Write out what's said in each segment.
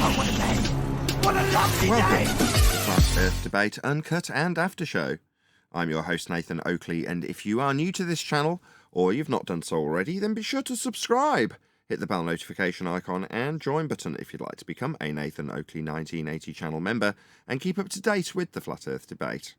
Welcome to the Flat Earth Debate Uncut and After Show. I'm your host Nathan Oakley, and if you are new to this channel, or you've not done so already, then be sure to subscribe. Hit the bell notification icon and join button if you'd like to become a Nathan Oakley 1980 channel member and keep up to date with the Flat Earth Debate.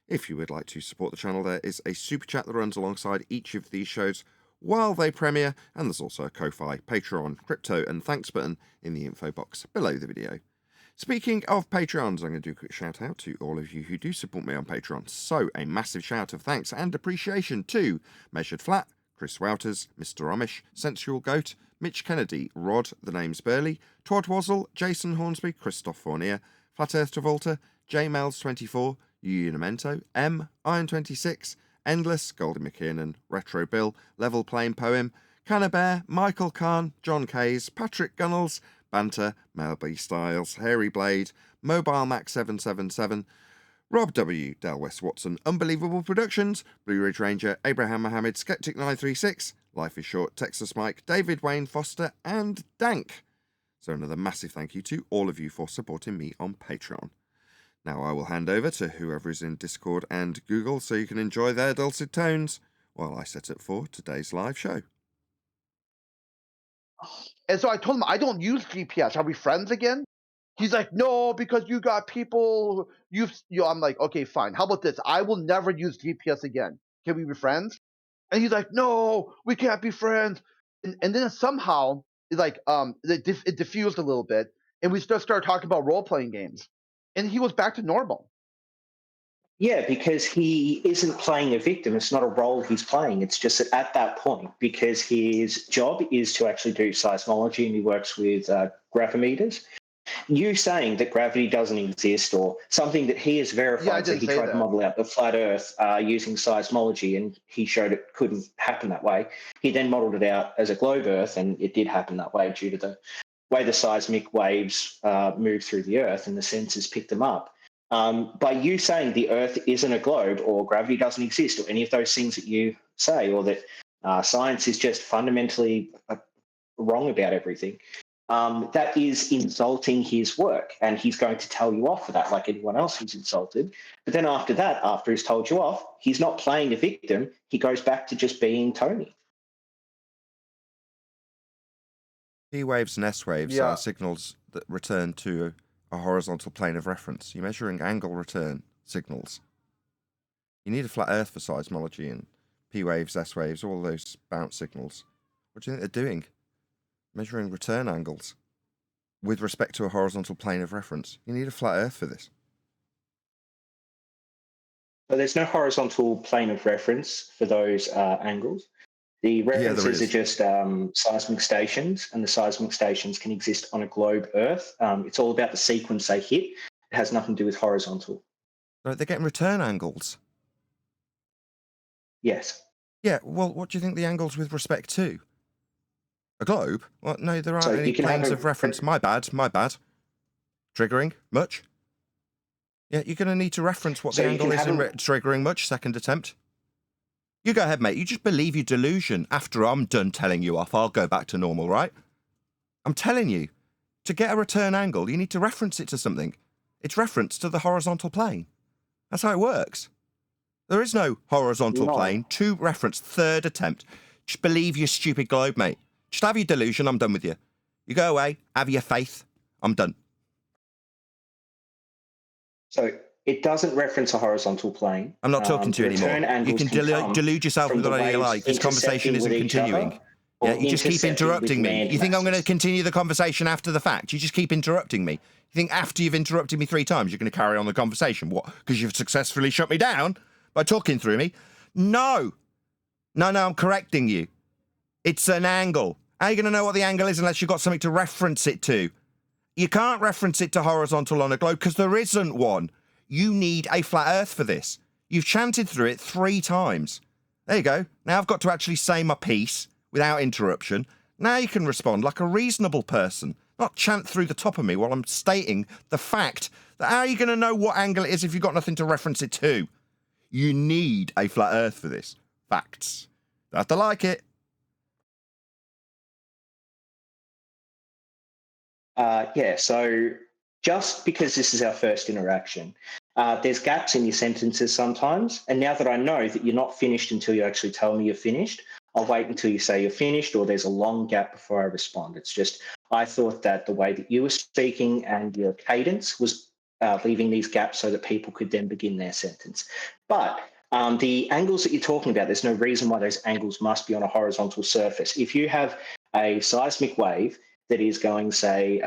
If you would like to support the channel, there is a super chat that runs alongside each of these shows while they premiere, and there's also a Ko-Fi, Patreon, crypto and thanks button in the info box below the video. Speaking of Patreons, I'm going to do a quick shout out to all of you who do support me on Patreon. So a massive shout of thanks and appreciation to Measured Flat, Chris Wouters, Mr. Amish, Sensual Goat, Mitch Kennedy, Rod, The Name's Burley, Todd Wazzle, Jason Hornsby, Christoph Fournier, Flat Earth Travolta, J Mels 24, Unimento, M, Iron26, Endless, Goldie McKiernan, Retro Bill, Level Plain Poem, Cannabear, Michael Kahn, John Kays, Patrick Gunnels, Banter, Mel B. Styles, Hairy Blade, Mobile Max 777, Rob W, Del West Watson, Unbelievable Productions, Blue Ridge Ranger, Abraham Mohammed, Skeptic 936, Life is Short, Texas Mike, David Wayne Foster, and Dank. So another massive thank you to all of you for supporting me on Patreon. Now I will hand over to whoever is in Discord and Google so you can enjoy their dulcet tones while I set up for today's live show. And so I told him, I don't use GPS. Are we friends again? He's like, no, because you got people. I'm like, okay, fine. How about this? I will never use GPS again. Can we be friends? And he's like, no, we can't be friends. And then somehow, it's like, it diffused a little bit, and we just started talking about role playing games, and he was back to normal. Yeah, because he isn't playing a victim. It's not a role he's playing. It's just that at that point, because his job is to actually do seismology and he works with gravimeters, you saying that gravity doesn't exist or something that he has verified, so he tried to model out the flat Earth using seismology and he showed it couldn't happen that way. He then modeled it out as a globe Earth and it did happen that way due to the way the seismic waves move through the Earth and the sensors pick them up. By you saying the Earth isn't a globe or gravity doesn't exist or any of those things that you say, or that science is just fundamentally wrong about everything, that is insulting his work, and he's going to tell you off for that like anyone else who's insulted. But then after that, after he's told you off, he's not playing a victim. He goes back to just being Tony. P waves and S waves are signals that return to a horizontal plane of reference. You're measuring angle return signals. You need a flat Earth for seismology and P waves, S waves, all those bounce signals. What do you think they're doing? Measuring return angles with respect to a horizontal plane of reference. You need a flat Earth for this. So there's no horizontal plane of reference for those angles. The references are just seismic stations, and the seismic stations can exist on a globe Earth. It's all about the sequence they hit. It has nothing to do with horizontal. Right, they're getting return angles. Yes. Yeah, well, what do you think the angles with respect to? A globe? Well, no, there aren't any planes of reference. My bad. Triggering? Much? Yeah, you're going to need to reference what the angle is in triggering much. Second attempt. You go ahead, mate. You just believe your delusion. After I'm done telling you off, I'll go back to normal, right? I'm telling you, to get a return angle, you need to reference it to something. It's referenced to the horizontal plane. That's how it works. There is no horizontal plane to reference. Third attempt. Just believe your stupid globe, mate. Just have your delusion. I'm done with you. You go away. Have your faith. I'm done. So it doesn't reference a horizontal plane. I'm not talking to you anymore. You can delude yourself with whatever you like. This conversation isn't continuing. Yeah, you just keep interrupting me. You think I'm going to continue the conversation after the fact? You just keep interrupting me. You think after you've interrupted me 3 times, you're going to carry on the conversation? What? Because you've successfully shut me down by talking through me? No. No, I'm correcting you. It's an angle. How are you going to know what the angle is unless you've got something to reference it to? You can't reference it to horizontal on a globe because there isn't one. You need a flat Earth for this. You've chanted through it 3 times. There you go. Now I've got to actually say my piece without interruption. Now you can respond like a reasonable person, not chant through the top of me while I'm stating the fact that how are you going to know what angle it is if you've got nothing to reference it to? You need a flat Earth for this. Facts. Don't have to like it. Yeah, so just because this is our first interaction, there's gaps in your sentences sometimes. And now that I know that you're not finished until you actually tell me you're finished, I'll wait until you say you're finished, or there's a long gap before I respond. It's just, I thought that the way that you were speaking and your cadence was leaving these gaps so that people could then begin their sentence. But the angles that you're talking about, there's no reason why those angles must be on a horizontal surface. If you have a seismic wave that is going, say,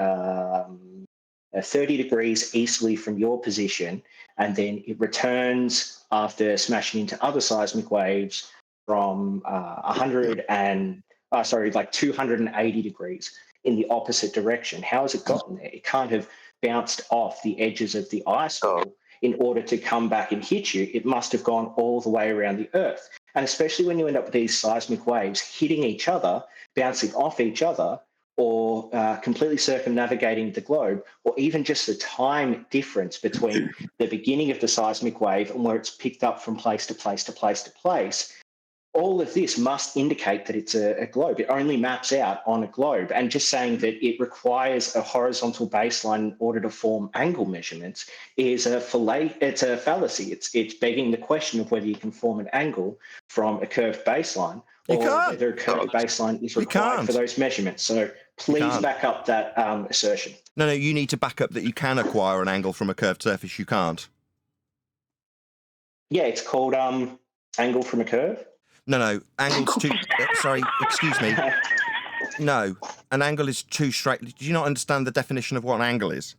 30 degrees easterly from your position, and then it returns after smashing into other seismic waves from 280 degrees in the opposite direction. How has it gotten there? It kind of bounced off the edges of the ice wall in order to come back and hit you. It must have gone all the way around the Earth. And especially when you end up with these seismic waves hitting each other, bouncing off each other, or completely circumnavigating the globe, or even just the time difference between the beginning of the seismic wave and where it's picked up from place to place to place to place, all of this must indicate that it's a globe. It only maps out on a globe. And just saying that it requires a horizontal baseline in order to form angle measurements is a fallacy. It's begging the question of whether you can form an angle from a curved baseline, or whether a curved baseline is required for those measurements. So please back up that assertion. No, you need to back up that you can acquire an angle from a curved surface. You can't. Yeah, it's called angle from a curve. No, angle's too... sorry, excuse me. No, an angle is too straight. Do you not understand the definition of what an angle is?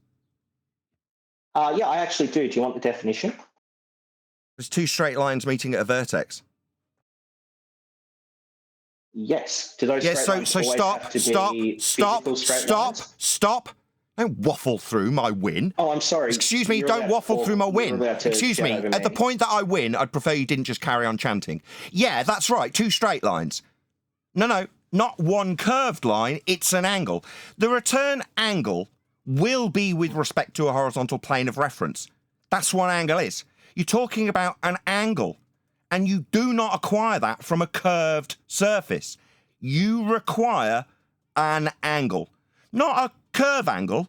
Yeah, I actually do. Do you want the definition? There's two straight lines meeting at a vertex. Yes. Do those straight lines always have to be physical straight lines? Stop. Don't waffle through my win. Oh, I'm sorry. Excuse me, don't waffle through my win. Excuse me, at the point that I win, I'd prefer you didn't just carry on chanting. Yeah, that's right, two straight lines. No, not one curved line, it's an angle. The return angle will be with respect to a horizontal plane of reference. That's what an angle is. You're talking about an angle, and you do not acquire that from a curved surface. You require an angle, not a curve angle,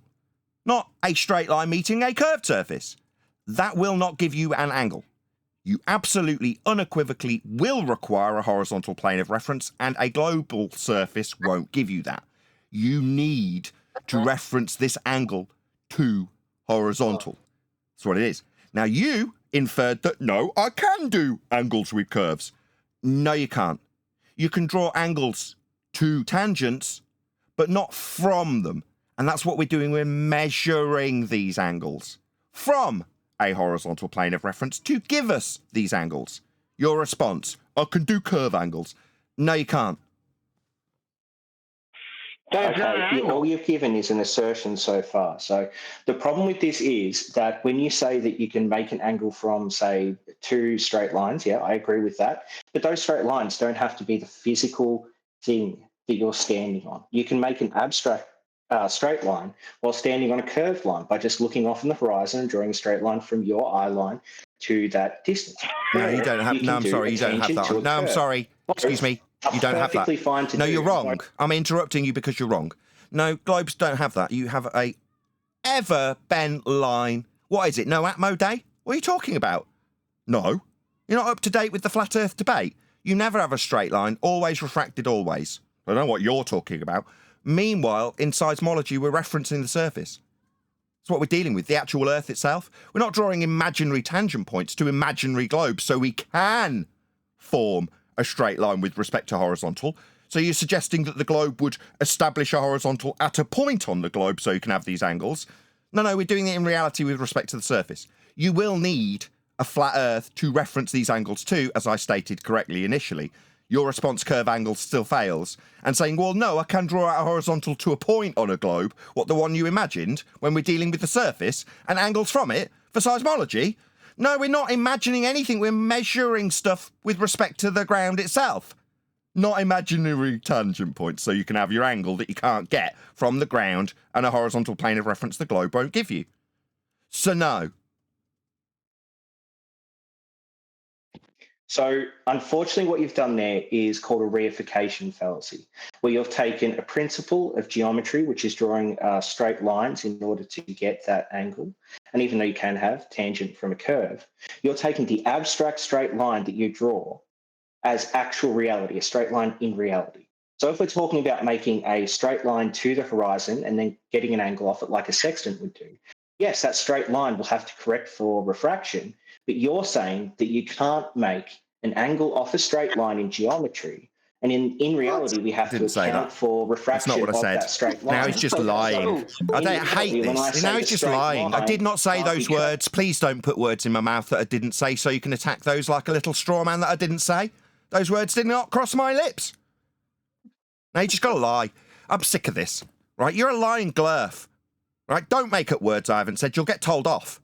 not a straight line meeting a curved surface. That will not give you an angle. You absolutely, unequivocally will require a horizontal plane of reference, and a global surface won't give you that. You need to reference this angle to horizontal. That's what it is. Now, you inferred that, no, I can do angles with curves. No, you can't. You can draw angles to tangents, but not from them. And that's what we're doing. We're measuring these angles from a horizontal plane of reference to give us these angles. Your response, I can do curve angles. No, you can't. Okay, all you've given is an assertion so far. So the problem with this is that when you say that you can make an angle from, say, two straight lines, yeah, I agree with that. But those straight lines don't have to be the physical thing that you're standing on. You can make an abstract straight line while standing on a curved line by just looking off on the horizon and drawing a straight line from your eye line to that distance. No, you don't have. No, I'm sorry, you don't have that one. No, I'm sorry. Excuse me. You don't have that. Fine to no, do. You're wrong. I'm interrupting you because you're wrong. No, globes don't have that. You have a ever bent line. What is it? No Atmo Day? What are you talking about? No. You're not up to date with the flat Earth debate. You never have a straight line, always refracted, always. I don't know what you're talking about. Meanwhile, in seismology, we're referencing the surface. That's what we're dealing with, the actual Earth itself. We're not drawing imaginary tangent points to imaginary globes so we can form a straight line with respect to horizontal. So you're suggesting that the globe would establish a horizontal at a point on the globe so you can have these angles. No, we're doing it in reality with respect to the surface. You will need a flat Earth to reference these angles to, as I stated correctly initially. Your response curve angle still fails. And saying, well, no, I can draw out a horizontal to a point on a globe, what the one you imagined when we're dealing with the surface, and angles from it for seismology. No, we're not imagining anything. We're measuring stuff with respect to the ground itself. Not imaginary tangent points, so you can have your angle that you can't get from the ground and a horizontal plane of reference the globe won't give you. So no. So, unfortunately, what you've done there is called a reification fallacy, where you've taken a principle of geometry, which is drawing straight lines in order to get that angle. And even though you can have tangent from a curve, you're taking the abstract straight line that you draw as actual reality, a straight line in reality. So, if we're talking about making a straight line to the horizon and then getting an angle off it like a sextant would do, yes, that straight line will have to correct for refraction. But you're saying that you can't make an angle off a straight line in geometry. And in reality, we have to account for refraction That's not what I of said. that straight line. Now he's just lying. I hate this. Now he's just lying. I did not say those words. Please don't put words in my mouth that I didn't say so you can attack those like a little straw man that I didn't say. Those words did not cross my lips. Now you just got to lie. I'm sick of this. Right? You're a lying glurf. Right? Don't make up words I haven't said. You'll get told off.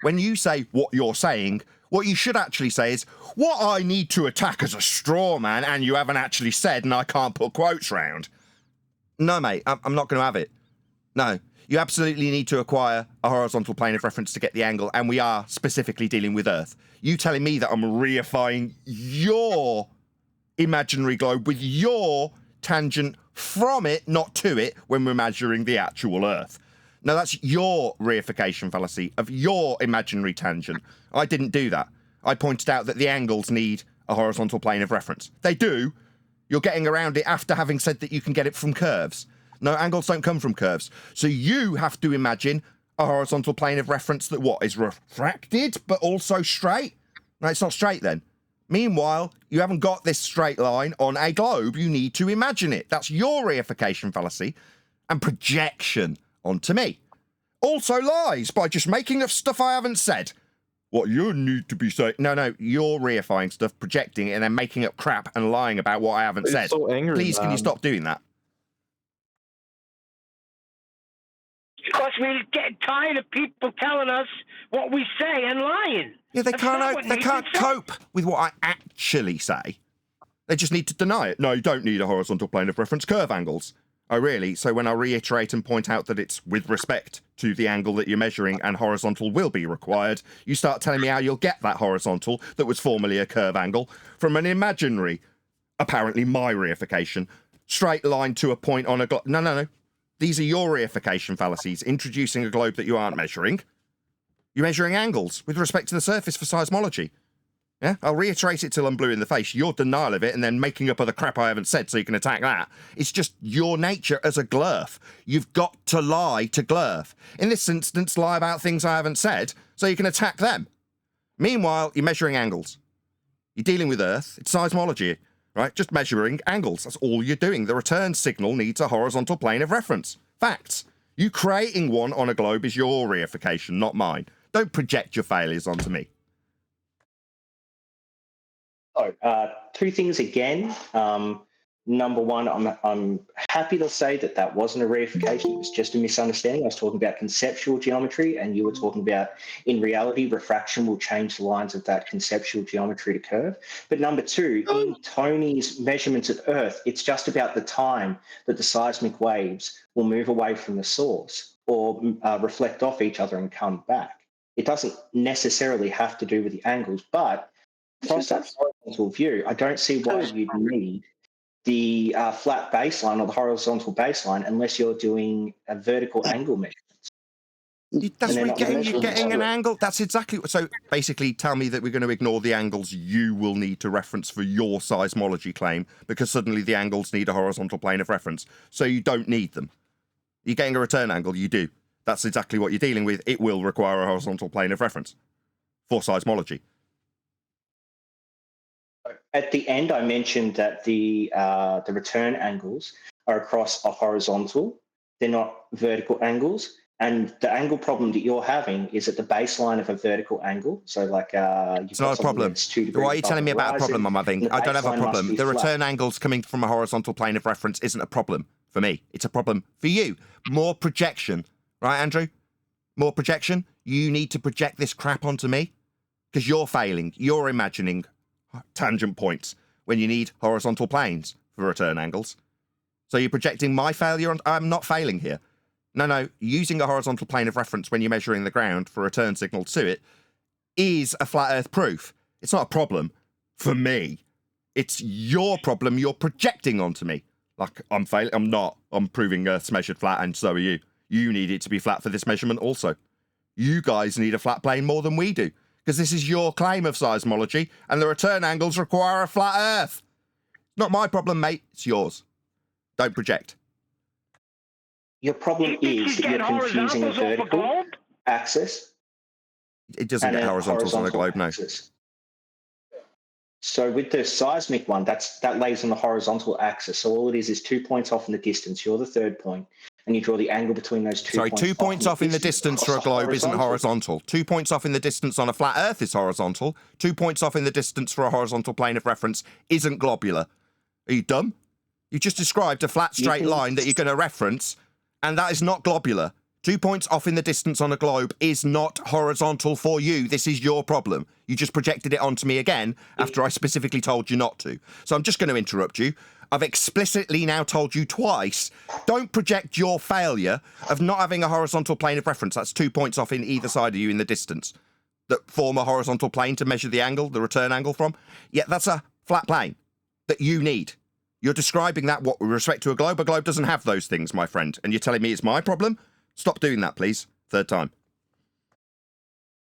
When you say what you're saying, what you should actually say is, what I need to attack as a straw man, and you haven't actually said, and I can't put quotes round. No, mate, I'm not going to have it. No, you absolutely need to acquire a horizontal plane of reference to get the angle, and we are specifically dealing with Earth. You telling me that I'm reifying your imaginary globe with your tangent from it, not to it, when we're measuring the actual Earth. No, that's your reification fallacy of your imaginary tangent. I didn't do that. I pointed out that the angles need a horizontal plane of reference. They do. You're getting around it after having said that you can get it from curves. No, angles don't come from curves. So you have to imagine a horizontal plane of reference that what is refracted but also straight. No, it's not straight then. Meanwhile, you haven't got this straight line on a globe. You need to imagine it. That's your reification fallacy and projection onto me. Also lies by just making up stuff I haven't said. What you need to be saying. No, you're reifying stuff, projecting it, and then making up crap and lying about what I haven't said. So angry, Please, can you stop doing that? Because we get tired of people telling us what we say and lying. Yeah, they can't cope with what I actually say. They just need to deny it. No, you don't need a horizontal plane of reference. Curve angles. Oh, really? So when I reiterate and point out that it's with respect to the angle that you're measuring and horizontal will be required, you start telling me how you'll get that horizontal that was formerly a curve angle from an imaginary, apparently my reification, straight line to a point on a globe. No. These are your reification fallacies, introducing a globe that you aren't measuring. You're measuring angles with respect to the surface for seismology. Yeah, I'll reiterate it till I'm blue in the face. Your denial of it and then making up other crap I haven't said so you can attack that. It's just your nature as a glurf. You've got to lie to glurf. In this instance, lie about things I haven't said so you can attack them. Meanwhile, you're measuring angles. You're dealing with Earth. It's seismology, right? Just measuring angles. That's all you're doing. The return signal needs a horizontal plane of reference. Facts. You creating one on a globe is your reification, not mine. Don't project your failures onto me. So, two things again. Number one, I'm happy to say that wasn't a reification. It was just a misunderstanding. I was talking about conceptual geometry, and you were talking about, in reality, refraction will change the lines of that conceptual geometry to curve. But number two, in Tony's measurements of Earth, it's just about the time that the seismic waves will move away from the source or reflect off each other and come back. It doesn't necessarily have to do with the angles, but from that horizontal view, I don't see why you'd need the flat baseline or the horizontal baseline unless you're doing a vertical angle measurements. That's where you're getting an angle. That's exactly what. So basically, tell me that we're going to ignore the angles you will need to reference for your seismology claim because suddenly the angles need a horizontal plane of reference. So you don't need them. You're getting a return angle. You do. That's exactly what you're dealing with. It will require a horizontal plane of reference for seismology. At the end, I mentioned that the return angles are across a horizontal. They're not vertical angles. And the angle problem that you're having is at the baseline of a vertical angle. So like it's not a problem. Why are you telling me about a problem I'm having? I don't have a problem. The return angles coming from a horizontal plane of reference isn't a problem for me. It's a problem for you. More projection. Right, Andrew? More projection? You need to project this crap onto me because you're failing. You're imagining tangent points when you need horizontal planes for return angles. So you're projecting my failure on... I'm not failing here. No, using a horizontal plane of reference when you're measuring the ground for return signal to it is a flat earth proof. It's not a problem for me. It's your problem you're projecting onto me. Like, I'm failing. I'm not. I'm proving Earth's measured flat, and so are you. You need it to be flat for this measurement also. You guys need a flat plane more than we do, because this is your claim of seismology, and the return angles require a flat Earth. Not my problem, mate. It's yours. Don't project. Your problem is that you're confusing a vertical axis. It doesn't get horizontals on a globe, no. Axis. So with the seismic one, that lays on the horizontal axis. So all it is 2 points off in the distance. You're the third point, and you draw the angle between those 2 points. Sorry, 2 points off in the distance for a globe isn't horizontal. 2 points off in the distance on a flat Earth is horizontal. 2 points off in the distance for a horizontal plane of reference isn't globular. Are you dumb? You just described a flat straight line that you're going to reference, and that is not globular. 2 points off in the distance on a globe is not horizontal for you. This is your problem. You just projected it onto me again after I specifically told you not to. So I'm just going to interrupt you. I've explicitly now told you twice, don't project your failure of not having a horizontal plane of reference. That's 2 points off in either side of you in the distance that form a horizontal plane to measure the angle, the return angle from. Yeah, that's a flat plane that you need. You're describing that with respect to a globe. A globe doesn't have those things, my friend. And you're telling me it's my problem? Stop doing that, please. Third time.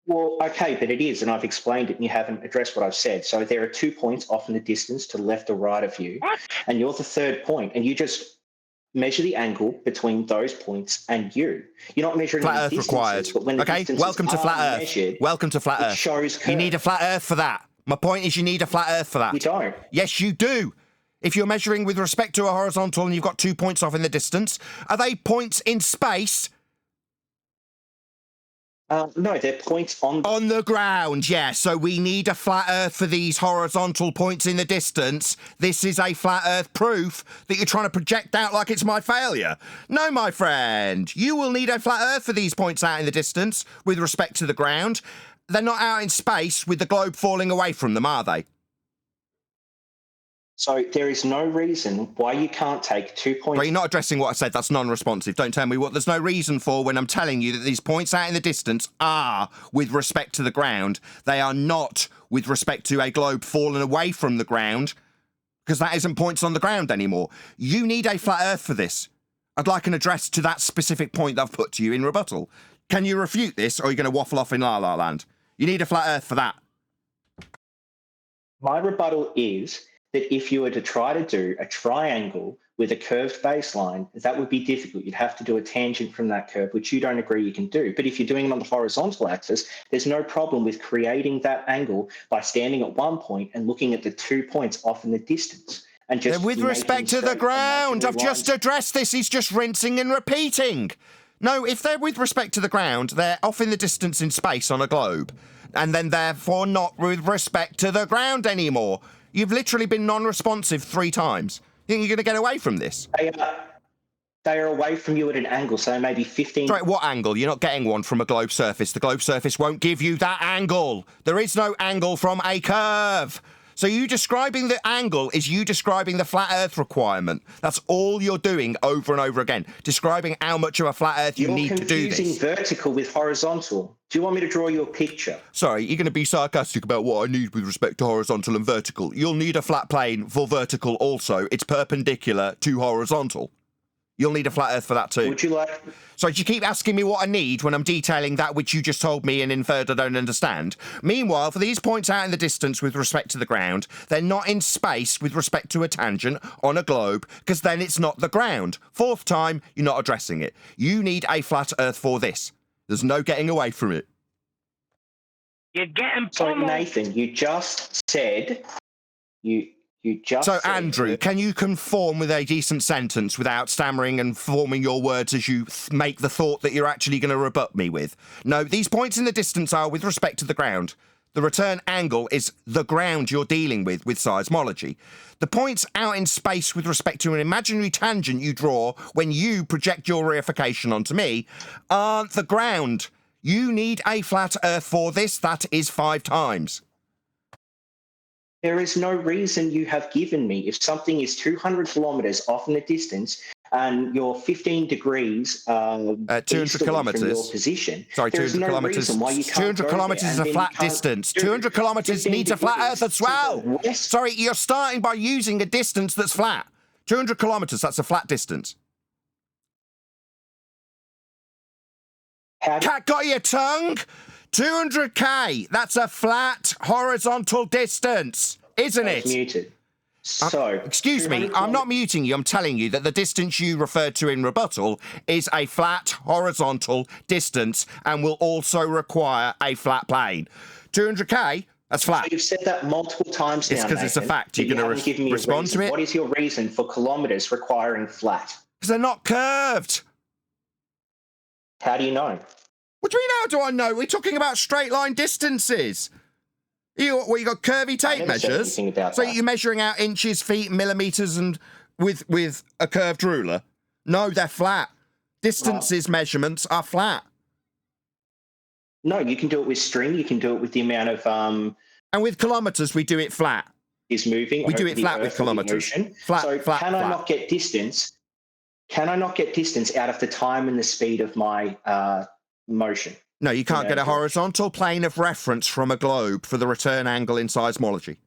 Well, okay, but it is, and I've explained it, and you haven't addressed what I've said. So there are 2 points off in the distance to the left or right of you, and you're the third point, and you just measure the angle between those points and you. You're not measuring flat Earth required. But when the okay, welcome to flat Earth. Measured, welcome to flat Earth. Shows curve. You need a flat Earth for that. My point is, you need a flat Earth for that. You don't. Yes, you do. If you're measuring with respect to a horizontal and you've got 2 points off in the distance, are they points in space? No, they're points on the ground, yeah. So we need a flat Earth for these horizontal points in the distance. This is a flat Earth proof that you're trying to project out like it's my failure. No, my friend. You will need a flat Earth for these points out in the distance with respect to the ground. They're not out in space with the globe falling away from them, are they? So there is no reason why you can't take 2 points... But you're not addressing what I said. That's non-responsive. Don't tell me what there's no reason for when I'm telling you that these points out in the distance are with respect to the ground. They are not with respect to a globe falling away from the ground, because that isn't points on the ground anymore. You need a flat Earth for this. I'd like an address to that specific point that I've put to you in rebuttal. Can you refute this, or are you going to waffle off in La La Land? You need a flat Earth for that. My rebuttal is that if you were to try to do a triangle with a curved baseline, that would be difficult. You'd have to do a tangent from that curve, which you don't agree you can do. But if you're doing it on the horizontal axis, there's no problem with creating that angle by standing at one point and looking at the 2 points off in the distance. And just they're with respect to the ground. I've just addressed this. He's just rinsing and repeating. No, if they're with respect to the ground, they're off in the distance in space on a globe, and then therefore not with respect to the ground anymore. You've literally been non-responsive 3 times. You think you're going to get away from this? They are away from you at an angle, so maybe 15... Sorry, what angle? You're not getting one from a globe surface. The globe surface won't give you that angle. There is no angle from a curve. So you describing the angle is you describing the flat Earth requirement. That's all you're doing over and over again, describing how much of a flat Earth you need to do this. You're confusing vertical with horizontal. Do you want me to draw you a picture? Sorry, you're going to be sarcastic about what I need with respect to horizontal and vertical. You'll need a flat plane for vertical also. It's perpendicular to horizontal. You'll need a flat Earth for that too. Would you like... So you keep asking me what I need when I'm detailing that which you just told me and inferred I don't understand. Meanwhile, for these points out in the distance with respect to the ground, they're not in space with respect to a tangent on a globe, because then it's not the ground. 4th time, you're not addressing it. You need a flat Earth for this. There's no getting away from it. You're getting pummeled. So, Nathan, you just said... So, Andrew, can you conform with a decent sentence without stammering and forming your words as you make the thought that you're actually going to rebut me with? No, these points in the distance are with respect to the ground. The return angle is the ground you're dealing with seismology. The points out in space with respect to an imaginary tangent you draw when you project your reification onto me aren't the ground. You need a flat Earth for this. That is 5 times. There is no reason you have given me. If something is 200 kilometres off in the distance and you're 15 degrees 200 easterly from kilometers. your position, Sorry, there is 200 no kilometers. reason why you can't 200 go kilometers there, is and a then flat you can't distance. do 200 kilometers 15 needs a flat degrees Earth as to the well. west. Sorry, you're starting by using a distance that's flat. 200 kilometers, that's a flat distance. Cat got your tongue? 200k, that's a flat horizontal distance, isn't it? Muted. So, excuse me, I'm not muting you. I'm telling you that the distance you referred to in rebuttal is a flat horizontal distance and will also require a flat plane. 200k, that's flat. So you've said that multiple times now, It's because it's a fact. You're going to respond to it? What is your reason for kilometres requiring flat? Because they're not curved. How do you know? What do you mean, how do I know? We're talking about straight line distances. You got curvy tape measures. So you're measuring out inches, feet, millimeters, and with a curved ruler. No, they're flat. Distances measurements are flat. No, you can do it with string. You can do it with the amount of and with kilometers, we do it flat. Is moving. We do it flat with kilometers. Flat. So flat. Can I not get distance? Can I not get distance out of the time and the speed of my motion? No, you can't get a horizontal plane of reference from a globe for the return angle in seismology.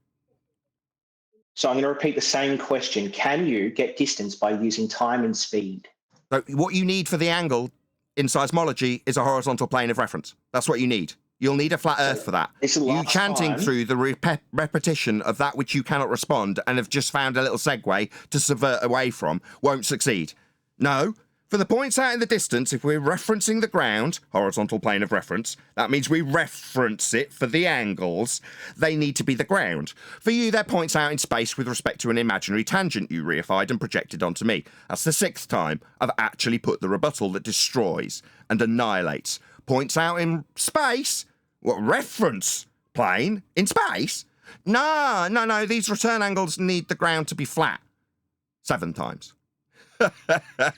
So I'm going to repeat the same question. Can you get distance by using time and speed? So what you need for the angle in seismology is a horizontal plane of reference. That's what you need. You'll need a flat Earth for that. You chanting through the repetition of that which you cannot respond and have just found a little segue to subvert away from won't succeed. No. For the points out in the distance, if we're referencing the ground, horizontal plane of reference, that means we reference it for the angles. They need to be the ground. For you, they're points out in space with respect to an imaginary tangent you reified and projected onto me. That's the 6th time I've actually put the rebuttal that destroys and annihilates. Points out in space? What, reference plane in space? No, these return angles need the ground to be flat. 7 times.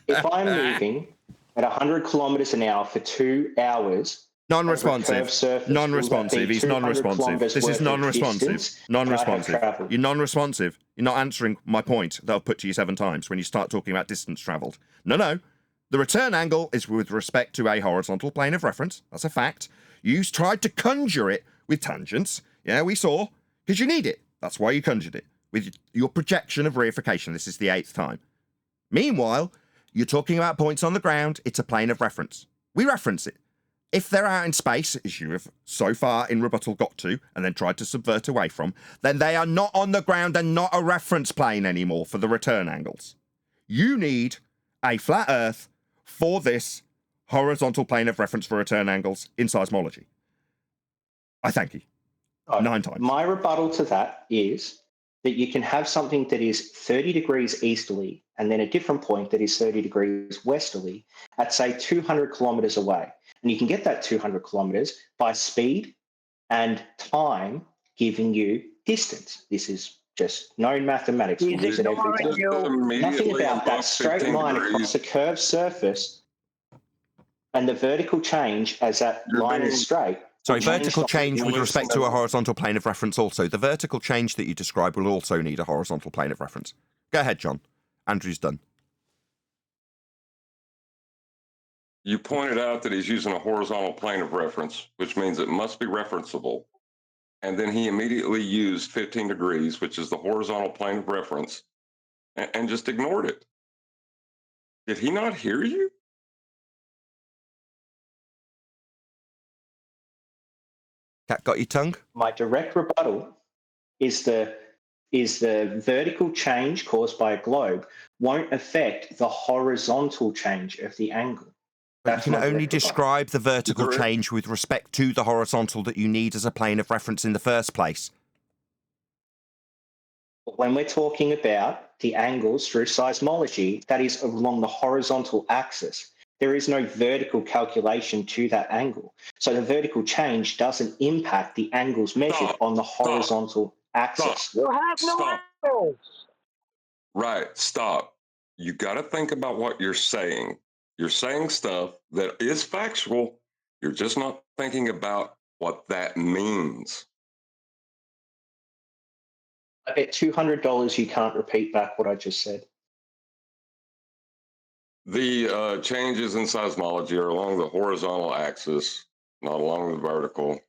If I'm moving at 100 kilometers an hour for 2 hours, non-responsive. Non-responsive. He's non-responsive. This is non-responsive. Non-responsive. You're non-responsive. You're not answering my point that I've put to you 7 times when you start talking about distance travelled. No. The return angle is with respect to a horizontal plane of reference. That's a fact. You tried to conjure it with tangents. Yeah, we saw. Because you need it. That's why you conjured it. With your projection of reification. This is the 8th time. Meanwhile, you're talking about points on the ground. It's a plane of reference. We reference it. If they're out in space, as you have so far in rebuttal got to, and then tried to subvert away from, then they are not on the ground and not a reference plane anymore for the return angles. You need a flat Earth for this horizontal plane of reference for return angles in seismology. I thank you. 9 times. My rebuttal to that is that you can have something that is 30 degrees easterly and then a different point that is 30 degrees westerly at, say, 200 kilometers away. And you can get that 200 kilometers by speed and time giving you distance. This is just known mathematics. We use it every day. Nothing about that straight line across a curved surface and the vertical change as that line is straight. Sorry, vertical change with respect to a horizontal plane of reference also. The vertical change that you describe will also need a horizontal plane of reference. Go ahead, John. Andrew's done. You pointed out that he's using a horizontal plane of reference, which means it must be referenceable. And then he immediately used 15 degrees, which is the horizontal plane of reference, and just ignored it. Did he not hear you? Cat got your tongue? My direct rebuttal is the vertical change caused by a globe won't affect the horizontal change of the angle. But you can only describe the vertical change with respect to the horizontal that you need as a plane of reference in the first place. When we're talking about the angles through seismology, that is along the horizontal axis. There is no vertical calculation to that angle. So the vertical change doesn't impact the angles measured on the horizontal axis. You have no angles. Right, stop. You got to think about what you're saying. You're saying stuff that is factual. You're just not thinking about what that means. I bet $200 you can't repeat back what I just said. The changes in seismology are along the horizontal axis, not along the vertical.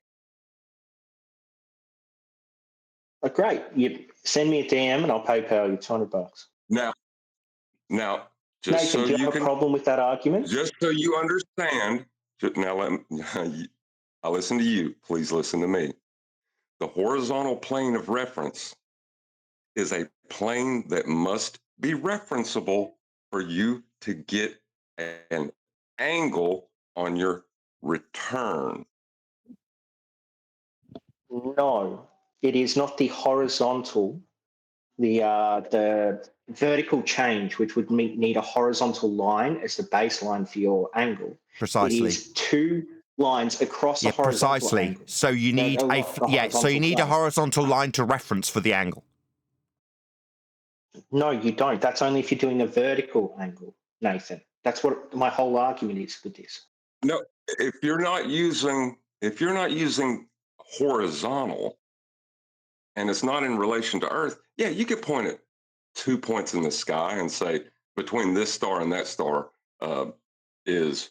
Oh, great. You send me a DM and I'll PayPal you $200. Now, just Nathan, so do you you have a can, problem with that argument? just so you understand. Now, I listen to you. Please listen to me. The horizontal plane of reference is a plane that must be referenceable for you to get an angle on your return. No, it is not the horizontal, the vertical change, which would need a horizontal line as the baseline for your angle. Precisely. It is two lines across Yeah, a horizontal precisely. angle. So you need so you need a horizontal line to reference for the angle. No, you don't. That's only if you're doing a vertical angle, Nathan. That's what my whole argument is with this. No, if you're not using horizontal and it's not in relation to Earth, yeah, you could point at 2 points in the sky and say between this star and that star is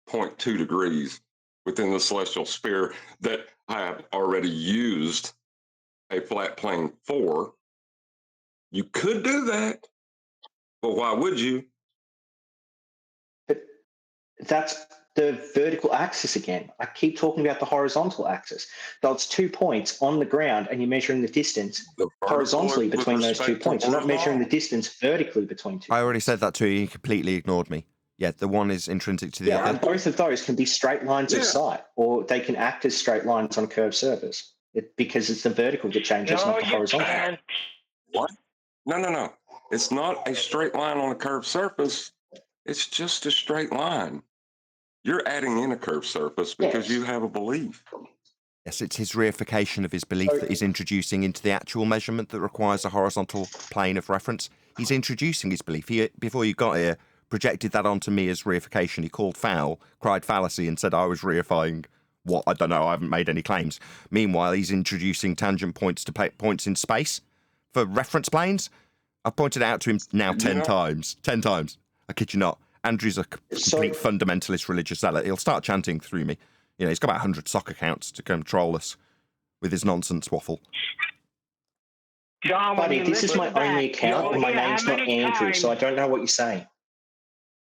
0.2 degrees within the celestial sphere that I have already used a flat plane for. You could do that, but why would you? But that's the vertical axis again. I keep talking about the horizontal axis. So it's 2 points on the ground and you're measuring the distance horizontally between those 2 points. You're not measuring the distance vertically between two I already points. said that to you. You completely ignored me. Yeah, the one is intrinsic to the other. And both of those can be straight lines of sight, or they can act as straight lines on a curved surface because it's the vertical that changes, not the horizontal. Can't. What? No. It's not a straight line on a curved surface. It's just a straight line. You're adding in a curved surface because you have a belief. Yes, it's his reification of his belief that he's introducing into the actual measurement that requires a horizontal plane of reference. He's introducing his belief. He, before you got here, projected that onto me as reification. He called foul, cried fallacy, and said I was reifying what? I don't know, I haven't made any claims. Meanwhile, he's introducing tangent points to points in space for reference planes. I've pointed it out to him now 10 times. 10 times. I kid you not. Andrew's a complete fundamentalist religious zealot. He'll start chanting through me. You know, he's got about 100 sock accounts to control us with his nonsense waffle. John, Buddy, this is my only account and my name's not Andrew, so I don't know what you're saying.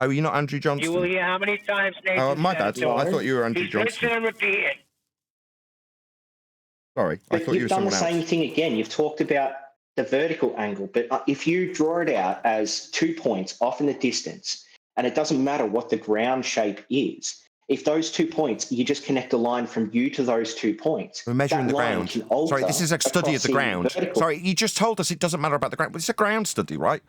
Oh, you're not Andrew Johnston? You will hear how many times Nathan Oh, my bad. No. I thought you were Andrew Just Johnston. listen and repeat it. Sorry, I thought you were someone else. You've done the same thing again. You've talked about the vertical angle, but if you draw it out as 2 points off in the distance, and it doesn't matter what the ground shape is, if those 2 points, you just connect a line from you to those 2 points. We're measuring the ground. Sorry, this is a study of the ground. Sorry, you just told us it doesn't matter about the ground. But it's a ground study, right?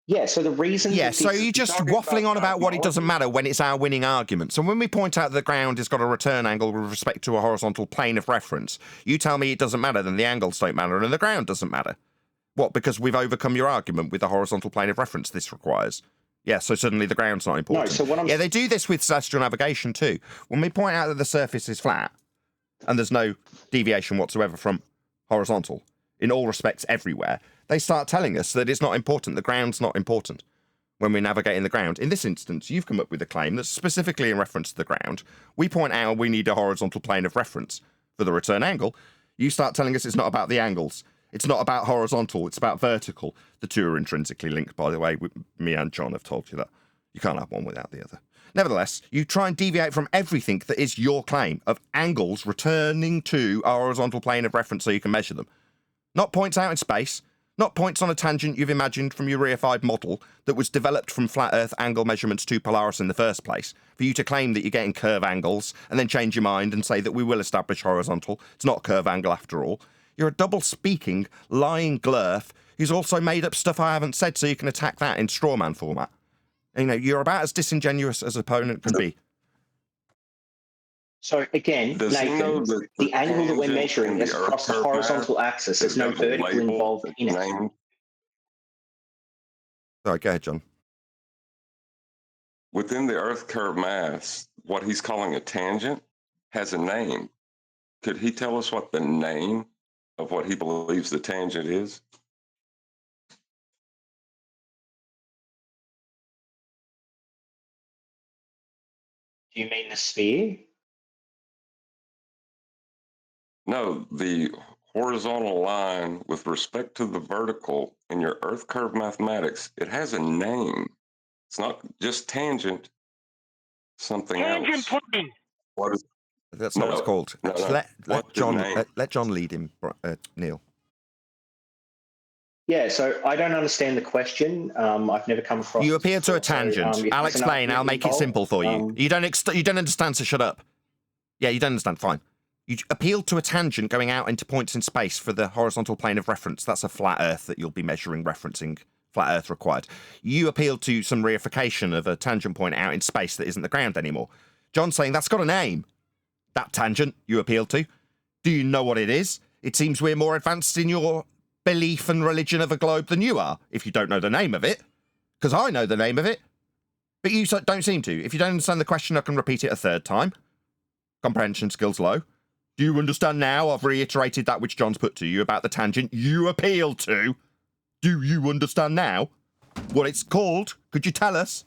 Yeah, so the reason... Yeah, so you're just waffling on about what it doesn't matter when it's our winning argument. So when we point out that the ground has got a return angle with respect to a horizontal plane of reference, you tell me it doesn't matter, then the angles don't matter and the ground doesn't matter. What, because we've overcome your argument with the horizontal plane of reference this requires? Yeah, so suddenly the ground's not important. No, so what I'm... Yeah, they do this with celestial navigation too. When we point out that the surface is flat and there's no deviation whatsoever from horizontal, in all respects everywhere, they start telling us that it's not important, the ground's not important when we're navigating the ground. In this instance, you've come up with a claim that's specifically in reference to the ground. We point out we need a horizontal plane of reference for the return angle. You start telling us it's not about the angles. It's not about horizontal, it's about vertical. The two are intrinsically linked, by the way. Me and John have told you that. You can't have one without the other. Nevertheless, you try and deviate from everything that is your claim of angles returning to a horizontal plane of reference so you can measure them. Not points out in space, not points on a tangent you've imagined from your reified model that was developed from flat Earth angle measurements to Polaris in the first place, for you to claim that you're getting curve angles and then change your mind and say that we will establish horizontal. It's not a curve angle after all. You're a double-speaking, lying glurf who's also made up stuff I haven't said so you can attack that in strawman format. You know, you're about as disingenuous as an opponent can be. So again, Nathan, the angle that we're measuring is across the horizontal axis. There's no vertical involved in it. Sorry, go ahead, John. Within the Earth curve mass, what he's calling a tangent has a name. Could he tell us what the name of what he believes the tangent is? Do you mean the sphere? No, the horizontal line with respect to the vertical in your earth curve mathematics, it has a name. It's not just tangent, something Tangent else. plane. What is That's not what it's called. no. Let What's the John name? let John lead him, Neil. Yeah, so I don't understand the question. I've never come across. You this appeal to a before. So, tangent. if I'll there's an explain. I'll argument make it involved, simple for you. You don't understand, so shut up. Yeah, you don't understand. Fine. You appeal to a tangent going out into points in space for the horizontal plane of reference. That's a flat Earth that you'll be measuring, referencing. Flat Earth required. You appeal to some reification of a tangent point out in space that isn't the ground anymore. John's saying that's got a name. That tangent you appeal to. Do you know what it is? It seems we're more advanced in your belief and religion of a globe than you are, if you don't know the name of it. Because I know the name of it. But you don't seem to. If you don't understand the question, I can repeat it a third time. Comprehension skills low. Do you understand now? I've reiterated that which John's put to you about the tangent you appeal to. Do you understand now what it's called? Could you tell us?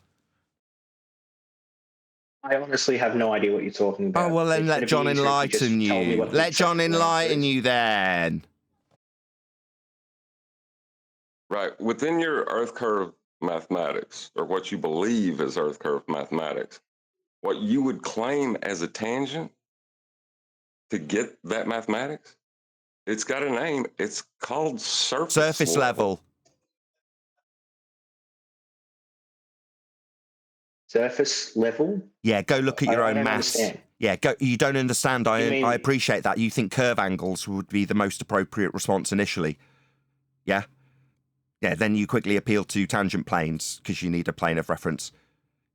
I honestly have no idea what you're talking about. Oh, well, then let John enlighten you. Let John enlighten you then. Right. Within your earth curve mathematics, or what you believe is earth curve mathematics, what you would claim as a tangent to get that mathematics, it's got a name. It's called surface level. Surface level? Yeah, go look at your own maths. Understand. Yeah, go. You don't understand. I mean- appreciate that. You think curve angles would be the most appropriate response initially. Yeah? Yeah, then you quickly appeal to tangent planes because you need a plane of reference.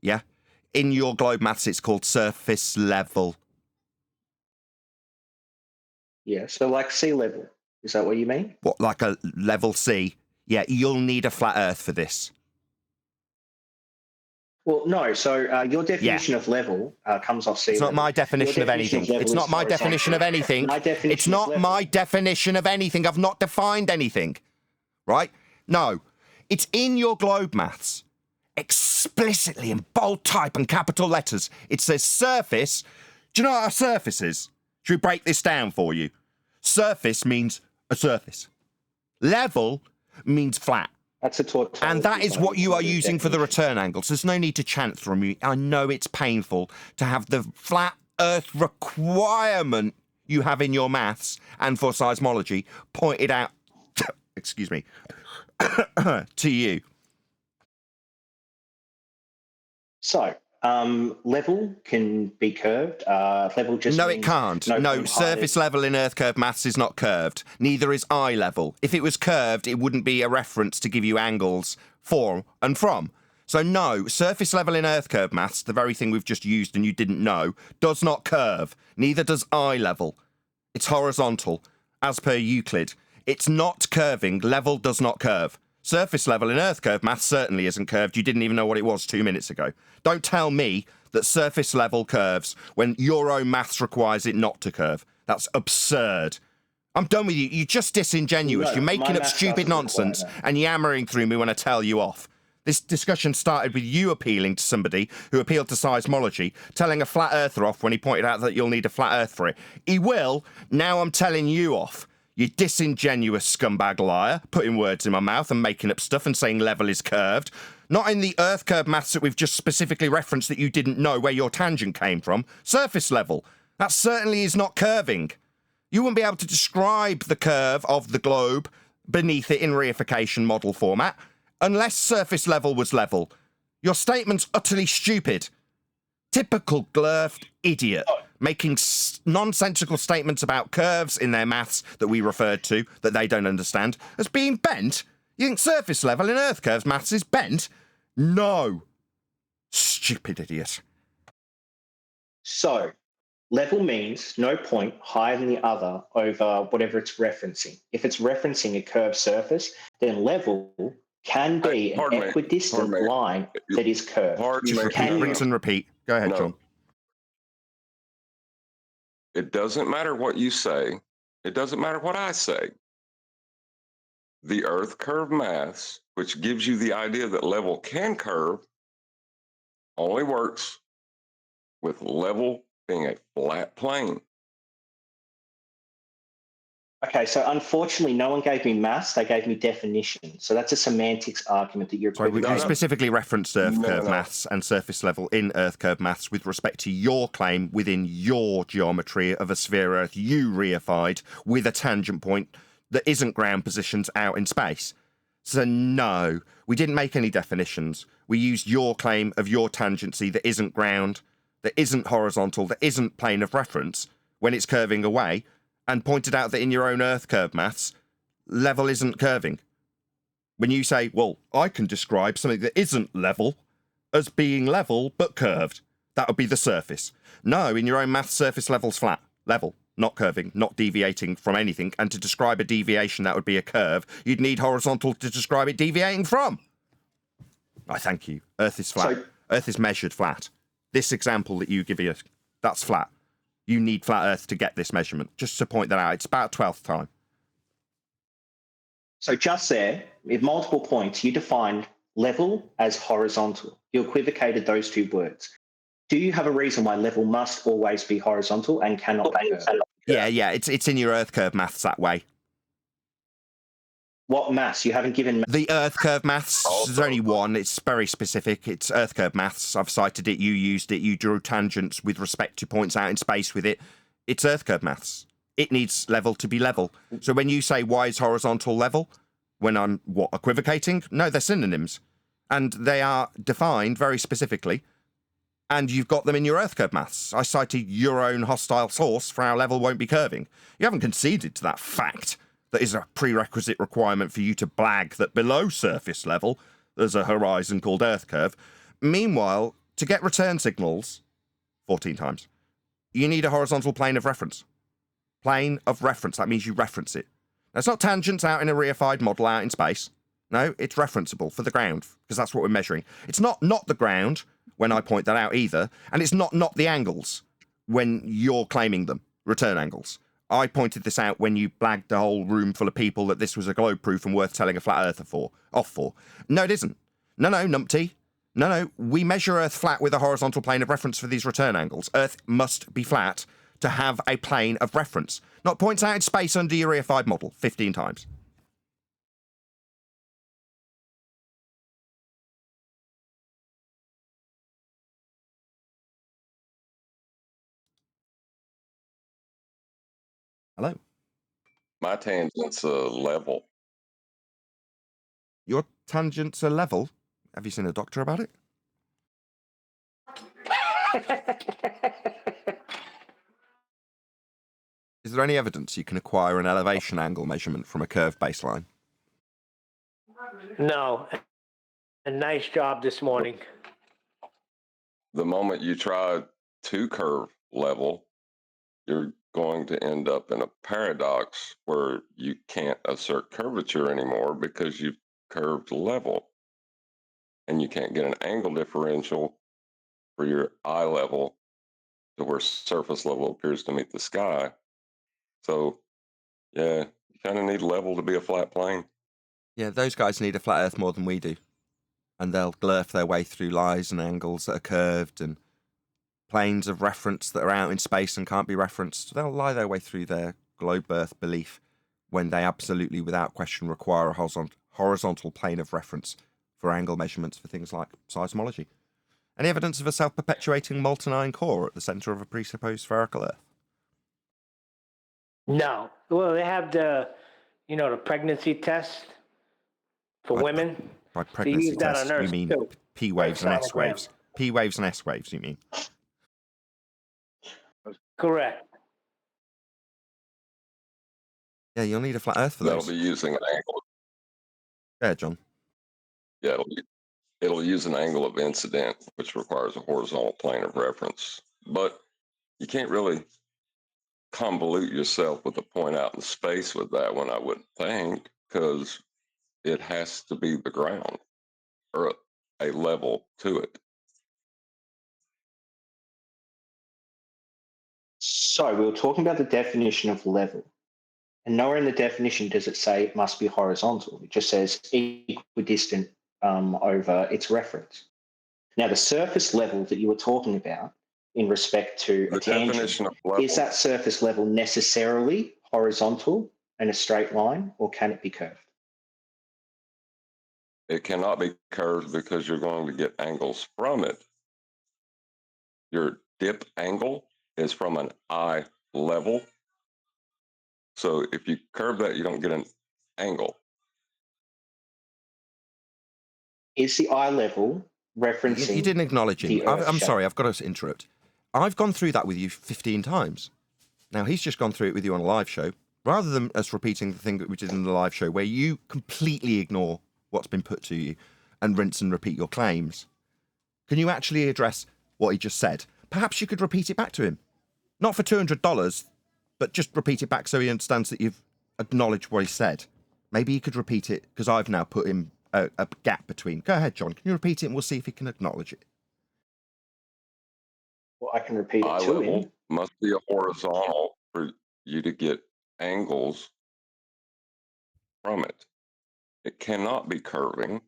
Yeah? In your globe maths, it's called surface level. Yeah, so like sea level. Is that what you mean? What, like a level C? Yeah, you'll need a flat Earth for this. Well, no. So your definition of level comes off sea It's level. not my definition of anything. It's not my definition of anything. It's not my definition of anything. I've not defined anything. Right? No. It's in your globe maths. Explicitly in bold type and capital letters. It says surface. Do you know what a surface is? Should we break this down for you? Surface means a surface. Level means flat. That's a tautology. And that is what you are using for the return angles. There's no need to chant through me. I know it's painful to have the flat Earth requirement you have in your maths and for seismology pointed out, excuse me, to you. So, level can be curved. Level just No, means it can't. no No, point surface higher. level in Earth curve maths is not curved. Neither is eye level. If it was curved, it wouldn't be a reference to give you angles for and from. So no, surface level in Earth curve maths, the very thing we've just used and you didn't know, does not curve. Neither does eye level. It's horizontal, as per Euclid. It's not curving. Level does not curve. Surface level in Earth curve maths certainly isn't curved. You didn't even know what it was 2 minutes ago. Don't tell me that surface level curves when your own maths requires it not to curve. That's absurd. I'm done with you. You're just disingenuous. No, You're my making up maths stupid doesn't require nonsense that. and yammering through me when I tell you off. This discussion started with you appealing to somebody who appealed to seismology, telling a flat earther off when he pointed out that you'll need a flat earth for it. He will. Now I'm telling you off. You disingenuous scumbag liar, putting words in my mouth and making up stuff and saying level is curved. Not in the earth curve maths that we've just specifically referenced that you didn't know where your tangent came from. Surface level. That certainly is not curving. You wouldn't be able to describe the curve of the globe beneath it in reification model format unless surface level was level. Your statement's utterly stupid. Typical glurfed idiot making nonsensical statements about curves in their maths that we referred to that they don't understand as being bent. You think surface level in earth curves maths is bent? No. Stupid idiot. So, level means no point higher than the other over whatever it's referencing. If it's referencing a curved surface, then level can be an Pardon me. equidistant Pardon me. line that is curved. Pardon Just me. repeat, Can rinse you? and repeat. Go ahead, No. John. It doesn't matter what you say. It doesn't matter what I say. The earth curve maths, which gives you the idea that level can curve, only works with level being a flat plane. Okay, so unfortunately, no one gave me maths. They gave me definition. So that's a semantics argument that you're Sorry, we equivocating. specifically referenced Earth curve No. maths and surface level in Earth curve maths with respect to your claim within your geometry of a sphere Earth you reified with a tangent point that isn't ground positions out in space. So no, we didn't make any definitions. We used your claim of your tangency that isn't ground, that isn't horizontal, that isn't plane of reference when it's curving away, and pointed out that in your own Earth curve maths, level isn't curving. When you say, well, I can describe something that isn't level as being level but curved, that would be the surface. No, in your own maths, surface level's flat. Level, not curving, not deviating from anything. And to describe a deviation, that would be a curve. You'd need horizontal to describe it deviating from. I thank you. Earth is flat. Earth is measured flat. This example that you give us, that's flat. You need flat Earth to get this measurement. Just to point that out, it's about 12th time. So just there, with multiple points, you defined level as horizontal. You equivocated those two words. Do you have a reason why level must always be horizontal and cannot be curved? Yeah, it's in your Earth curve maths that way. What maths? You haven't given... The Earth curve maths, there's only one. It's very specific. It's Earth curve maths. I've cited it. You used it. You drew tangents with respect to points out in space with it. It's Earth curve maths. It needs level to be level. So when you say, why is horizontal level? When I'm, equivocating? No, they're synonyms. And they are defined very specifically. And you've got them in your Earth curve maths. I cited your own hostile source for how level won't be curving. You haven't conceded to that fact. That is a prerequisite requirement for you to blag that below surface level there's a horizon called Earth curve. Meanwhile, to get return signals 14 times, you need a horizontal plane of reference. Plane of reference, that means you reference it. Now, it's not tangents out in a reified model out in space. No, it's referenceable for the ground, because that's what we're measuring. It's not the ground when I point that out either, and it's not the angles when you're claiming them, return angles. I pointed this out when you blagged the whole room full of people that this was a globe proof and worth telling a flat earther off for. No, it isn't. No, numpty. No, we measure Earth flat with a horizontal plane of reference for these return angles. Earth must be flat to have a plane of reference. Not points out in space under your reified model 15 times. Hello. My tangent's level. Your tangents are level. Have you seen a doctor about it? Is there any evidence you can acquire an elevation angle measurement from a curved baseline? No. A nice job this morning. The moment you try to curve level, you're going to end up in a paradox where you can't assert curvature anymore because you've curved level. And you can't get an angle differential for your eye level to where surface level appears to meet the sky. So, yeah, you kind of need level to be a flat plane. Yeah, those guys need a flat Earth more than we do. And they'll glurf their way through lies and angles that are curved and planes of reference that are out in space and can't be referenced. They'll lie their way through their globe Earth belief when they absolutely, without question, require a horizontal plane of reference for angle measurements for things like seismology. Any evidence of a self-perpetuating molten iron core at the centre of a presupposed spherical Earth? No. Well, they have the pregnancy test for women. By pregnancy use that test, on Earth you mean too. P waves and S Sonogram. waves. P waves and S waves, you mean? Correct. Yeah, you'll need a flat Earth for those. That'll be using an angle. Yeah, John. Yeah, it'll use an angle of incident, which requires a horizontal plane of reference. But you can't really convolute yourself with a point out in space with that one, I wouldn't think, because it has to be the ground or a level to it. So we were talking about the definition of level. And nowhere in the definition does it say it must be horizontal. It just says equidistant over its reference. Now, the surface level that you were talking about in respect to The a tangent, definition of level, is that surface level necessarily horizontal and a straight line, or can it be curved? it cannot be curved because you're going to get angles from it. Your dip angle is from an eye level. So if you curve that, you don't get an angle. Is the eye level referencing You didn't acknowledge him. the Earth I'm shape? sorry, I've got to interrupt. I've gone through that with you 15 times. Now, he's just gone through it with you on a live show, rather than us repeating the thing that we did in the live show, where you completely ignore what's been put to you and rinse and repeat your claims. Can you actually address what he just said? Perhaps you could repeat it back to him. Not for $200, but just repeat it back so he understands that you've acknowledged what he said. Maybe he could repeat it, because I've now put him a gap between. Go ahead, John. Can you repeat it and we'll see if he can acknowledge it? Well, I can repeat Eye it to level him. must be a horizontal for you to get angles from it. It cannot be curving,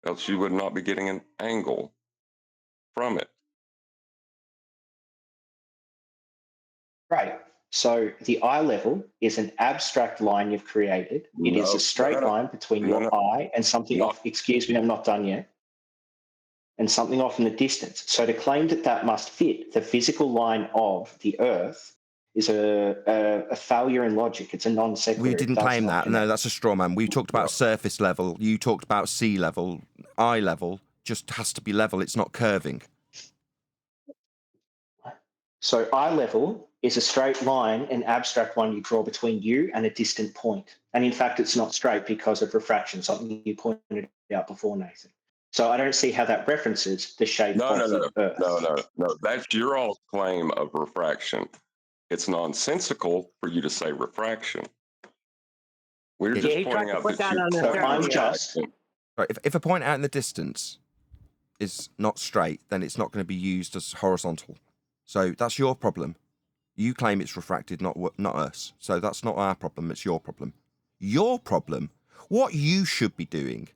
else you would not be getting an angle from it. Right. So the eye level is an abstract line you've created. It is a straight line between your eye and something off. Excuse me, I'm not done yet. And something off in the distance. So to claim that that must fit the physical line of the Earth is a failure in logic. It's a non sequitur. We didn't claim that. No, that's a straw man. We talked about surface level. You talked about sea level. Eye level just has to be level. It's not curving. So eye level is a straight line, an abstract one you draw between you and a distant point. And in fact, it's not straight because of refraction, something you pointed out before, Nathan. So I don't see how that references the shape of the Earth. No. That's your all claim of refraction. It's nonsensical for you to say refraction. We're Yeah, just he tried pointing to out put that that you on the So third. I'm Yeah. just Right, if a point out in the distance is not straight, then it's not going to be used as horizontal. So that's your problem. You claim it's refracted, not us. So that's not our problem. It's your problem. Your problem. What you should be doing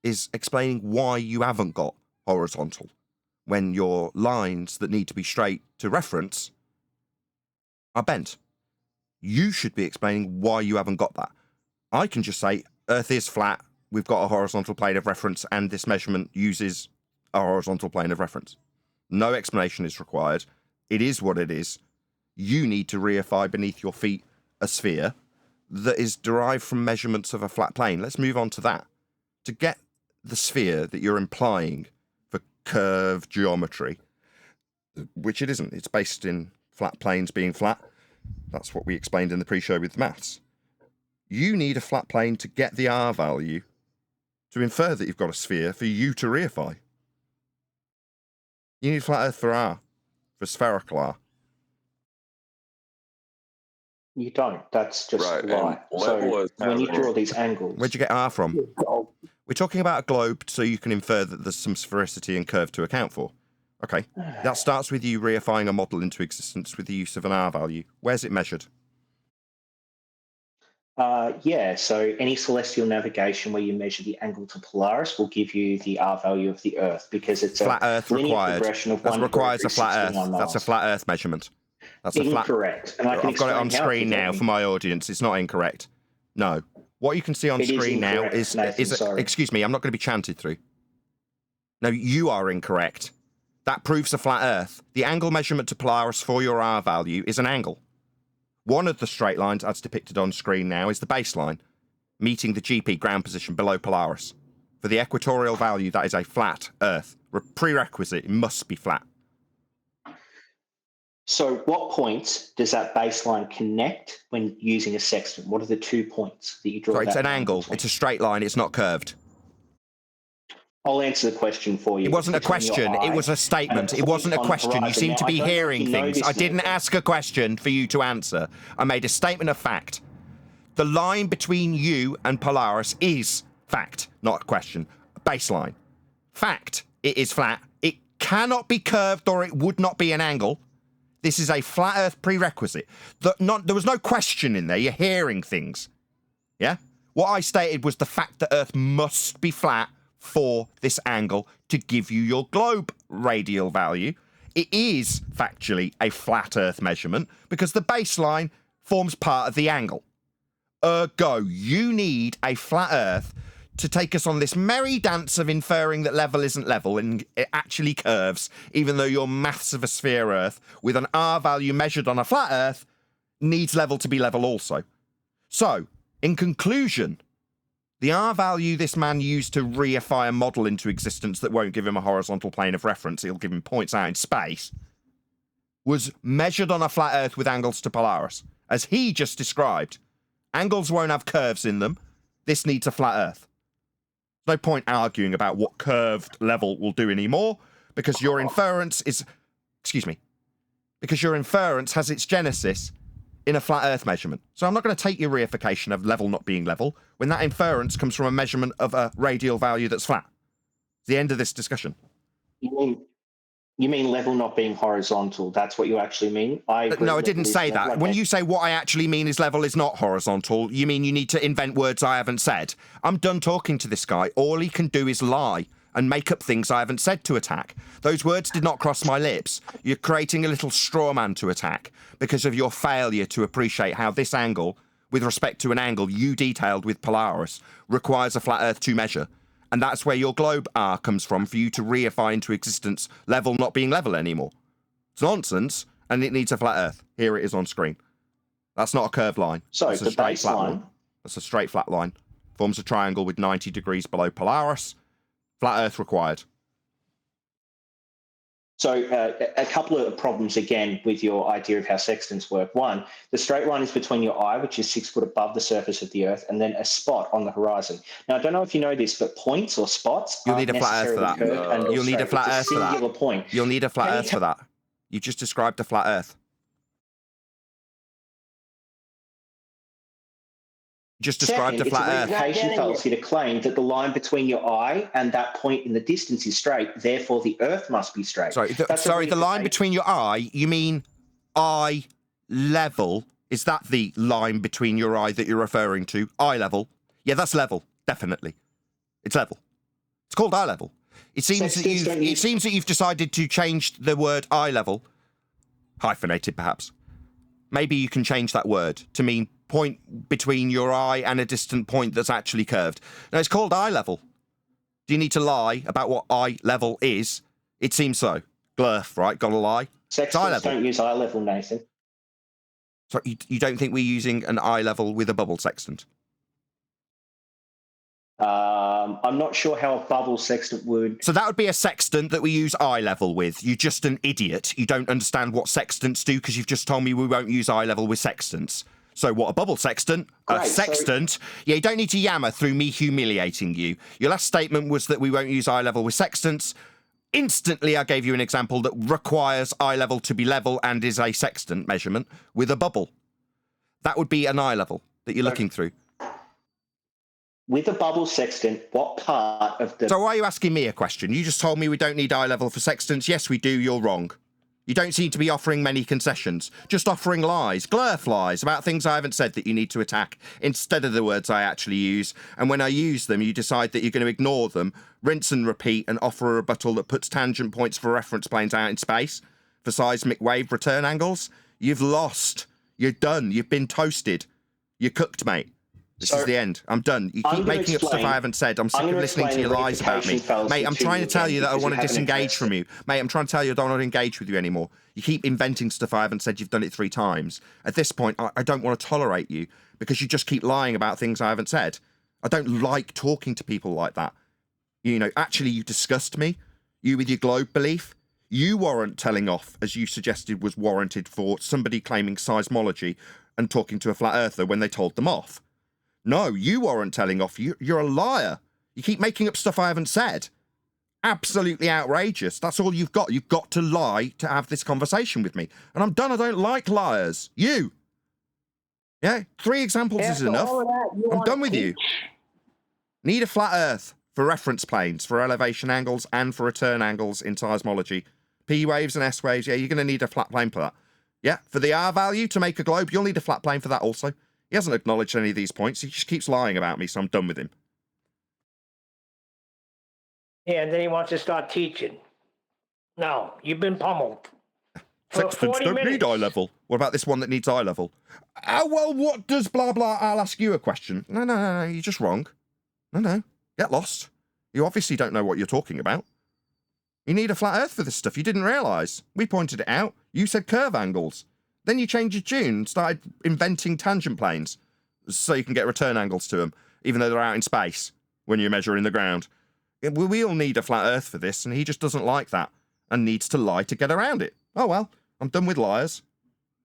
is explaining why you haven't got horizontal when your lines that need to be straight to reference are bent. You should be explaining why you haven't got that. I can just say Earth is flat, we've got a horizontal plane of reference, and this measurement uses a horizontal plane of reference. No explanation is required. It is what it is. You need to reify beneath your feet a sphere that is derived from measurements of a flat plane. Let's move on to that. To get the sphere that you're implying for curved geometry, which it isn't, it's based in flat planes being flat. That's what we explained in the pre-show with maths. You need a flat plane to get the R value to infer that you've got a sphere for you to reify. You need flat Earth for R, for spherical R. You don't. That's just right. right. And So level is when you having- draw these angles, Where'd you get R from? We're talking about a globe, so you can infer that there's some sphericity and curve to account for. Okay. That starts with you reifying a model into existence with the use of an R value. Where's it measured? so any celestial navigation where you measure the angle to Polaris will give you the R value of the Earth because it's Flat Earth a linear required. progression of That 1 requires a flat Earth. 69 That's a miles. flat Earth measurement. That's a flat. Incorrect. And I can I've got it on explain how, screen if you let now me. for my audience. It's not incorrect. No. What you can see on It is screen now incorrect, is Nathan, sorry. excuse me, I'm not going to be chanted through. No, you are incorrect. That proves a flat Earth. The angle measurement to Polaris for your R value is an angle. One of the straight lines, as depicted on screen now, is the baseline, meeting the GP ground position below Polaris. For the equatorial value, that is a flat Earth. Prerequisite, it must be flat. So what points does that baseline connect when using a sextant? What are the 2 points that you draw? Sorry, it's that an line angle. between? It's a straight line. It's not curved. I'll answer the question for you. It wasn't a It's between your question. It eye was a statement. and It wasn't a point on the question. You horizon. seem Now, to I be don't know if hearing you know things. this, I didn't Nathan. ask a question for you to answer. I made a statement of fact. The line between you and Polaris is fact, not a question. Baseline. Fact. It is flat. It cannot be curved or it would not be an angle. This is a flat Earth prerequisite. There was no question in there. You're hearing things. Yeah? What I stated was the fact that Earth must be flat for this angle to give you your globe radial value. it is factually a flat Earth measurement because the baseline forms part of the angle. Ergo, you need a flat Earth to take us on this merry dance of inferring that level isn't level and it actually curves, even though your maths of a sphere Earth with an R value measured on a flat Earth needs level to be level also. So, in conclusion, the R value this man used to reify a model into existence that won't give him a horizontal plane of reference, it'll give him points out in space, was measured on a flat Earth with angles to Polaris. As he just described, angles won't have curves in them. This needs a flat Earth. No point arguing about what curved level will do anymore, because your inference is, because your inference has its genesis in a flat Earth measurement. So I'm not going to take your reification of level not being level when that inference comes from a measurement of a radial value that's flat. It's the end of this discussion. You mean level not being horizontal? That's what you actually mean? I agree. No, I didn't say that. When you say what I actually mean is level is not horizontal, you mean you need to invent words I haven't said. I'm done talking to this guy. All he can do is lie and make up things I haven't said to attack. Those words did not cross my lips. You're creating a little straw man to attack because of your failure to appreciate how this angle, with respect to an angle you detailed with Polaris, requires a flat Earth to measure. And that's where your globe R comes from for you to reify into existence level not being level anymore. It's nonsense, and it needs a flat Earth. Here it is on screen. That's not a curved line. So that's the baseline. That's a straight flat line. Forms a triangle with 90 degrees below Polaris. Flat Earth required. So a couple of problems, again, with your idea of how sextants work. One, the straight line is between your eye, which is 6 foot above the surface of the Earth, and then a spot on the horizon. Now, I don't know if you know this, but points or spots You'll need a flat Earth for that. You'll need a flat Earth for that. Point. You'll need a flat Earth for that. You just described a flat Earth. Just described a flat Earth. It's a reification fallacy to claim that the line between your eye and that point in the distance is straight, therefore the Earth must be straight. Sorry, the line between your eye, you mean eye level? Is that the line between your eye that you're referring to? Eye level? Yeah, that's level, definitely. It's level. It's called eye level. It seems that you've decided to change the word eye level, hyphenated perhaps. Maybe you can change that word to mean point between your eye and a distant point that's actually curved. Now, it's called eye level. Do you need to lie about what eye level is? It seems so. Glurf, right? Gotta lie. Sextants don't use eye level, Nathan. So you don't think we're using an eye level with a bubble sextant? I'm not sure how a bubble sextant would... So that would be a sextant that we use eye level with. You're just an idiot. You don't understand what sextants do because you've just told me we won't use eye level with sextants. So what, a bubble sextant? Great, a sextant? Yeah, you don't need to yammer through me humiliating you. Your last statement was that we won't use eye level with sextants. Instantly, I gave you an example that requires eye level to be level and is a sextant measurement with a bubble. That would be an eye level that you're looking through. With a bubble sextant, what part of the... So why are you asking me a question? You just told me we don't need eye level for sextants. Yes, we do. You're wrong. You don't seem to be offering many concessions. Just offering lies, glurf lies, about things I haven't said that you need to attack instead of the words I actually use. And when I use them, you decide that you're going to ignore them, rinse and repeat, and offer a rebuttal that puts tangent points for reference planes out in space for seismic wave return angles. You've lost. You're done. You've been toasted. You're cooked, mate. This is the end. I'm done. You keep making up stuff I haven't said. I'm sick of listening to your lies about me. Mate, I'm trying to tell you that I want to disengage from you. Mate, I'm trying to tell you I don't want to engage with you anymore. You keep inventing stuff I haven't said. You've done it 3 times. At this point, I don't want to tolerate you because you just keep lying about things I haven't said. I don't like talking to people like that. You know, actually, you disgust me. You with your globe belief. You warrant telling off, as you suggested was warranted for somebody claiming seismology and talking to a flat earther when they told them off. No, you aren't telling off. You're a liar. You keep making up stuff I haven't said. Absolutely outrageous. That's all you've got. You've got to lie to have this conversation with me. And I'm done. I don't like liars. You. Yeah, 3 examples is enough. I'm done with you. Need a flat earth for reference planes, for elevation angles, and for return angles in seismology. P waves and S waves, yeah, you're going to need a flat plane for that. Yeah, for the R value to make a globe, you'll need a flat plane for that also. He hasn't acknowledged any of these points. He just keeps lying about me, so I'm done with him. Yeah, and then he wants to start teaching. No, you've been pummeled. For Sextons 40 don't need minutes. eye level. What about this one that needs eye level? Oh, well, what does blah, blah? I'll ask you a question. No, you're just wrong. No, get lost. You obviously don't know what you're talking about. You need a flat earth for this stuff. You didn't realise. We pointed it out. You said curve angles. Then you changed your tune and started inventing tangent planes so you can get return angles to them, even though they're out in space when you're measuring the ground. We all need a flat earth for this, and he just doesn't like that and needs to lie to get around it. Oh, well, I'm done with liars.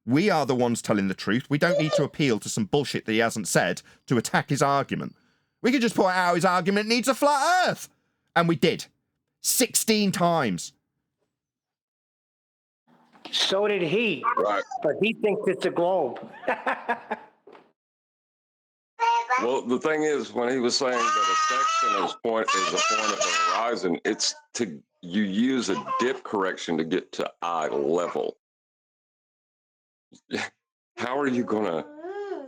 We are the ones telling the truth. We don't need to appeal to some bullshit that he hasn't said to attack his argument. We could just point out his argument needs a flat earth. And we did. 16 times. So did he. Right. But he thinks it's a globe. Well, the thing is, when he was saying that a section is a point of the horizon, you use a dip correction to get to eye level. How are you going to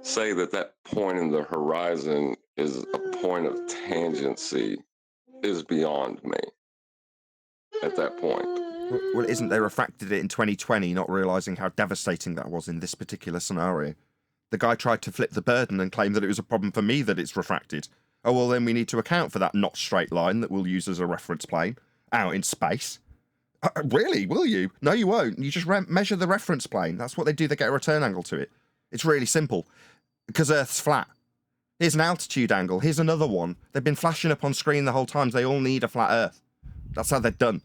say that point in the horizon is a point of tangency? Is beyond me at that point. Well, isn't they refracted it in 2020, not realising how devastating that was in this particular scenario? The guy tried to flip the burden and claim that it was a problem for me that it's refracted. Oh, well, then we need to account for that not straight line that we'll use as a reference plane out in space. Really? Will you? No, you won't. You just measure the reference plane. That's what they do. They get a return angle to it. It's really simple. Because Earth's flat. Here's an altitude angle. Here's another one. They've been flashing up on screen the whole time. They all need a flat Earth. That's how they're done.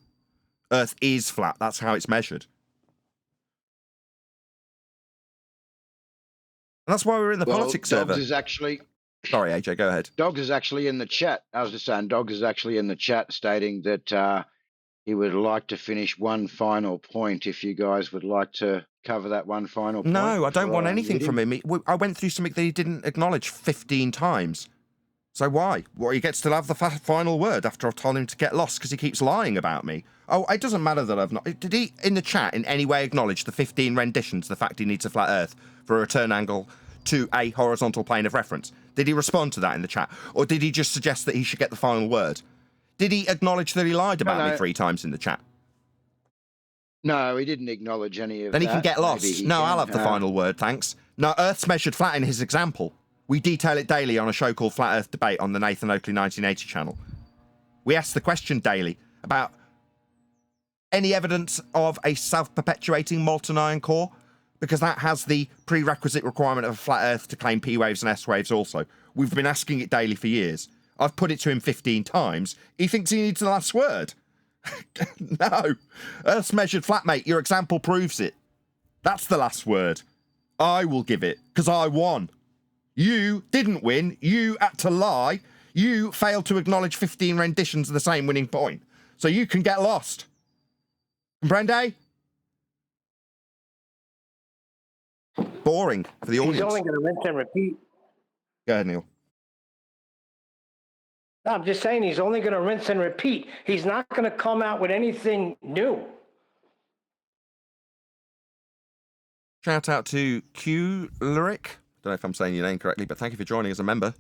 Earth is flat. That's how it's measured. And that's why we're in the politics server. Dogs is actually... Sorry, AJ, go ahead. Dogs is actually in the chat. I was just saying, Dogs is actually in the chat stating that he would like to finish one final point if you guys would like to cover that one final point. No, I don't want anything from him. I went through something that he didn't acknowledge 15 times. So why? Well, he gets to have the final word after I've told him to get lost because he keeps lying about me. Oh, it doesn't matter that I've not... Did he, in the chat, in any way acknowledge the 15 renditions, the fact he needs a flat Earth for a return angle to a horizontal plane of reference? Did he respond to that in the chat? Or did he just suggest that he should get the final word? Did he acknowledge that he lied about me 3 times in the chat? No, he didn't acknowledge any of that. Then he can get lost. No, I'll have the final word, thanks. No, Earth's measured flat in his example. We detail it daily on a show called Flat Earth Debate on the Nathan Oakley 1980 channel. We ask the question daily about any evidence of a self-perpetuating molten iron core, because that has the prerequisite requirement of a flat Earth to claim P waves and S waves also. We've been asking it daily for years. I've put it to him 15 times. He thinks he needs the last word. No. Earth's measured flat, mate. Your example proves it. That's the last word. I will give it, because I won. You didn't win. You had to lie. You failed to acknowledge 15 renditions of the same winning point. So you can get lost. Comprende? Boring for the audience. He's only going to rinse and repeat. Go ahead, Neil. No, I'm just saying he's only going to rinse and repeat. He's not going to come out with anything new. Shout out to Q Lyric. Don't know if I'm saying your name correctly, but thank you for joining as a member.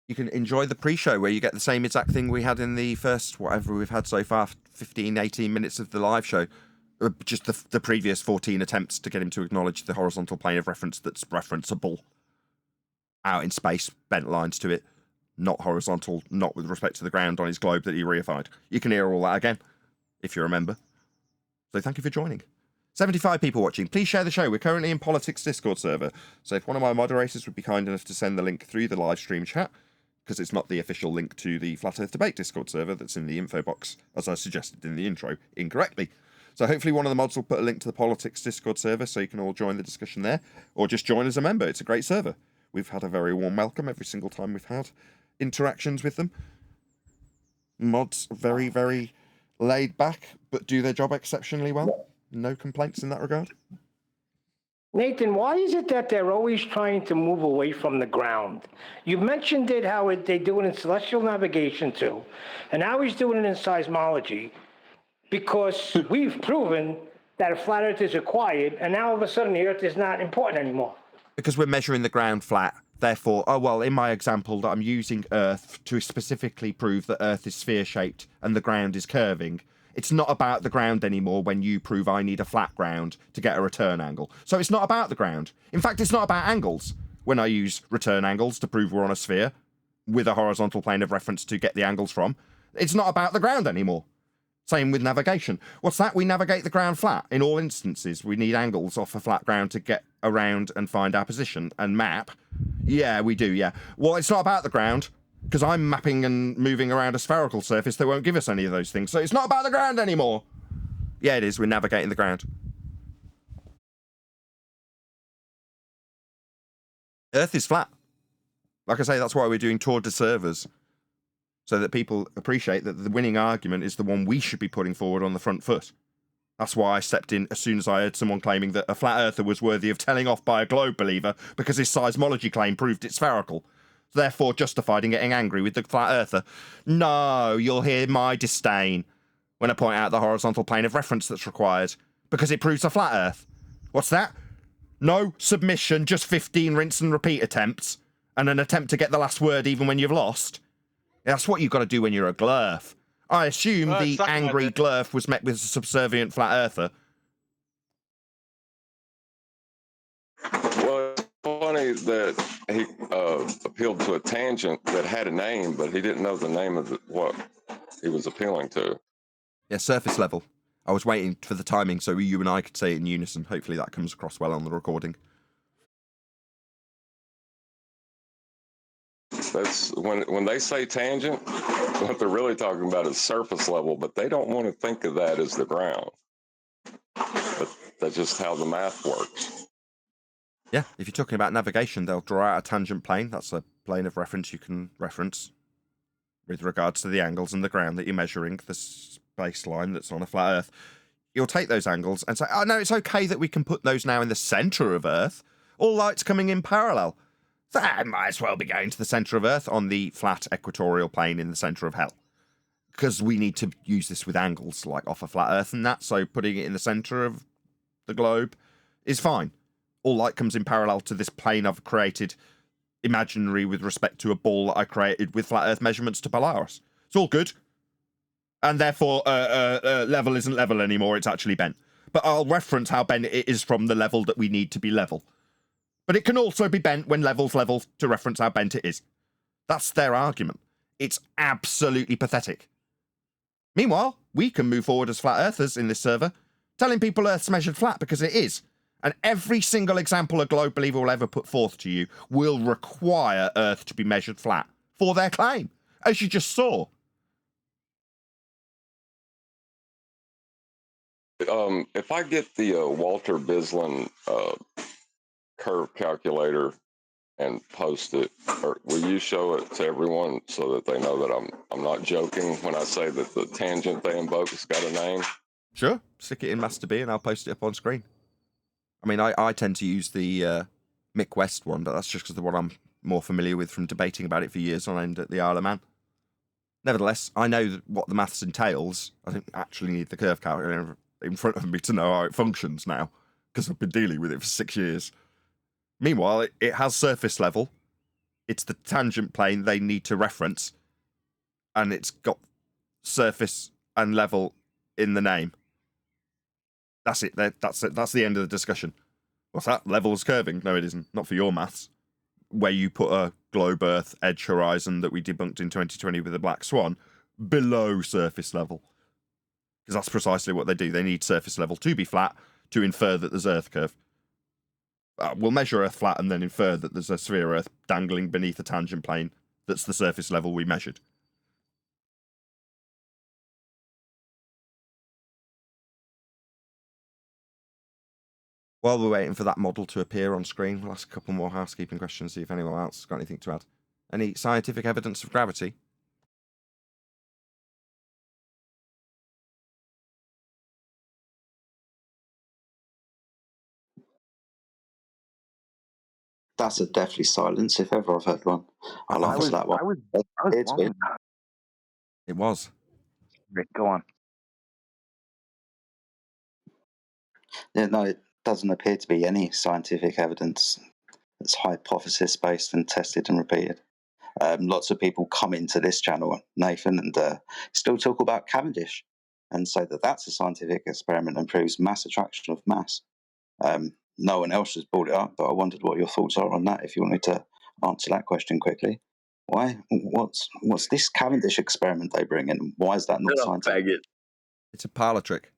You can enjoy the pre-show where you get the same exact thing we had in the first, whatever we've had so far, 15, 18 minutes of the live show. Just the previous 14 attempts to get him to acknowledge the horizontal plane of reference that's referenceable out in space, bent lines to it, not horizontal, not with respect to the ground on his globe that he reified. You can hear all that again, if you remember. So thank you for joining. 75 people watching. Please share the show. We're currently in Politics Discord server. So if one of my moderators would be kind enough to send the link through the live stream chat, because it's not the official link to the Flat Earth Debate Discord server that's in the info box, as I suggested in the intro, incorrectly. So hopefully one of the mods will put a link to the Politics Discord server so you can all join the discussion there, or just join as a member. It's a great server. We've had a very warm welcome every single time we've had interactions with them. Mods very, very laid back, but do their job exceptionally well. No complaints in that regard. Nathan, why is it that they're always trying to move away from the ground? You mentioned it, how they do it in celestial navigation too, and now he's doing it in seismology, because we've proven that a flat Earth is required, and now all of a sudden the Earth is not important anymore. Because we're measuring the ground flat. Therefore, oh well, in my example that I'm using Earth to specifically prove that Earth is sphere-shaped and the ground is curving, It's not about the ground anymore when you prove I need a flat ground to get a return angle. So it's not about the ground. In fact, it's not about angles when I use return angles to prove we're on a sphere with a horizontal plane of reference to get the angles from. It's not about the ground anymore. Same with navigation. What's that? We navigate the ground flat. In all instances, we need angles off a flat ground to get around and find our position and map. Yeah, we do, yeah. Well, it's not about the ground, because I'm mapping and moving around a spherical surface that won't give us any of those things. So it's not about the ground anymore. Yeah, it is. We're navigating the ground. Earth is flat. Like I say, that's why we're doing tour de servers, so that people appreciate that the winning argument is the one we should be putting forward on the front foot. That's why I stepped in as soon as I heard someone claiming that a flat earther was worthy of telling off by a globe believer because his seismology claim proved it spherical, therefore justified in getting angry with the flat earther. No, you'll hear my disdain when I point out the horizontal plane of reference that's required, because it proves a flat earth. What's that? No submission, just 15 rinse and repeat attempts, and an attempt to get the last word even when you've lost. That's what you've got to do when you're a glurf. I assume the angry glurf was met with a subservient flat earther. Well, it's funny that he appealed to a tangent that had a name, but he didn't know the name of what he was appealing to. Yeah, surface level. I was waiting for the timing so you and I could say it in unison. Hopefully that comes across well on the recording. That's when they say tangent, what they're really talking about is surface level, but they don't want to think of that as the ground. But that's just how the math works. Yeah, if you're talking about navigation, they'll draw out a tangent plane. That's a plane of reference you can reference with regards to the angles and the ground that you're measuring, the baseline that's on a flat Earth. You'll take those angles and say, oh, no, it's okay that we can put those now in the centre of Earth. All lights coming in parallel. That might as well be going to the centre of Earth on the flat equatorial plane in the centre of hell. Because we need to use this with angles, like off a flat Earth and that, so putting it in the centre of the globe is fine. All light comes in parallel to this plane I've created, imaginary with respect to a ball that I created with flat Earth measurements to Polaris. It's all good. And therefore, level isn't level anymore, it's actually bent. But I'll reference how bent it is from the level that we need to be level. But it can also be bent when level's level to reference how bent it is. That's their argument. It's absolutely pathetic. Meanwhile, we can move forward as flat earthers in this server, telling people Earth's measured flat because it is. And every single example a globe believer will ever put forth to you will require Earth to be measured flat for their claim, as you just saw. If I get the Walter Bislin curve calculator and post it, or will you show it to everyone so that they know that I'm not joking when I say that the tangent they invoke has got a name? Sure, stick it in Master B and I'll post it up on screen. I mean, I tend to use the Mick West one, but that's just because of what I'm more familiar with from debating about it for years on end at the Isle of Man. Nevertheless, I know what the maths entails. I don't actually need the curve calculator in front of me to know how it functions now, because I've been dealing with it for 6 years. Meanwhile, it has surface level. It's the tangent plane they need to reference, and it's got surface and level in the name. That's it. That's it. That's the end of the discussion. What's that? Level's curving? No, it isn't. Not for your maths. Where you put a globe Earth edge horizon that we debunked in 2020 with a black swan below surface level. Because that's precisely what they do. They need surface level to be flat to infer that there's Earth curve. We'll measure Earth flat and then infer that there's a sphere Earth dangling beneath a tangent plane that's the surface level we measured. While we're waiting for that model to appear on screen, we'll ask a couple more housekeeping questions, see if anyone else has got anything to add. Any scientific evidence of gravity? That's a deathly silence if ever I've heard one. I'll answer that one. I was wrong in that. It was. Rick, go on. Yeah, no, it doesn't appear to be any scientific evidence that's hypothesis based and tested and repeated. Lots of people come into this channel, Nathan, and still talk about Cavendish. and say that that's a scientific experiment and proves mass attraction of mass. No one else has brought it up, but I wondered what your thoughts are on that, if you wanted to answer that question quickly. Why? What's this Cavendish experiment they bring in? Why is that not scientific? It's a parlor trick.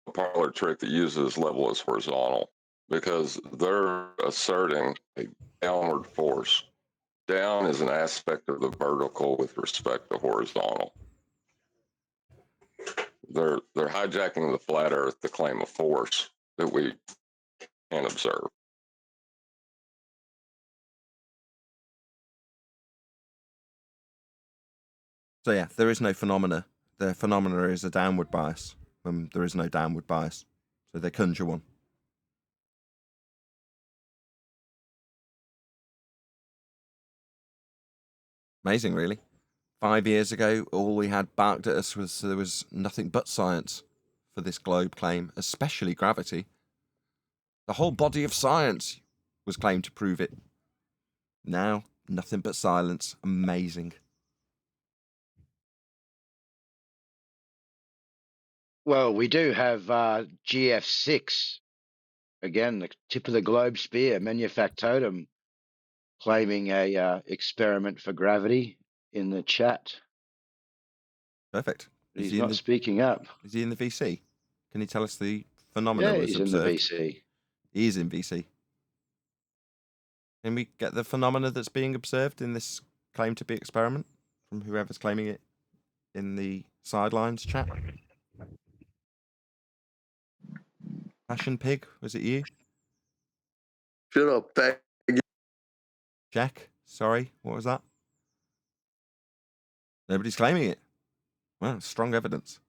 A parlor trick that uses level as horizontal, because they're asserting a downward force. Down is an aspect of the vertical with respect to horizontal. They're hijacking the flat earth to claim a force that we can observe. So yeah, there is no phenomena. The phenomena is a downward bias. There is no downward bias. So they conjure one. Amazing, really. 5 years ago, all we had barked at us was there was nothing but science for this globe claim, especially gravity. The whole body of science was claimed to prove it. Now, nothing but silence. Amazing. Well, we do have GF6, again, the tip of the globe spear, manufactotum, claiming a experiment for gravity in the chat. Perfect. He's not speaking up. Is he in the VC? Can he tell us the phenomena was he's observed? in the VC. He is in VC. Can we get the phenomena that's being observed in this claim to be experiment from whoever's claiming it in the sidelines chat? Passion Pig, was it you? Shut up, fag. Jack, sorry, what was that? Nobody's claiming it. Well, strong evidence.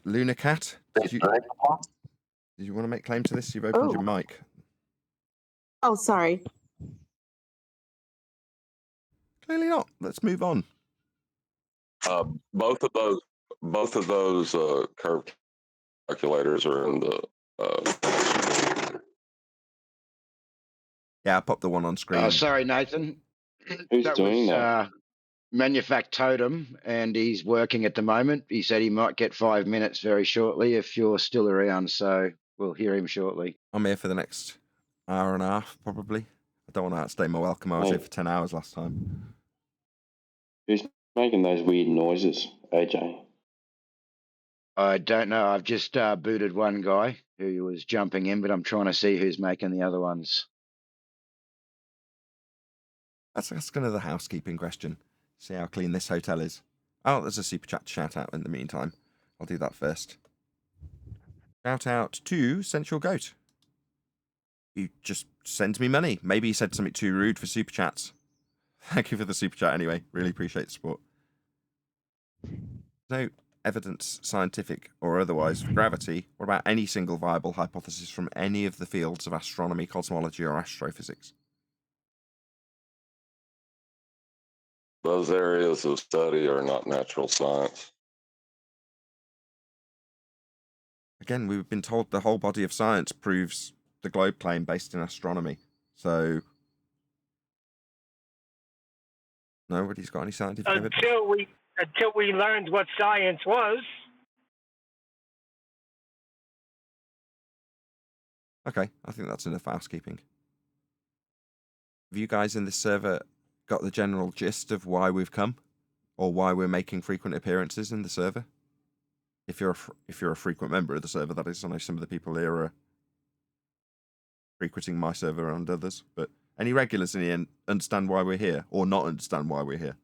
Luna Cat, did you want to make claim to this? You've opened your mic. Oh, sorry. Clearly not. Let's move on. Both of those curve calculators are in the. Yeah, I popped the one on screen. Sorry, Nathan. Who's doing that? Manufactotum, and he's working at the moment. He said he might get 5 minutes very shortly if you're still around, so we'll hear him shortly. I'm here for the next hour and a half, probably. I don't want to outstay my welcome. I was here for 10 hours last time. Who's making those weird noises, AJ? I don't know. I've just booted one guy who was jumping in, but I'm trying to see who's making the other ones. That's another housekeeping question. See how clean this hotel is. Oh, there's a super chat to shout out in the meantime. I'll do that first. Shout out to Central Goat. He just sends me money. Maybe he said something too rude for super chats. Thank you for the super chat anyway. Really appreciate the support. No evidence, scientific or otherwise, for gravity. What about any single viable hypothesis from any of the fields of astronomy, cosmology, or astrophysics? Those areas of study are not natural science. Again, we've been told the whole body of science proves the globe claim based in astronomy. So, nobody's got any scientific evidence? Until we learned what science was. Okay, I think that's enough housekeeping. Have you guys in this server got the general gist of why we've come, or why we're making frequent appearances in the server? If you're a frequent member of the server, that is. I know some of the people here are frequenting my server and others, but any regulars in here understand why we're here, or not understand why we're here?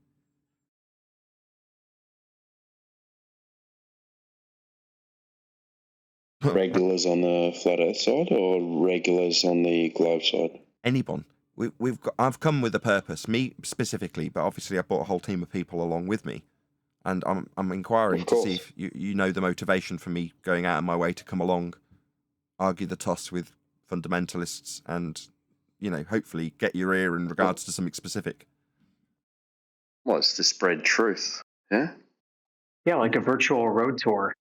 Regulars on the flat Earth side or regulars on the globe side? Anyone. I've come with a purpose, me specifically, but obviously I brought a whole team of people along with me, and I'm inquiring to see if you know the motivation for me going out of my way to come along, argue the toss with fundamentalists, and hopefully get your ear in regards to something specific. Well, it's to spread truth, yeah? Yeah, like a virtual road tour.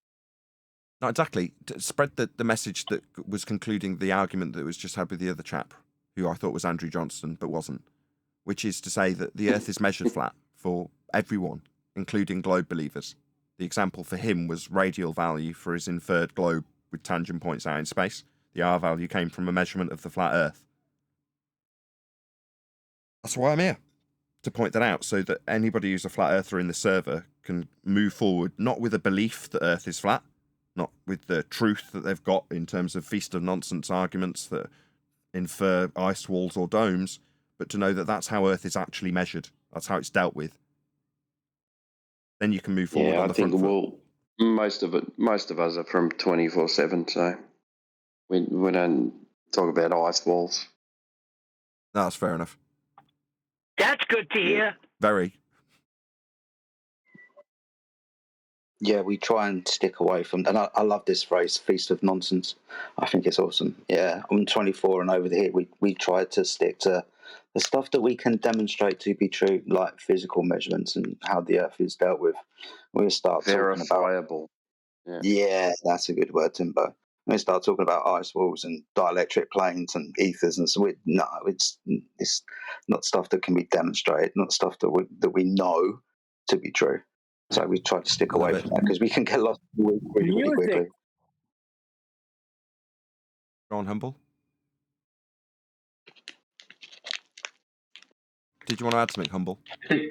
Not exactly. Spread the message that was concluding the argument that was just had with the other chap, who I thought was Andrew Johnston, but wasn't, which is to say that the Earth is measured flat for everyone, including globe believers. The example for him was radial value for his inferred globe with tangent points out in space. The R value came from a measurement of the flat Earth. That's why I'm here, to point that out, so that anybody who's a flat earther in the server can move forward, not with a belief that Earth is flat, not with the truth that they've got in terms of feast of nonsense arguments that infer ice walls or domes, but to know that that's how Earth is actually measured. That's how it's dealt with. Then you can move forward on the front foot. Most of us are from 24/7, so we don't talk about ice walls. That's fair enough. That's good to hear. Very. Yeah, we try and stick away from, and I love this phrase, feast of nonsense. I think it's awesome. Yeah, I'm 24 and over here, we try to stick to the stuff that we can demonstrate to be true, like physical measurements and how the Earth is dealt with. We start verifiable. Talking about, yeah, that's a good word, Timbo. We start talking about ice walls and dielectric planes and ethers, and so it's not stuff that can be demonstrated, not stuff that we know to be true. So we try to stick away from that because we can get lost really quickly. Go on, Humble. Did you want to add something, Humble? I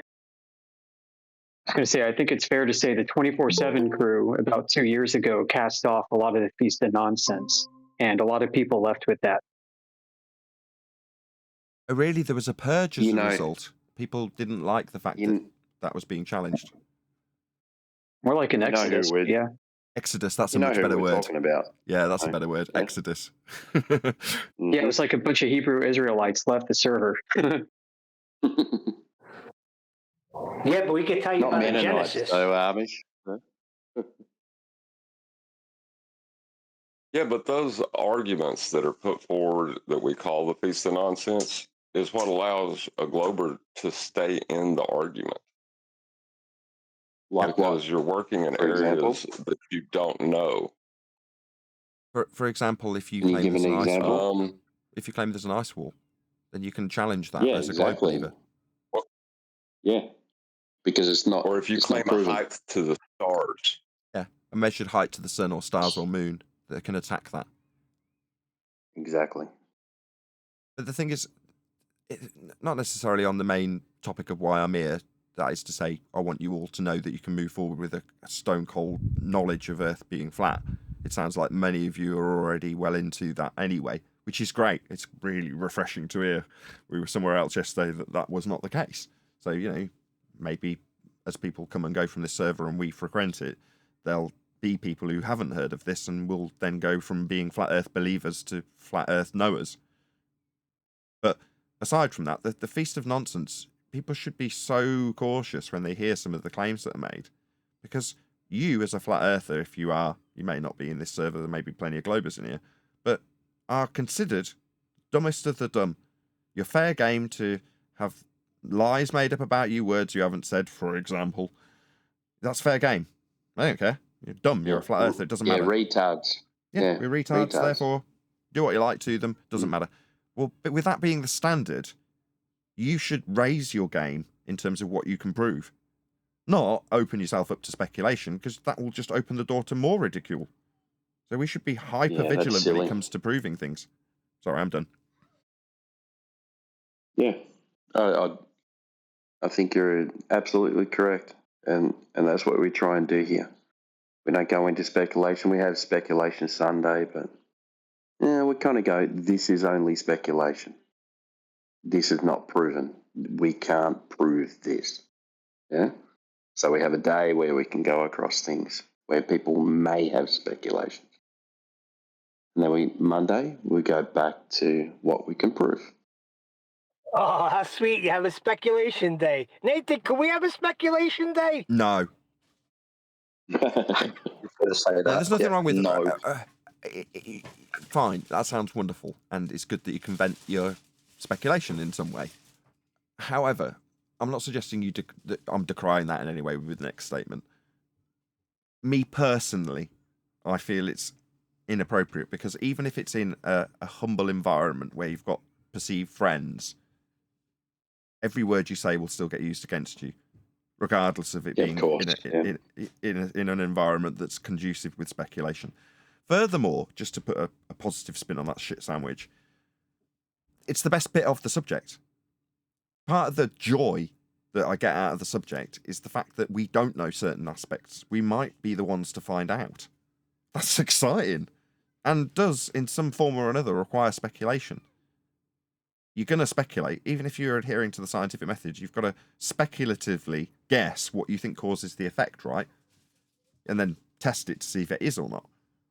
was going to say, I think it's fair to say the 24/7 crew about 2 years ago cast off a lot of the feast of nonsense, and a lot of people left with that. Oh, really? There was a purge as a result. People didn't like the fact that was being challenged. More like an exodus, yeah. Exodus, that's a much better word. Talking about. Yeah, that's a better word. Yeah. Exodus. Yeah, it was like a bunch of Hebrew Israelites left the server. Yeah, but we could tell you about Genesis. So Amish. Yeah, but those arguments that are put forward that we call the feast of nonsense is what allows a glober to stay in the argument. Like because you're working in areas that you don't know. For example, if you claim there's an ice wall, if you claim there's an ice wall, then you can challenge that as a globe believer. Well, yeah, because it's not. Or if you claim a height to the stars. Yeah, a measured height to the sun or stars or moon, that can attack that. Exactly. But the thing is, not necessarily on the main topic of why I'm here. That is to say, I want you all to know that you can move forward with a stone cold knowledge of Earth being flat. It sounds like many of you are already well into that anyway, which is great. It's really refreshing to hear. We were somewhere else yesterday that was not the case. So, maybe as people come and go from this server and we frequent it, there'll be people who haven't heard of this and will then go from being flat Earth believers to flat Earth knowers. But aside from that, the Feast of Nonsense, people should be so cautious when they hear some of the claims that are made, because you as a flat earther, if you may not be in this server, there may be plenty of globers in here, but are considered dumbest of the dumb. You're fair game to have lies made up about you, words you haven't said, for example. That's fair game. I don't care. You're dumb. You're a flat earther. It doesn't matter. Retards. Yeah, we're retards. Therefore, do what you like to them. Doesn't matter. Well, but with that being the standard, you should raise your game in terms of what you can prove, not open yourself up to speculation, because that will just open the door to more ridicule. So we should be hyper vigilant when it comes to proving things. Sorry, I'm done. Yeah, I think you're absolutely correct, and that's what we try and do here. We don't go into speculation. We have speculation Sunday, but we kind of go, this is only speculation. This is not proven. We can't prove this. Yeah. So we have a day where we can go across things where people may have speculations. And then Monday, we go back to what we can prove. Oh, how sweet. You have a speculation day. Nathan, can we have a speculation day? No. There's nothing wrong with it. Fine, that sounds wonderful. And it's good that you can vent your speculation in some way. However, I'm not suggesting that I'm decrying that in any way with the next statement. Me personally, I feel it's inappropriate, because even if it's in a humble environment where you've got perceived friends, every word you say will still get used against you, regardless of it Yeah, of being course. in an environment that's conducive with speculation. Furthermore, just to put a positive spin on that shit sandwich, it's the best bit of the subject. Part of the joy that I get out of the subject is the fact that we don't know certain aspects. We might be the ones to find out. That's exciting, and does, in some form or another, require speculation. You're going to speculate. Even if you're adhering to the scientific method, you've got to speculatively guess what you think causes the effect, right? And then test it to see if it is or not.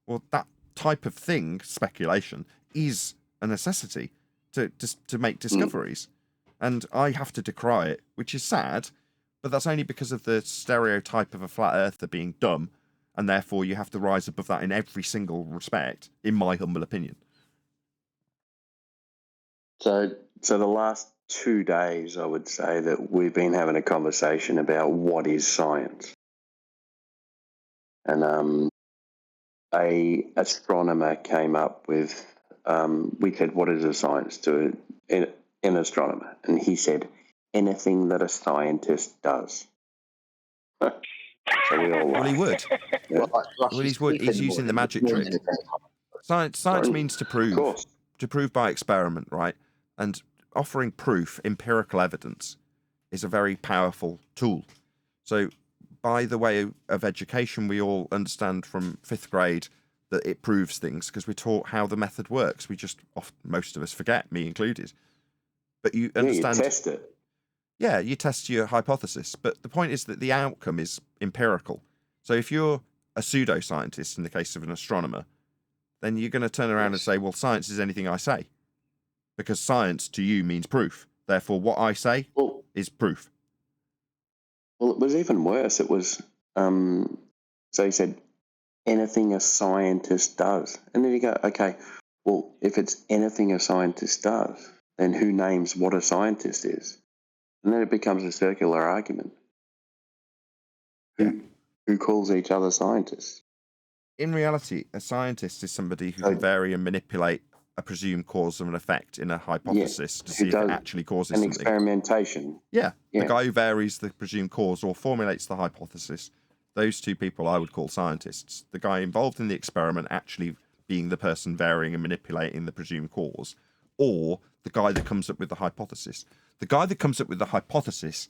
Well, that type of thing, speculation, is a necessity to make discoveries. And I have to decry it, which is sad, but that's only because of the stereotype of a flat earther being dumb, and therefore you have to rise above that in every single respect, in my humble opinion. So the last 2 days, I would say that we've been having a conversation about what is science. And a astronomer came up with, we said, what is a science to an astronomer? And he said, anything that a scientist does. So we all Well, he would. Yeah. He's using the magic trick. Science means to prove. Of course. To prove by experiment, right? And offering proof, empirical evidence, is a very powerful tool. So, by the way of education, we all understand from 5th grade that it proves things, because we're taught how the method works. We just, most of us forget, me included. But you understand. You test it. Yeah, you test your hypothesis. But the point is that the outcome is empirical. So if you're a pseudoscientist, in the case of an astronomer, then you're going to turn around and say, well, science is anything I say. Because science to you means proof. Therefore, what I say is proof. Well, it was even worse. It was, so he said, anything a scientist does. And then you go, okay, well, if it's anything a scientist does, then who names what a scientist is? And then it becomes a circular argument. Who calls each other scientists? In reality, a scientist is somebody who can vary and manipulate a presumed cause and effect in a hypothesis to see if it actually causes something. Experimentation. Yeah, the guy who varies the presumed cause or formulates the hypothesis. Those two people I would call scientists. The guy involved in the experiment actually being the person varying and manipulating the presumed cause, or the guy that comes up with the hypothesis. The guy that comes up with the hypothesis,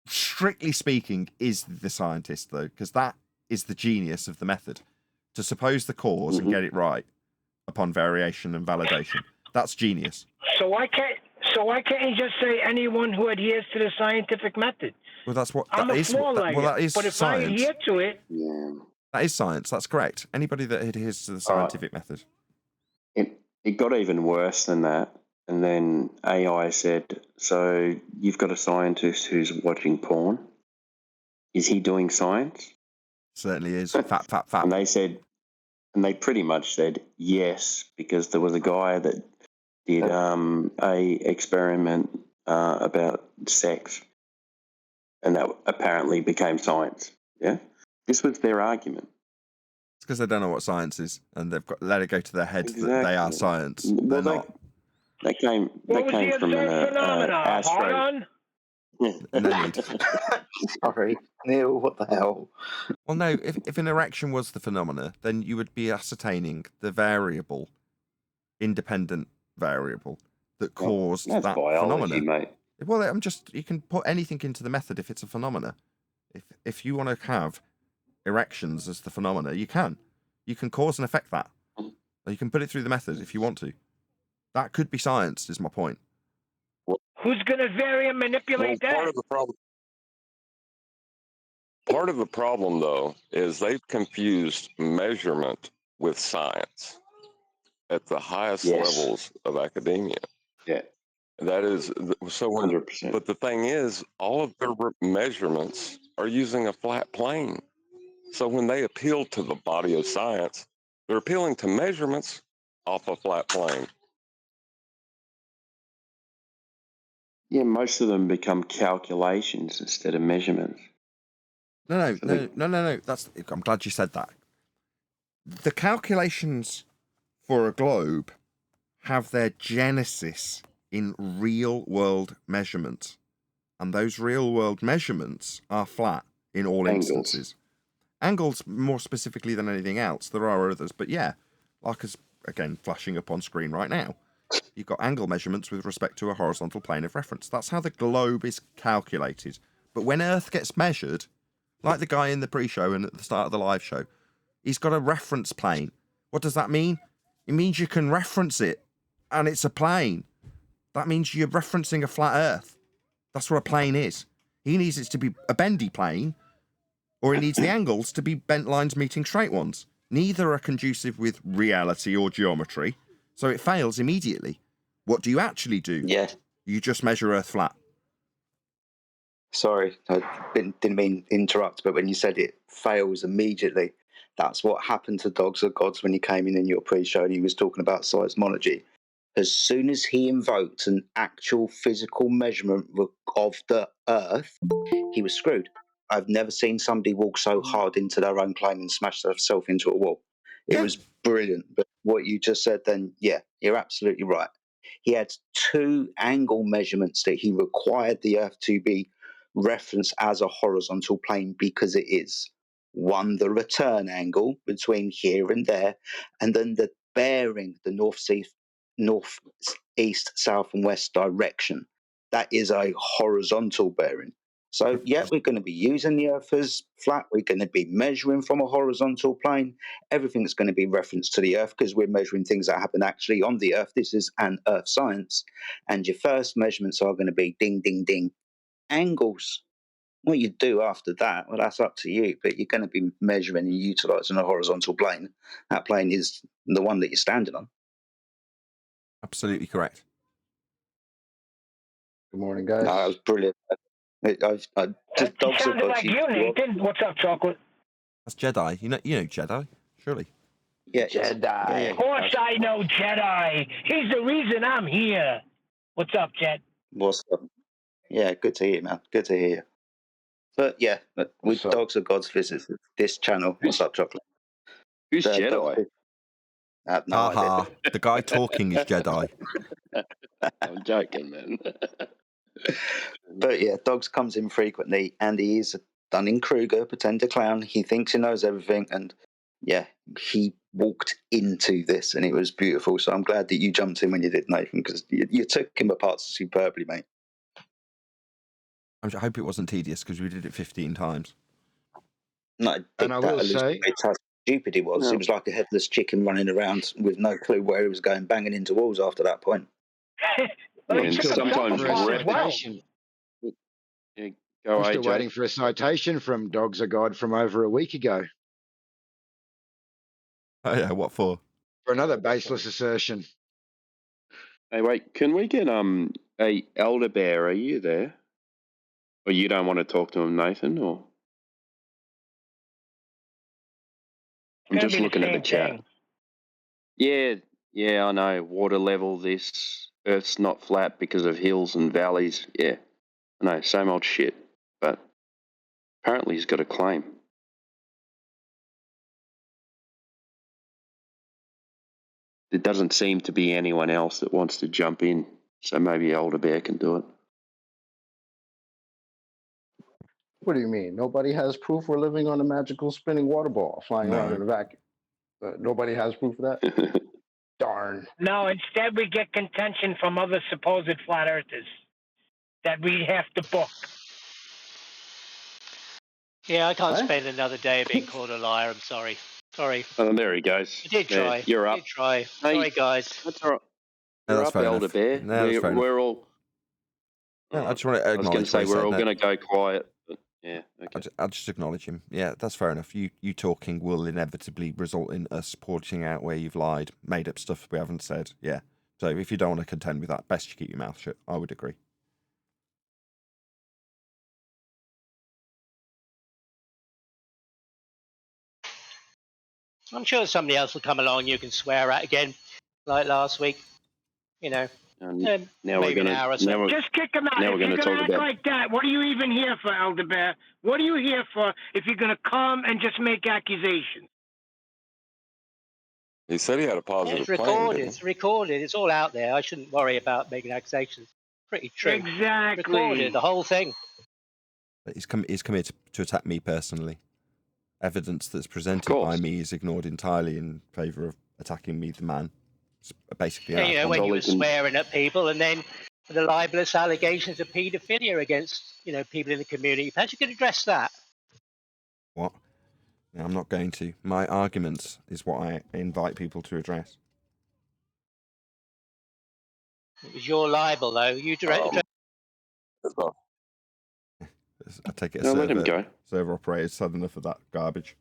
strictly speaking, is the scientist, though, because that is the genius of the method. To suppose the cause and get it right upon variation and validation. That's genius. So why can't you just say anyone who adheres to the scientific method? Well, that's what I'm that a is. floor liar, Well, that is but if science. I adhere to it, that is science. That's correct. Anybody that adheres to the scientific method. It got even worse than that. And then AI said, so you've got a scientist who's watching porn. Is he doing science? Certainly is. Fat. And they said, and they pretty much said yes, because there was a guy that did a experiment about sex, and that apparently became science. Yeah, this was their argument. It's because they don't know what science is, and they've got let it go to their head that they are science. Well, they're not. They came from an astro. No need. Sorry, Neil, what the hell? Well, no, if an erection was the phenomena, then you would be ascertaining the variable, independent variable that caused that biology, phenomena. Mate. Well, you can put anything into the method if it's a phenomena. If you want to have erections as the phenomena, you can cause and affect that. Or you can put it through the method if you want to. That could be science, is my point. who's going to vary and manipulate that? Part of the problem, though, is they've confused measurement with science at the highest levels of academia. Yeah. That is so. 100%. But the thing is, all of their measurements are using a flat plane. So when they appeal to the body of science, they're appealing to measurements off a flat plane. Yeah, most of them become calculations instead of measurements. No. I'm glad you said that. The calculations for a globe have their genesis in real-world measurements. And those real-world measurements are flat in all instances. Angles more specifically than anything else. There are others, but yeah, like as again flashing up on screen right now, you've got angle measurements with respect to a horizontal plane of reference. That's how the globe is calculated. But when Earth gets measured, like the guy in the pre-show and at the start of the live show, he's got a reference plane. What does that mean? It means you can reference it, and it's a plane. That means you're referencing a flat Earth. That's what a plane is. He needs it to be a bendy plane, or he needs the angles to be bent lines meeting straight ones. Neither are conducive with reality or geometry, so it fails immediately. What do you actually do? Yeah. You just measure Earth flat. Sorry, I didn't mean interrupt, but when you said it fails immediately, that's what happened to Dogs of Gods when he came in your pre-show and he was talking about seismology. As soon as he invoked an actual physical measurement of the Earth, he was screwed. I've never seen somebody walk so hard into their own claim and smash themselves into a wall. It was brilliant. But what you just said then, yeah, you're absolutely right. He had 2 angle measurements that he required the Earth to be referenced as a horizontal plane because it is. One, the return angle between here and there, and then the bearing, the north, east, south, and west direction. That is a horizontal bearing. So, yeah, we're going to be using the Earth as flat. We're going to be measuring from a horizontal plane. Everything's going to be referenced to the Earth because we're measuring things that happen actually on the Earth. This is an Earth science. And your first measurements are going to be ding, ding, ding. Angles. What you do after that, well, that's up to you. But you're going to be measuring and utilising a horizontal plane. That plane is the one that you're standing on. Absolutely correct. Good morning, guys. No, that was brilliant. Just Dogs of Sounded God. like you, Nathan. What's up, Chocolate? That's Jedi. You know Jedi, surely. Yeah, Jedi. Yeah. Of course I know Jedi. He's the reason I'm here. What's up, Jed? What's up? Yeah, good to hear you, man. Good to hear you. But yeah, with Dogs of God's visits this channel. What's up, Chocolate? Who's Jedi? I have no idea. The guy talking is Jedi. I'm joking, man. But yeah, Dogs comes in frequently, and he is a Dunning-Kruger pretender clown. He thinks he knows everything, and yeah, he walked into this, and it was beautiful. So I'm glad that you jumped in when you did, Nathan, because you took him apart superbly, mate. I hope it wasn't tedious because we did it 15 times. No, And I will say, it's how stupid he was. No. He was like a headless chicken running around with no clue where he was going, banging into walls after that point. And sometimes citation. Yeah, go I'm still AJ. waiting for a citation from Dogs of God from over a week ago Oh yeah, what for? for another baseless assertion. Hey, wait, can we get a elder bear? Are you there? Or you don't want to talk to him, Nathan? Or I'm just looking at the chat. Yeah, I know. Water level, this Earth's not flat because of hills and valleys. Yeah, I know, same old shit. But apparently he's got a claim. There doesn't seem to be anyone else that wants to jump in, so maybe Elder Bear can do it. What do you mean? Nobody has proof we're living on a magical spinning water ball flying around in a vacuum. Nobody has proof of that? Darn. No, instead we get contention from other supposed flat earthers that we have to book. Yeah, I can't spend another day being called a liar. I'm sorry. Sorry. Oh, there he goes. I did try. You're up. I did try. Hey, sorry, guys. That's all right. No, You're that's up, fair Elder enough. Bear. No, that's fair enough. We're all. Yeah, I just want to I was going to acknowledge say what he we're all said. going to go quiet. But yeah, okay. I'll just acknowledge him. Yeah, that's fair enough. You talking will inevitably result in us pointing out where you've lied, made up stuff we haven't said. Yeah. So if you don't want to contend with that, best you keep your mouth shut. I would agree. I'm sure somebody else will come along you can swear at again, like last week. You know, Now we're maybe going an hour or so. Just kick him out. Now If we're going you're to going talk to act about. like that, what are you even here for, Elder Bear? What are you here for if you're going to come and just make accusations? He said he had a positive It's claim, recorded. didn't It's recorded. It's all out there. I shouldn't worry about making accusations. Pretty true. Exactly. Recorded, the whole thing. But he's come here to attack me personally. Evidence that's presented by course. me is ignored entirely in favour of attacking me, the man. It's basically Yeah, an you know, attack when on you all were he can- swearing at people and then the libelous allegations of paedophilia against, you know, people in the community. Perhaps you could address that. what? No, I'm not going to. My arguments is what I invite people to address. It was your libel, though. You direct. he? I take it a No, let him go. server operator's had enough of that garbage.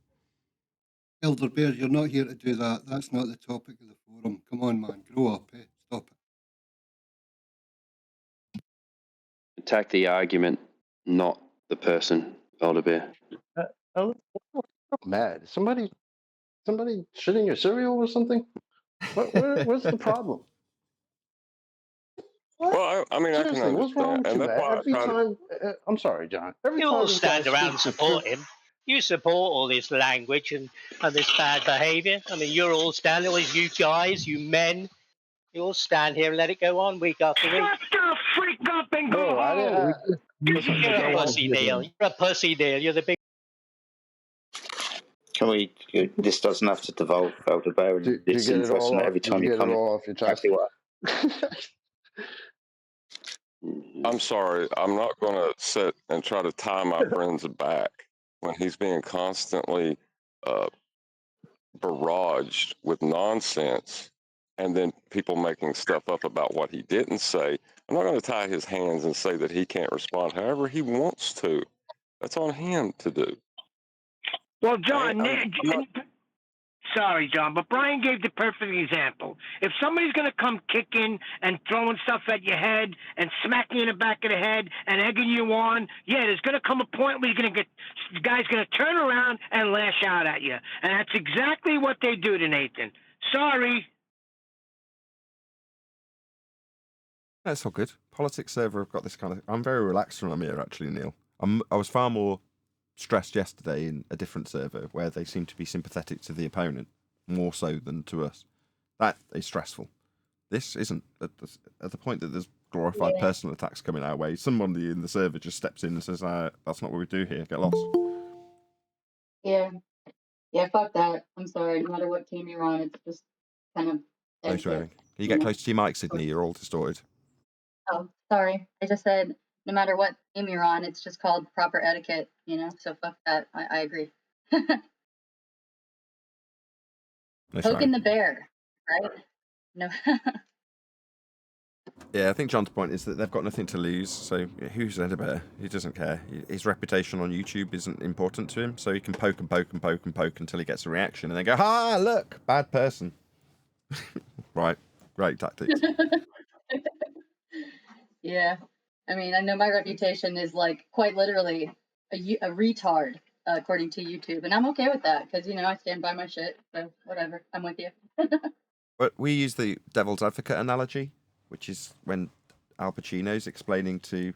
Elder Bear, you're not here to do that. That's not the topic of the forum. Come on, man. Grow up, eh? Stop it. Attack the argument, not the person, Elder Bear. I'm mad. Somebody shitting your cereal or something? What's the problem? What? Well, I mean, Seriously, I can what's wrong understand, with and you, that's man? why I Every try to. time, I'm sorry, John. Every You time all this guy stand around and speaks the support truth, him. You support all this language and this bad behaviour. I mean, you're all standing, all these you guys, you men, you all stand here and let it go on week after week. Shut the freak up and go bro. home. Listen, You're a listen, pussy, Neil. You're a pussy, Neil. You're the big. Can we? This doesn't have to devolve, Elder Bear. did you It's get it interesting all that out? every Did time you you get it come in, all off your chest? exactly what. I'm sorry. I'm not going to sit and try to tie my friends back when he's being constantly barraged with nonsense and then people making stuff up about what he didn't say. I'm not going to tie his hands and say that he can't respond however he wants to. That's on him to do. Well, John, I'm not, sorry, John, but Brian gave the perfect example. If somebody's going to come kicking and throwing stuff at your head and smacking you in the back of the head and egging you on, yeah, there's going to come a point where the guy's going to turn around and lash out at you. And that's exactly what they do to Nathan. Sorry. That's all good. Politics server have got this kind of. I'm very relaxed when I'm here, actually, Neil. I was far more stressed yesterday in a different server where they seem to be sympathetic to the opponent more so than to us. That is stressful. This isn't. At the point that there's glorified personal attacks coming our way, somebody in the server just steps in and says, "That's not what we do here. Get lost." Yeah. Yeah, fuck that. I'm sorry. No matter what team you're on, it's just kind of No swearing. Can you get close to your mic, Sydney? You're all distorted. Oh, sorry. I just said no matter what team you're on, it's just called proper etiquette, so fuck that. I agree. No Poking swearing. the bear, right? No. Yeah, I think John's point is that they've got nothing to lose, so who's Ed Bear? He doesn't care. His reputation on YouTube isn't important to him, so he can poke and poke and poke and poke until he gets a reaction, and then go, "Ha, look, bad person." Right, great tactics. Yeah. I mean, I know my reputation is like quite literally a retard, according to YouTube, and I'm okay with that because I stand by my shit. So whatever, I'm with you. But we use the devil's advocate analogy, which is when Al Pacino's explaining to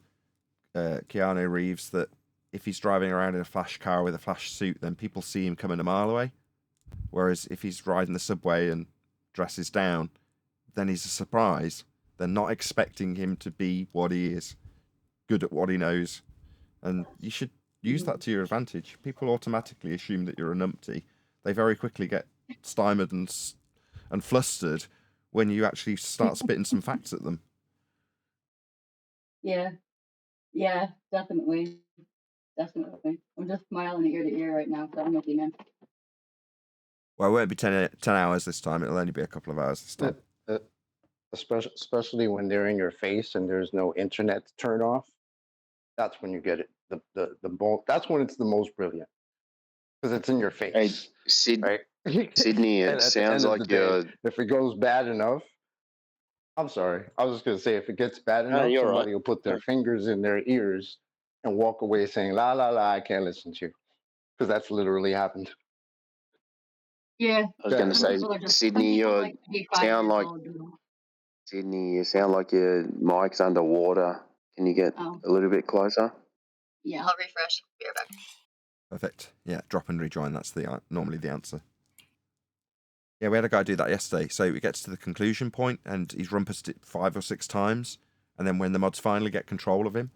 Keanu Reeves that if he's driving around in a flash car with a flash suit, then people see him coming a mile away. Whereas if he's riding the subway and dresses down, then he's a surprise. They're not expecting him to be what he is, good at what he knows. And you should use that to your advantage. People automatically assume that you're a numpty. They very quickly get stymied and flustered when you actually start spitting some facts at them. Yeah, definitely. I'm just smiling ear to ear right now, so I'm with you, man. Well, it won't be 10 hours this time. It'll only be a couple of hours this time. Especially when they're in your face and there's no internet to turn off. That's when you get it. That's when it's the most brilliant because it's in your face. Hey, right? Sydney, it sounds like you're. If it goes bad enough, I'm sorry. I was just gonna say if it gets bad enough, you're somebody right. will put their fingers in their ears and walk away saying "la la la," I can't listen to you because that's literally happened. Yeah. I was going to say, Sydney, Sydney, you sound like your mic's underwater. Can you get a little bit closer? Yeah, I'll refresh. Be right back. Perfect. Yeah, drop and rejoin. That's normally the answer. Yeah, we had a guy do that yesterday. So he gets to the conclusion point and he's rumpused it 5 or 6 times. And then when the mods finally get control of him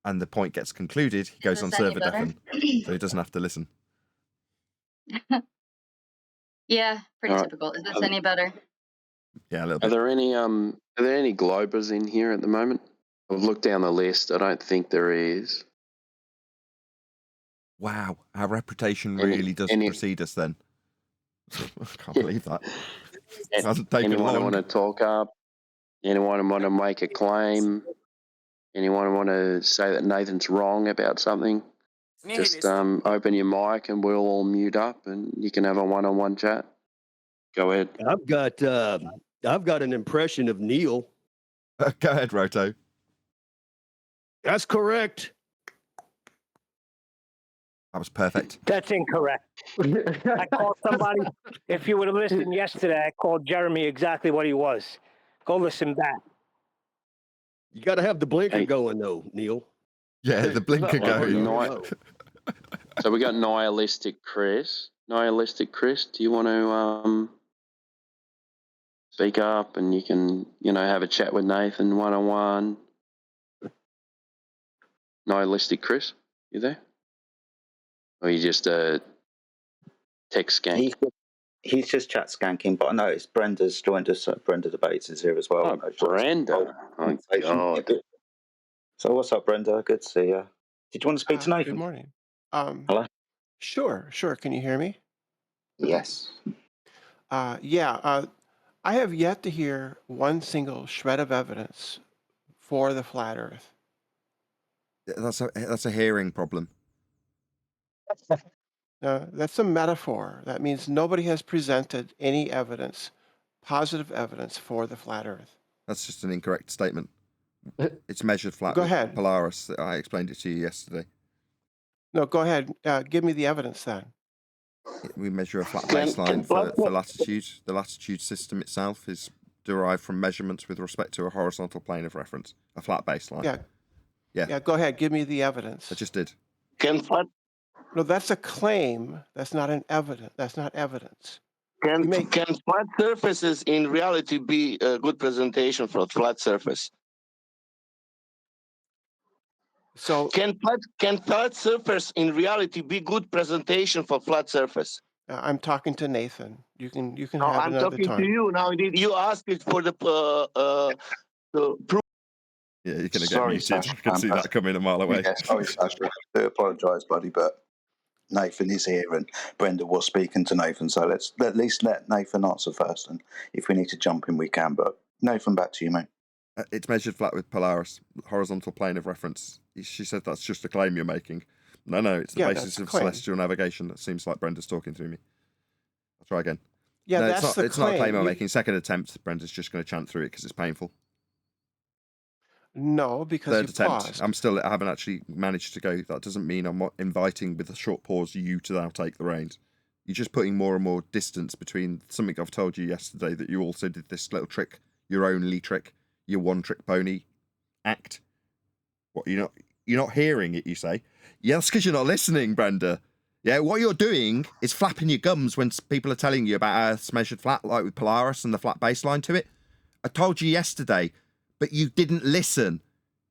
and the point gets concluded, he goes on this any server better? deafen. So he doesn't have to listen. Yeah, pretty All right. typical. Is this any better? Yeah, a little Are bit. there any globers in here at the moment? I've looked down the list. I don't think there is. Wow, our reputation Any- really does any- precede us then. I can't believe that. It hasn't taken Anyone long. want to talk up? Anyone want to make a claim? Anyone want to say that Nathan's wrong about something? Just open your mic and we'll all mute up and you can have a one-on-one chat. Go ahead. I've got an impression of Neil. Go ahead, Roto. That's correct. That was perfect. That's incorrect. I called somebody. If you would have listened yesterday, I called Jeremy exactly what he was. Go listen back. You got to have the blinker Hey. going, though, Neil. Yeah, the blinker going. So we got nihilistic Chris. Nihilistic Chris, do you want to speak up and you can, have a chat with Nathan one-on-one? Nihilistic Chris, you there? Or you just text skank? He's just chat skanking, but I noticed Brenda's joined us. Brenda Debates is here as well. Oh, Brenda. Oh, God. So what's up, Brenda? Good to see you. Did you want to speak to Nathan? Good morning. Hello? Sure. Can you hear me? Yes. I have yet to hear one single shred of evidence for the flat Earth. That's a hearing problem. That's a metaphor. That means nobody has presented any evidence, positive evidence for the flat Earth. That's just an incorrect statement. It's measured flat. Go with ahead. Polaris. I explained it to you yesterday. No, go ahead. Give me the evidence then. We measure a flat baseline for latitude. The latitude system itself is derived from measurements with respect to a horizontal plane of reference, a flat baseline. Yeah, go ahead. Give me the evidence. I just did. No, that's a claim. That's not an evidence. That's not evidence. Can flat surfaces in reality be a good presentation for a flat surface? So can flat surface in reality be good presentation for flat surface? I'm talking to Nathan. You can No, have I'm another talking time. to you now. You asked it for the proof. Yeah, you're going to get Sorry, muted. Sasha, I can see that coming a mile away. Yeah, sorry, Sasha. I do apologise, buddy, but Nathan is here and Brenda was speaking to Nathan, so let's at least let Nathan answer first, and if we need to jump in, we can. But Nathan, back to you, mate. It's measured flat with Polaris, horizontal plane of reference. She said that's just a claim you're making. No, it's the basis of celestial navigation. That seems like Brenda's talking through me. I'll try again. Yeah, no, that's it's not a claim I'm making. Second attempt, Brenda's just going to chant through it because it's painful. No, because Third you attempt. paused. I haven't actually managed to go. That doesn't mean I'm inviting with a short pause you to now take the reins. You're just putting more and more distance between something I've told you yesterday that you also did this little trick, your only trick, your one trick pony act. What, you're not hearing it, you say? Yeah, that's because you're not listening, Brenda. Yeah, what you're doing is flapping your gums when people are telling you about Earth's measured flat, like with Polaris and the flat baseline to it. I told you yesterday, but you didn't listen.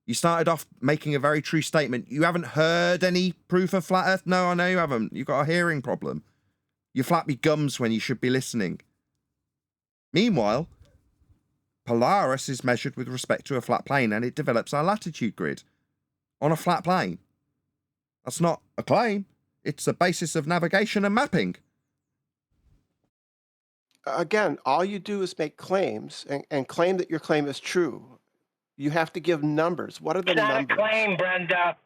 You started off making a very true statement. You haven't heard any proof of flat Earth? No, I know you haven't. You've got a hearing problem. You flap your gums when you should be listening. Meanwhile, Polaris is measured with respect to a flat plane and it develops our latitude grid on a flat plane. That's not a claim. It's a basis of navigation and mapping. Again, all you do is make claims and claim that your claim is true. You have to give numbers. What are the numbers? It's not a claim, Brenda.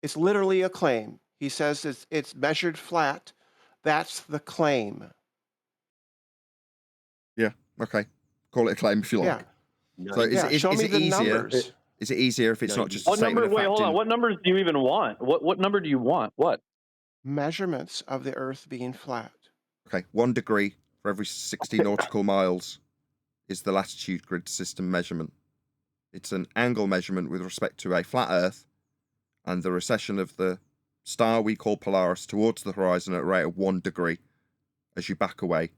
It's literally a claim. He says it's measured flat. That's the claim. Yeah, okay. Call it a claim if you like. Yeah. So is it easier? Numbers. Is it easier if it's not just a what statement number? of Wait, fact hold on. in- What numbers do you even want? What number do you want? What? Measurements of the Earth being flat. Okay, 1 degree for every 60 nautical miles is the latitude grid system measurement. It's an angle measurement with respect to a flat Earth and the recession of the star we call Polaris towards the horizon at a rate of 1 degree as you back away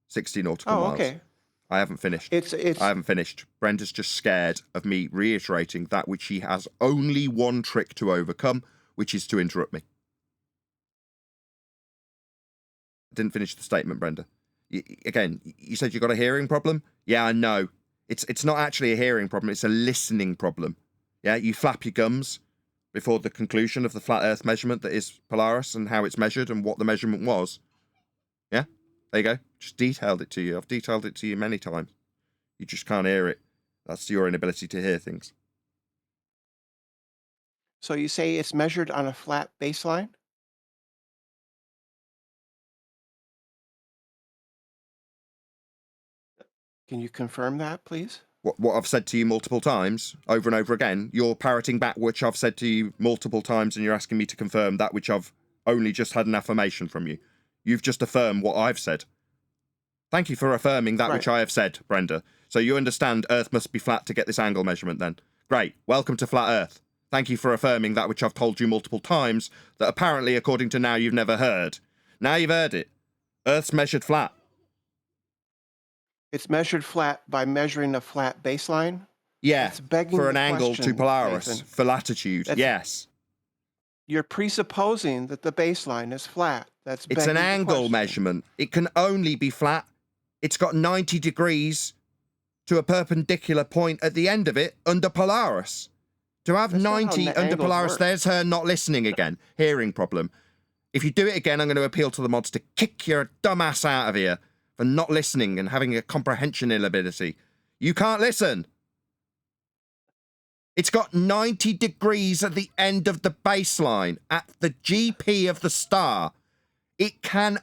60 nautical Oh, miles. okay. I haven't finished. I haven't finished. Brenda's just scared of me reiterating that which she has only one trick to overcome, which is to interrupt me. Didn't finish the statement, Brenda. Again, you said you got a hearing problem? Yeah, I know. It's not actually a hearing problem, it's a listening problem. Yeah, you flap your gums before the conclusion of the flat Earth measurement that is Polaris and how it's measured and what the measurement was. Yeah, there you go. Just detailed it to you. I've detailed it to you many times. You just can't hear it. That's your inability to hear things. So you say it's measured on a flat baseline? Can you confirm that, please? What I've said to you multiple times, over and over again, you're parroting back which I've said to you multiple times, and you're asking me to confirm that which I've only just had an affirmation from you. You've just affirmed what I've said. Thank you for affirming that which I have said, Brenda. So you understand Earth must be flat to get this angle measurement then. Great. Welcome to Flat Earth. Thank you for affirming that which I've told you multiple times that apparently, according to now, you've never heard. Now you've heard it. Earth's measured flat. It's measured flat by measuring a flat baseline? Yeah, It's begging for an the angle question, to Polaris, Nathan. for latitude, yes. You're presupposing that the baseline is flat. That's It's an begging the angle question. measurement. It can only be flat. It's got 90 degrees to a perpendicular point at the end of it under Polaris. To have That's not how 90 under angles Polaris, work. there's her not listening again. Hearing problem. If you do it again, I'm going to appeal to the mods to kick your dumbass out of here for not listening and having a comprehension inability. You can't listen. It's got 90 degrees at the end of the baseline, at the GP of the star. It can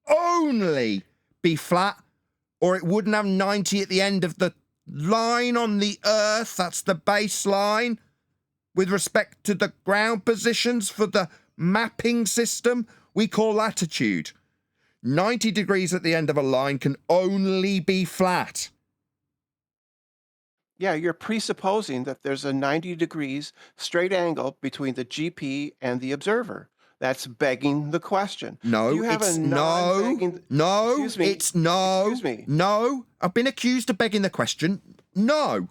only be flat, or it wouldn't have 90 at the end of the line on the Earth. That's the baseline. With respect to the ground positions for the mapping system we call latitude. 90 degrees at the end of a line can only be flat. Yeah, you're presupposing that there's a 90 degrees straight angle between the GP and the observer. That's begging the question. No, Do you have it's a no, non-begging... no, Excuse me. it's no, Excuse me. no. I've been accused of begging the question. No,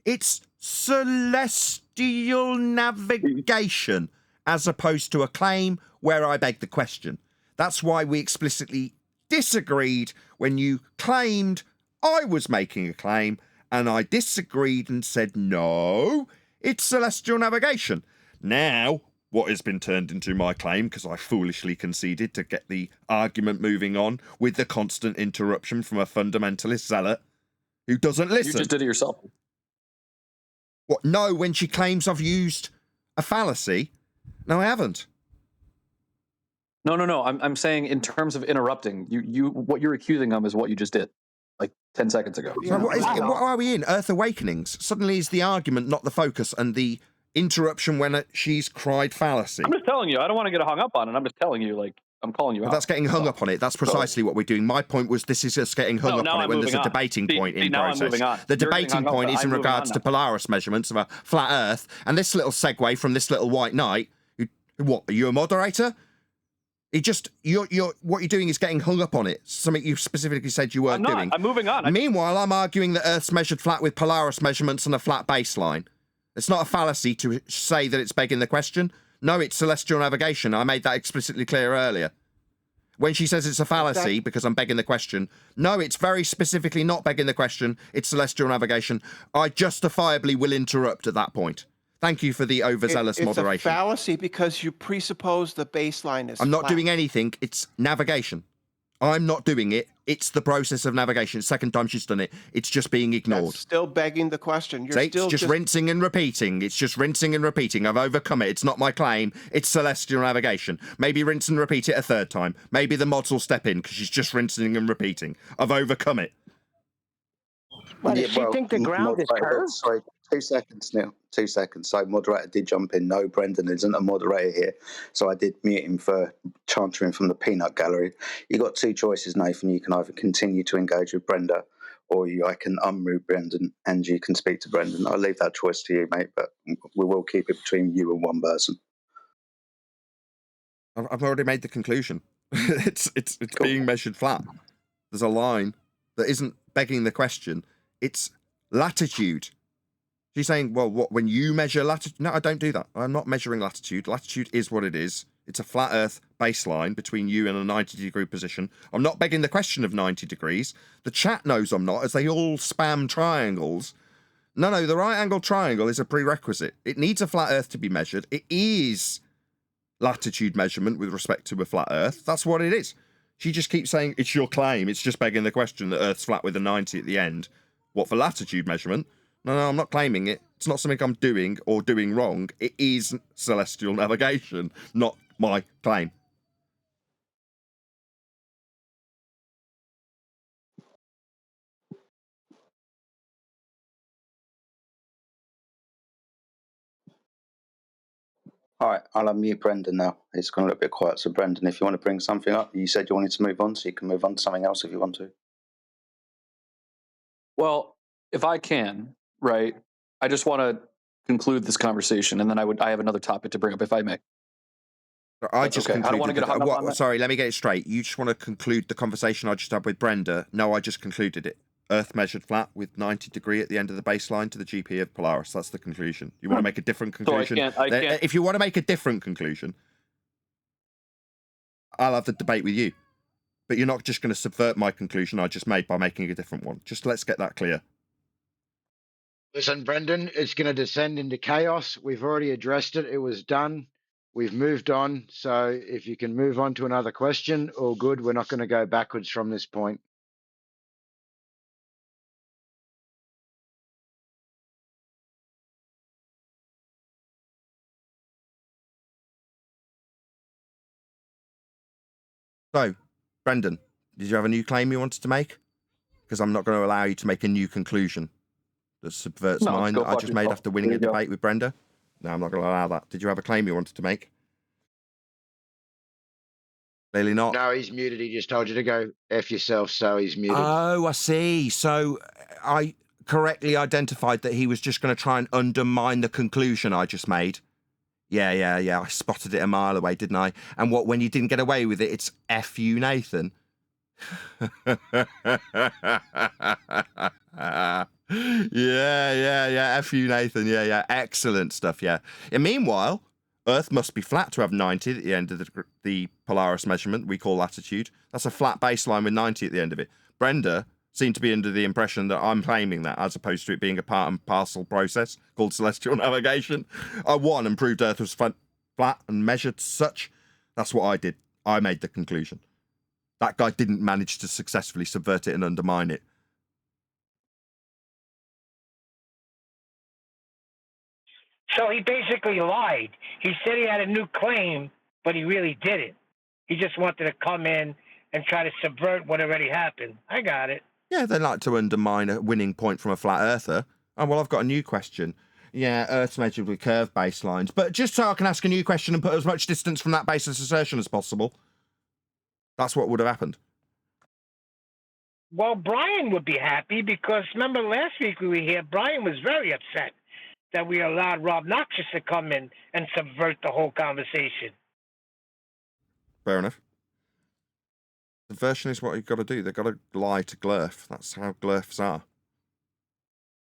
it's celestial navigation as opposed to a claim where I beg the question. That's why we explicitly disagreed when you claimed I was making a claim, and I disagreed and said, no, it's celestial navigation. Now, what has been turned into my claim, because I foolishly conceded to get the argument moving on with the constant interruption from a fundamentalist zealot who doesn't listen. You just did it yourself. What? No, when she claims I've used a fallacy. No, I haven't. No. I'm saying in terms of interrupting, you what you're accusing them is what you just did, like 10 seconds ago. So what are we in? Earth Awakenings? Suddenly is the argument not the focus and the interruption when she's cried fallacy. I'm just telling you. I don't want to get hung up on it. I'm just telling you, like, I'm calling you out. That's getting hung up on it. That's precisely what we're doing. My point was this is just getting hung up on it when there's a debating point in process. The debating point is in regards to Polaris measurements of a flat Earth, and this little segue from this little white knight. What, are you a moderator? What you're doing is getting hung up on it. Something you specifically said you weren't doing. I'm moving on. Meanwhile, I'm arguing that Earth's measured flat with Polaris measurements and a flat baseline. It's not a fallacy to say that it's begging the question. No, it's celestial navigation. I made that explicitly clear earlier. When she says it's a fallacy because I'm begging the question, no, it's very specifically not begging the question. It's celestial navigation. I justifiably will interrupt at that point. Thank you for the overzealous moderation. It's a fallacy because you presuppose the baseline is I'm not flat. doing anything. It's navigation. I'm not doing it. It's the process of navigation. Second time she's done it. It's just being ignored. That's still begging the question. You're See, still it's just rinsing and repeating. It's just rinsing and repeating. I've overcome it. It's not my claim. It's celestial navigation. Maybe rinse and repeat it a third time. Maybe the mods will step in because she's just rinsing and repeating. I've overcome it. Well, does she think the ground is curved? Sorry, 2 seconds, Neil. 2 seconds. So moderator did jump in. No, Brendan isn't a moderator here. So I did mute him for chantering from the peanut gallery. You got two choices, Nathan. You can either continue to engage with Brenda, or I can unmute Brendan and you can speak to Brendan. I'll leave that choice to you, mate, but we will keep it between you and one person. I've already made the conclusion. It's being measured flat. There's a line that isn't begging the question. It's latitude. She's saying, well, what, when you measure latitude? No, I don't do that. I'm not measuring latitude. Latitude is what it is. It's a flat Earth baseline between you and a 90-degree position. I'm not begging the question of 90 degrees. The chat knows I'm not, as they all spam triangles. No, the right angle triangle is a prerequisite. It needs a flat Earth to be measured. It is latitude measurement with respect to a flat Earth. That's what it is. She just keeps saying, it's your claim. It's just begging the question that Earth's flat with a 90 at the end. What, for latitude measurement? No, I'm not claiming it. It's not something I'm doing or doing wrong. It is celestial navigation, not my claim. All right, I'll unmute Brendan now. It's gone a little bit quiet. So, Brendan, if you want to bring something up, you said you wanted to move on, so you can move on to something else if you want to. Well, if I can, right, I just want to conclude this conversation, and then I have another topic to bring up, if I may. I just okay. I don't want to get hung up on that. Sorry, let me get it straight. You just want to conclude the conversation I just had with Brenda? No, I just concluded it. Earth measured flat with 90 degree at the end of the baseline to the GP of Polaris. That's the conclusion. You want to make a different conclusion? So I can't. If you want to make a different conclusion, I'll have the debate with you. But you're not just going to subvert my conclusion I just made by making a different one. Just let's get that clear. Listen, Brendan, it's going to descend into chaos. We've already addressed it. It was done. We've moved on. So if you can move on to another question, all good. We're not going to go backwards from this point. So, Brendan, did you have a new claim you wanted to make? Because I'm not going to allow you to make a new conclusion that subverts mine that I just made after winning a debate with Brenda. No, I'm not going to allow that. Did you have a claim you wanted to make? Clearly not. No, he's muted. He just told you to go F yourself, so he's muted. Oh, I see. So I correctly identified that he was just going to try and undermine the conclusion I just made. Yeah. I spotted it a mile away, didn't I? And when you didn't get away with it, it's F you, Nathan. Yeah. F you, Nathan. Yeah. Excellent stuff, yeah. And meanwhile, Earth must be flat to have 90 at the end of the Polaris measurement we call latitude. That's a flat baseline with 90 at the end of it. Brenda seemed to be under the impression that I'm claiming that, as opposed to it being a part and parcel process called celestial navigation. I won and proved Earth was flat and measured such. That's what I did. I made the conclusion. That guy didn't manage to successfully subvert it and undermine it. So he basically lied. He said he had a new claim, but he really didn't. He just wanted to come in and try to subvert what already happened. I got it. Yeah, they like to undermine a winning point from a flat earther. Oh, well, I've got a new question. Yeah, Earth's measured with curved baselines. But just so I can ask a new question and put as much distance from that baseless assertion as possible. That's what would have happened. Well, Brian would be happy because remember last week we were here, Brian was very upset that we allowed Rob Noxious to come in and subvert the whole conversation. Fair enough. Subversion is what you've got to do. They've got to lie to Glurf. That's how Glurfs are.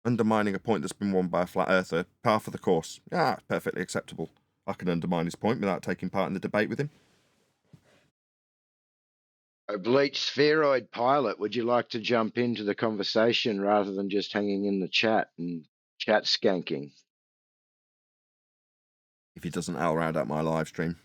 Undermining a point that's been won by a flat earther, par for the course. Yeah, perfectly acceptable. I can undermine his point without taking part in the debate with him. A bleached spheroid pilot, would you like to jump into the conversation rather than just hanging in the chat and chat skanking? If he doesn't owl round at my live stream.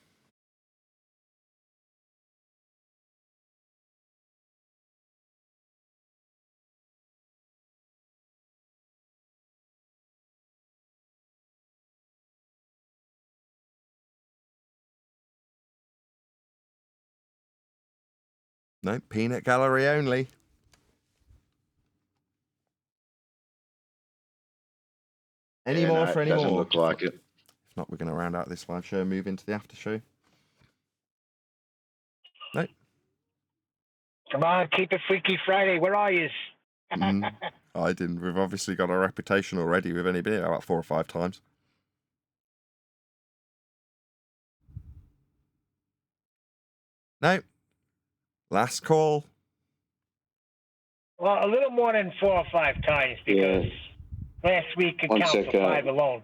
No, peanut gallery only. Any more for any more? Doesn't look like it. If not, we're going to round out this live show and move into the after show. No. Come on, keep it Freaky Friday. Where are you? I didn't. We've obviously got a reputation already. We've only been here about 4 or 5 times. No. Last call. Well, a little more than 4 or 5 times because last week could One count sec, for 5 alone.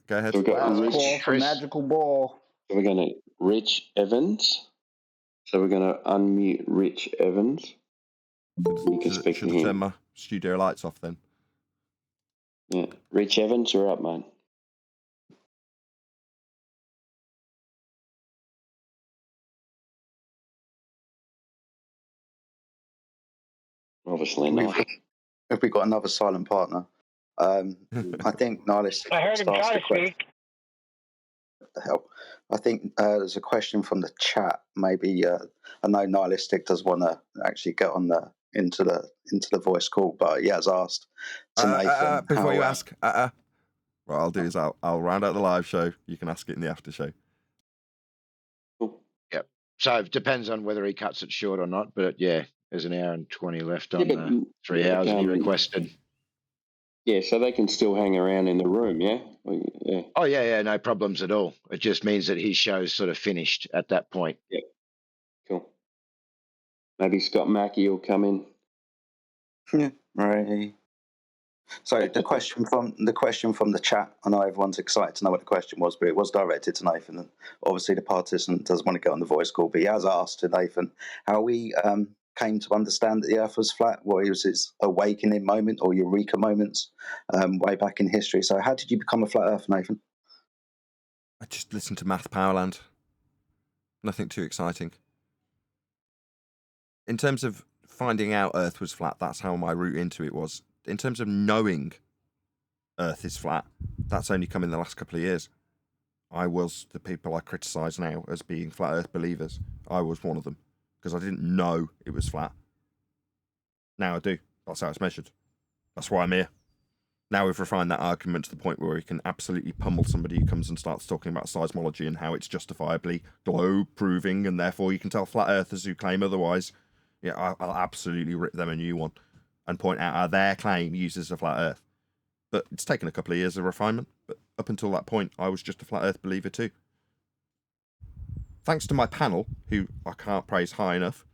Go ahead. So we've got Last Rich. call for magical ball. So we're going to Rich Evans. So we're going to unmute Rich Evans. You can speak Should to have turned him. my studio lights off then. Yeah, Rich Evans, you're up, mate. Obviously not. If we've got another silent partner, I think Nihilistic I heard just him asked try a to question. speak. What the hell? I think there's a question from the chat. Maybe I know Nihilistic does want to actually get on into the voice call, but he has asked to Nathan. Before you how, ask, what I'll do is I'll round out the live show. You can ask it in the after show. Yep. So it depends on whether he cuts it short or not. But yeah, there's an hour and 20 left on the 3 hours that he requested. Yeah, so they can still hang around in the room, yeah? Yeah. Oh, yeah, no problems at all. It just means that his show's sort of finished at that point. Yeah. Cool. Maybe Scott Mackey will come in. Yeah, right. So the question from the chat, I know everyone's excited to know what the question was, but it was directed to Nathan. And obviously, the participant does want to get on the voice call, but he has asked to Nathan how we came to understand that the Earth was flat. What was his awakening moment or eureka moments way back in history? So, how did you become a flat Earth, Nathan? I just listened to Math Powerland. Nothing too exciting. In terms of finding out Earth was flat, that's how my route into it was. In terms of knowing Earth is flat, that's only come in the last couple of years. I was the people I criticise now as being flat Earth believers. I was one of them because I didn't know it was flat. Now I do. That's how it's measured. That's why I'm here. Now we've refined that argument to the point where we can absolutely pummel somebody who comes and starts talking about seismology and how it's justifiably globe proving, and therefore you can tell flat earthers who claim otherwise. Yeah, I'll absolutely rip them a new one and point out how their claim uses a flat earth. But it's taken a couple of years of refinement. But up until that point, I was just a flat earth believer too. Thanks to my panel, who I can't praise high enough,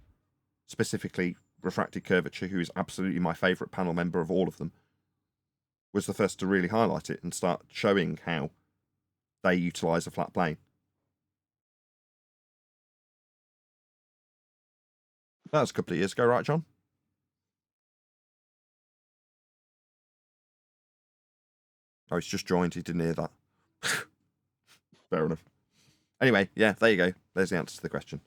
specifically Refracted Curvature, who is absolutely my favourite panel member of all of them, was the first to really highlight it and start showing how they utilise a flat plane. That was a couple of years ago, right, John? Oh, he's just joined. He didn't hear that. Fair enough. Anyway, yeah, there you go. There's the answer to the question.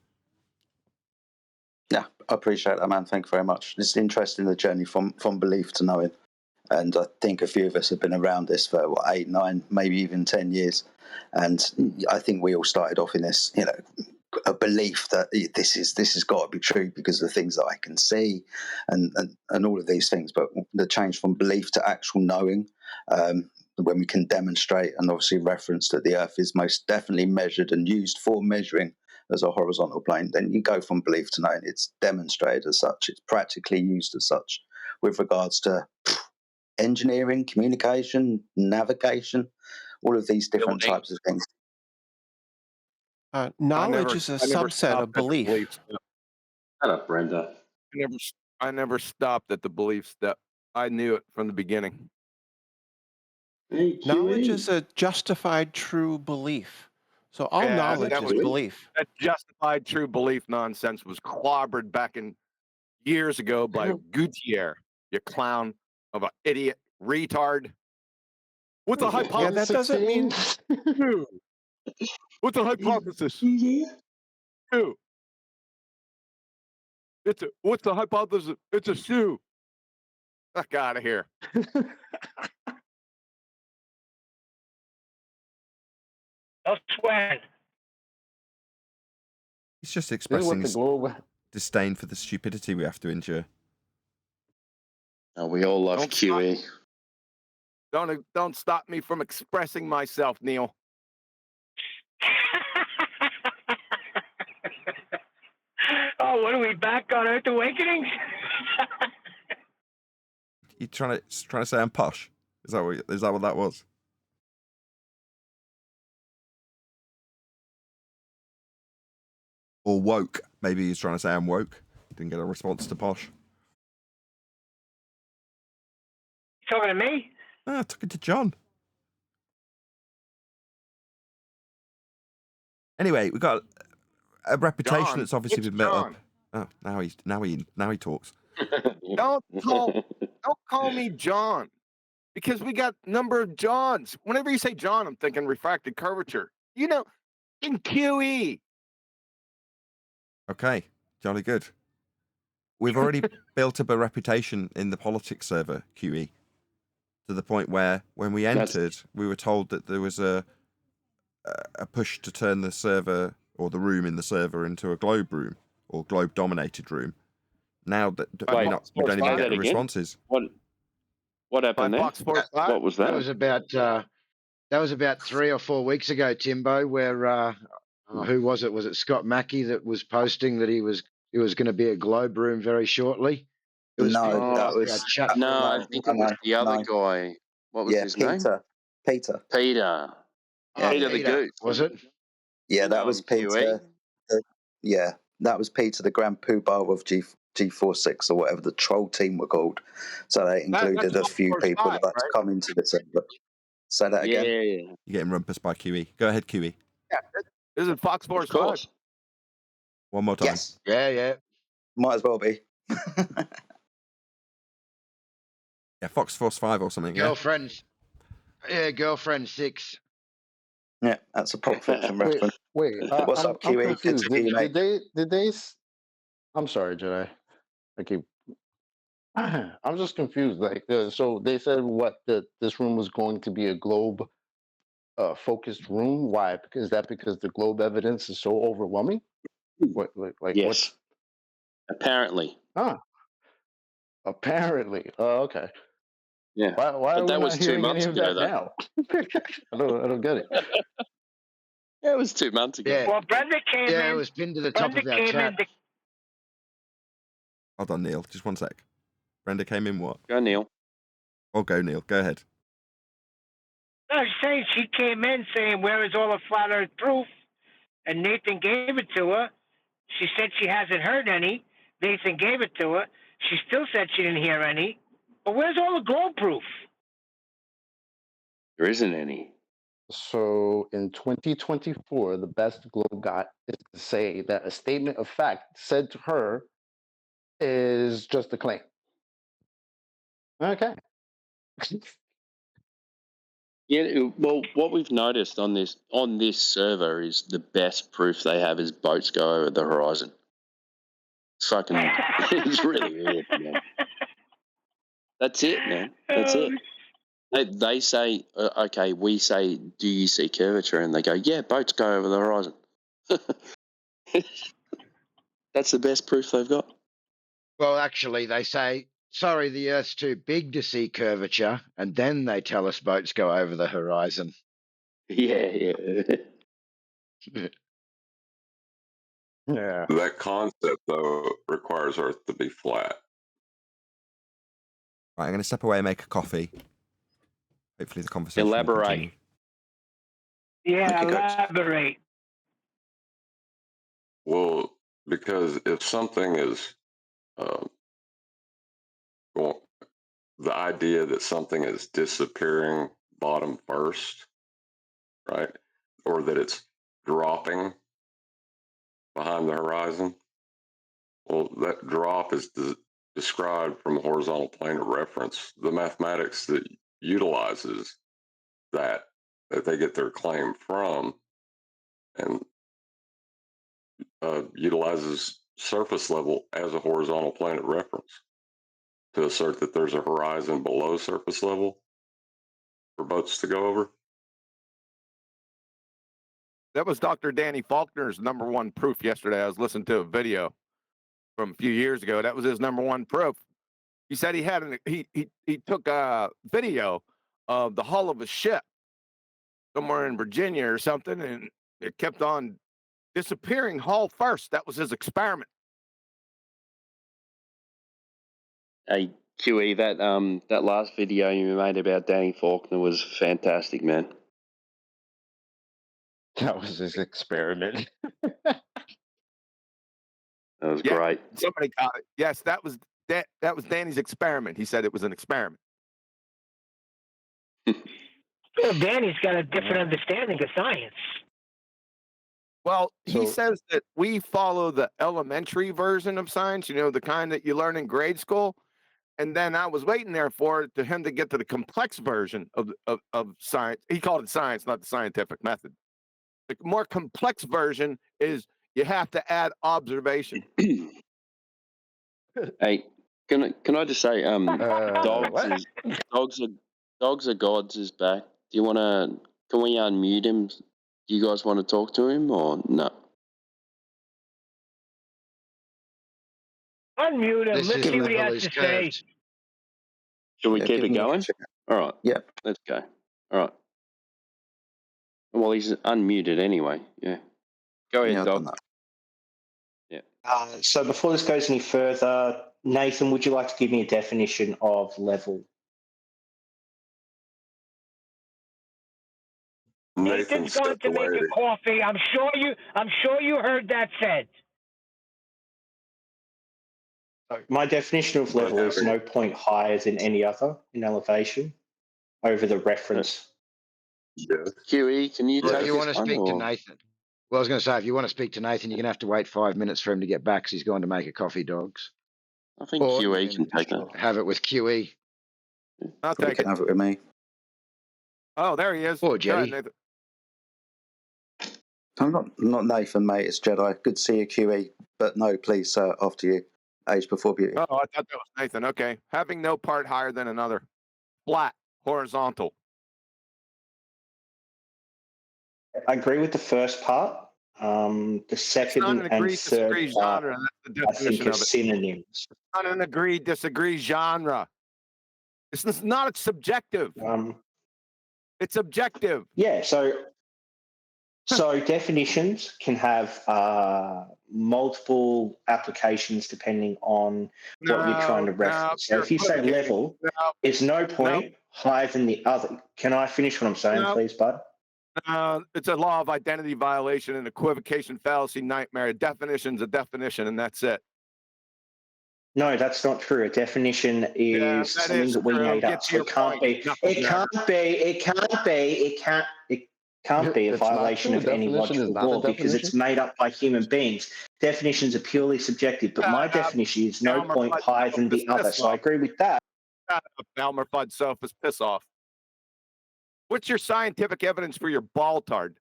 Yeah, I appreciate that, man. Thank you very much. It's interesting, the journey from belief to knowing. And I think a few of us have been around this for 8, 9, maybe even 10 years. And I think we all started off in this, a belief that this has got to be true because of the things that I can see and all of these things. But the change from belief to actual knowing, when we can demonstrate and obviously reference that the Earth is most definitely measured and used for measuring as a horizontal plane, then you go from belief to knowing. It's demonstrated as such. It's practically used as such with regards to engineering, communication, navigation, all of these different types of things. Knowledge is a subset of belief. Shut up, Brenda. I never stopped at the belief step. I knew it from the beginning. Knowledge is a justified true belief. So all knowledge is belief. That justified true belief nonsense was clobbered back in years ago by Gutierrez, you clown of an idiot retard. What's the hypothesis? Yeah, that doesn't mean. What's the hypothesis? Shoe. What's the hypothesis? It's a shoe. Fuck out of here. No swearing. He's just expressing his disdain for the stupidity we have to endure. Oh, we all love QE. Don't stop me from expressing myself, Neil. Oh, what are we back on Earth Awakening? You trying to say I'm posh? Is that what that was? Or woke. Maybe he's trying to say I'm woke. Didn't get a response to Posh. Talking to me? I took it to John. Anyway, we've got a reputation John, that's obviously it's been built John. up. Oh, now he talks. Don't call me John, because we got number of Johns. Whenever you say John, I'm thinking refracted curvature. You know, in QE. Okay, jolly good. We've already built up a reputation in the politics server, QE, to the point where when we entered, we were told that there was a push to turn the server or the room in the server into a globe room or globe dominated room. Now that we don't even get the responses. What happened there? What was that? That was about 3 or 4 weeks ago, Timbo, where who was it? Was it Scott Mackey that was posting that he was going to be a globe room very shortly? It was No, people that out was there chatting. No, I think it was the other guy. What was his name? Peter. Peter. Oh, Peter the Goose. Was it? Yeah, that was Peter. Yeah, that was Peter, the Grand Poobah of G46 or whatever the troll team were called. So they included a few people that had to come into the server. Say that again. Yeah. You're getting rumpus by QE. Go ahead, QE. Yeah, this is Fox Force 5. One more time. Yes. Yeah. Might as well be. Yeah, Fox Force 5 or something. Girlfriend. Yeah, Girlfriend 6. Yeah, that's a pop fiction reference. Wait, What's I'm up, QE? Good confused. to see you, mate. Did they? I'm sorry, Jedi. I keep. I'm just confused. Like, so they said what that this room was going to be a globe focused room. Why? Because the globe evidence is so overwhelming. What? Like yes. what's? Apparently. Apparently. Oh, okay. Yeah. Why are we that not was 2 hearing months any of ago, that now? I don't get it. Yeah, it was 2 months ago. Yeah. Well, Brenda came in. Yeah, it was pinned to the top of our chat. Hold on, Neil. Just one sec. Brenda came in what? Go, Neil. Oh, go, Neil. Go ahead. No, she's saying she came in saying, "Where is all the flat Earth proof?" And Nathan gave it to her. She said she hasn't heard any. Nathan gave it to her. She still said she didn't hear any. But where's all the globe proof? There isn't any. So in 2024, the best Globe got is to say that a statement of fact said to her is just a claim. Okay. Yeah, well, what we've noticed on this server is the best proof they have is boats go over the horizon. It's fucking, it's really weird, man. That's it, man. That's it. They say, okay, we say, do you see curvature? And they go, yeah, boats go over the horizon. That's the best proof they've got. Well, actually, they say, sorry, the Earth's too big to see curvature, and then they tell us boats go over the horizon. Yeah. Yeah. That concept, though, requires Earth to be flat. Right, I'm going to step away and make a coffee. Hopefully the conversation will Elaborate. continue. Yeah, elaborate. Well, because if something is the idea that something is disappearing bottom first, right, or that it's dropping behind the horizon, well, that drop is described from a horizontal plane of reference. The mathematics that utilizes that they get their claim from and utilizes surface level as a horizontal plane of reference to assert that there's a horizon below surface level for boats to go over. That was Dr. Danny Faulkner's number one proof yesterday. I was listening to a video from a few years ago. That was his number one proof. He said he took a video of the hull of a ship somewhere in Virginia or something, and it kept on disappearing hull first. That was his experiment. Hey, QE, that last video you made about Danny Faulkner was fantastic, man. That was his experiment. That was Yeah, great. somebody got it. Yes, that was Danny's experiment. He said it was an experiment. Well, Danny's got a different understanding of science. Well, he So says that we follow the elementary version of science, the kind that you learn in grade school. And then I was waiting there for him to get to the complex version of science. He called it science, not the scientific method. The more complex version is you have to add observation. Hey, can I just say, what? dogs are gods is back. Do you want to? Can we unmute him? Do you guys want to talk to him or no? Unmute him. This Let's is see what he level has is to say. curved. Shall we Yeah, keep give it him a going? check. All right. Yeah. Let's go. All right. Well, he's unmuted anyway. Yeah. Go ahead, Yeah, I've done Doc. that. Yeah. So before this goes any further, Nathan, would you like to give me a definition of level? Nathan Nathan's gone stepped to make away. a coffee. I'm sure you heard that said. My definition of But level is having no point higher than any other in elevation over the reference. yes, QE, can you Well, if take you want this to one? speak to Or Nathan, well, I was going to say, if you want to speak to Nathan, you're going to have to wait 5 minutes for him to get back because he's gone to make a coffee, dogs. I think Or you QE can can take that. have it with QE I'll You take can it. have it with me. Oh, there he is. or Go ahead, Jetty. Nathan. I'm not Nathan, mate. It's Jedi. Good to see you, QE. But no, please, sir, after you. Age before beauty. Oh, I thought that was Nathan. Okay. Having no part higher than another. Flat, horizontal. I agree with the first part. The It's second not an and agree third disagree part, genre. That's the I think, definition are of it. synonyms. It's not an agree disagree genre. It's not subjective. It's objective. Yeah, so definitions can have multiple applications depending on what you're trying to reference. So you're if you say equivocating. level, is no point higher than the other. Can I finish what I'm saying, please, bud? It's a law of identity violation and equivocation fallacy nightmare. A definition's a definition, and that's it. No, that's not true. A definition is that something is that we true. made Get up. to So your it can't point, be. It knuckledragger. can't be a It's not violation true. of any Definition is logical not a law because it's definition. made up by human beings. Definitions are purely subjective, but my definition is no Elmer point Fudd higher than the Sophist, other. piss So I off. agree with that. Shut up, Elmer Fudd Sophist, piss off. What's your scientific evidence for your ball-tard?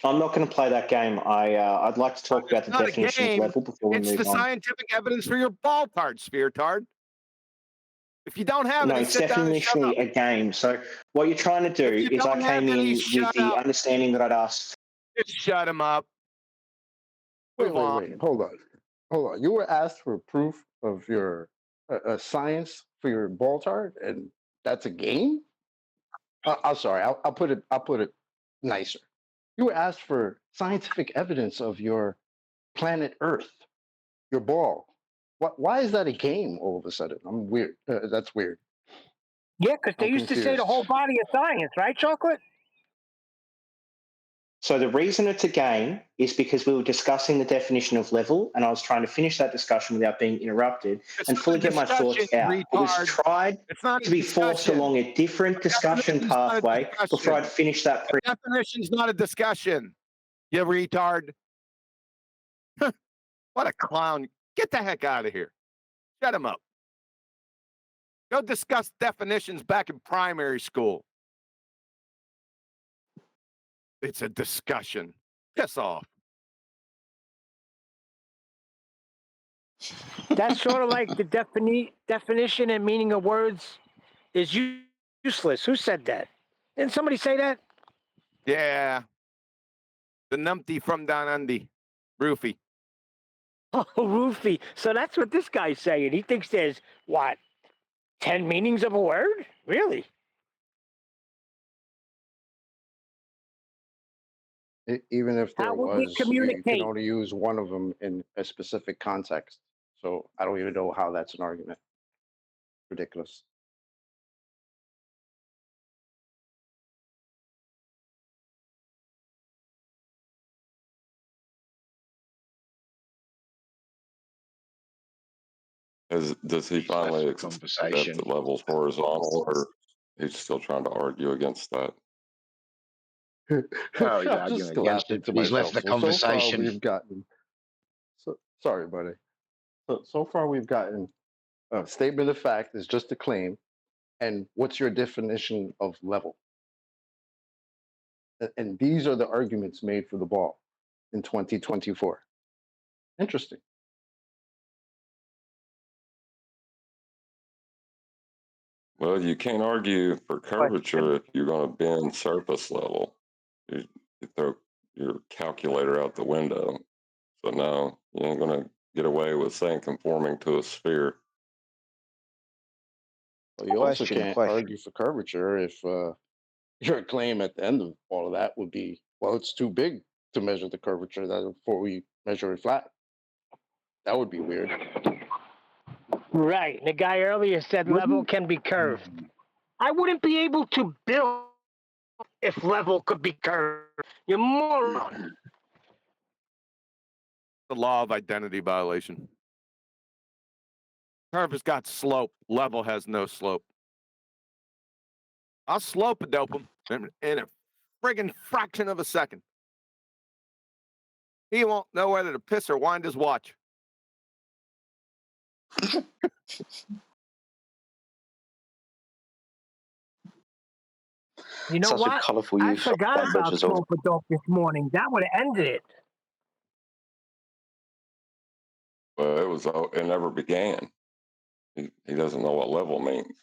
I'm not going to play that game. I'd like to talk about the Not a definition of game. level before we It's the move on. scientific evidence for your ball-tard, sphere-tard. If you don't have No, any, it's sit down and shut up. definitionally a game. So what you're trying to do If you is I don't have came any, in with shut the up. understanding that I'd asked. Just shut him up. Wait, Move wait, on. wait. Hold on. You were asked for proof of your science for your ball chart, and that's a game. I'm sorry. I'll put it nicer. You were asked for scientific evidence of your planet Earth, your ball. Why is that a game all of a sudden? I'm weird. That's weird. Yeah, because they I'm used to say the confused. whole body of science, right, Chocolate? So the reason it's a game is because we were discussing the definition of level, and I was trying to finish that discussion without being interrupted It's and not fully a get my thoughts discussion, out. It was retard. tried It's not to a be forced discussion. along a different discussion Definition's not a pathway before I'd discussion. finished that. A definition's not a discussion. You retard. What a clown. Get the heck out of here. Shut him up. Go discuss definitions back in primary school. It's a discussion. Piss off. That's sort of like the definition and meaning of words is useless. Who said that? Didn't somebody say that? Yeah. The numpty from down under. Roofy. Oh, Roofy. So that's what this guy's saying. He thinks there's, what, 10 meanings of a word? Really? Even if there How would we was, you can communicate? only use one of them in a specific context. So I don't even know how that's an argument. Ridiculous. Does he He's left finally the accept conversation. that level's horizontal, or he's still trying to argue against that? Oh, he's I'm arguing just against laughing it, to but he's left myself. the So far conversation. we've gotten. Sorry, buddy. So far we've gotten a statement of fact is just a claim, and what's your definition of level? And these are the arguments made for the ball in 2024. Interesting. Well, you can't argue for curvature if you're going to bend surface level. You throw your calculator out the window. So no, you ain't going to get away with saying conforming to a sphere. Well, you also can't argue for curvature if your claim at the end of all of that would be, well, it's too big to measure the curvature. Therefore, we measure it flat. That would be weird. Right. The guy earlier said level can be curved. I wouldn't be able to build if level could be curved. You moron. The law of identity violation. Curve has got slope. Level has no slope. I'll slope a dope him in a friggin' fraction of a second. He won't know whether to piss or wind his watch. You know Such what? a colourful I use of forgot language about as well. slope a dope this morning. That would have ended it. Well, it never began. He doesn't know what level means.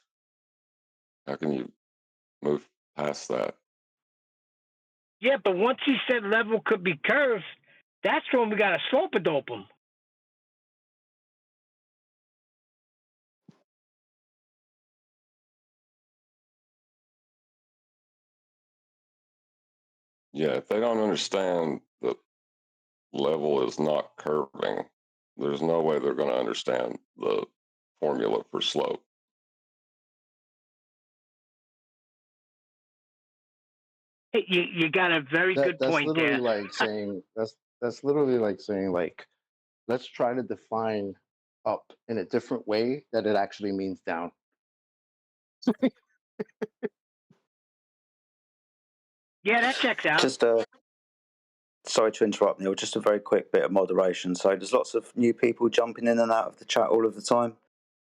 How can you move past that? Yeah, but once he said level could be curved, that's when we got to slope a dope him. Yeah, if they don't understand that level is not curving, there's no way they're going to understand the formula for slope. Hey, you got a very good That's point literally there. like saying that's literally like saying like, let's try to define up in a different way that it actually means down. Yeah, that checks out. Just sorry to interrupt, Neil. Just a very quick bit of moderation. So there's lots of new people jumping in and out of the chat all of the time.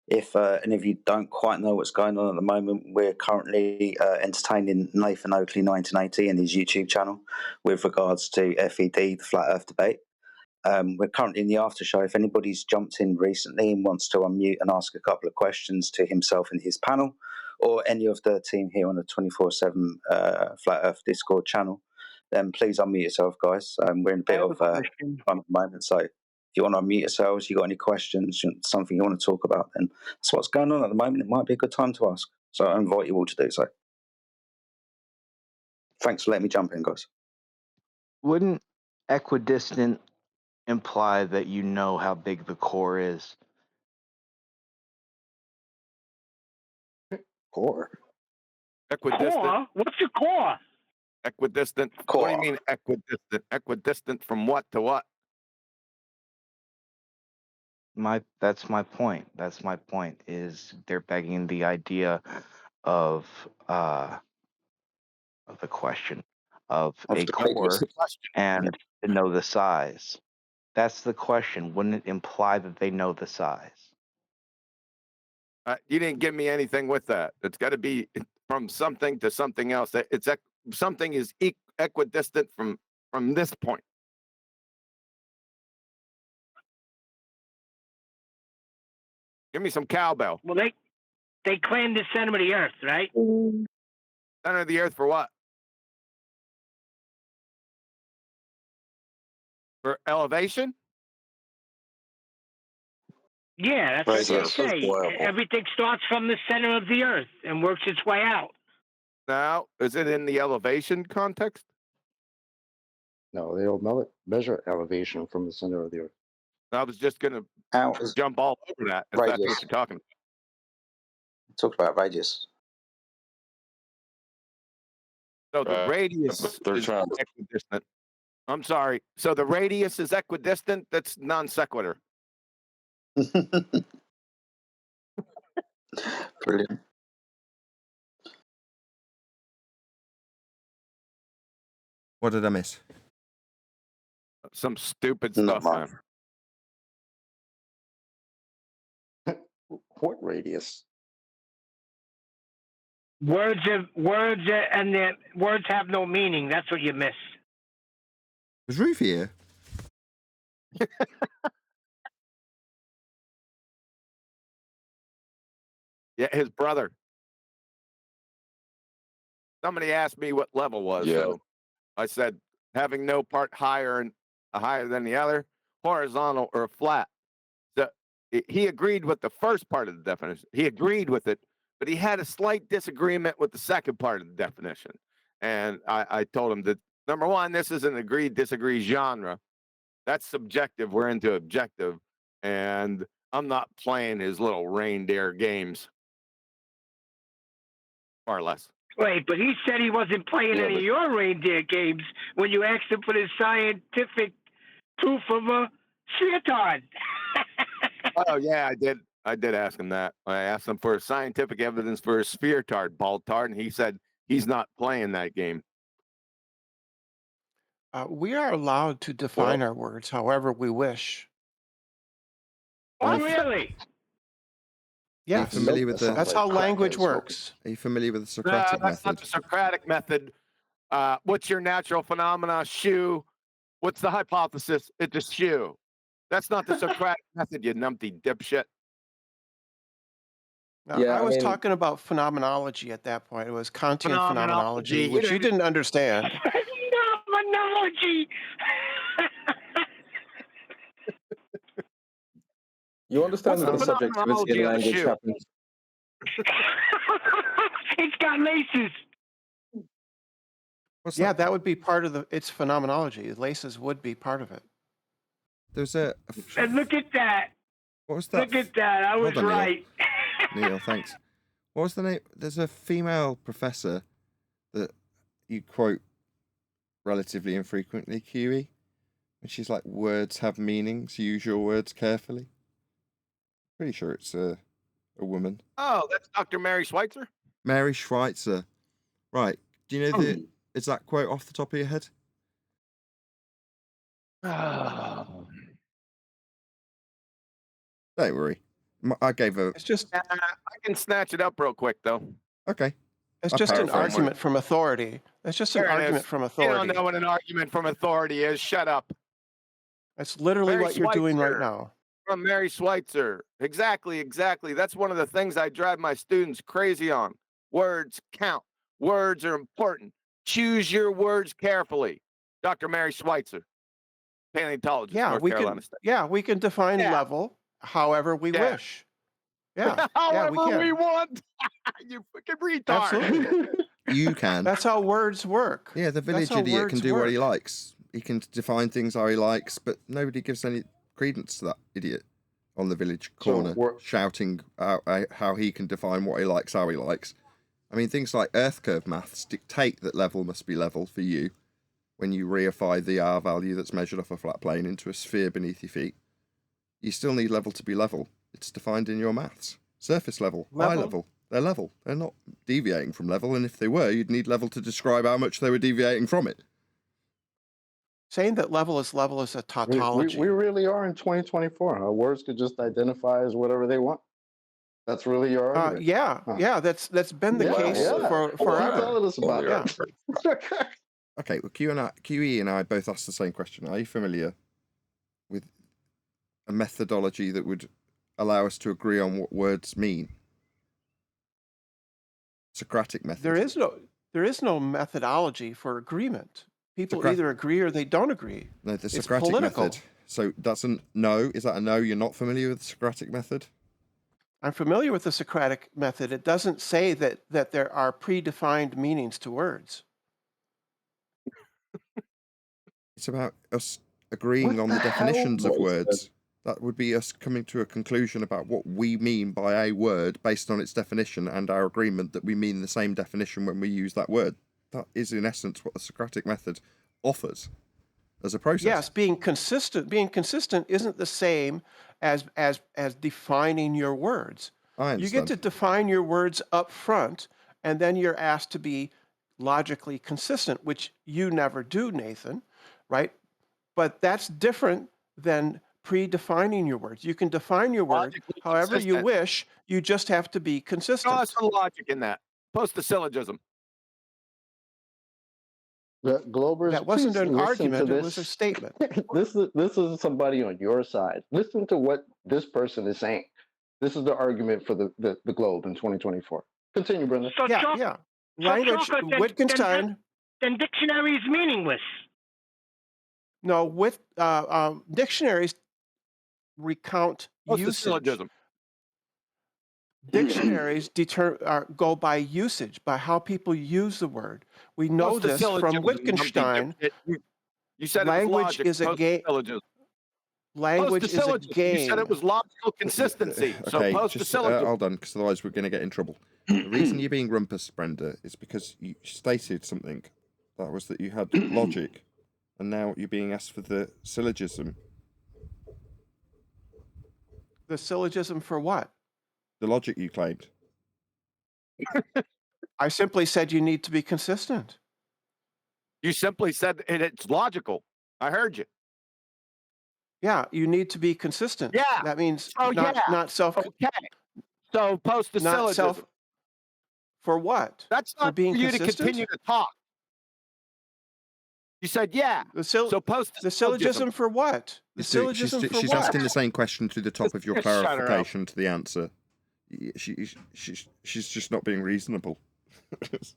If any of you don't quite know what's going on at the moment, we're currently entertaining Nathan Oakley 1980 and his YouTube channel with regards to FED, the Flat Earth debate. We're currently in the after show. If anybody's jumped in recently and wants to unmute and ask a couple of questions to himself and his panel, or any of the team here on the 24/7 Flat Earth Discord channel, then please unmute yourself, guys. We're in a bit of time at the moment, so if you want to unmute yourselves, you got any questions, something you want to talk about, then that's what's going on at the moment. It might be a good time to ask. So I invite you all to do so. Thanks for letting me jump in, guys. Wouldn't equidistant imply that you know how big the core is? Core? Equidistant. Core? What's your core? Equidistant. Core. What do you mean equidistant? Equidistant from what to what? That's my point. That's my point. Is they're begging the idea of the question of a the core question. and to know the size. That's the question. Wouldn't it imply that they know the size? You didn't give me anything with that. It's got to be from something to something else. Something is equidistant from this point. Give me some cowbell. Well, they claim the center of the earth, right? Center of the earth for what? For elevation? Yeah, that's what they say. Everything starts from the center of the earth and works its way out. Now, is it in the elevation context? No, they don't measure elevation from the center of the earth. I was just going to jump all over that if that's what you're talking about. Talk about radius. So the radius is equidistant. I'm sorry. So the radius is equidistant? That's non sequitur. Brilliant. What did I miss? Some stupid Not stuff, much. man. What radius? Words and their words have no meaning. That's what you miss. Was Ruth here? Yeah, his brother. Somebody asked me what level was, Yeah. so I said having no part higher than the other, horizontal or flat. So he agreed with the first part of the definition. He agreed with it, but he had a slight disagreement with the second part of the definition. And I told him that number one, this is an agree-disagree genre. That's subjective. We're into objective, and I'm not playing his little reindeer games. More or less. Wait, but he said he wasn't playing Yeah, any but- of your reindeer games when you asked him for the scientific proof of a sphere. Oh yeah, I did ask him that. I asked him for scientific evidence for a sphere tard, ball tard, and he said he's not playing that game. We are allowed to define our words however we wish. Oh, really? Yes, familiar with the- that's how language works. Are you familiar with the Socratic That's not method? the Socratic method. What's your natural phenomena? Shoe. What's the hypothesis? It's a shoe. That's not the Socratic method, you numpty dipshit. No, Yeah, I I was mean- talking about phenomenology at that point. It was Kantian Phenomenology. phenomenology, You which you didn't understand. Phenomenology. You understand that What's the the subjectivity in phenomenology of the language shoe? happens. It's got laces. Yeah, that would be part of its phenomenology. Laces would be part of it. There's And look at that. What was that? Look at that. I was Hold on, Neil. right. Neil, thanks. What was the name? There's a female professor that you quote relatively infrequently, QE. And she's like, words have meanings. Use your words carefully. Pretty sure it's a woman. Oh, that's Dr. Mary Schweitzer? Mary Schweitzer. Right. Do you know is that quote off the top of your head? Don't worry. I gave her. It's just I can snatch it up real quick, though. Okay. It's I'll just an paraphrase. argument from authority. It's just an There it argument is. from You authority. don't know what an argument from authority is. Shut up. That's literally Mary what you're doing right Schweitzer. now. From Mary Schweitzer. Exactly. That's one of the things I drive my students crazy on. Words count. Words are important. Choose your words carefully. Dr. Mary Schweitzer, paleontologist, Yeah, North we Carolina can. State. Yeah, we can define level however we Yeah. wish. Yeah, However we can. want. You fucking retard. Absolutely. You can. That's how words work. Yeah, the village That's how idiot can words do what he work. likes. He can define things how he likes, but nobody gives any credence to that idiot on the village corner shouting out how he can define what he likes, how he likes. I mean, things like earth curve maths dictate that level must be level for you when you reify the R value that's measured off a flat plane into a sphere beneath your feet. You still need level to be level. It's defined in your maths. Surface level, eye level. They're level. They're not deviating from level, and if they were, you'd need level to describe how much they were deviating from it. Saying that level is a tautology. We really are in 2024. Our words could just identify as whatever they want. That's really your argument. Yeah, that's been the case for Keep forever. telling us about it. Okay, well, QE and I both asked the same question. Are you familiar with a methodology that would allow us to agree on what words mean? Socratic method. There is no methodology for agreement. People Socratic- either agree or they don't agree. No, the It's Socratic political. method. So that's a no. Is that a no? You're not familiar with the Socratic method? I'm familiar with the Socratic method. It doesn't say that there are predefined meanings to words. It's about us agreeing What on the the definitions hell of was words. That would be us coming to a conclusion about what we mean by a word based on its definition and our agreement that we mean the same definition when we use that word. That is, in essence, what the Socratic method offers as a process. Yes, being consistent isn't the same as defining your words. I You get understand. to define your words up front, and then you're asked to be logically consistent, which you never do, Nathan, right? But that's different than predefining your words. You can define your word Logically however you consistent. wish. You just have to be Show us consistent. the logic in that. Post the syllogism. The Globers, That wasn't please an listen to argument, it was a this. statement. This is somebody on your side. Listen to what this person is saying. This is the argument for the Globe in 2024. Continue, Brenda. So Yeah, chocolate, yeah. so Language, chocolate, Wittgenstein, then dictionary is meaningless. no, dictionaries recount Post the usage. syllogism. Dictionaries go by usage, by how people use the word. We know Post the this from syllogism. Wittgenstein. You said it was Language logic. is a Post the game. syllogism. Post Language the is a syllogism. You said game. it was logical consistency. So Okay, post the just syllogism. hold on, because otherwise we're going to get in trouble. The reason you're being rumpus, Brenda, is because you stated something. That was that you had logic, and now you're being asked for the syllogism. The syllogism for what? The logic you claimed. I simply said you need to be consistent. You simply said it's logical. I heard you. Yeah, you need to be consistent. Yeah. That means So not self. Okay. So post the not syllogism. self. For what? That's For not being for you consistent? to continue to talk. You said yeah. So post the syllogism for what? The syllogism for she's what? asking the same question to the top of your Just shut her up. clarification to the answer. She's just not being reasonable.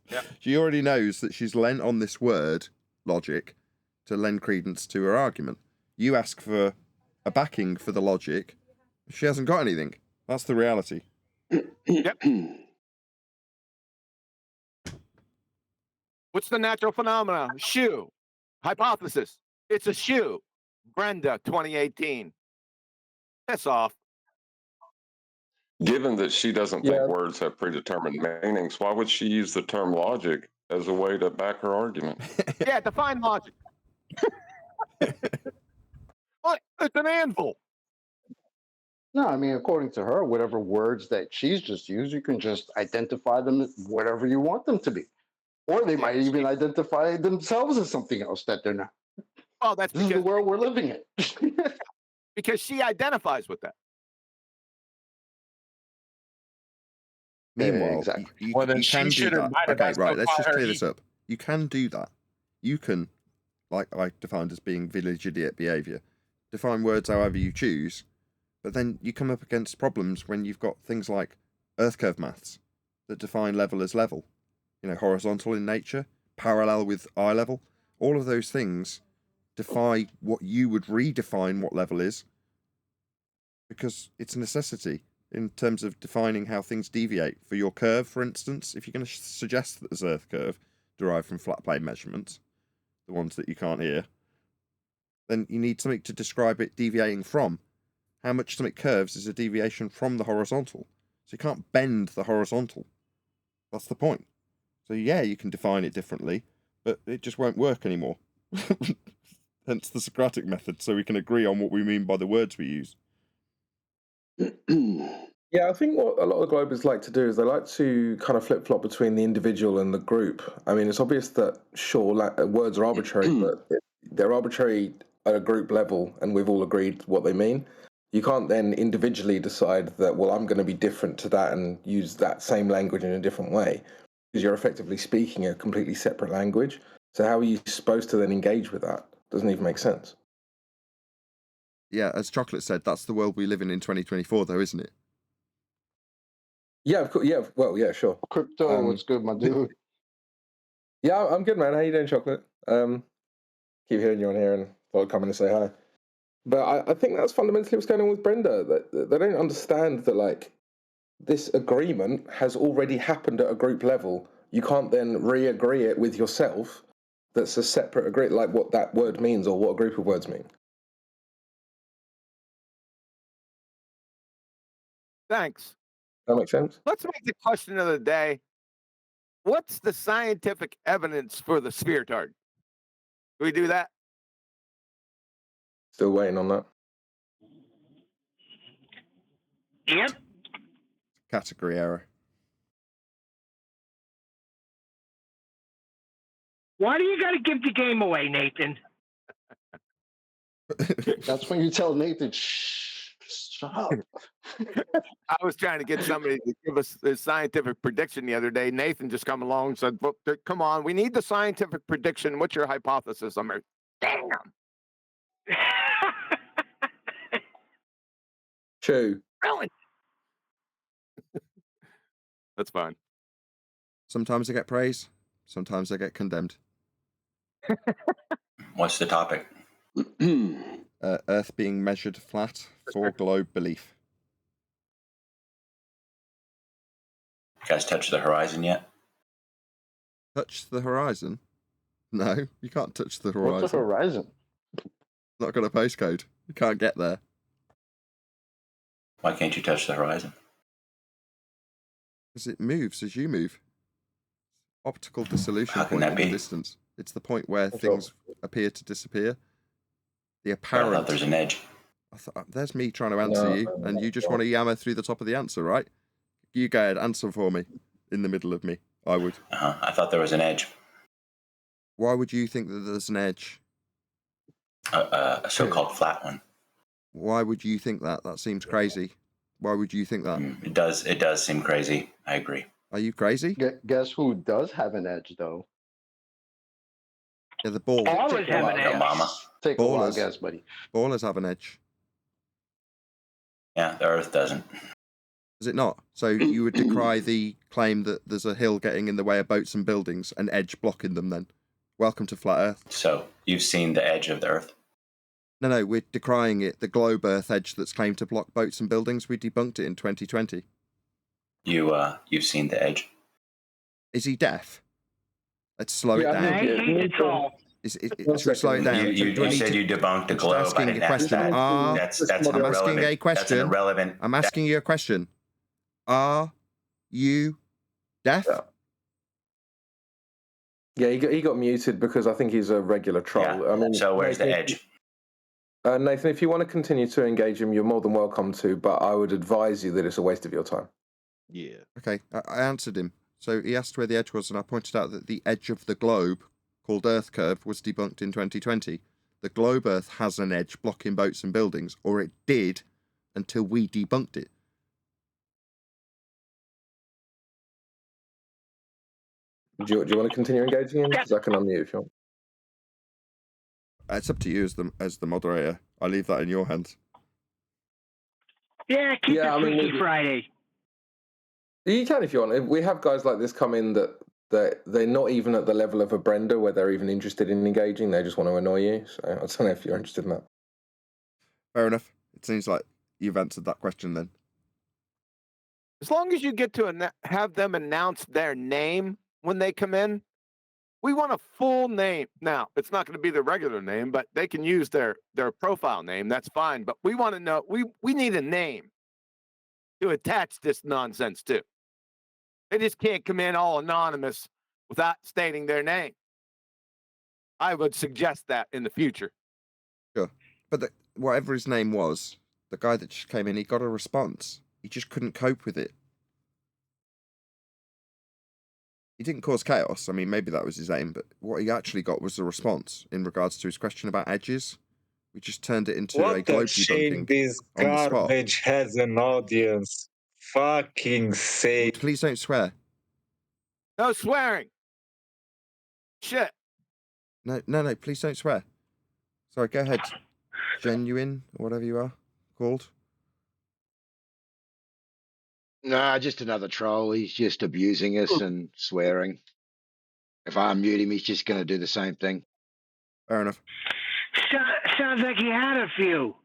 Yep. She already knows that she's lent on this word, logic, to lend credence to her argument. You ask for a backing for the logic. She hasn't got anything. That's the reality. Yep. What's the natural phenomena? Shoe. Hypothesis. It's a shoe. Brenda, 2018. Piss off. Given that she doesn't think words have predetermined meanings, why would she use the term logic as a way to back her argument? Yeah, define logic. What? It's an anvil. No, I mean, according to her, whatever words that she's just used, you can just identify them as whatever you want them to be. Or they might even identify themselves as something else that they're not. Oh, that's This is the world we're living in. because she identifies with that. Meanwhile, Exactly. you Well, then can she do should have that. might have Okay, asked right, to let's call just her clear this he. up. You can do that. You can, like I defined as being village idiot behaviour, define words however you choose, but then you come up against problems when you've got things like earth curve maths that define level as level. You know, horizontal in nature, parallel with eye level. All of those things defy what you would redefine what level is, because it's a necessity in terms of defining how things deviate. For your curve, for instance, if you're going to suggest that there's earth curve derived from flat plane measurements, the ones that you can't hear, then you need something to describe it deviating from. How much something curves is a deviation from the horizontal. So you can't bend the horizontal. That's the point. So yeah, you can define it differently, but it just won't work anymore. Hence the Socratic method, so we can agree on what we mean by the words we use. Yeah, I think what a lot of Globers like to do is they like to kind of flip-flop between the individual and the group. I mean, it's obvious that, sure, words are arbitrary, but they're arbitrary at a group level, and we've all agreed what they mean. You can't then individually decide that, well, I'm going to be different to that and use that same language in a different way, because you're effectively speaking a completely separate language. So how are you supposed to then engage with that? Doesn't even make sense. Yeah, as Chocolate said, that's the world we live in 2024, though, isn't it? Yeah, of course. Yeah, well, yeah, sure. Crypto, what's good, my dude? Yeah, I'm good, man. How you doing, Chocolate? Keep hearing you on here and thought I'd come in and say hi. But I think that's fundamentally what's going on with Brenda. That they don't understand that, like, this agreement has already happened at a group level. You can't then re-agree it with yourself. That's a separate agreement, like what that word means or what a group of words mean. Thanks. That makes sense. Let's make the question of the day. What's the scientific evidence for the sphere target? Can we do that? Still waiting on that. Yep. Category error. Why do you got to give the game away, Nathan? That's when you tell Nathan, shh, shut up. I was trying to get somebody to give us a scientific prediction the other day. Nathan just come along and said, well, come on, we need the scientific prediction. What's your hypothesis? I'm like, damn. True. Really? That's fine. Sometimes I get praise, sometimes I get condemned. What's the topic? Earth being measured flat for globe belief. You guys touch the horizon yet? Touch the horizon? No, you can't touch the horizon. What's the horizon? Not got a postcode. You can't get there. Why can't you touch the horizon? Because it moves as you move. Optical dissolution How can point that in the be? distance. It's the point where That's things appear to disappear. The I apparent. thought there's an edge. There's me trying to answer you, and you just want to yammer through the top of the answer, right? You go ahead, answer for me in the middle of me. I would. I thought there was an edge. Why would you think that there's an edge? A so-called flat one. Why would you think that? That seems crazy. Why would you think that? It does seem crazy. I agree. Are you crazy? Guess who does have an edge, though? Yeah, the ball. Ballers have an edge. Obama. Take a wild Ballers. guess, buddy. Ballers have an edge. Yeah, the Earth doesn't. Is it not? So you would decry the claim that there's a hill getting in the way of boats and buildings, an edge blocking them then? Welcome to Flat Earth. So you've seen the edge of the Earth? No, we're decrying it. The globe Earth edge that's claimed to block boats and buildings, we debunked it in 2020. You've seen the edge? Is he deaf? Let's slow it Yeah, I down. think I hate it all. Should we slow it down? You said you debunked the globe. asking I didn't a ask question. that. That's I'm irrelevant. asking a question. That's an irrelevant. I'm asking you a question. Are you deaf? Yeah, he got muted because I think he's a regular troll. Yeah. I mean, So where's the Nathan, edge? Nathan, if you want to continue to engage him, you're more than welcome to, but I would advise you that it's a waste of your time. Yeah. Okay, I answered him. So he asked where the edge was, and I pointed out that the edge of the globe, called Earth Curve, was debunked in 2020. The globe Earth has an edge blocking boats and buildings, or it did until we debunked it. Do you want to continue engaging him? Because I can unmute if you want. It's up to you as the moderator. I leave that in your hands. Yeah, keep it Freaky Friday. You can if you want. We have guys like this come in that they're not even at the level of a Brenda where they're even interested in engaging. They just want to annoy you. So I don't know if you're interested in that. Fair enough. It seems like you've answered that question then. As long as you get to have them announce their name when they come in, we want a full name. Now, it's not going to be their regular name, but they can use their profile name. That's fine. But we want to know, we need a name to attach this nonsense to. They just can't come in all anonymous without stating their name. I would suggest that in the future. Sure. But whatever his name was, the guy that just came in, he got a response. He just couldn't cope with it. He didn't cause chaos. I mean, maybe that was his aim, but what he actually got was a response in regards to his question about edges. We just turned it into a globe debunking This on the spot. garbage has an audience. Fucking sake. Please don't swear. No swearing. Shit. No, please don't swear. Sorry, go ahead. Genuine, or whatever you are called. Nah, just another troll. He's just abusing us and swearing. If I unmute him, he's just going to do the same thing. Fair enough. Sounds like he had a few.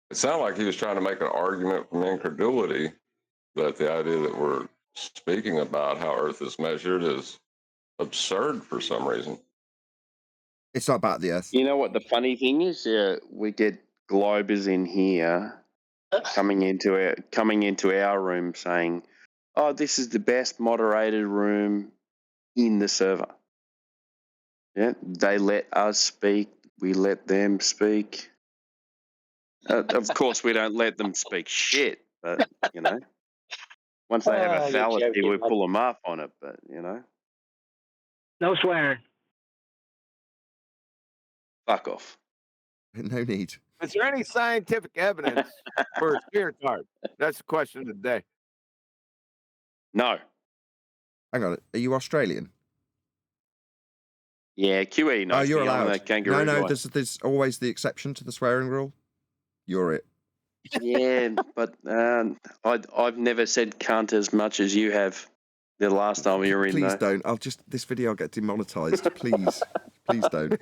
It sounded like he was trying to make an argument from incredulity that the idea that we're speaking about how Earth is measured is absurd for some reason. It's not about the Earth. You know what the funny thing is? We get globers in here coming into our room saying, "Oh, this is the best moderated room in the server." Yeah, they let us speak. We let them speak. Of course, we don't let them speak shit, but you know. Once they have a You're fallacy, joking, we mate. pull them up on it. But you know, No swearing. fuck off. No need. Is there any scientific evidence for a spirit card? That's the question of the day. No. Hang on. Are you Australian? Yeah, QE knows Oh, you're me. I'm allowed. the kangaroo No, guy. there's always the exception to the swearing rule. You're it. Yeah, but I've never said cunt as much as you have the last time you were in Please there. don't. This video will get demonetized. Please. Please don't.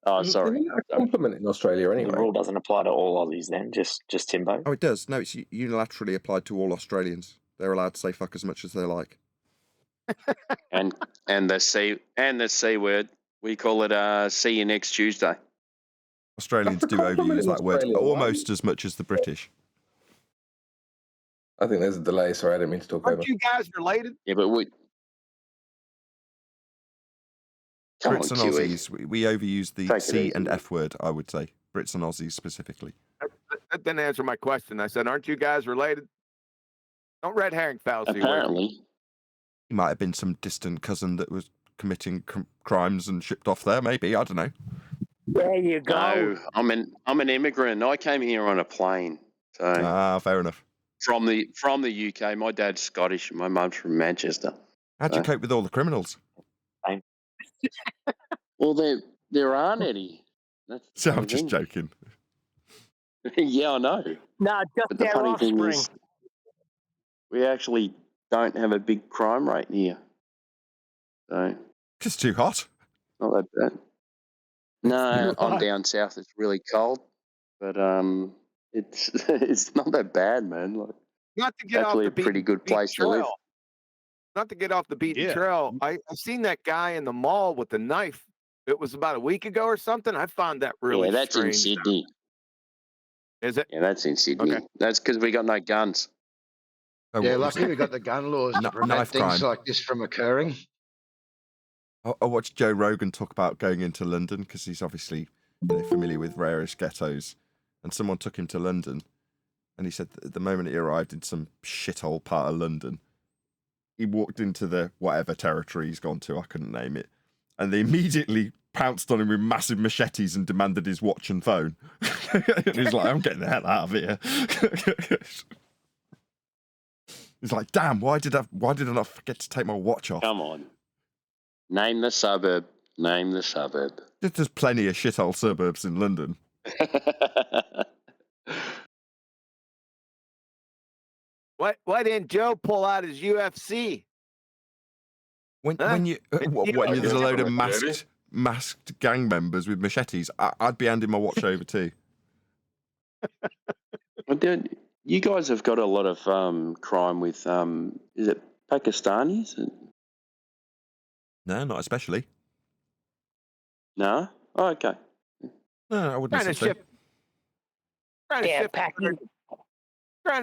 Oh, sorry. Isn't that a compliment in Australia The anyway? rule doesn't apply to all Aussies then, just Timbo. Oh, it does. No, it's unilaterally applied to all Australians. They're allowed to say fuck as much as they like. And the C word, we call it see you next Tuesday. Australians That's a do compliment overuse in that word Australia, right? almost as much as the British. I think there's a delay. Sorry, I didn't mean to talk over. Aren't you guys related? Yeah, but we. Come Brits on, and QE. Aussies, we overuse the Take it C easy, and mate. F word, I would say. Brits and Aussies specifically. That didn't answer my question. I said, aren't you guys related? Don't red herring fallacy. Apparently. He might have been some distant cousin that was committing crimes and shipped off there, maybe. I don't know. There you go. No, I'm an immigrant. I came here on a plane. So fair enough. From the UK. My dad's Scottish and my mum's from Manchester. How'd you cope with all the criminals? Well, there aren't any. That's the So funny I'm just thing. joking. Yeah, I know. No, just But the their funny thing offspring. is, we actually don't have a big crime rate here. So It's too hot. not that bad. No, Too I'm hot. down south. It's really cold, but it's it's not that bad, man. Like, Not to get off actually the a pretty beaten good place to live. trail. Not to get off the beaten Yeah. trail. I seen that guy in the mall with the knife. It was about a week ago or something. I found that really Yeah, that's in strange. Sydney. Is it? Yeah, that's in Sydney. Okay. That's because we got no guns. Oh, Yeah, what was lucky it? we got the gun laws to prevent Knife things crime. like this from occurring. I watched Joe Rogan talk about going into London because he's obviously familiar with rarish ghettos, and someone took him to London, and he said that at the moment he arrived in some shithole part of London, he walked into the whatever territory he's gone to, I couldn't name it, and they immediately pounced on him with massive machetes and demanded his watch and phone. And he's like, I'm getting the hell out of here. He's like, damn, why did I not forget to take my watch off? Come on. Name the suburb. Name the suburb. There's plenty of shithole suburbs in London. Why didn't Joe pull out his UFC? When there's a load of masked gang members with machetes, I'd be handing my watch over too. Well, dude, you guys have got a lot of crime with is it Pakistanis? No, not especially. No? Oh, okay. No, I wouldn't Trying to say so. shift. Trying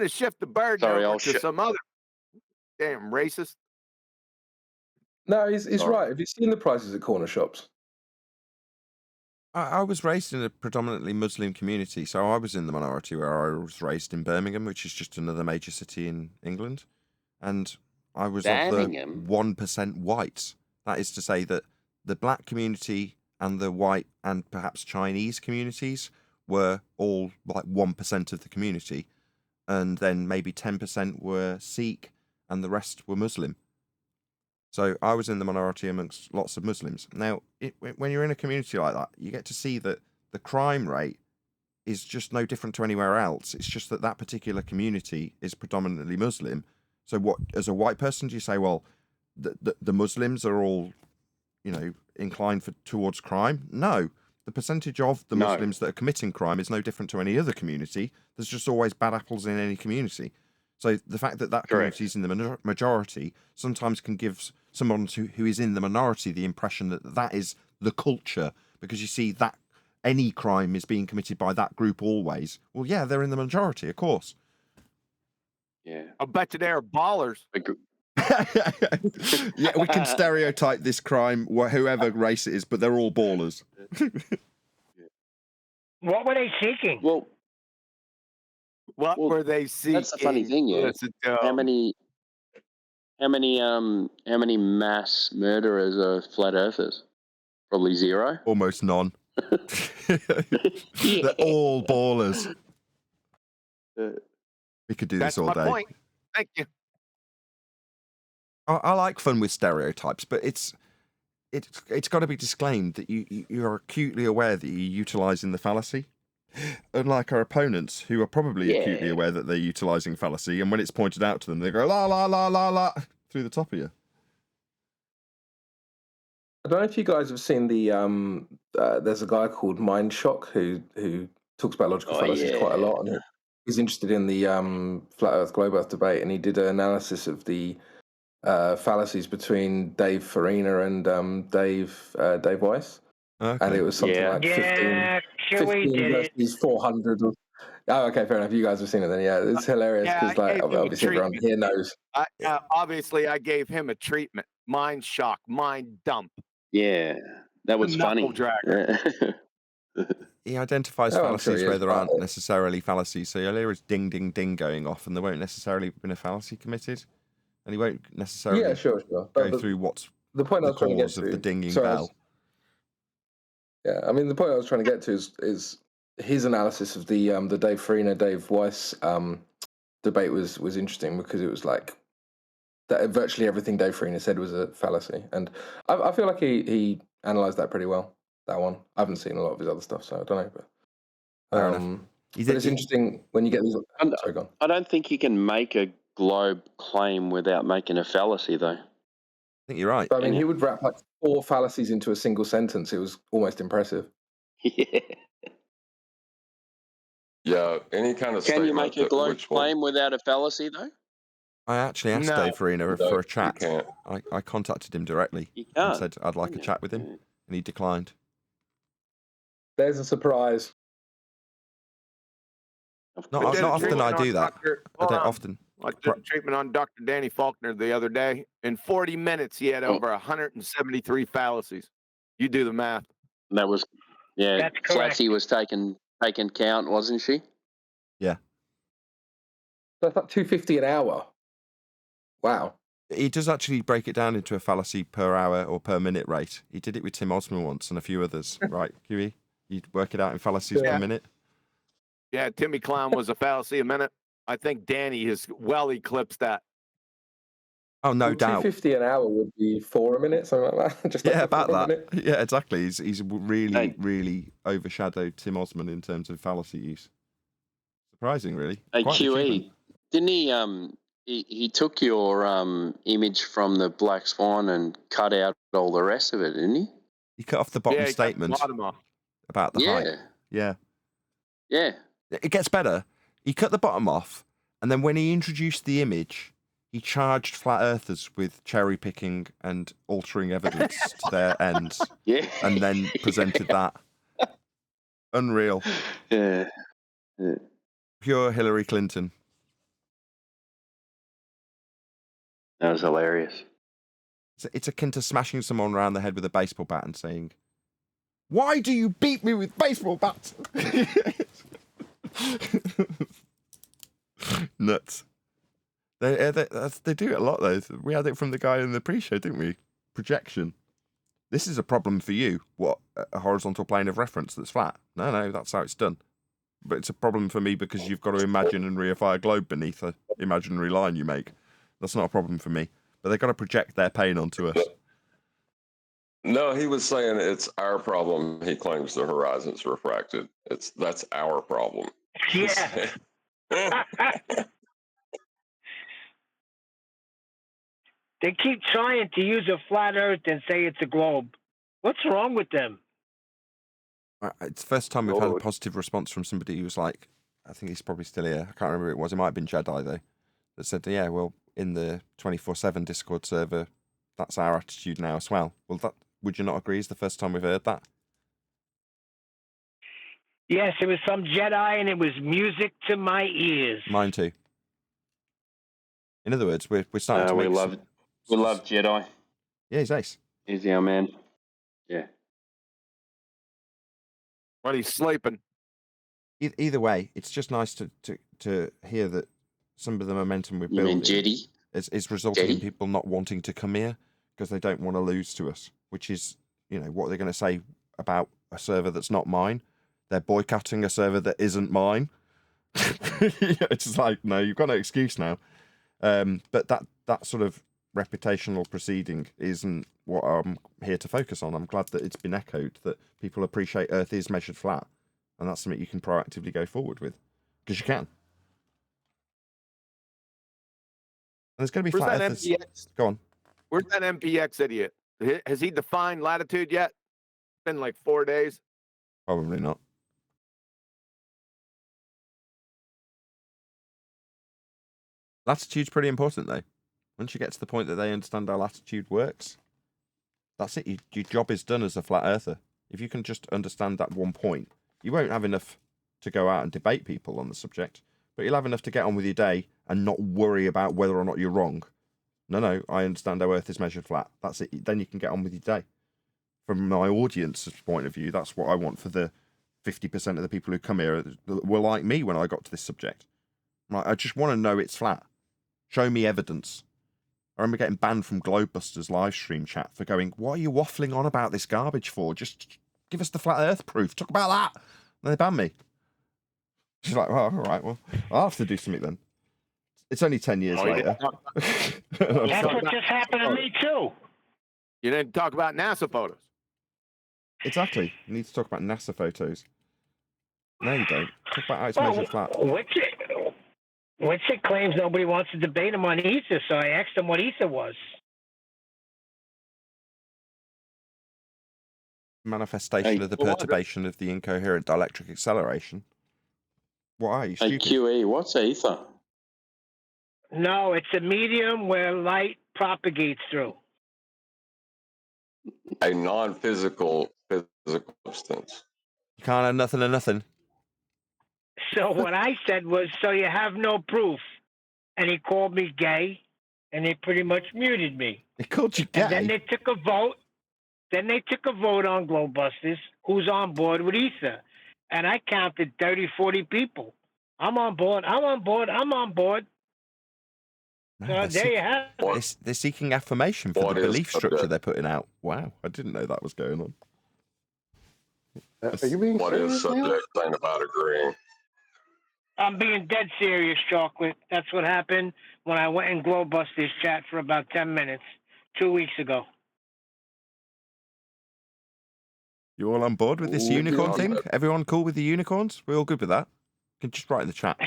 to shift the burden Sorry, over I'll to some other damn racist. No, he's Sorry. right. Have you seen the prices at corner shops? I was raised in a predominantly Muslim community, so I was in the minority where I was raised in Birmingham, which is just another major city in England. And I was of the Birmingham? 1% whites. That is to say that the black community and the white and perhaps Chinese communities were all like 1% of the community. And then maybe 10% were Sikh and the rest were Muslim. So I was in the minority amongst lots of Muslims. Now, when you're in a community like that, you get to see that the crime rate is just no different to anywhere else. It's just that particular community is predominantly Muslim. So what, as a white person, do you say, well, the Muslims are all, inclined towards crime? No. The percentage of the Muslims that are committing crime is no different to any other community. There's just always bad apples in any community. So the fact that community is in the majority sometimes can give someone who is in the minority the impression that is the culture, because you see that any crime is being committed by that group always. Well, yeah, they're in the majority, of course. Yeah. I bet you they're ballers. Yeah, we can stereotype this crime, whoever race it is, but they're all ballers. What were they seeking? Well, What Well, were they that's the funny seeking? thing, yeah. Listen to How 'em. many mass murderers are flat earthers? Probably zero. Almost none. They're all ballers. We could do this That's all my day. point. Thank you. I like fun with stereotypes, but it's got to be disclaimed that you are acutely aware that you're utilising the fallacy. Unlike our opponents, who are probably acutely aware that they're utilising fallacy, and when it's pointed out to them, they go la la la la la through the top of you. I don't know if you guys have seen the there's a guy called Mind Shock who talks about logical fallacies quite a lot, and he's interested in the flat Earth globe Earth debate, and he did an analysis of the fallacies between Dave Farina and Dave Weiss. Okay. And it was something like 15 versus 400. Oh, okay, fair enough. You guys have seen it then. Yeah, it's hilarious because like obviously everyone here knows. Obviously, I gave him a treatment. Mind shock, mind dump. Yeah, that was funny. Dragger. He identifies Oh, I'm sure fallacies he where is, there but aren't necessarily fallacies. So you'll hear his ding, ding, ding going off, and there won't necessarily have been a fallacy committed. And he won't necessarily sure. go through what's the point I was trying to get cause to. of the dinging Sorry, bell. Yeah, I mean the point I was trying to get to is his analysis of the Dave Farina Dave Weiss debate was interesting because it was like that virtually everything Dave Farina said was a fallacy, and I feel like he analysed that pretty well. That one I haven't seen a lot of his other stuff, so I don't know, but Fair enough. But it's interesting when you get these. Sorry, go on. I don't think you can make a globe claim without making a fallacy, though. I think you're right. But, I mean, he would wrap like 4 fallacies into a single sentence. It was almost impressive. Yeah, any kind of Can you statement make a that globe which will claim without a fallacy, though? I actually asked Dave Farina for a chat. I contacted him directly and said I'd like a chat with him, and he declined. There's a surprise. Not often I do that. I don't often. I did a treatment on Dr. Danny Faulkner the other day. In 40 minutes, he had over 173 fallacies. You do the math. That was, That's correct. Flatsy was taking count, wasn't she? Yeah. That's like 250 an hour. Wow. He does actually break it down into a fallacy per hour or per minute rate. He did it with Tim Osman once and a few others. Right, QE? You'd work it out in fallacies per minute? Yeah, Timmy Clown was a fallacy a minute. I think Danny has well eclipsed that. Oh, no doubt. 250 an hour would be 4 a minute, something like that. Just Yeah, like about 4 a that. minute. Yeah, exactly. He's really, really overshadowed Tim Osman in terms of fallacy use. Surprising, really. Hey, Quite an QE, achievement. didn't he took your image from the Black Swan and cut out all the rest of it, didn't he? He cut off the bottom statement about the height. Yeah. Yeah. It gets better. He cut the bottom off, and then when he introduced the image, he charged flat earthers with cherry picking and altering evidence to their ends. Yeah. And then presented that. Unreal. Yeah. Pure Hillary Clinton. That was hilarious. It's akin to smashing someone around the head with a baseball bat and saying, "Why do you beat me with baseball bats?" Nuts. They do it a lot, though. We had it from the guy in the pre-show, didn't we? Projection. This is a problem for you. What? A horizontal plane of reference that's flat? No, that's how it's done. But it's a problem for me because you've got to imagine and reify a globe beneath an imaginary line you make. That's not a problem for me. But they've got to project their pain onto us. No, he was saying it's our problem. He claims the horizon's refracted. That's our problem. Yeah. They keep trying to use a flat Earth and say it's a globe. What's wrong with them? It's the first time we've had a positive response from somebody who was like, I think he's probably still here. I can't remember who it was. It might have been Jedi, though. That said, yeah, well, in the 24/7 Discord server, that's our attitude now as well. Well, would you not agree? Is the first time we've heard that? Yes, it was some Jedi, and it was music to my ears. Mine too. In other words, we're starting to make we love Jedi. Yeah, he's ace. He's our man. Yeah. But he's sleeping. Either way, it's just nice to to hear that some of the momentum we're You mean building Jetty? is resulting in Jetty? people not wanting to come here because they don't want to lose to us, which is, what they're going to say about a server that's not mine. They're boycotting a server that isn't mine. It's just like, no, you've got no excuse now. But that sort of reputational proceeding isn't what I'm here to focus on. I'm glad that it's been echoed that people appreciate Earth is measured flat, and that's something you can proactively go forward with, because you can. And there's going to be Where's flat that earthers. MPX? Go on. Where's that MPX idiot? Has he defined latitude yet? It's been like 4 days. Probably not. Latitude's pretty important, though. Once you get to the point that they understand how latitude works, that's it. Your job is done as a flat earther. If you can just understand that one point, you won't have enough to go out and debate people on the subject, but you'll have enough to get on with your day and not worry about whether or not you're wrong. No, I understand how Earth is measured flat. That's it. Then you can get on with your day. From my audience's point of view, that's what I want for the 50% of the people who come here that were like me when I got to this subject. I just want to know it's flat. Show me evidence. I remember getting banned from Globebusters live stream chat for going, what are you waffling on about this garbage for? Just give us the flat earth proof. Talk about that. And they banned me. She's like, well, all right, well, I'll have to do something then. It's only 10 years later. That's what just happened to me, too. You didn't talk about NASA photos. Exactly. You need to talk about NASA photos. No, you don't. Talk about how it's measured flat. Witcher claims nobody wants to debate him on ether, so I asked him what ether was. Manifestation of the perturbation of the incoherent dielectric acceleration. What are you, stupid? AQE, what's ether? No, it's a medium where light propagates through. A non-physical physical substance. You can't have nothing and nothing. So what I said was, so you have no proof. And he called me gay, and he pretty much muted me. He called you gay? And then they took a vote. Then they took a vote on Globebusters, who's on board with ether. And I counted 30, 40 people. I'm on board. No, there you have it. They're seeking affirmation for the belief structure they're putting out. Wow, I didn't know that was going on. Are you being What serious? is subject thing about agreeing? I'm being dead serious, Chocolate. That's what happened when I went in Globebusters chat for about 10 minutes 2 weeks ago. You all on board with this unicorn thing? Everyone cool with the unicorns? We all good with that? You can just write in the chat.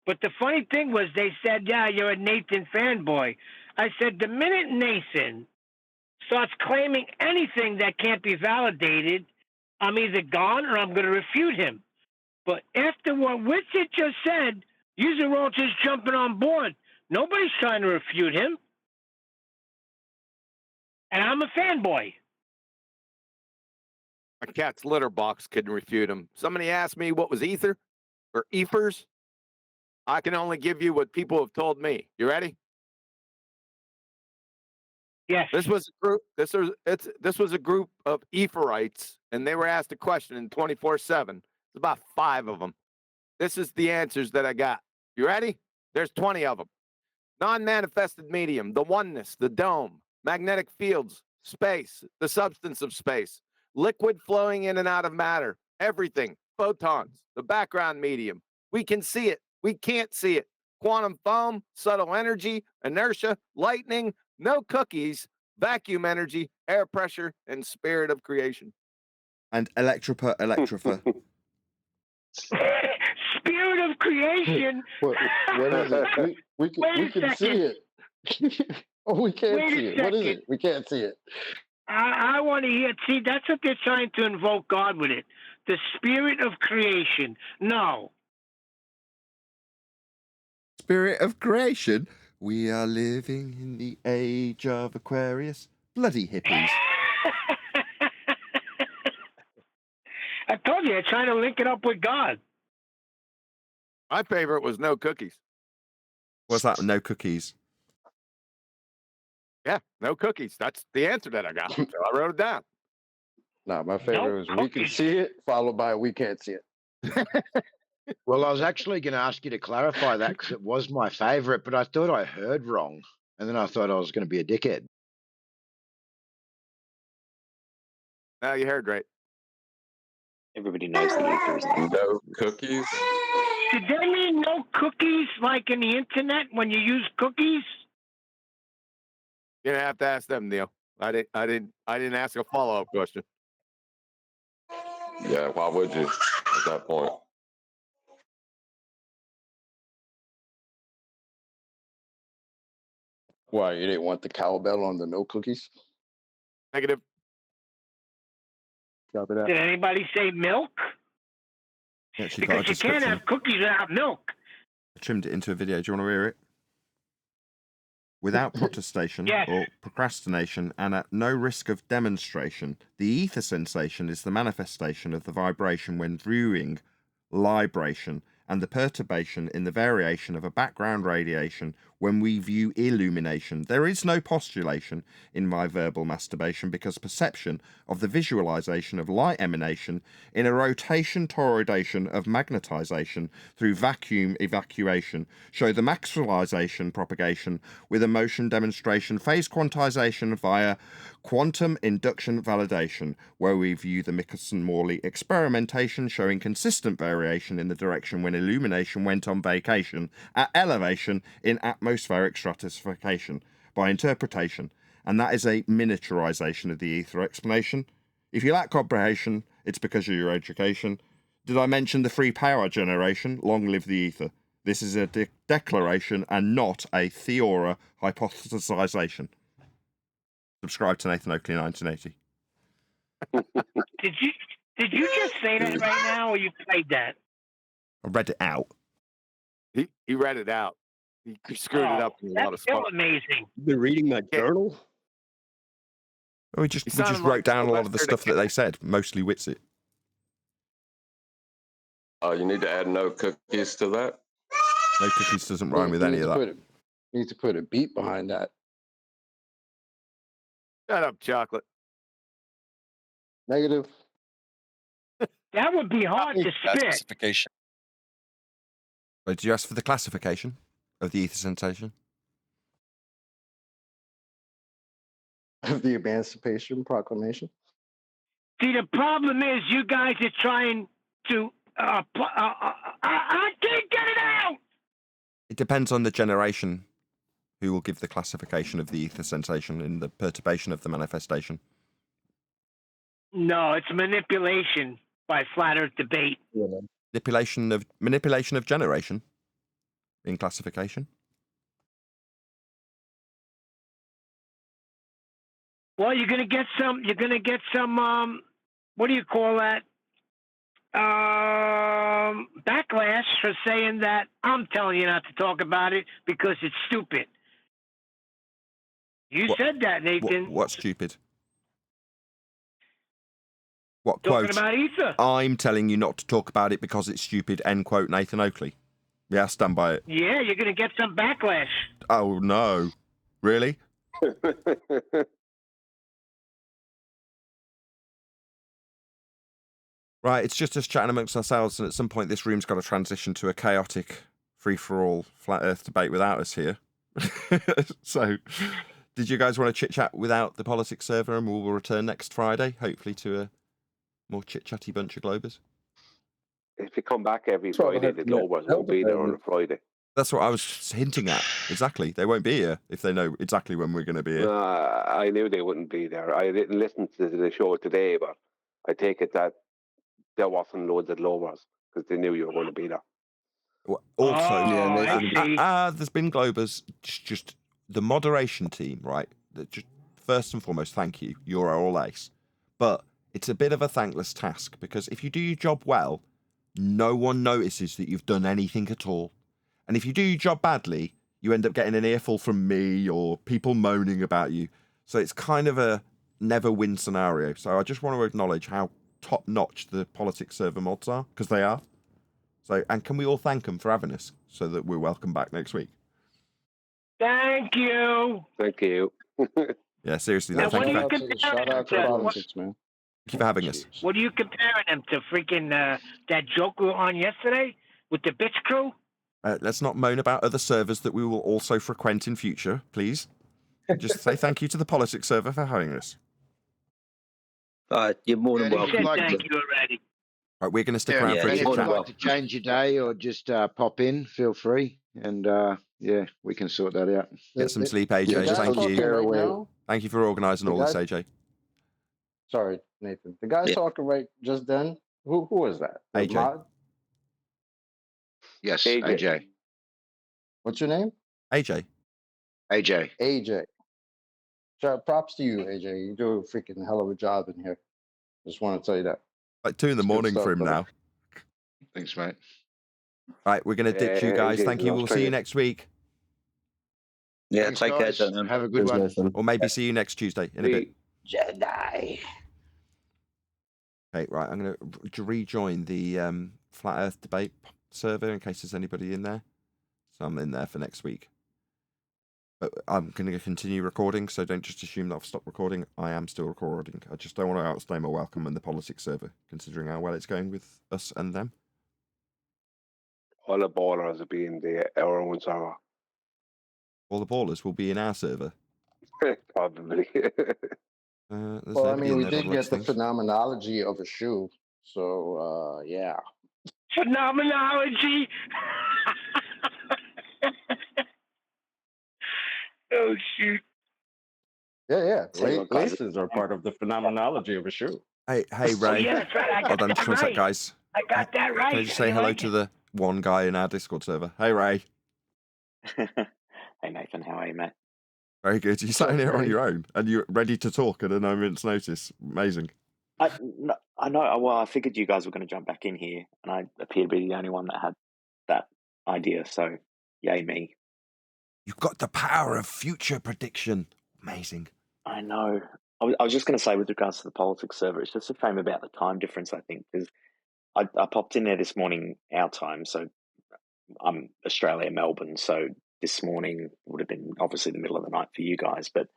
But the funny thing was they said, yeah, you're a Nathan fanboy. I said, the minute Nathan starts claiming anything that can't be validated, I'm either gone or I'm going to refute him. But after what Richard just said, you're all just jumping on board. Nobody's trying to refute him. And I'm a fanboy. A cat's litter box couldn't refute him. Somebody asked me what was ether or ethers. I can only give you what people have told me. You ready? Yes. This was a group. This was a group of etherites, and they were asked a question in 24/7. There's about 5 of them. This is the answers that I got. You ready? There's 20 of them. Non-manifested medium, the oneness, the dome, magnetic fields, space, the substance of space, liquid flowing in and out of matter, everything, photons, the background medium. We can see it. We can't see it. Quantum foam, subtle energy, inertia, lightning, no cookies, vacuum energy, air pressure, and spirit of creation. And electrifa. Spirit of creation. What is it? We can see it. Oh, we can't see it. What is it? We can't see it. I want to hear. See, that's what they're trying to invoke God with it. The spirit of creation. No. Spirit of creation. We are living in the age of Aquarius. Bloody hippies. I told you, they're trying to link it up with God. My favorite was no cookies. What's that? No cookies. Yeah, no cookies. That's the answer that I got. So I wrote it down. Nah, my favorite was we can see it, followed by we can't see it. Well, I was actually going to ask you to clarify that because it was my favorite, but I thought I heard wrong. And then I thought I was going to be a dickhead. No, you heard right. Everybody knows the ether is not. No cookies. Did they mean no cookies like in the internet when you use cookies? You're gonna have to ask them, Neil. I didn't ask a follow-up question. Yeah, why would you at that point? Why, you didn't want the cowbell on the no cookies? Negative. Copy that. Did anybody say milk? Yeah, actually got a Because you can't description. have cookies without milk. I trimmed it into a video. Do you want to hear it? Without protestation Yes. or procrastination, and at no risk of demonstration, the ether sensation is the manifestation of the vibration when viewing libration, and the perturbation in the variation of a background radiation when we view illumination. There is no postulation in my verbal masturbation because perception of the visualization of light emanation in a rotation toroidation of magnetization through vacuum evacuation show the maximalization propagation with a motion demonstration phase quantization via quantum induction validation, where we view the Michelson-Morley experimentation showing consistent variation in the direction when illumination went on vacation at elevation in atmospheric stratification by interpretation, and that is a miniaturization of the ether explanation. If you lack comprehension, it's because of your education. Did I mention the free power generation? Long live the ether. This is a declaration and not a theora hypothesization. Subscribe to Nathan Oakley 1980. Did you just say that right now, or you played that? I read it out. He read it out. He screwed it up in a lot of That's still spots. amazing. You've been reading my journal? We just sounded wrote like down a lot of the Sylvester stuff that they said, mostly Witsit. You need to add no cookies to that. No cookies doesn't rhyme with You any need of to that. put you need to put a beat behind that. Shut up, chocolate. Negative. That would be hard to spit. Classification. Wait, did you ask for the classification of the ether sensation? Of the Emancipation Proclamation. See, the problem is you guys are trying to. I can't get it out. It depends on the generation who will give the classification of the ether sensation in the perturbation of the manifestation. No, it's manipulation by flat Earth debate. Manipulation of generation in classification. Well, you're gonna get some. You're gonna get some. What do you call that? Backlash for saying that I'm telling you not to talk about it because it's stupid. You said that, Nathan. What's stupid? What Talking quote? about ether. I'm telling you not to talk about it because it's stupid. End quote. Nathan Oakley. Yeah, stand by it. Yeah, you're gonna get some backlash. Oh no, really? Right, it's just us chatting amongst ourselves, and at some point this room's got to transition to a chaotic, free-for-all, flat Earth debate without us here. So, did you guys want to chit-chat without the politics server, and we'll return next Friday, hopefully to a more chit-chatty bunch of Globers? If you come back every That's what I Friday, had the to let Globers won't be there on Elder a Friday. That's what I was hinting at. Exactly. They won't be here if they know exactly when we're going to be here. I knew they wouldn't be there. I didn't listen to the show today, but I take it that there wasn't loads of Globers because they knew you were going to be there. Also, there's been Globers, just the moderation team, right? Just first and foremost, thank you. You're all ace. But it's a bit of a thankless task because if you do your job well, no one notices that you've done anything at all. And if you do your job badly, you end up getting an earful from me or people moaning about you. So it's kind of a never-win scenario. So I just want to acknowledge how top-notch the politics server mods are, because they are. So, and can we all thank them for having us so that we're welcome back next week? Thank you. Thank you. Yeah, seriously. Now, Thank what you. are you comparing them to? Politics, man. Thank you for having us. What are you comparing them to? Freaking that joke we were on yesterday? with the Bits crew. Let's not moan about other servers that we will also frequent in future, please. Just say thank you to the politics server for having us. You're more than And if welcome. you'd like Thank to, you already. Right, we're going to stick yeah, around for a and chit if you'd chat. like to change your day or just pop in, feel free. And yeah, we can sort that out. Get some sleep, The AJ. guy Thank talking you. right now. Thank you for organising The all guy, this, AJ. sorry, Nathan. The guy talking right just then. Who is that? The AJ. mod? Yes, AJ. What's your name? AJ. AJ. AJ. Props to you, AJ. You do a freaking hell of a job in here. Just want to tell you that. Like 2 in the It's good morning stuff, for him brother. now. Thanks, mate. Right, we're going to ditch you guys. Thank you. We'll see you next week. Yeah, Thanks, take guys. care, gentlemen. Have a good one. Or maybe see you next Tuesday in a bit. Jedi. Okay, right. I'm going to rejoin the Flat Earth debate server in case there's anybody in there. So I'm in there for next week. But I'm going to continue recording, so don't just assume that I've stopped recording. I am still recording. I just don't want to outstay my welcome in the politics server, considering how well it's going with us and them. All the ballers will be in our own server. All the ballers will be in our server. Probably. There's Well, I nobody mean, in we there by did the get looks the of things. phenomenology of a shoe. So, yeah. Phenomenology. Oh, shoot. Yeah. Tell you what, guys. Laces are part of the phenomenology of a shoe. Hey, Oh, Ray. yeah, that's right. I Hold got on that just one sec, right. guys. I got that right. Can I just say hello to the one guy in our Discord server? Hey, Ray. Hey, Nathan, how are you, mate? Very good. You sat in here on your own, and you're ready to talk at a moment's notice. Amazing. I know. Well, I figured you guys were going to jump back in here, and I appear to be the only one that had that idea. So, yay me. You've got the power of future prediction. Amazing. I know. I was just going to say, with regards to the politics server, it's just a shame about the time difference, I think, because I popped in there this morning, our time. So I'm Australia, Melbourne. So this morning would have been obviously the middle of the night for you guys. But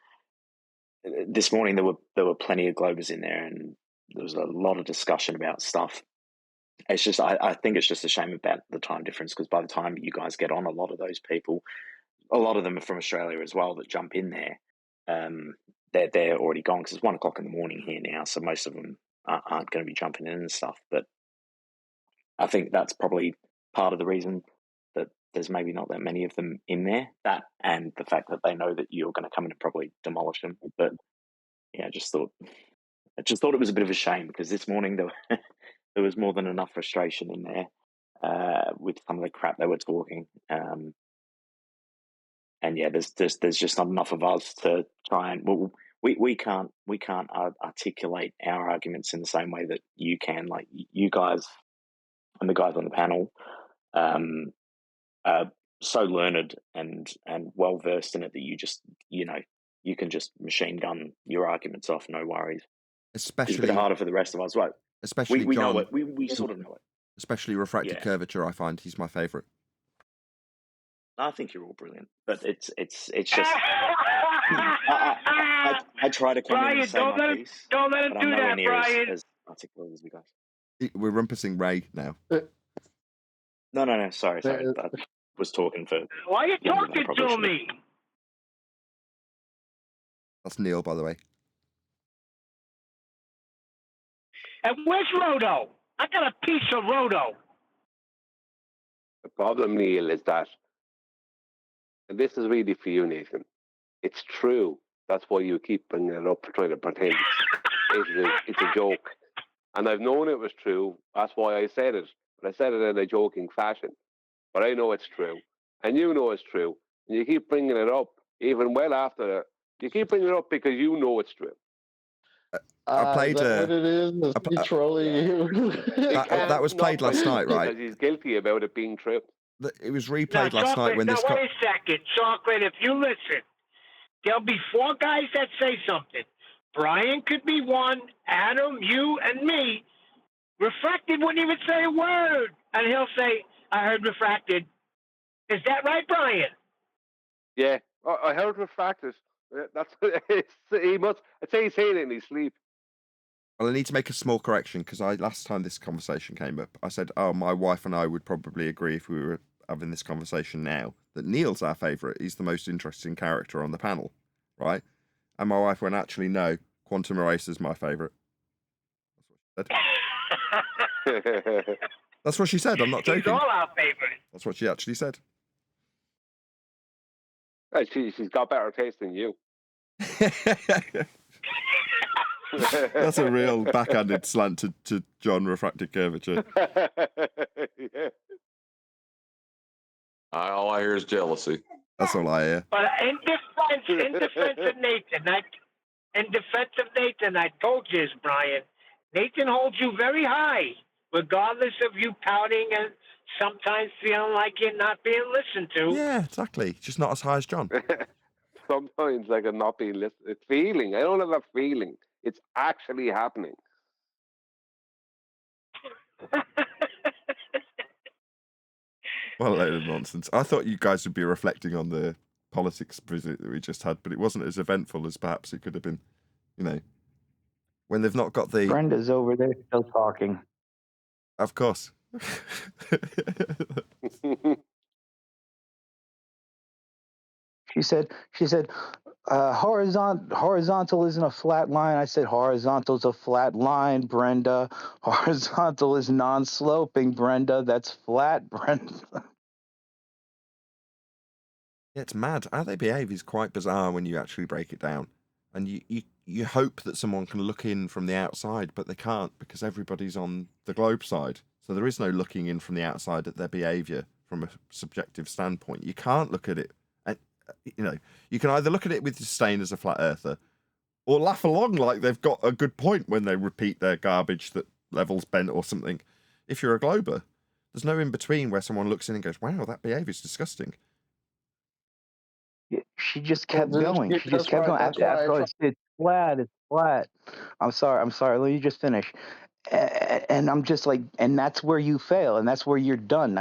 this morning there were plenty of Globers in there, and there was a lot of discussion about stuff. It's just I think it's just a shame about the time difference, because by the time you guys get on, a lot of those people, a lot of them are from Australia as well that jump in there. They're already gone because it's 1 o'clock in the morning here now, so most of them aren't going to be jumping in and stuff. But I think that's probably part of the reason that there's maybe not that many of them in there. That and the fact that they know that you're going to come in and probably demolish them. But yeah, I just thought it was a bit of a shame, because this morning there was more than enough frustration in there with some of the crap they were talking. And yeah, there's just not enough of us to try and we can't articulate our arguments in the same way that you can. Like you guys and the guys on the panel are so learned and well versed in it that you can just machine gun your arguments off, no worries. Especially it's a bit harder for the rest of us, right? Especially we John, know it. We sort of know it. Especially refracted curvature. I find he's my favourite. I think you're all brilliant, but it's just I try to come in and say my piece, don't let him but do I'm nowhere that, near Brian. as articulate as you guys. We're rumpusing Ray now. No. Sorry. I was talking for. Why are you talking to me? That's Neil, by the way. And where's Rodo? I got a piece of Rodo. The problem, Neil, is that, and this is really for you, Nathan, it's true. That's why you keep bringing it up, trying to pretend it's a joke. And I've known it was true. That's why I said it. But I said it in a joking fashion. But I know it's true. And you know it's true. And you keep bringing it up, even well after it. You keep bringing it up because you know it's true. I played. Is that what it is? Is he trolling you? That was played last night, right? Because he's guilty about it being true. It was replayed last night when this. Now, wait a second, Chocolate. If you listen, there'll be 4 guys that say something. Brian could be one, Adam, you, and me. Refracted wouldn't even say a word. And he'll say, I heard refracted. Is that right, Brian? Yeah, I heard refracted. That's he must. I'd say he's saying it in his sleep. Well, I need to make a small correction because last time this conversation came up, I said, "Oh, my wife and I would probably agree if we were having this conversation now that Neil's our favourite. He's the most interesting character on the panel, right?" And my wife went, "Actually, no, Quantum Eraser's my favourite." That's what she said. I'm not joking. He's all our favorite. That's what she actually said. Hey, she's got better taste than you. That's a real backhanded slant to John Refracted Curvature. Yeah. All I hear is jealousy. That's all I hear. But in defense of Nathan, I told you, Brian, Nathan holds you very high, regardless of you pouting and sometimes feeling like you're not being listened to. Yeah, exactly. Just not as high as John. Sometimes like I'm not being listened. It's feeling. I don't have a feeling. It's actually happening. What a load of nonsense. I thought you guys would be reflecting on the politics visit that we just had, but it wasn't as eventful as perhaps it could have been. You know, when they've not got the... Brenda's over there still talking. Of course. She said, horizontal isn't a flat line. I said, horizontal's a flat line, Brenda. Horizontal is non-sloping, Brenda. That's flat, Brenda. Yeah, it's mad. How they behave is quite bizarre when you actually break it down. And you hope that someone can look in from the outside, but they can't because everybody's on the globe side. So there is no looking in from the outside at their behaviour from a subjective standpoint. You can't look at it. You know, you can either look at it with disdain as a flat earther or laugh along like they've got a good point when they repeat their garbage that level's bent or something. If you're a glober, there's no in between where someone looks in and goes, "Wow, that behaviour's disgusting." She just kept going. She just kept going. After I said, it's flat, it's flat. I'm sorry. Let me just finish. And I'm just like, and that's where you fail, and that's where you're done.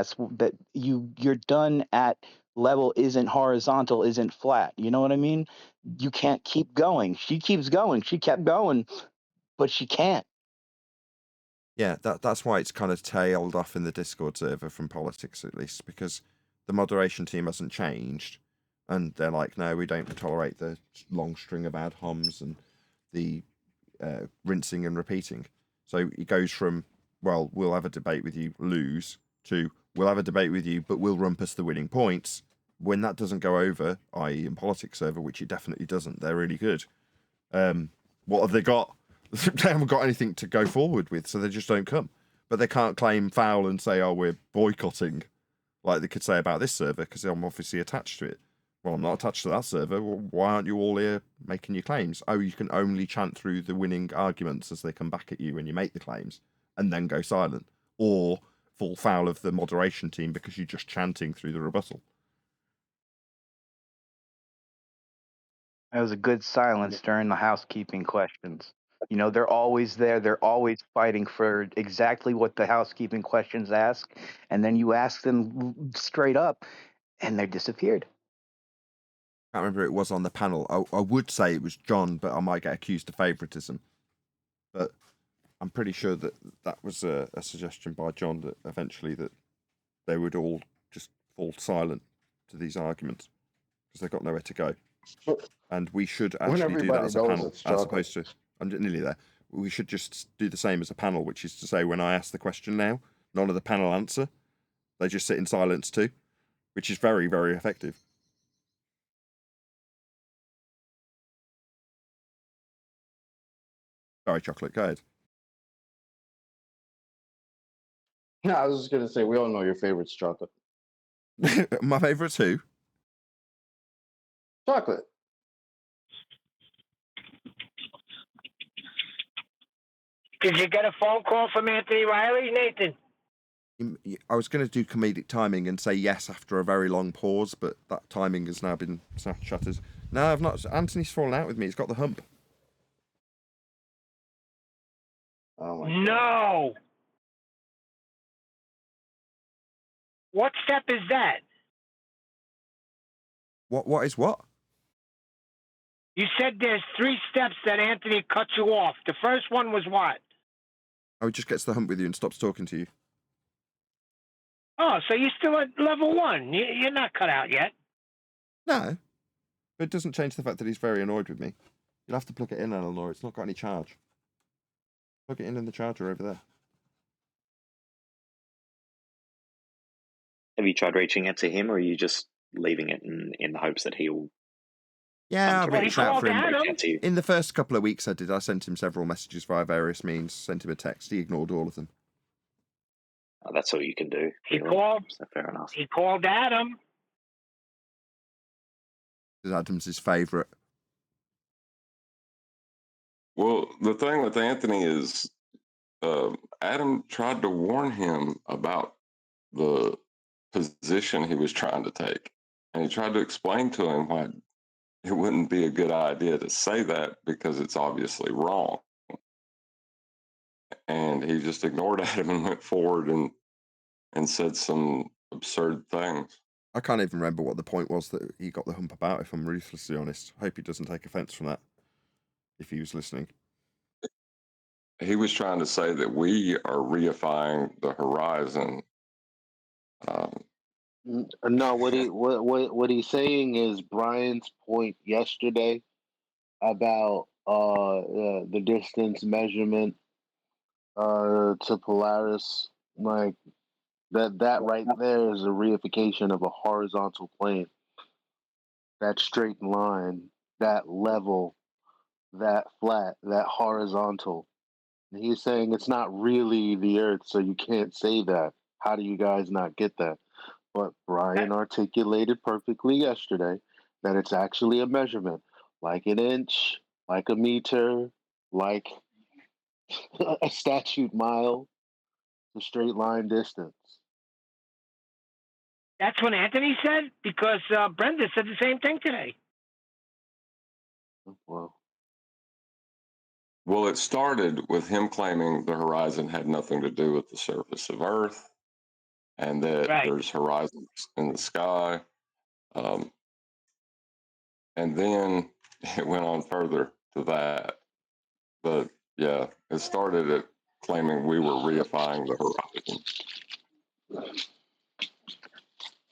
You're done at level isn't horizontal, isn't flat. You know what I mean? You can't keep going. She keeps going. She kept going, but she can't. Yeah, that's why it's kind of tailed off in the Discord server from politics, at least, because the moderation team hasn't changed. And they're like, no, we don't tolerate the long string of ad homs and the rinsing and repeating. So it goes from, well, we'll have a debate with you, lose, to we'll have a debate with you, but we'll rumpus the winning points. When that doesn't go over, i.e. in politics server, which it definitely doesn't, they're really good. What have they got? They haven't got anything to go forward with, so they just don't come. But they can't claim foul and say, oh, we're boycotting, like they could say about this server, because I'm obviously attached to it. Well, I'm not attached to that server. Well, why aren't you all here making your claims? Oh, you can only chant through the winning arguments as they come back at you when you make the claims, and then go silent. Or fall foul of the moderation team because you're just chanting through the rebuttal. That was a good silence during the housekeeping questions. You know, they're always there. They're always fighting for exactly what the housekeeping questions ask. And then you ask them straight up, and they disappeared. I can't remember who it was on the panel. I would say it was John, but I might get accused of favouritism. But I'm pretty sure that was a suggestion by John that eventually that they would all just fall silent to these arguments because they've got nowhere to go. And we should actually do that as a panel, as opposed to, I'm nearly there. We should just do the same as a panel, which is to say, when I ask the question now, none of the panel answer. They just sit in silence too, which is very, very effective. Sorry, Chocolate, go ahead. No, I was just going to say, we all know your favorite's chocolate. My favourite's who? Chocolate. Did you get a phone call from Anthony Riley, Nathan? I was going to do comedic timing and say yes after a very long pause, but that timing has now been shattered. No, I've not. Anthony's fallen out with me. He's got the hump. Oh my no. God. What step is that? What is what? You said there's 3 steps that Anthony cut you off. The first one was what? Oh, he just gets the hump with you and stops talking to you. Oh, so you're still at level 1. You're not cut out yet. No, but it doesn't change the fact that he's very annoyed with me. You'll have to plug it in, Eleanor. It's not got any charge. Plug it in the charger over there. Have you tried reaching out to him, or are you just leaving it in the hopes that he'll Yeah, I come to reached out for him. reach out to you? In the first couple of weeks I did. I sent him several messages via various means, sent him a text. He ignored all of them. Oh, that's all you can do. He really. called. So fair enough. He called Adam. Because Adam's his favourite. Well, the thing with Anthony is Adam tried to warn him about the position he was trying to take. And he tried to explain to him why it wouldn't be a good idea to say that because it's obviously wrong. And he just ignored Adam and went forward and said some absurd things. I can't even remember what the point was that he got the hump about, if I'm ruthlessly honest. I hope he doesn't take offence from that, if he was listening. He was trying to say that we are reifying the horizon. No, what he's saying is Brian's point yesterday about the distance measurement to Polaris, like that right there is a reification of a horizontal plane. That straight line, that level, that flat, that horizontal. And he's saying it's not really the Earth, so you can't say that. How do you guys not get that? But Brian articulated perfectly yesterday that it's actually a measurement, like an inch, like a meter, like a statute mile, the straight line distance. That's what Anthony said? Because Brenda said the same thing today. Well, it started with him claiming the horizon had nothing to do with the surface of Earth and that there's horizons in the sky. And then it went on further to that. But yeah, it started at claiming we were reifying the horizon.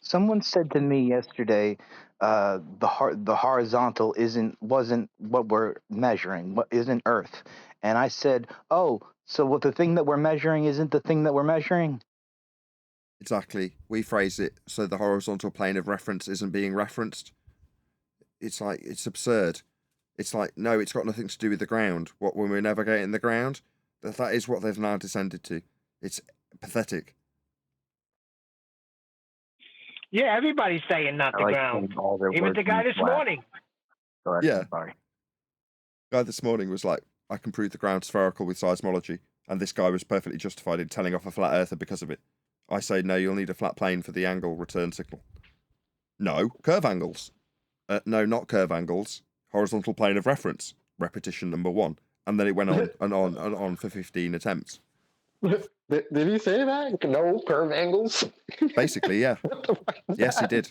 Someone said to me yesterday, the horizontal wasn't what we're measuring, what isn't Earth, and I said, oh, so what the thing that we're measuring isn't the thing that we're measuring? Exactly. We phrase it so the horizontal plane of reference isn't being referenced. It's like, it's absurd. It's like, no, it's got nothing to do with the ground. What, when we're navigating the ground? That is what they've now descended to. It's pathetic. Yeah, everybody's saying not the ground. Even the guy this morning. Yeah. Guy this morning was like, I can prove the ground's spherical with seismology, and this guy was perfectly justified in telling off a flat earther because of it. I say, no, you'll need a flat plane for the angle return signal. No, curve angles. No, not curve angles. Horizontal plane of reference. Repetition number 1. And then it went on and on and on for 15 attempts. Did he say that? No curve angles? Basically, yeah. Yes, he did.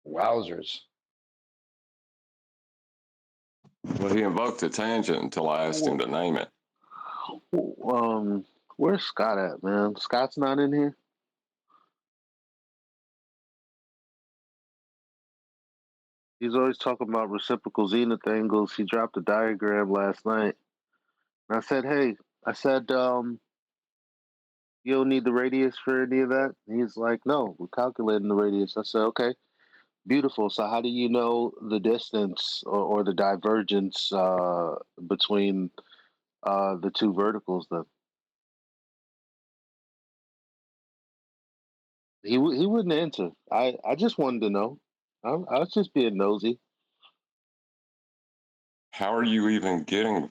Wowzers. Well, he invoked a tangent until I asked him to name it. Where's Scott at, man? Scott's not in here? He's always talking about reciprocal zenith angles. He dropped a diagram last night. And I said, hey, you don't need the radius for any of that? And he's like, no, we're calculating the radius. I said, okay, beautiful. So how do you know the distance or the divergence between the two verticals then? He wouldn't answer. I just wanted to know. I was just being nosy. How are you even getting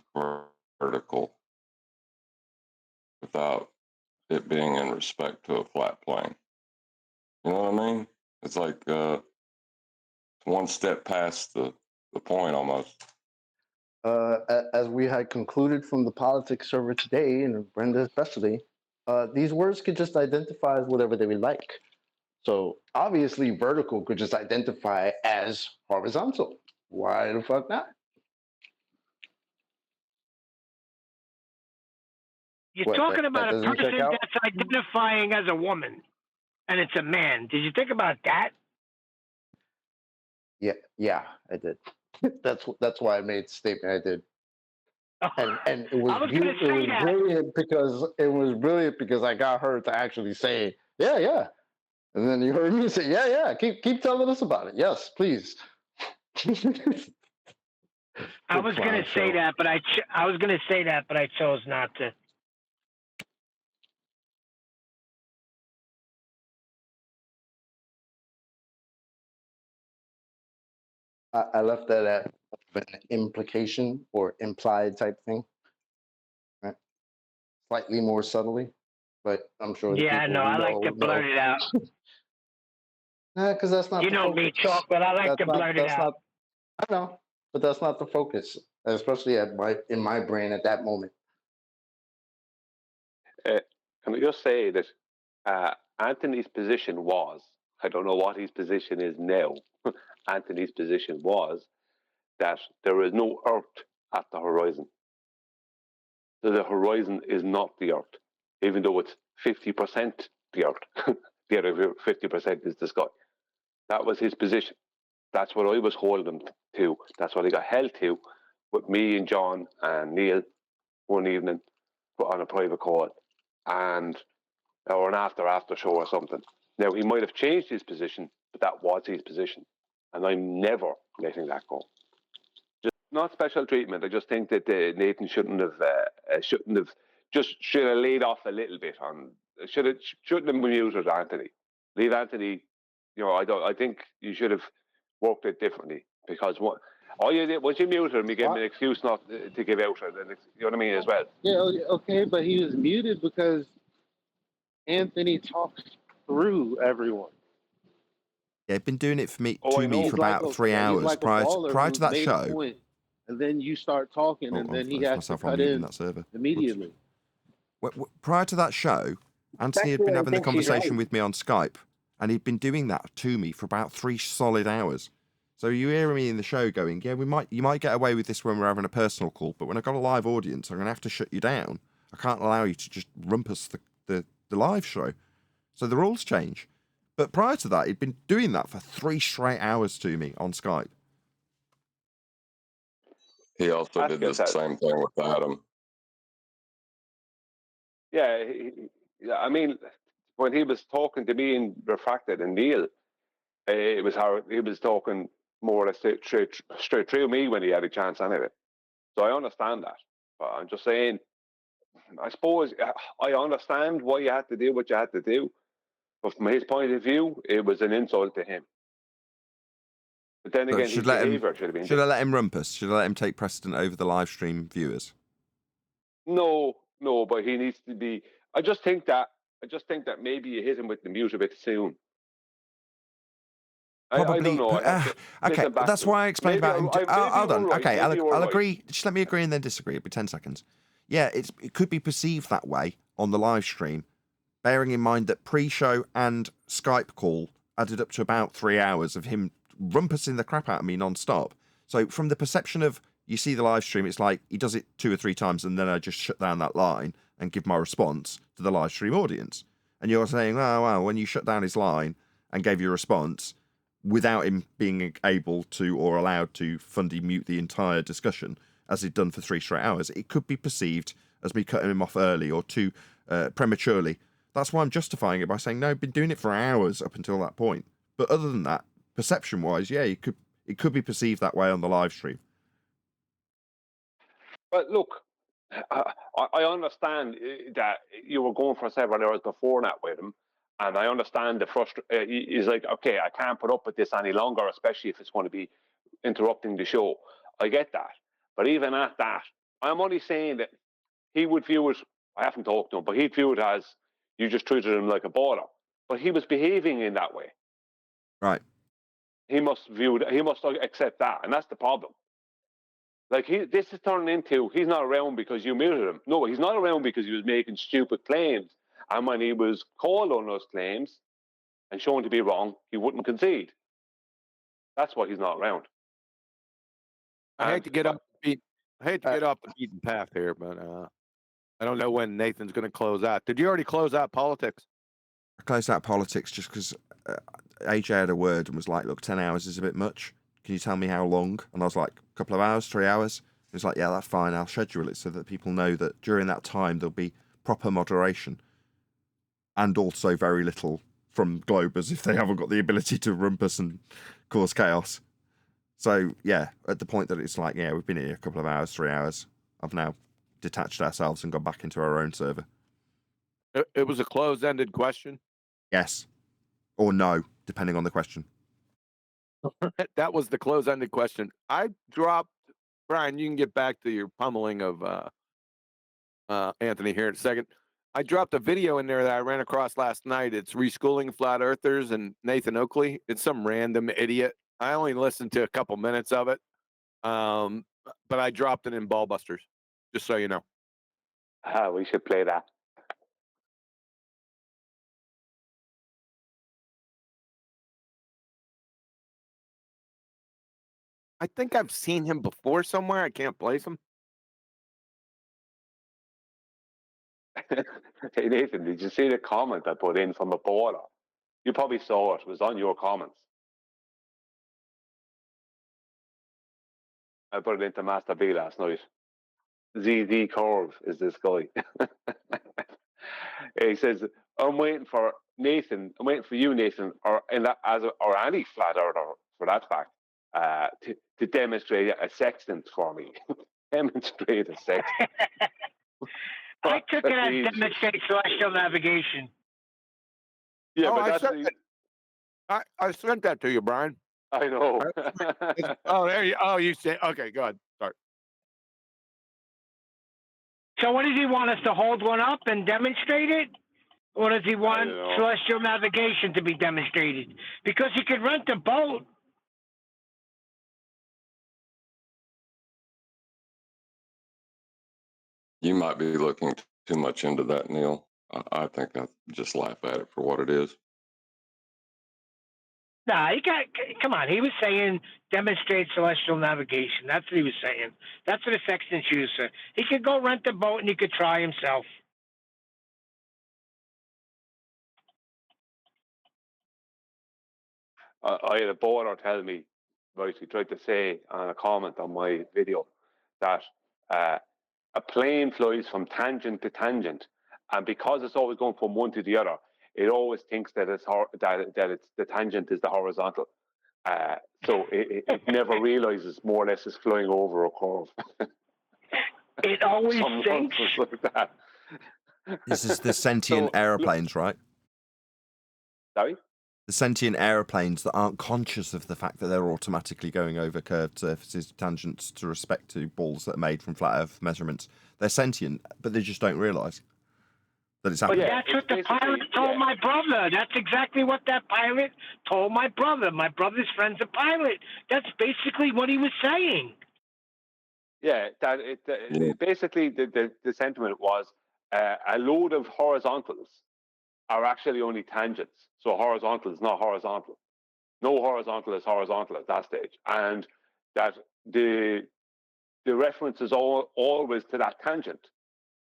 vertical without it being in respect to a flat plane? You know what I mean? It's like one step past the point almost. As we had concluded from the politics server today, and Brenda especially, these words could just identify as whatever they would like. So obviously vertical could just identify as horizontal. Why the fuck not? You're What, talking that about a doesn't check person out? that's identifying as a woman, and it's a man. Did you think about that? Yeah, I did. That's why I made the statement I did. And it was I was going to say that. brilliant because I got her to actually say, yeah. And then you heard me say, yeah. Keep telling us about it. Yes, please. I was going to say that, but I chose not to. I left that at an implication or implied type thing, right? Slightly more subtly, but I'm sure the Yeah, people no, who I like to blurt it out. Nah, because that's not You the know focus. me, Chocolate. I like to blurt it out. I know, but that's not the focus, especially in my brain at that moment. Can I just say that Anthony's position was, I don't know what his position is now, Anthony's position was that there is no Earth at the horizon. So the horizon is not the Earth, even though it's 50% the Earth. The other 50% is the sky. That was his position. That's what I was holding him to. That's what he got held to with me and John and Neil one evening on a private call, or an after show or something. Now, he might have changed his position, but that was his position. And I'm never letting that go. Just not special treatment. I just think that Nathan shouldn't have laid off a little bit on. Shouldn't have muted Anthony. Leave Anthony. I think you should have worked it differently because all you did once you muted him, you gave him an excuse not to give out. You know what I mean as well. Yeah, okay, but he was muted because Anthony talks through everyone. Yeah, he'd been doing it for me Oh, to me for about 3 hours prior to that show. Point, and then you start talking, and then he has to cut in that server. immediately. Prior to that show, Anthony had been having the conversation with me on Skype, and he'd been doing that to me for about 3 solid hours. So you hear me in the show going, yeah, you might get away with this when we're having a personal call, but when I've got a live audience, I'm going to have to shut you down. I can't allow you to just rumpus the live show. So the rules change. But prior to that, he'd been doing that for 3 straight hours to me on Skype. He also did the same thing with Adam. Yeah, I mean, when he was talking to me in Refracted and Neil, it was how he was talking more or less straight through me when he had a chance anyway. So I understand that. But I'm just saying, I suppose I understand why you had to do what you had to do. But from his point of view, it was an insult to him. But then again, his behavior should have been. Should I let him rumpus? Should I let him take precedent over the live stream viewers? No, but he needs to be. I just think that maybe you hit him with the mute a bit soon. Probably, I don't know. Okay, that's why I explained about him. Hold on. Right. Okay, I'll agree. Just let me agree and then disagree. It'll be 10 seconds. Yeah, it could be perceived that way on the live stream, bearing in mind that pre-show and Skype call added up to about 3 hours of him rumpusing the crap out of me non-stop. So from the perception of, you see the live stream, it's like he does it 2 or 3 times and then I just shut down that line and give my response to the live stream audience. And you're saying, oh, wow, when you shut down his line and gave your response without him being able to or allowed to fundy mute the entire discussion, as he'd done for 3 straight hours, it could be perceived as me cutting him off early or too prematurely. That's why I'm justifying it by saying, no, I've been doing it for hours up until that point. But other than that, perception-wise, yeah, it could be perceived that way on the live stream. But look, I understand that you were going for several hours before that with him, and I understand the frustration. He's like, okay, I can't put up with this any longer, especially if it's going to be interrupting the show. I get that. But even at that, I'm only saying that he would view it, I haven't talked to him, but he'd view it as you just treated him like a baller. But he was behaving in that way. Right. He must accept that, and that's the problem. Like, this is turning into, he's not around because you muted him. No, he's not around because he was making stupid claims. And when he was called on those claims, and shown to be wrong, he wouldn't concede. That's why he's not around. I hate to get off the beaten path here, but I don't know when Nathan's going to close out. Did you already close out politics? I closed out politics just because AJ had a word and was like, look, 10 hours is a bit much. Can you tell me how long? And I was like, a couple of hours, 3 hours. He was like, yeah, that's fine. I'll schedule it so that people know that during that time there'll be proper moderation and also very little from Globers if they haven't got the ability to rumpus and cause chaos. So, yeah, at the point that it's like, yeah, we've been here a couple of hours, 3 hours, I've now detached ourselves and gone back into our own server. It was a closed-ended question? Yes. Or no, depending on the question. That was the close-ended question. I dropped, Brian, you can get back to your pummeling of Anthony here in a second. I dropped a video in there that I ran across last night. It's Reschooling Flat Earthers and Nathan Oakley. It's some random idiot. I only listened to a couple minutes of it, but I dropped it in Ballbusters, just so you know. We should play that. I think I've seen him before somewhere. I can't place him. Hey, Nathan, did you see the comment I put in from a border? You probably saw it. It was on your comments. I put it into Master B last night. ZZ Curve is this guy. He says, I'm waiting for Nathan, I'm waiting for you, Nathan, or any flat earther for that fact, to demonstrate a sextant for me. Demonstrate a sextant. I took it as demonstrate celestial navigation. Yeah, oh, but I sent that to you, Brian. I know. There you. Oh, you say okay. Go ahead. Sorry. So, what does he want us to hold one up and demonstrate it, or does he want celestial navigation to be demonstrated? Because he could rent a boat. You might be looking too much into that, Neil. I think I just laugh at it for what it is. Nah, come on. He was saying demonstrate celestial navigation. That's what he was saying. That's what a sextant user. He could go rent a boat and he could try himself. I had a border tell me, right, he tried to say on a comment on my video that a plane flies from tangent to tangent, and because it's always going from one to the other, it always thinks that it's the tangent is the horizontal. So it never realizes more or less it's flying over a curve. It always thinks like that. This is the sentient aeroplanes, right? Sorry? The sentient aeroplanes that aren't conscious of the fact that they're automatically going over curved surfaces, tangents to respect to balls that are made from flat Earth measurements. They're sentient, but they just don't realise that it's happening. But that's what the pilot told my brother. That's exactly what that pilot told my brother. My brother's friend's a pilot. That's basically what he was saying. Yeah, basically the sentiment was a load of horizontals are actually only tangents. So horizontal is not horizontal. No horizontal is horizontal at that stage. And that the reference is always to that tangent.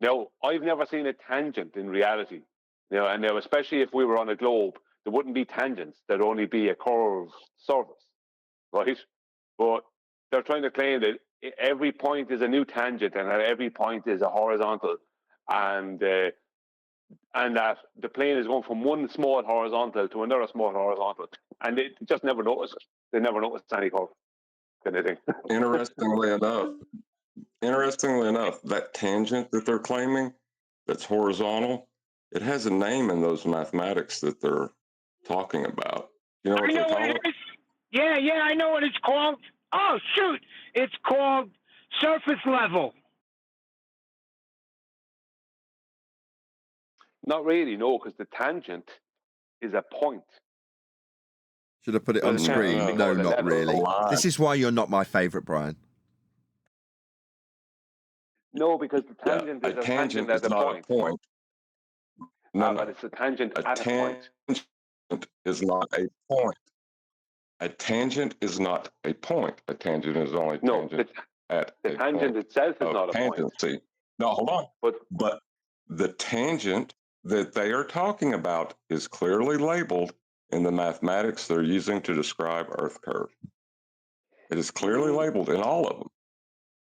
Now, I've never seen a tangent in reality. And now, especially if we were on a globe, there wouldn't be tangents. There'd only be a curved surface, right? But they're trying to claim that every point is a new tangent and that every point is a horizontal. And that the plane is going from one small horizontal to another small horizontal, and they just never notice it. They never notice any curve, kind of thing. Interestingly enough, that tangent that they're claiming, that's horizontal, it has a name in those mathematics that they're talking about. You know what they call it? Yeah, I know what it's called. Oh, shoot. It's called surface level. Not really, no, because the tangent is a point. Should I put it on screen? No, not really. This is why you're not my favourite, Brian. No, because the tangent is a tangent at a point. No, but it's a tangent at a point. is not a point. A tangent is not a point. A tangent is only tangent at the a tangent point itself is of not a point. tangency. No, hold on. But the tangent that they are talking about is clearly labeled in the mathematics they're using to describe Earth curve. It is clearly labeled in all of them.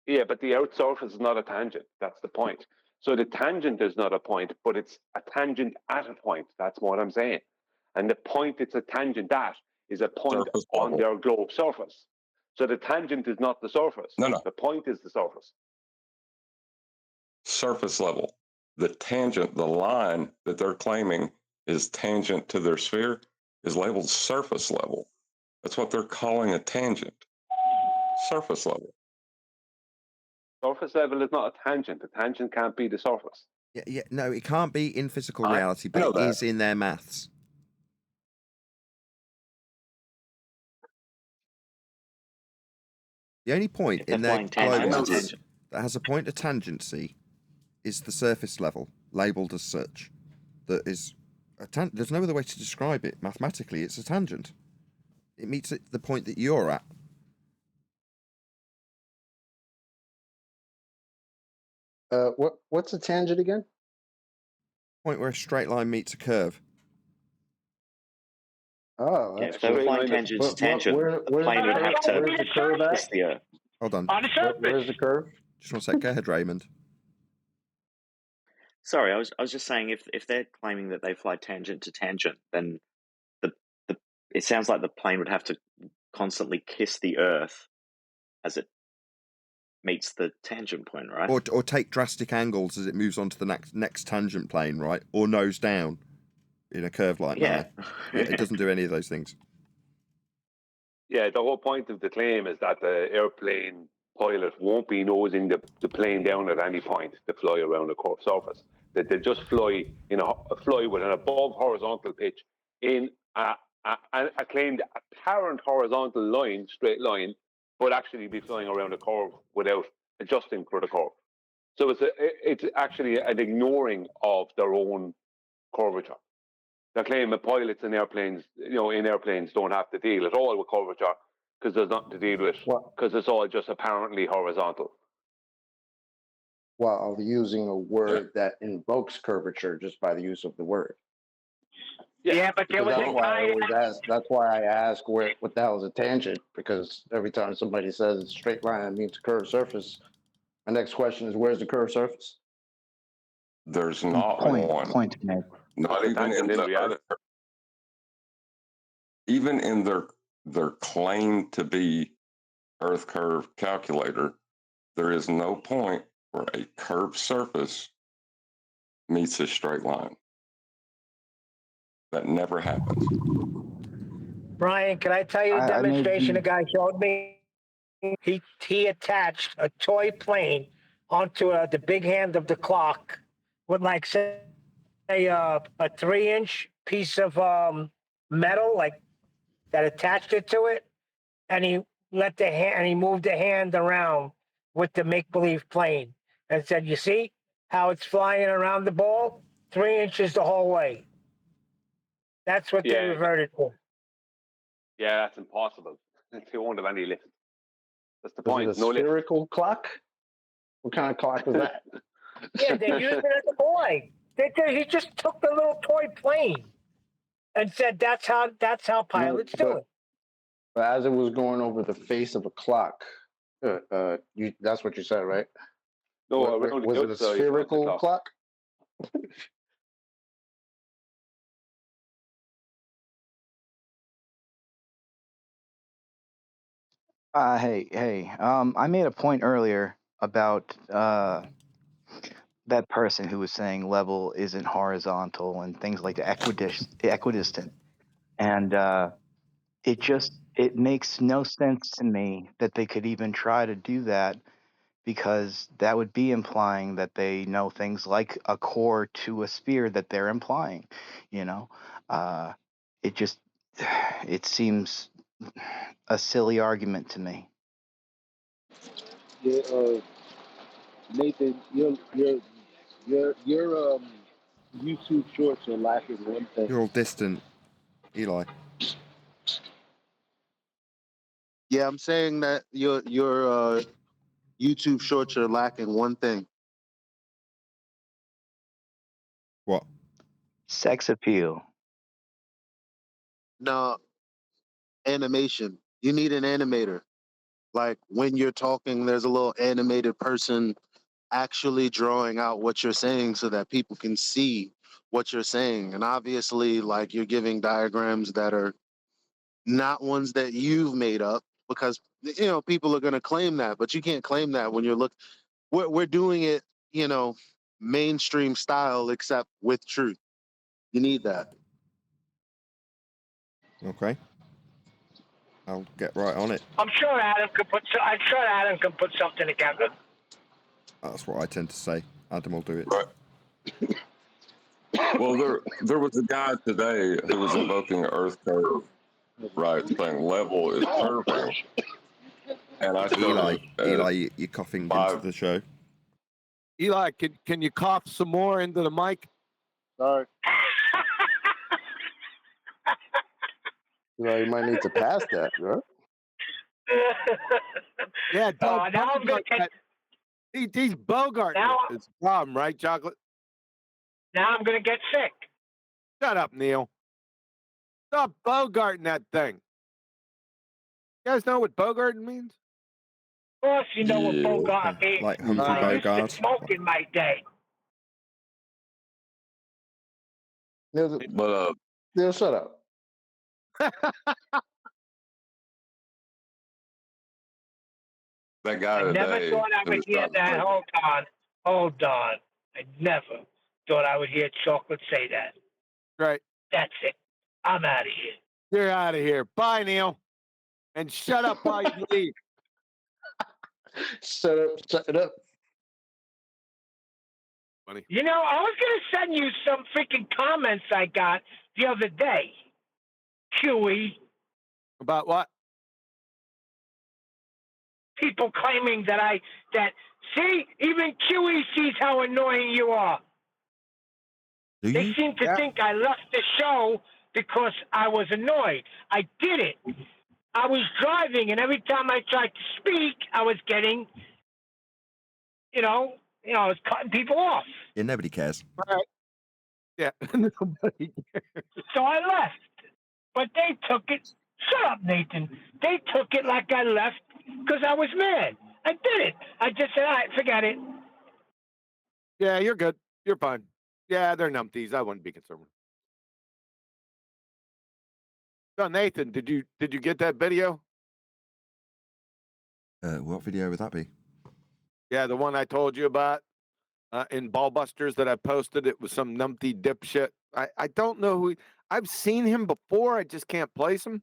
Yeah, but the Earth surface is not a tangent. That's the point. So the tangent is not a point, but it's a tangent at a point. That's what I'm saying. And the point it's a tangent at is a point on their globe surface. So the tangent is not the surface. No. The point is the surface. Surface level. The tangent, the line that they're claiming is tangent to their sphere, is labeled surface level. That's what they're calling a tangent. Surface level. Surface level is not a tangent. A tangent can't be the surface. Yeah, no, it can't be in physical reality, but it is in their maths. The only point in their globe maths that has a point of tangency is the surface level, labelled as such. That is there's no other way to describe it. Mathematically, it's a tangent. It meets the point that you're at. What's a tangent again? Point where a straight line meets a curve. Oh, Yeah, if they were flying tangent to tangent, the plane would have to kiss the Earth. Hold on. Where's the curve? Just one sec. Go ahead, Raymond. Sorry, I was just saying if they're claiming that they fly tangent to tangent, then it sounds like the plane would have to constantly kiss the Earth as it meets the tangent point, right? Or take drastic angles as it moves on to the next tangent plane, right? Or nose down in a curve-like manner. Yeah, it doesn't do any of those things. Yeah, the whole point of the claim is that the airplane pilot won't be nosing the plane down at any point to fly around a curved surface. That they'll just fly fly with an above horizontal pitch in a claimed apparent horizontal line, straight line, but actually be flying around a curve without adjusting for the curve. So it's actually an ignoring of their own curvature. They claim that pilots in airplanes, don't have to deal at all with curvature because there's nothing to deal with because it's all just apparently horizontal. While using a word that invokes curvature just by the use of the word. Yeah, but there was that's why I ask what the hell is a tangent, because every time somebody says it's a straight line, it means a curved surface. My next question is, where's the curved surface? There's not one. Point made. Not even in their claim to be Earth curve calculator, there is no point where a curved surface meets a straight line. That never happens. Brian, can I tell you the demonstration a guy showed me? He attached a toy plane onto the big hand of the clock with, like, say, a 3-inch piece of metal, like, that attached it to it, and he moved the hand around with the make-believe plane and said, "You see how it's flying around the ball? 3 inches the whole way." That's what they reverted to. Yeah, that's impossible. They won't have any lift. That's the Was point. it a spherical clock? What kind of clock was that? Yeah, they used it as a boy. He just took the little toy plane and said that's how pilots do it. But as it was going over the face of a clock, that's what you said, right? No, was it a spherical clock? Hey. I made a point earlier about that person who was saying level isn't horizontal and things like the equidistant, and it makes no sense to me that they could even try to do that, because that would be implying that they know things like a core to a sphere that they're implying. It seems a silly argument to me. Yeah, Nathan, your YouTube shorts are lacking one thing. You're all distant. Eli. Yeah, I'm saying that your YouTube shorts are lacking one thing. What? Sex appeal. No, animation. You need an animator. Like when you're talking, there's a little animated person actually drawing out what you're saying so that people can see what you're saying. And obviously, like you're giving diagrams that are not ones that you've made up because people are going to claim that, but you can't claim that when we're doing it, mainstream style except with truth. You need that. Okay. I'll get right on it. I'm sure Adam could put something together. That's what I tend to say. Adam will do it. Right. Well, there was a guy today who was invoking Earth curve, right, saying level is curving. And I showed Eli, you're coughing into the show. Eli, can you cough some more into the mic? Sorry. You might need to pass that, right? Yeah, don't now I'm going to get... He's Bogart. It's a problem, right, Chocolate? Now I'm going to get sick. Shut up, Neil. Stop Bogarting that thing. You guys know what Bogarting means? Of course you know what Bogart means. Like Humphrey I used Bogart. to smoke in my day. But Neil, shut up. That guy I never today thought I who would was hear trying to that. say Hold on. I never thought I would hear Chocolate say that. Right. That's it. I'm out of here. You're out of here. Bye, Neil. And shut up while you leave. Shut it up. Funny. You know, I was going to send you some freaking comments I got the other day. Chewy. About what? People claiming see, even Chewy sees how annoying you are. They seem to think I left the show because I was annoyed. I didn't. I was driving, and every time I tried to speak, I was getting, I was cutting people off. Yeah, nobody cares. All right. Yeah, nobody cares. So I left. But they took it. Shut up, Nathan. They took it like I left because I was mad. I didn't. I just said, all right, forget it. Yeah, you're good. You're fine. Yeah, they're numpties. I wouldn't be concerned. So, Nathan, did you get that video? What video would that be? Yeah, the one I told you about in Ballbusters that I posted. It was some numpty dipshit. I don't know who. I've seen him before. I just can't place him.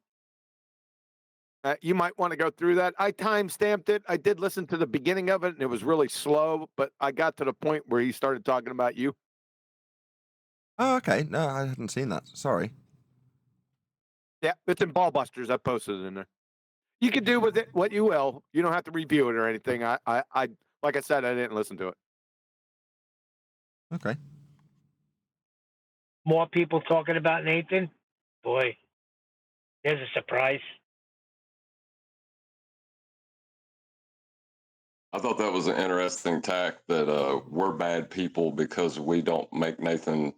You might want to go through that. I time-stamped it. I did listen to the beginning of it, and it was really slow, but I got to the point where he started talking about you. Oh, okay. No, I hadn't seen that. Sorry. Yeah, it's in Ballbusters. I posted it in there. You can do with it what you will. You don't have to review it or anything. I like I said, I didn't listen to it. Okay. More people talking about Nathan? Boy, there's a surprise. I thought that was an interesting tack that we're bad people because we don't make Nathan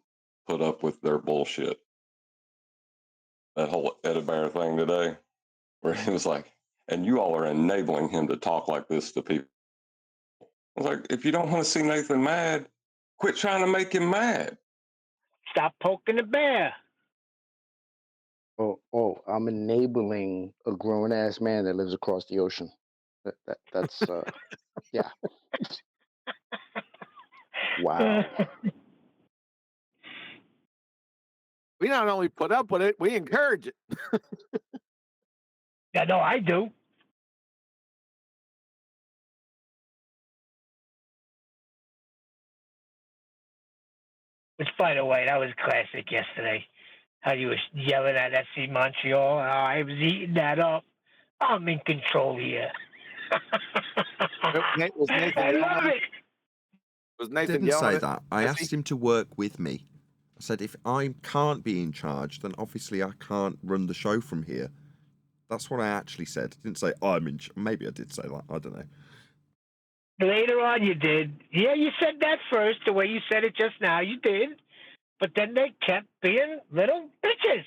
put up with their bullshit. That whole Eddie Bear thing today, where he was like, and you all are enabling him to talk like this to people. I was like, if you don't want to see Nathan mad, quit trying to make him mad. Stop poking the bear. Oh, I'm enabling a grown-ass man that lives across the ocean. That's yeah. Wow. We not only put up with it, we encourage it. Yeah, no, I do. Which, by the way, that was classic yesterday. How you was yelling at FC Montreal. I was eating that up. I'm in control here. Was Nathan I love it. Was I Nathan didn't yelling say at that. I asked him to work with me. I said, if I can't be in charge, then obviously I can't run the show from here. That's what I actually said. I didn't say I'm in. Maybe I did say that. I don't know. Later on, you did. Yeah, you said that first, the way you said it just now. You did. But then they kept being little bitches.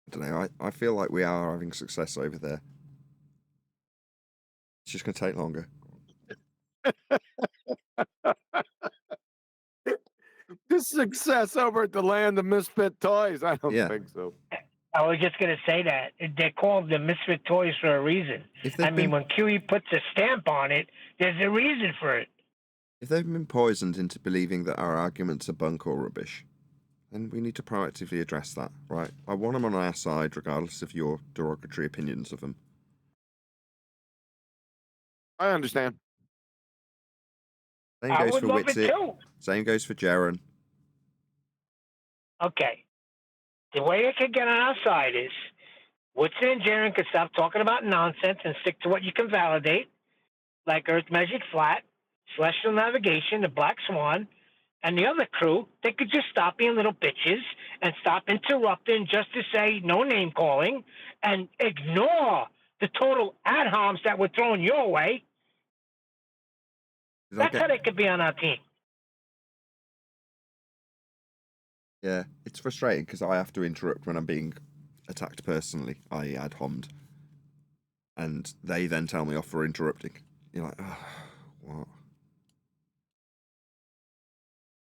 I don't know. I feel like we are having success over there. It's just going to take longer. This success over at the land of misfit toys. I don't think so. I was just going to say that. They're called the misfit toys for a reason. I mean, when QE puts a stamp on it, there's a reason for it. If they've been poisoned into believing that our arguments are bunk or rubbish, then we need to proactively address that, right? I want them on our side, regardless of your derogatory opinions of them. I understand. Same goes for Witsit. Same goes for Jaren. Okay. The way it could get on our side is Woodson and Jaren could stop talking about nonsense and stick to what you can validate, like Earth Measured Flat, Celestial Navigation, the Black Swan, and the other crew. They could just stop being little bitches and stop interrupting just to say no name calling and ignore the total ad homs that were thrown your way. That's how they could be on our team. Yeah, it's frustrating because I have to interrupt when I'm being attacked personally, i.e. ad hommed. And they then tell me off for interrupting. You're like, oh, what?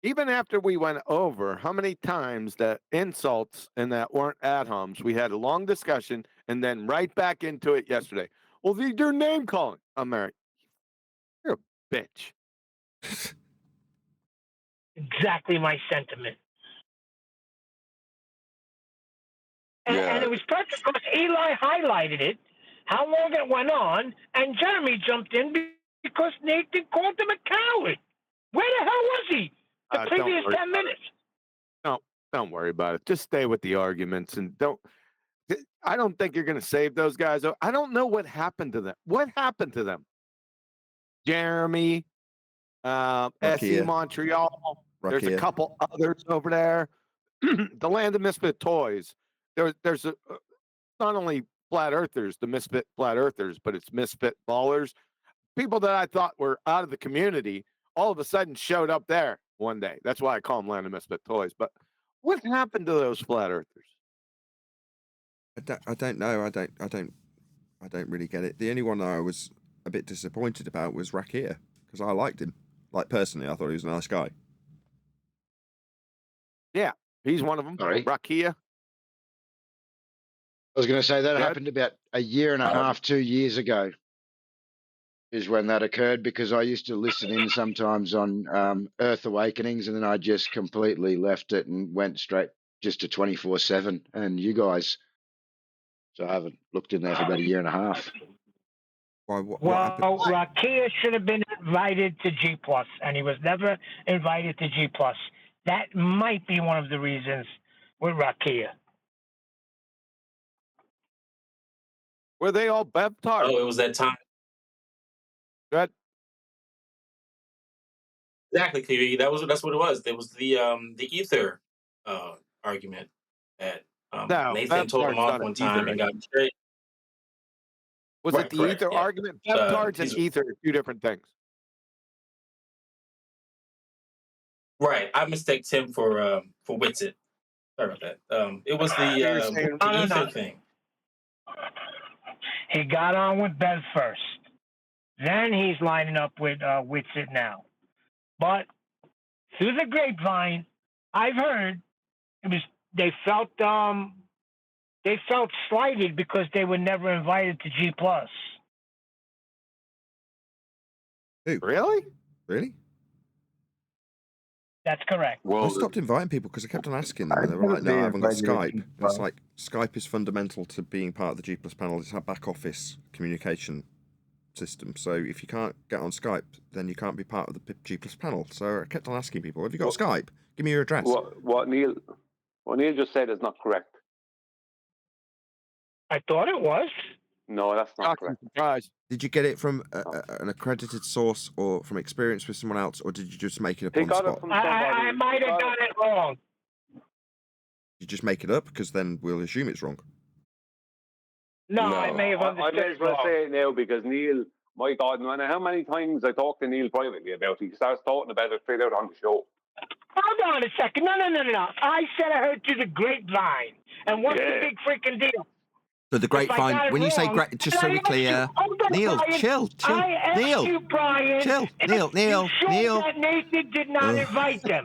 Even after we went over how many times that insults and that weren't ad homs, we had a long discussion and then right back into it yesterday. Well, they're name calling. I'm married. You're a bitch. Exactly my sentiment. And it was perfect because Eli highlighted it, how long it went on, and Jeremy jumped in because Nathan called him a coward. Where the hell was he the previous 10 minutes? No, don't worry about it. Just stay with the arguments and don't. I don't think you're going to save those guys. I don't know what happened to them. What happened to them? Jeremy, SE Montreal. There's a couple others over there. The land of misfit toys. There's not only flat earthers, the misfit flat earthers, but it's misfit ballers. People that I thought were out of the community all of a sudden showed up there one day. That's why I call them land of misfit toys. But what happened to those flat earthers? I don't know. I don't really get it. The only one I was a bit disappointed about was Rakia because I liked him. Like personally, I thought he was a nice guy. Yeah, he's one of them. Rakia. I was going to say that happened about a year and a half, 2 years ago is when that occurred because I used to listen in sometimes on Earth Awakenings and then I just completely left it and went straight just to 24/7 and you guys. So I haven't looked in there for about a year and a half. Why, well, Rakia should have been invited to G+, and he was never invited to G+. That might be one of the reasons with Rakia. Were they all bevtards? Oh, it was that time. Good. Exactly, Kiwi. That's what it was. There was the ether argument that Nathan told him off one time and got straight. Was it the ether argument? Bevtards and ether are two different things. Right. I mistaked him for Witsit. Sorry about that. It was the ether thing. He got on with Bev first. Then he's lining up with Witsit now. But through the grapevine, I've heard they felt slighted because they were never invited to G+. Who? Really? Really? That's correct. I stopped inviting people because I kept on asking them, and they were like, "No, I haven't got Skype." And it's like Skype is fundamental to being part of the G+ panel. It's our back office communication system. So if you can't get on Skype, then you can't be part of the G+ panel. So I kept on asking people, "Have you got Skype? Give me your address." What Neil just said is not correct. I thought it was. No, that's not correct. Surprise. Did you get it from an accredited source or from experience with someone else, or did you just make it up He on got spot? it from somebody. I might have got it wrong. You just make it up because then we'll assume it's wrong. No, I may have understood I may as well it wrong. say it now because Neil, my God, no matter how many times I talk to Neil privately about it, he starts talking about it straight out on the show. Hold on a second. No. I said I heard through the grapevine. And what's the big freaking deal? So the grapevine, when you say just so we're clear, Neil, chill. I asked Neil, you, Brian. chill. Neil, You sure that Nathan did not invite them?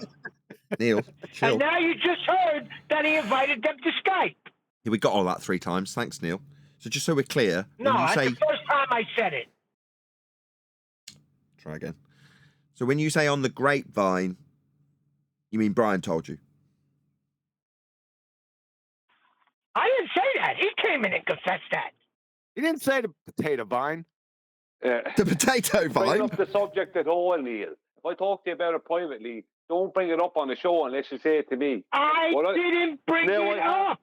Neil, chill. And now you just heard that he invited them to Skype. Yeah, we got all that 3 times. Thanks, Neil. So just so we're clear, No, when you that's say... the first time I said it. Try again. So when you say on the grapevine, you mean Brian told you? I didn't say that. He came in and confessed that. He didn't say the potato vine. The potato Bring vine? up the subject at all, Neil. If I talk to you about it privately, don't bring it up on the show unless you say it to me. I didn't bring it up.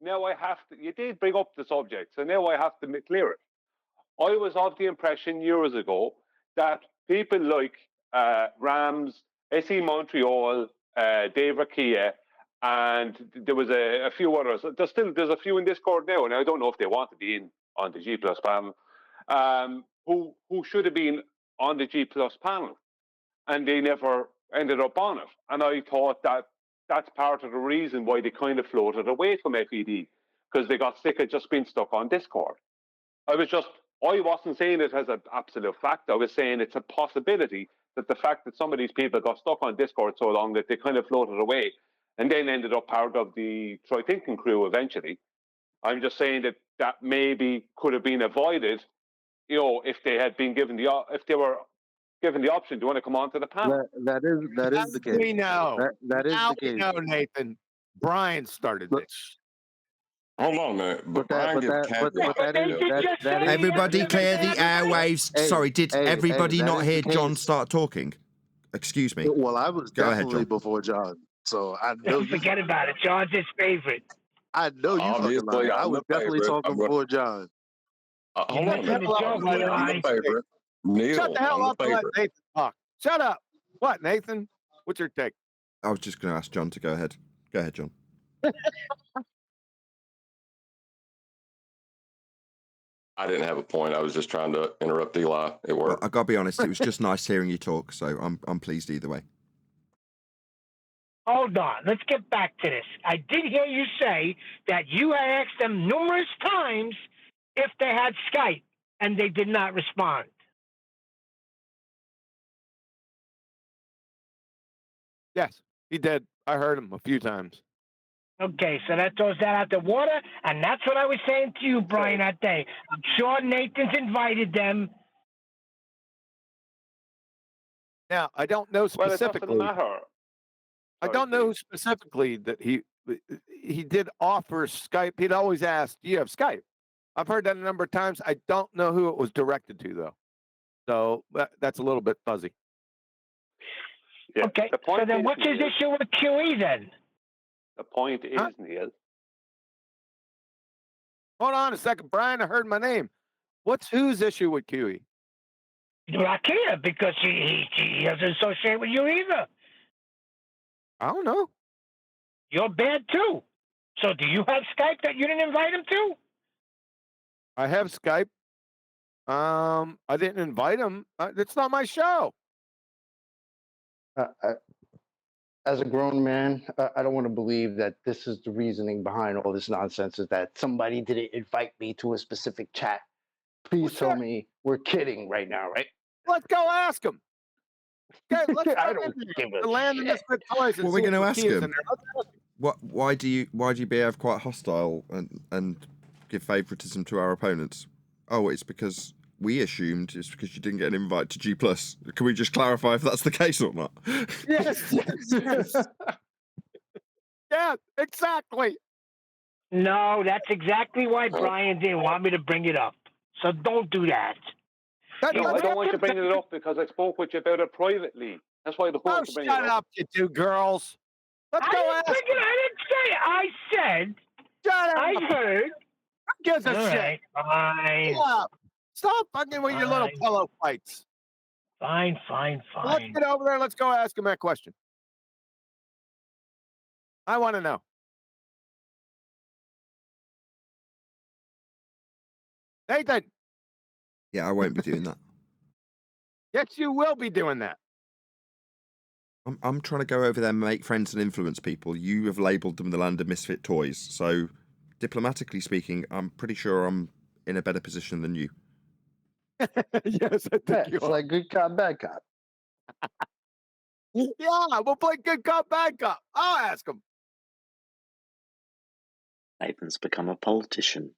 Now I have to. You did bring up the subject, so now I have to clear it. I was of the impression years ago that people like Rams, SE Montreal, Dave Rakia, and there was a few others. There's a few in Discord now, and I don't know if they want to be in on the G Plus panel. Who should have been on the G Plus panel, and they never ended up on it. And I thought that that's part of the reason why they kind of floated away from FED, because they got sick of just being stuck on Discord. I wasn't saying it as an absolute fact. I was saying it's a possibility that the fact that some of these people got stuck on Discord so long that they kind of floated away and then ended up part of the Try Thinking crew eventually. I'm just saying that maybe could have been avoided, if they had been given if they were given the option, do you want to come on to the panel? That is the case. We know. That is now the case. We know, Nathan. Brian started this. Hold on a minute. But Brian gets Everybody clear the airwaves. Sorry, did everybody not hear John start talking? Excuse me. Well, I was Go definitely ahead, John. before John, so I know Don't forget about it. John's his favorite. I know you fucking lying. I was definitely talking before John. Hold on a minute. I'm the favorite. Neil, Shut the hell up and let Nathan talk. Shut up. What, Nathan? What's your take? I was just going to ask John to go ahead. Go ahead, John. I didn't have a point. I was just trying to interrupt Eli. It worked. Well, I got to be honest. It was just nice hearing you talk, so I'm pleased either way. Hold on. Let's get back to this. I did hear you say that you had asked them numerous times if they had Skype, and they did not respond. Yes, he did. I heard him a few times. Okay, so that throws that out the water, and that's what I was saying to you, Brian, that day. I'm sure Nathan's invited them. Now, I don't know specifically. Well, it doesn't matter. I don't know specifically that he did offer Skype. He'd always asked, "Do you have Skype?" I've heard that a number of times. I don't know who it was directed to, though. So that's a little bit fuzzy. Yeah. Okay, so then what's his issue with QE then? The point is, Neil. Hold on a second, Brian. I heard my name. Whose issue with QE? Rakia, because he doesn't associate with you either. I don't know. You're bad too. So do you have Skype that you didn't invite him to? I have Skype. I didn't invite him. It's not my show. As a grown man, I don't want to believe that this is the reasoning behind all this nonsense, is that somebody didn't invite me to a specific chat. Please tell me we're kidding right now, right? Let's go ask him. Okay, let's I don't give a land in this with toys. What are we going to ask him? Why do you behave quite hostile and give favoritism to our opponents? Oh, it's because we assumed it's because you didn't get an invite to G+. Can we just clarify if that's the case or not? Yes. Yeah, exactly. No, that's exactly why Brian didn't want me to bring it up. So don't do that. No, I don't want you bringing it up because I spoke with you about it privately. That's why the whole to bring it up. Shut up, you two girls. Let's go ask him. I didn't say it. I said, Shut up. I heard gives a All shit? right, fine. Yeah. Stop fucking with your little Fine. pillow fights. Fine. Let's get over there. Let's go ask him that question. I want to know. Nathan. Yeah, I won't be doing that. Yes, you will be doing that. I'm trying to go over there and make friends and influence people. You have labelled them the land of misfit toys. So, diplomatically speaking, I'm pretty sure I'm in a better position than you. Yes, I think It's like good cop, bad cop. Yeah, we'll play good cop, bad cop. I'll ask him. Nathan's become a politician.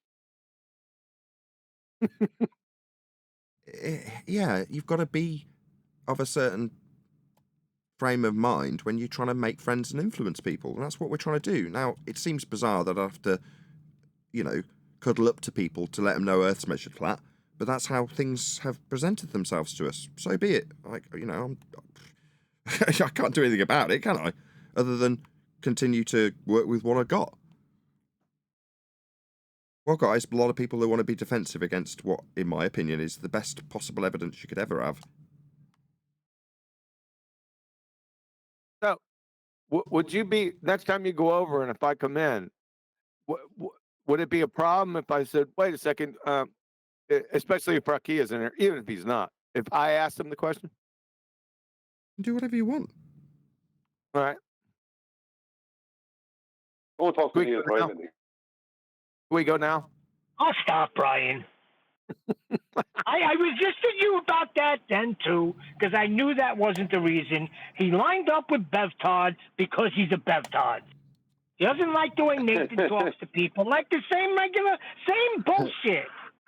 Yeah, you've got to be of a certain frame of mind when you're trying to make friends and influence people. And that's what we're trying to do. Now, it seems bizarre that I have to, cuddle up to people to let them know Earth's measured flat, but that's how things have presented themselves to us. So be it. I can't do anything about it, can I? Other than continue to work with what I got. Well, guys, a lot of people who want to be defensive against what, in my opinion, is the best possible evidence you could ever have. So, would you be, next time you go over and if I come in, would it be a problem if I said, wait a second, especially if Rocky is in there, even if he's not, if I asked him the question? Do whatever you want. All right. Go talk to Neil privately. Can we go now? I'll stop, Brian. I resisted you about that then, too, because I knew that wasn't the reason. He lined up with Bevtard because he's a Bevtard. He doesn't like the way Nathan talks to people, like the same bullshit.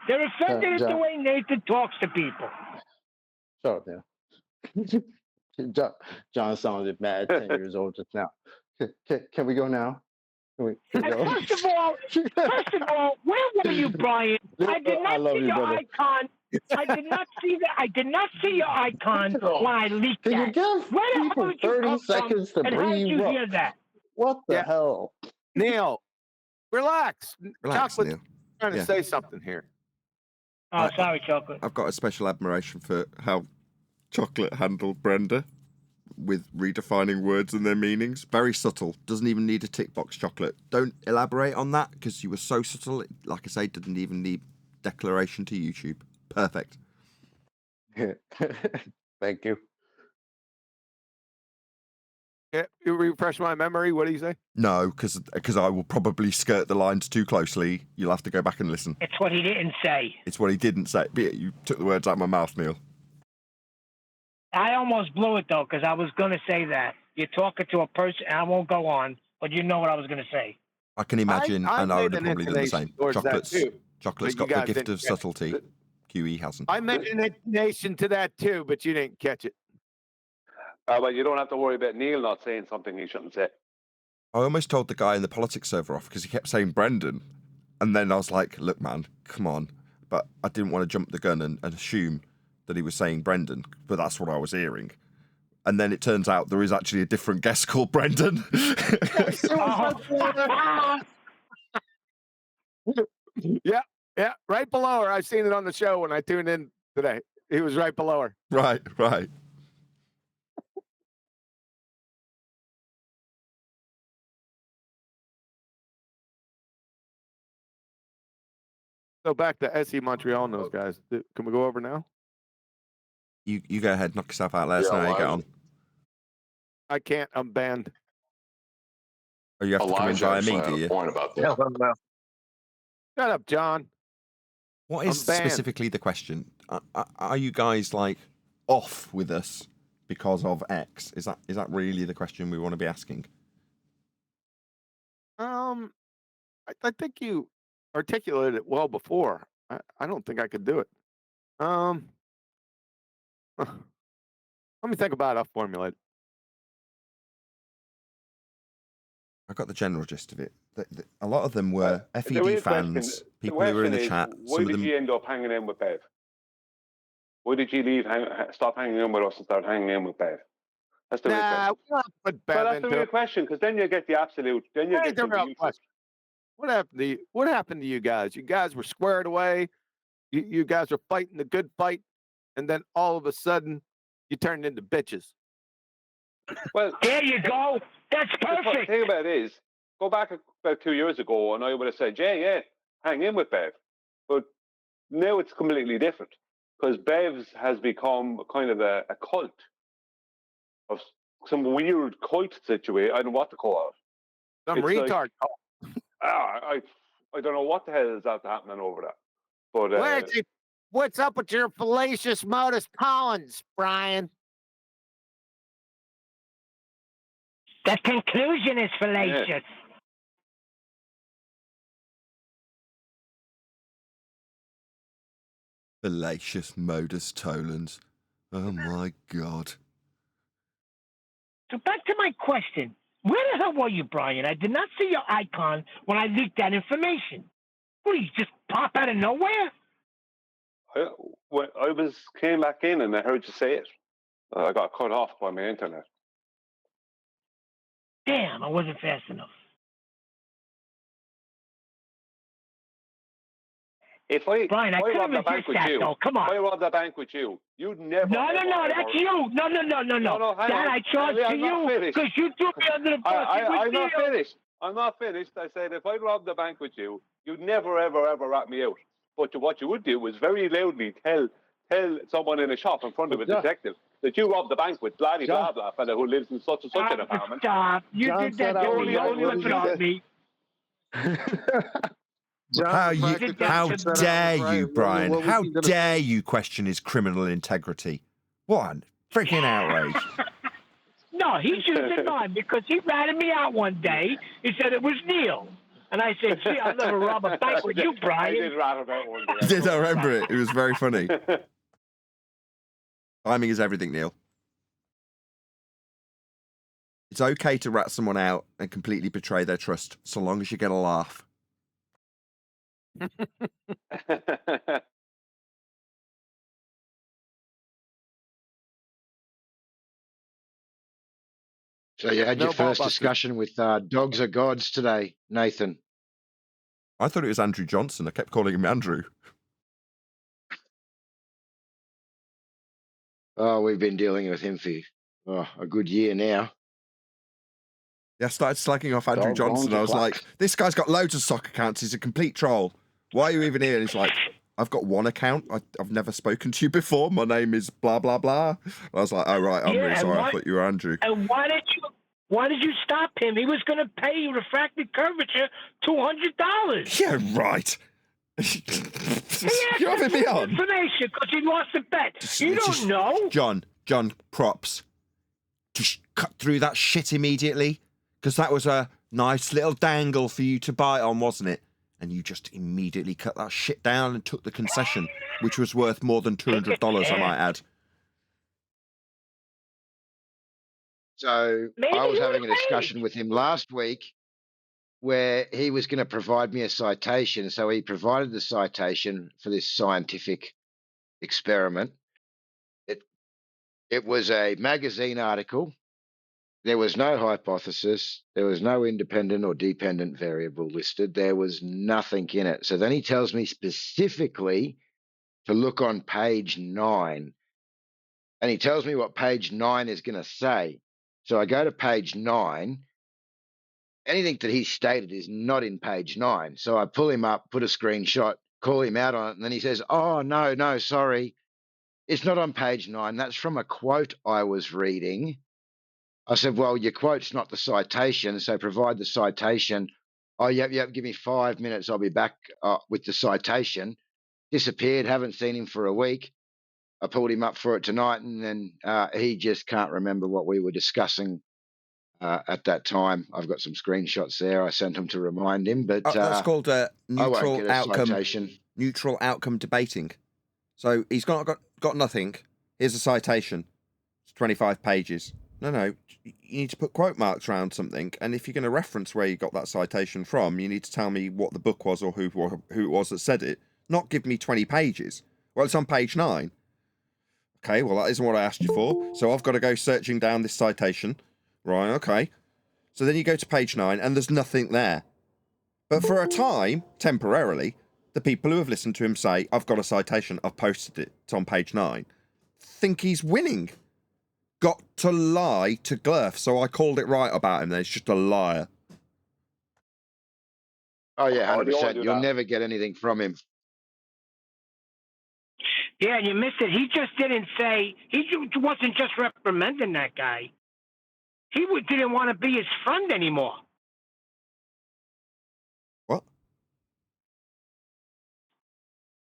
They're offended at the way Nathan talks to people. Shut up, now. John sounded mad 10 years old just now. Can we go now? Can we go? First of all, where were you, Brian? I did not see your icon. I did not see your icon when I leaked Can that. you give Where the people hell did you 30 come seconds from, to and how did breathe you up? hear that? What the hell? Neil, relax. Relax, Chocolate's Neil. trying to say something here. Oh, sorry, Chocolate. I've got a special admiration for how Chocolate handled Brenda with redefining words and their meanings. Very subtle. Doesn't even need a tick box, Chocolate. Don't elaborate on that because you were so subtle. Like I say, didn't even need declaration to YouTube. Perfect. Thank you. Yeah, you refresh my memory. What do you say? No, because I will probably skirt the lines too closely. You'll have to go back and listen. It's what he didn't say. It's what he didn't say. But yeah, you took the words out of my mouth, Neil. I almost blew it, though, because I was going to say that. You're talking to a person, and I won't go on, but you know what I was going to say. I can imagine, and I would have probably done the same. Chocolate's Chocolate's got the gift of subtlety. QE hasn't. I made an intonation to that, too, but you didn't catch it. Well, you don't have to worry about Neil not saying something he shouldn't say. I almost told the guy in the politics server off because he kept saying Brendan. And then I was like, look, man, come on. But I didn't want to jump the gun and assume that he was saying Brendan, but that's what I was hearing. And then it turns out there is actually a different guest called Brendan. Yeah, right below her. I've seen it on the show when I tuned in today. He was right below her. Right. So back to SE Montreal and those guys. Can we go over now? You go ahead, knock yourself out. Let us know how you get on. I can't. I'm banned. Oh, you have to come in via me, do you? Shut up, John. What is specifically the question? Are you guys like off with us because of X? Is that really the question we want to be asking? I think you articulated it well before. I don't think I could do it. Let me think about it. I'll formulate. I got the general gist of it. A lot of them were FED fans, people who were in the chat. Why did you end up hanging in with Bev? Why did you stop hanging in with us and start hanging in with Bev? That's the real question. We'll put Bev that's the real question, because then you get the absolute. Then you get the real question. What happened to you? What happened to you guys? You guys were squared away. You guys were fighting the good fight, and then all of a sudden, you turned into bitches. Well, there you go. That's perfect. The thing about it is, go back about 2 years ago, and I would have said, yeah, hang in with Bev. But now it's completely different because Bev's has become kind of a cult of some weird cult situation. I don't know what to call it. Some It's retard. I don't know what the hell is that happening over that. But what's up with your fallacious modus Collins, Brian? The conclusion is fallacious. Yeah. Fallacious modus tollens. Oh my God. So back to my question. Where the hell were you, Brian? I did not see your icon when I leaked that information. What, you just pop out of nowhere? I came back in and I heard you say it. I got cut off by my internet. Damn, I wasn't fast enough. Brian, I could have resisted that, though. Come on. If I robbed the bank with you, you'd never. No, that's you. No. That I charged to you because you threw me under the bus. I'm not finished. I said if I robbed the bank with you, you'd never, ever rat me out. But what you would do is very loudly tell someone in a shop in front of a detective that you robbed the bank with blah blah fella who lives in such and such an apartment. Stop! You did that to me. Only weapon me. How dare you, Brian? How dare you question his criminal integrity? What a freaking outrage. No, he should have denied because he ratted me out one day. He said it was Neil. And I said, gee, I'll never rob a bank with you, Brian. I did rat him out one day. I remember it. It was very funny. Timing is everything, Neil. It's okay to rat someone out and completely betray their trust, so long as you get a laugh. So you had your first discussion with dogs are gods today, Nathan. I thought it was Andrew Johnson. I kept calling him Andrew. Oh, we've been dealing with him for a good year now. Yeah, I started slagging off Andrew Johnson. I was like, this guy's got loads of stock accounts. He's a complete troll. Why are you even here? And he's like, I've got one account. I've never spoken to you before. My name is blah, blah, blah. And I was like, oh, right, I'm really sorry. I thought you were Andrew. And why did you stop him? He was going to pay refracted curvature $200. Yeah, right. You're having me on. Information because he lost the bet. You don't know. John, props. Just cut through that shit immediately because that was a nice little dangle for you to bite on, wasn't it? And you just immediately cut that shit down and took the concession, which was worth more than $200, I might add. So I was having a discussion with him last week where he was going to provide me a citation. So he provided the citation for this scientific experiment. It was a magazine article. There was no hypothesis. There was no independent or dependent variable listed. There was nothing in it. So then he tells me specifically to look on page 9. And he tells me what page 9 is going to say. So I go to page 9. Anything that he stated is not in page 9. So I pull him up, put a screenshot, call him out on it. And then he says, oh, no, sorry. It's not on page 9. That's from a quote I was reading. I said, well, your quote's not the citation, so provide the citation. Oh, yep, give me 5 minutes. I'll be back with the citation. Disappeared, haven't seen him for a week. I pulled him up for it tonight, and then he just can't remember what we were discussing at that time. I've got some screenshots there. I sent him to remind him, but that's called neutral outcome debating. So he's got nothing. Here's a citation. It's 25 pages. No, you need to put quote marks around something, and if you're going to reference where you got that citation from, you need to tell me what the book was or who it was that said it, not give me 20 pages. Well, it's on page 9. Okay, well, that isn't what I asked you for, so I've got to go searching down this citation. Right, okay. So then you go to page 9, and there's nothing there. But for a time, temporarily, the people who have listened to him say, I've got a citation, I've posted it, it's on page 9, think he's winning. Got to lie to Glurf, so I called it right about him then. It's just a liar. Oh, yeah, Or do you want to 100%. do You'll that? never get anything from him. Yeah, and you missed it. He just didn't say, wasn't just reprimanding that guy. He didn't want to be his friend anymore. What?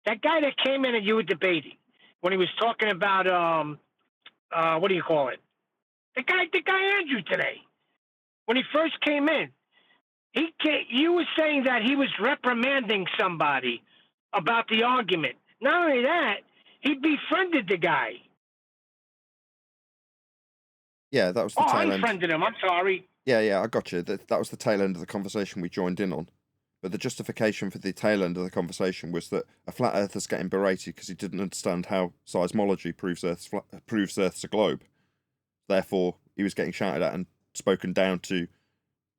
That guy that came in and you were debating, when he was talking about, what do you call it? The guy Andrew today. When he first came in, you were saying that he was reprimanding somebody about the argument. Not only that, he befriended the guy. Yeah, that was the I tail end. unfriended him. I'm sorry. Yeah, I got you. That was the tail end of the conversation we joined in on. But the justification for the tail end of the conversation was that a flat earther's getting berated because he didn't understand how seismology proves Earth's a globe. Therefore, he was getting shouted at and spoken down to,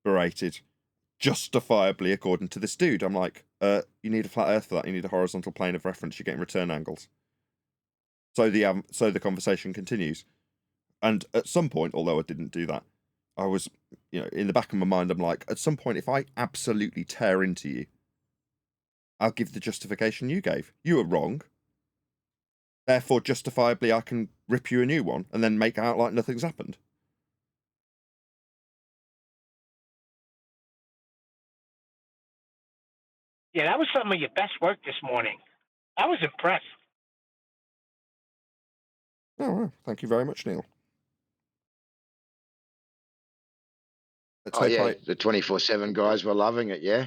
berated, justifiably according to this dude. I'm like, you need a flat earth for that. You need a horizontal plane of reference. You're getting return angles. So the conversation continues. And at some point, although I didn't do that, I was, in the back of my mind, I'm like, at some point, if I absolutely tear into you, I'll give the justification you gave. You were wrong. Therefore, justifiably, I can rip you a new one and then make out like nothing's happened. Yeah, that was some of your best work this morning. I was impressed. Oh, well, thank you very much, Neil. Oh, yeah, the 24/7 guys were loving it, yeah?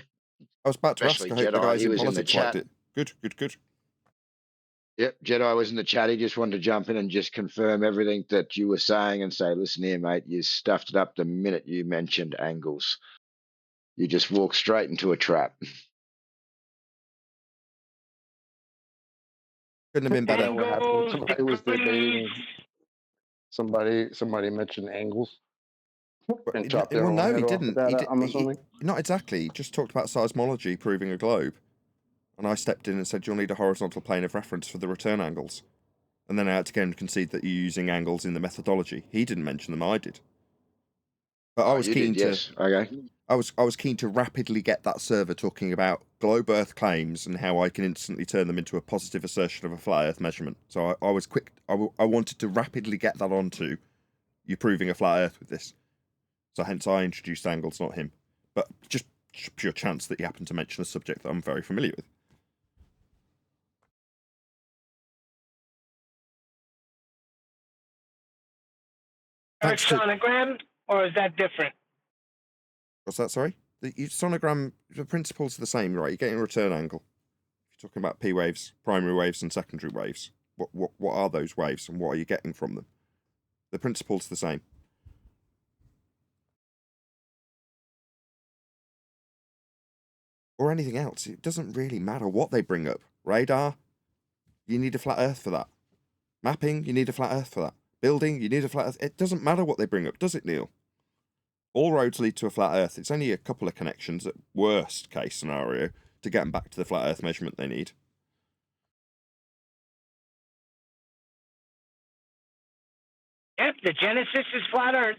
I was about to Especially ask, I hope the Jedi, guys he in was in the politics chat. liked it. Good. Yep, Jedi was in the chat. He just wanted to jump in and just confirm everything that you were saying and say, listen here, mate, you stuffed it up the minute you mentioned angles. You just walked straight into a trap. Couldn't have been better. What happened? Somebody was debating. Somebody mentioned angles and chopped their own No, head he off didn't. with that, I'm assuming. Not exactly. He just talked about seismology proving a globe. And I stepped in and said, you'll need a horizontal plane of reference for the return angles. And then I had to again concede that you're using angles in the methodology. He didn't mention them, I did. But I was keen to. Yes. Okay. I was keen to rapidly get that server talking about globe Earth claims and how I can instantly turn them into a positive assertion of a flat Earth measurement. So I was quick. I wanted to rapidly get that onto you proving a flat Earth with this. So hence I introduced angles, not him. But just pure chance that he happened to mention a subject that I'm very familiar with. Sonogram, or is that different? What's that, sorry? The sonogram, the principles are the same, right? You're getting a return angle. If you're talking about P waves, primary waves and secondary waves, what are those waves and what are you getting from them? The principle's the same. Or anything else. It doesn't really matter what they bring up. Radar, you need a flat Earth for that. Mapping, you need a flat Earth for that. Building, you need a flat Earth. It doesn't matter what they bring up, does it, Neil? All roads lead to a flat Earth. It's only a couple of connections at worst case scenario to get them back to the flat Earth measurement they need. Yep, the Genesis is flat Earth.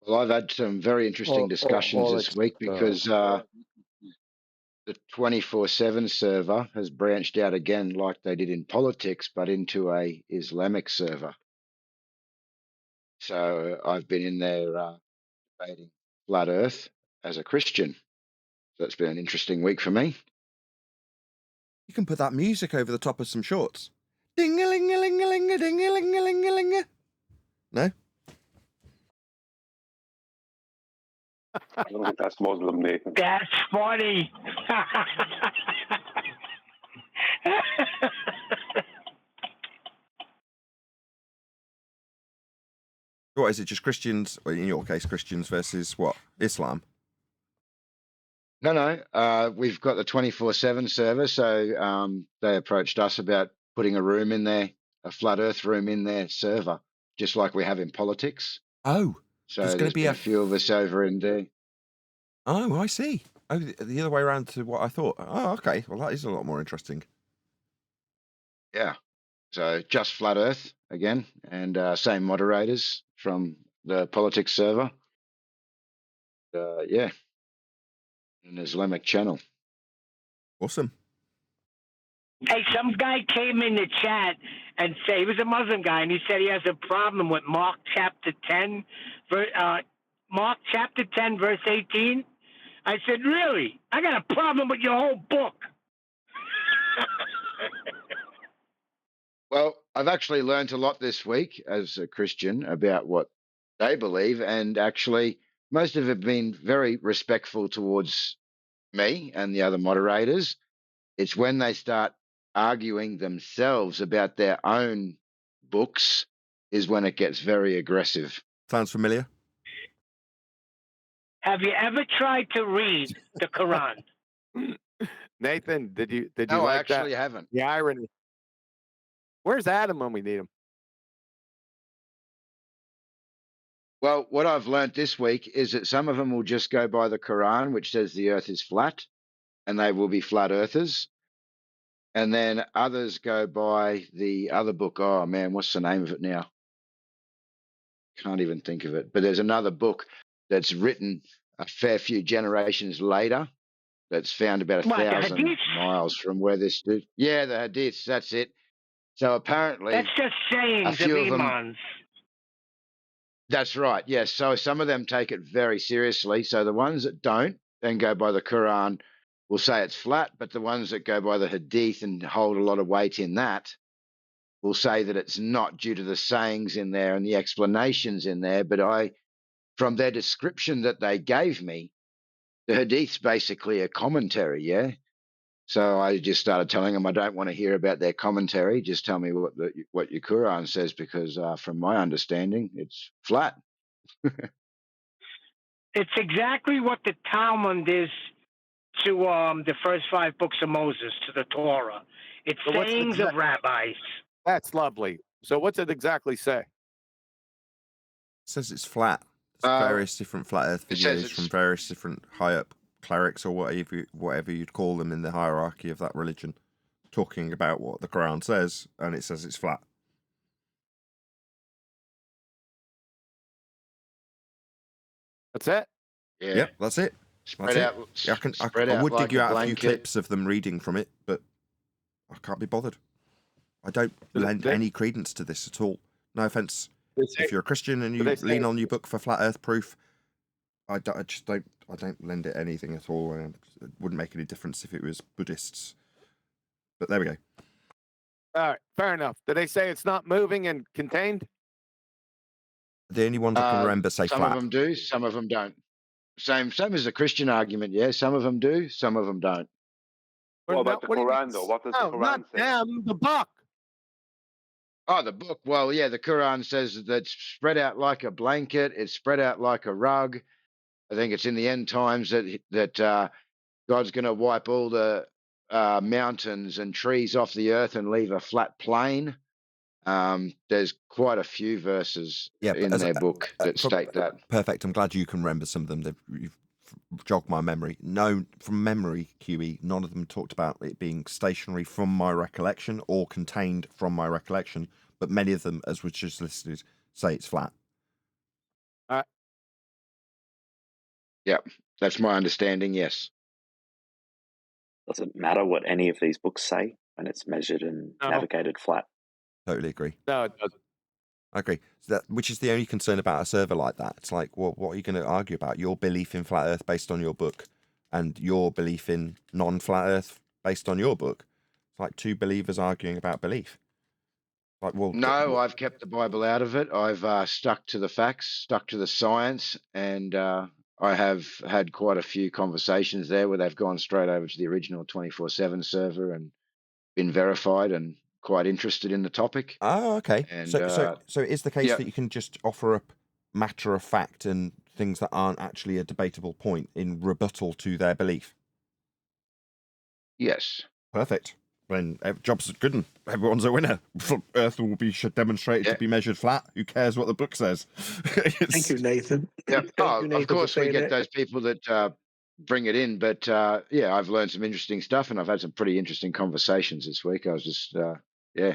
Well, I've had some very interesting discussions this week because the 24/7 server has branched out again like they did in politics, but into a Islamic server. So I've been in there debating flat Earth as a Christian. So it's been an interesting week for me. You can put that music over the top of some shorts. Ding-a-ling-a-ling-a-ling-a, ding-a-ling-a-ling-a-ling-a. No? I don't think that's Muslim, Nathan. That's funny. What is it, just Christians, in your case, Christians versus what? Islam? No. We've got the 24/7 server, so they approached us about putting a room in there, a flat Earth room in their server, just like we have in politics. Oh, so there's been a few of us over in there. Oh, I see. Oh, the other way around to what I thought. Oh, okay. Well, that is a lot more interesting. Yeah. So just flat Earth again, and same moderators from the politics server. Yeah, an Islamic channel. Awesome. Hey, some guy came in the chat and said he was a Muslim guy, and he said he has a problem with Mark chapter 10, Mark chapter 10, verse 18. I said, really? I got a problem with your whole book. Well, I've actually learned a lot this week as a Christian about what they believe, and actually most of it have been very respectful towards me and the other moderators. It's when they start arguing themselves about their own books is when it gets very aggressive. Sounds familiar. Have you ever tried to read the Quran? Nathan, did you No, I like actually that? haven't. The irony. Where's Adam when we need him? Well, what I've learnt this week is that some of them will just go by the Quran, which says the earth is flat, and they will be flat earthers. And then others go by the other book. Oh, man, what's the name of it now? Can't even think of it. But there's another book that's written a fair few generations later that's found about 1,000 miles from where this dude. Yeah, the Hadiths, that's it. So apparently, that's just sayings of imams. That's right. Yes. So some of them take it very seriously. So the ones that don't and go by the Quran will say it's flat, but the ones that go by the Hadith and hold a lot of weight in that will say that it's not due to the sayings in there and the explanations in there. But from their description that they gave me, the Hadith's basically a commentary. Yeah. So I just started telling them I don't want to hear about their commentary. Just tell me what your Quran says, because from my understanding, it's flat. It's exactly what the Talmud is to the first 5 books of Moses, to the Torah. It's sayings of rabbis. That's lovely. So what's it exactly say? It says it's flat. There's various different flat Earth videos from various different high up clerics or whatever you'd call them in the hierarchy of that religion, talking about what the Quran says, and it says it's flat. That's it? Yeah. Yep, that's it. That's it. I would dig you out a few clips of them reading from it, but I can't be bothered. I don't lend any credence to this at all. No offense. If you're a Christian and you lean on your book for flat Earth proof, I don't lend it anything at all. It wouldn't make any difference if it was Buddhists. But there we go. All right, fair enough. Did they say it's not moving and contained? The only ones I can remember say some flat. Some of them do, some of them don't. Same as the Christian argument, yeah. Some of them do, some of them don't. What about the Quran, though? What does the Quran say? Them, the book. Oh, the book. Well, yeah, the Quran says that it's spread out like a blanket. It's spread out like a rug. I think it's in the end times that God's going to wipe all the mountains and trees off the earth and leave a flat plain. There's quite a few verses in their book that state that. Perfect. I'm glad you can remember some of them. You've jogged my memory. No, from memory, QE, none of them talked about it being stationary from my recollection or contained from my recollection, but many of them, as was just listed, say it's flat. Yeah, that's my understanding, yes. Does it matter what any of these books say when it's measured and navigated flat? Totally agree. No, it doesn't. I agree. So which is the only concern about a server like that. It's like, well, what are you going to argue about? Your belief in flat Earth based on your book and your belief in non-flat Earth based on your book. It's like two believers arguing about belief. Like, well, no, I've kept the Bible out of it. I've stuck to the facts, stuck to the science, and I have had quite a few conversations there where they've gone straight over to the original 24/7 server and been verified and quite interested in the topic. Oh, okay. And, so it is the case that you can just offer up matter of fact and things that aren't actually a debatable point in rebuttal to their belief? Yes. Perfect. Then job's good and everyone's a winner. Earth will be demonstrated to be measured flat. Who cares what the book says? Thank you, Nathan. Yeah. Thank you, Nathan, of course, for we saying get that. those people that bring it in. But yeah, I've learned some interesting stuff, and I've had some pretty interesting conversations this week. I was just, yeah.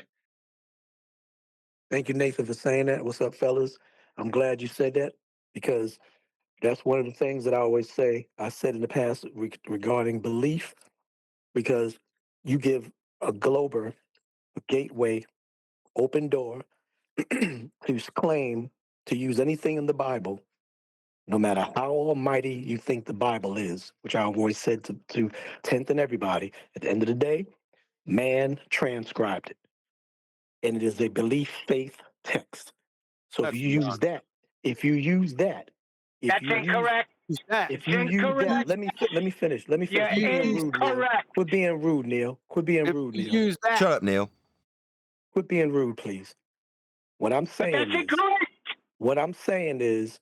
Thank you, Nathan, for saying that. What's up, fellas? I'm glad you said that because that's one of the things that I always say. I said in the past regarding belief, because you give a glober a gateway, open door to claim to use anything in the Bible, no matter how almighty you think the Bible is, which I've always said to Tenth and everybody. At the end of the day, man transcribed it, and it is a belief faith text. So That's if you use that, if you use that, That's incorrect. if you use that, let me finish. Let me finish. Quit being rude, Neil. Quit being rude, Neil. Quit being rude, Neil. Use that. Shut up, Neil. Quit being rude, please. What I'm saying is,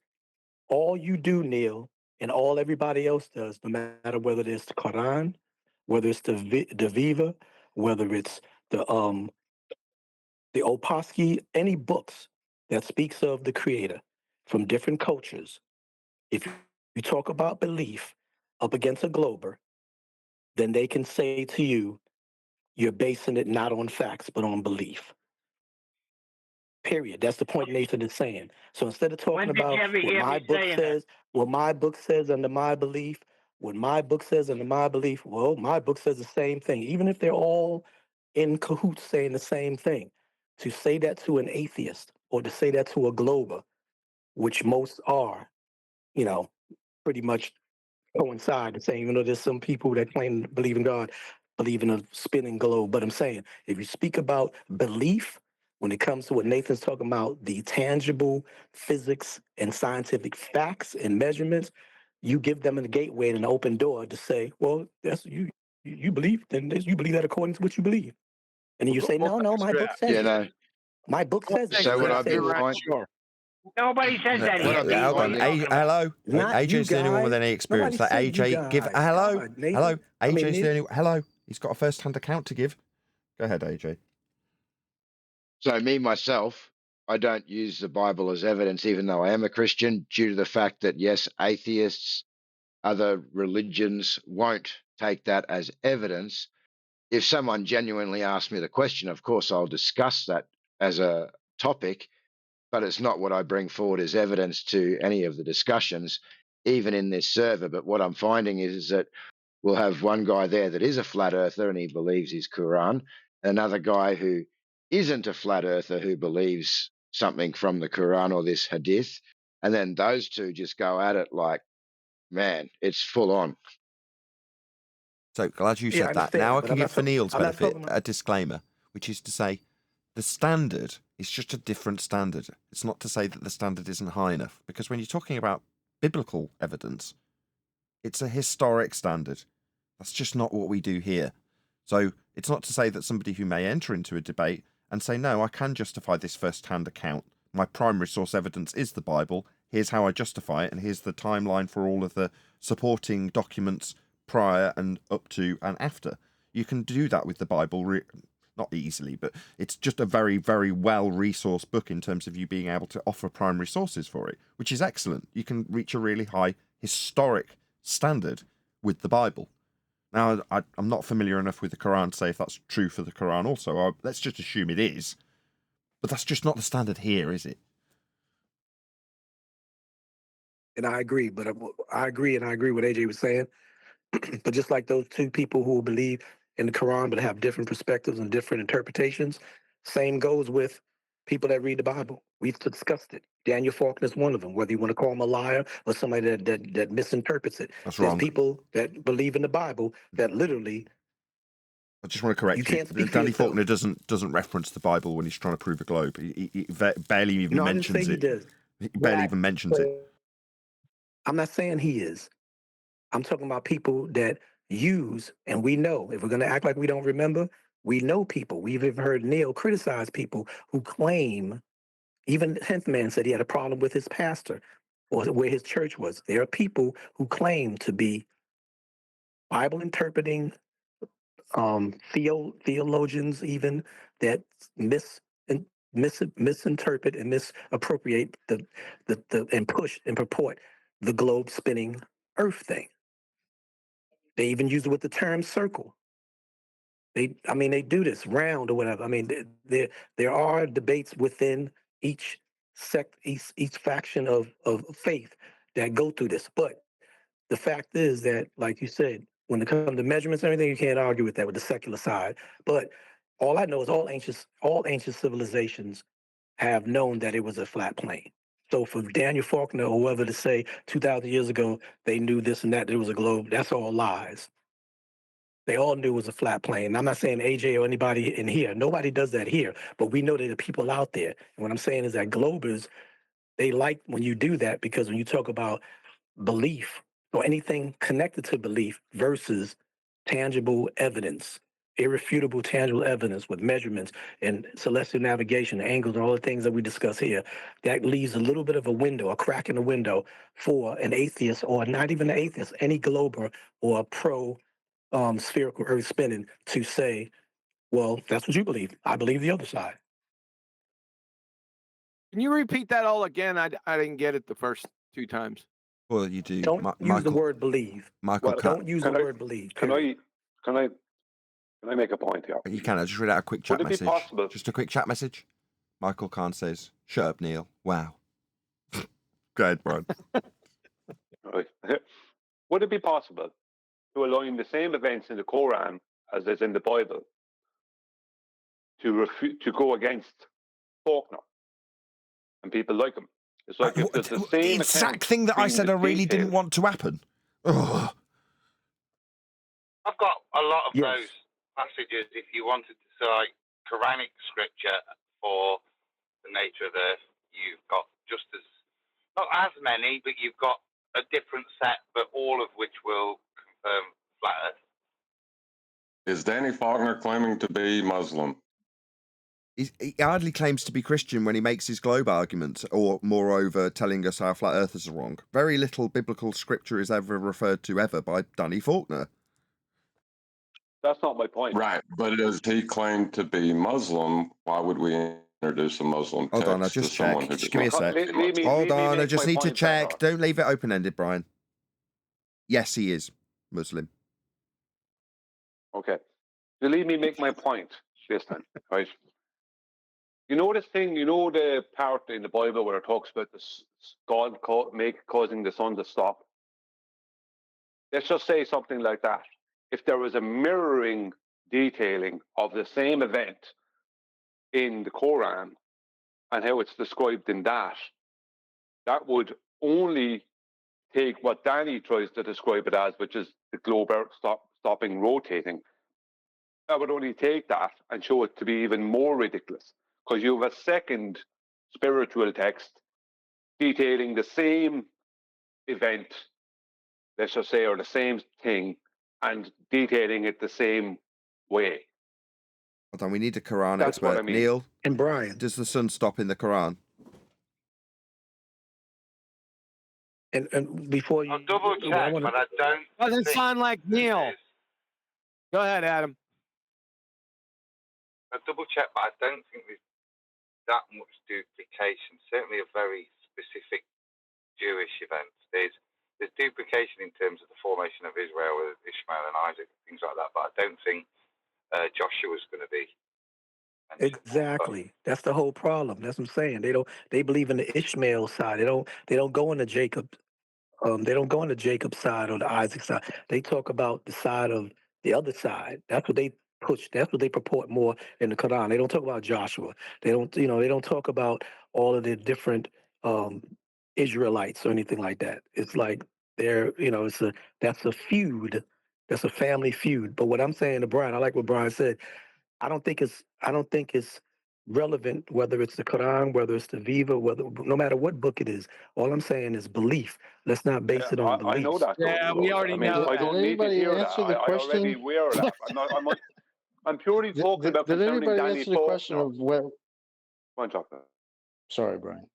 all you do, Neil, and all everybody else does, no matter whether it's the Quran, whether it's the Viva, whether it's the Opaski, any books that speaks of the Creator from different cultures. If you talk about belief up against a glober, then they can say to you, you're basing it not on facts, but on belief. Period. That's the point Nathan is saying. So instead of talking about what my book says, what my book says under my belief, what my book says under my belief, well, my book says the same thing, even if they're all in cahoots saying the same thing. To say that to an atheist or to say that to a glober, which most are, you know, pretty much coincide and saying, even though there's some people that claim to believe in God, believe in a spinning globe. But I'm saying, if you speak about belief, when it comes to what Nathan's talking about, the tangible physics and scientific facts and measurements, you give them a gateway and an open door to say, well, that's you believe, then you believe that according to what you believe. And then you say, no, my book says it. No. My book says it. So would I be the point? Nobody says that Would here. I be Hold on. Hello. Not AJ's the only one with any experience. Like AJ, give hello. Hello. AJ's the only hello. He's got a first-hand account to give. Go ahead, AJ. So me, myself, I don't use the Bible as evidence, even though I am a Christian, due to the fact that, yes, atheists, other religions won't take that as evidence. If someone genuinely asks me the question, of course, I'll discuss that as a topic, but it's not what I bring forward as evidence to any of the discussions, even in this server. But what I'm finding is that we'll have one guy there that is a flat earther and he believes his Quran, another guy who isn't a flat earther who believes something from the Quran or this hadith, and then those two just go at it like, man, it's full on. So glad you said that. Now I can give for Neil's benefit a disclaimer, which is to say the standard is just a different standard. It's not to say that the standard isn't high enough, because when you're talking about biblical evidence, it's a historic standard. That's just not what we do here. So it's not to say that somebody who may enter into a debate and say, no, I can justify this first-hand account. My primary source evidence is the Bible. Here's how I justify it, and here's the timeline for all of the supporting documents prior and up to and after. You can do that with the Bible, not easily, but it's just a very, very well-resourced book in terms of you being able to offer primary sources for it, which is excellent. You can reach a really high historic standard with the Bible. Now, I'm not familiar enough with the Quran to say if that's true for the Quran also. Let's just assume it is. But that's just not the standard here, is it? And I agree, but I agree what AJ was saying. But just like those two people who believe in the Quran but have different perspectives and different interpretations, same goes with people that read the Bible. We've discussed it. Daniel Faulkner is one of them, whether you want to call him a liar or somebody that misinterprets it. That's There's wrong. People that believe in the Bible that literally... I just want to correct you. Danny Faulkner doesn't reference the Bible when he's trying to prove a globe. He barely even mentions it. He barely even mentions it. I'm not saying he is. I'm talking about people that use, and we know, if we're going to act like we don't remember, we know people. We've even heard Neil criticize people who claim, even the 10th man said he had a problem with his pastor or where his church was. There are people who claim to be Bible interpreting theologians even that misinterpret and misappropriate the and push and purport the globe spinning earth thing. They even use it with the term circle. They do this round or whatever. I mean, there are debates within each each faction of faith that go through this. But the fact is that, like you said, when it comes to measurements and everything, you can't argue with that with the secular side. But all I know is all ancient civilizations have known that it was a flat plane. So for Daniel Faulkner or whoever to say 2,000 years ago they knew this and that there was a globe, that's all lies. They all knew it was a flat plane. I'm not saying AJ or anybody in here. Nobody does that here, but we know there are people out there. And what I'm saying is that Globers, they like when you do that because when you talk about belief or anything connected to belief versus tangible evidence, irrefutable tangible evidence with measurements and celestial navigation, angles, and all the things that we discuss here, that leaves a little bit of a window, a crack in the window for an atheist or not even an atheist, any Glober or a pro spherical earth spinning to say, well, that's what you believe. I believe the other side. Can you repeat that all again? I didn't get it the first 2 times. Well, you do. Don't use the word believe. Michael, Don't use the word believe. Can I make a point here? You can. I just read out a quick chat Would it be message. possible? Just a quick chat message. Michael Kahn says, "Shut up, Neil." Wow. Go ahead, Brian. Right. Would it be possible to align the same events in the Quran as is in the Bible to go against Faulkner and people like him? It's like if there's the same the exact thing that I said I really didn't want to happen. Ugh. I've got a lot of those passages if you wanted to cite Quranic scripture for the nature of Earth. You've got just as, not as many, but you've got a different set, but all of which will confirm flat Earth. Is Danny Faulkner claiming to be Muslim? He hardly claims to be Christian when he makes his globe argument, or moreover, telling us our flat earthers are wrong. Very little biblical scripture is ever referred to ever by Danny Faulkner. That's not my point. Right, but does he claim to be Muslim? Why would we introduce a Muslim text Hold on, I just to someone checked. who Just does give me a not sec. claim to be Muslim? Hold on, I just my need to point check. better. Don't leave it open-ended, Brian. Yes, he is Muslim. Okay. So let me make my point this time, right? You know this thing, you know the part in the Bible where it talks about God causing the sun to stop? Let's just say something like that. If there was a mirroring detailing of the same event in the Quran and how it's described in that would only take what Danny tries to describe it as, which is the globe Earth stopping rotating. That would only take that and show it to be even more ridiculous, because you have a second spiritual text detailing the same event, let's just say, or the same thing, and detailing it the same way. Hold on, we need a Quran That's expert. what I mean. Neil and Brian, does the sun stop in the Quran? And before you, I'll double check, but I don't. Doesn't think sound like there Neil. is. Go ahead, Adam. I'll double check, but I don't think there's that much duplication. Certainly, a very specific Jewish event. There's duplication in terms of the formation of Israel with Ishmael and Isaac and things like that, but I don't think Joshua's going to be. exactly. That's the whole problem. That's what I'm saying. They believe in the Ishmael side. They don't go into Jacob. They don't go into Jacob's side or the Isaac side. They talk about the side of the other side. That's what they push. That's what they purport more in the Quran. They don't talk about Joshua. They don't, they don't talk about all of the different Israelites or anything like that. It's like that's a feud. That's a family feud. But what I'm saying to Brian, I like what Brian said. I don't think it's relevant whether it's the Quran, whether it's the Viva, no matter what book it is. All I'm saying is belief. Let's not base it on beliefs. I know that. Yeah, we already know I that. don't need to hear that. I already aware of that. I'm purely talking about Did concerning anybody Danny answer the question Faulkner. of where? One chocolate. Sorry, Brian.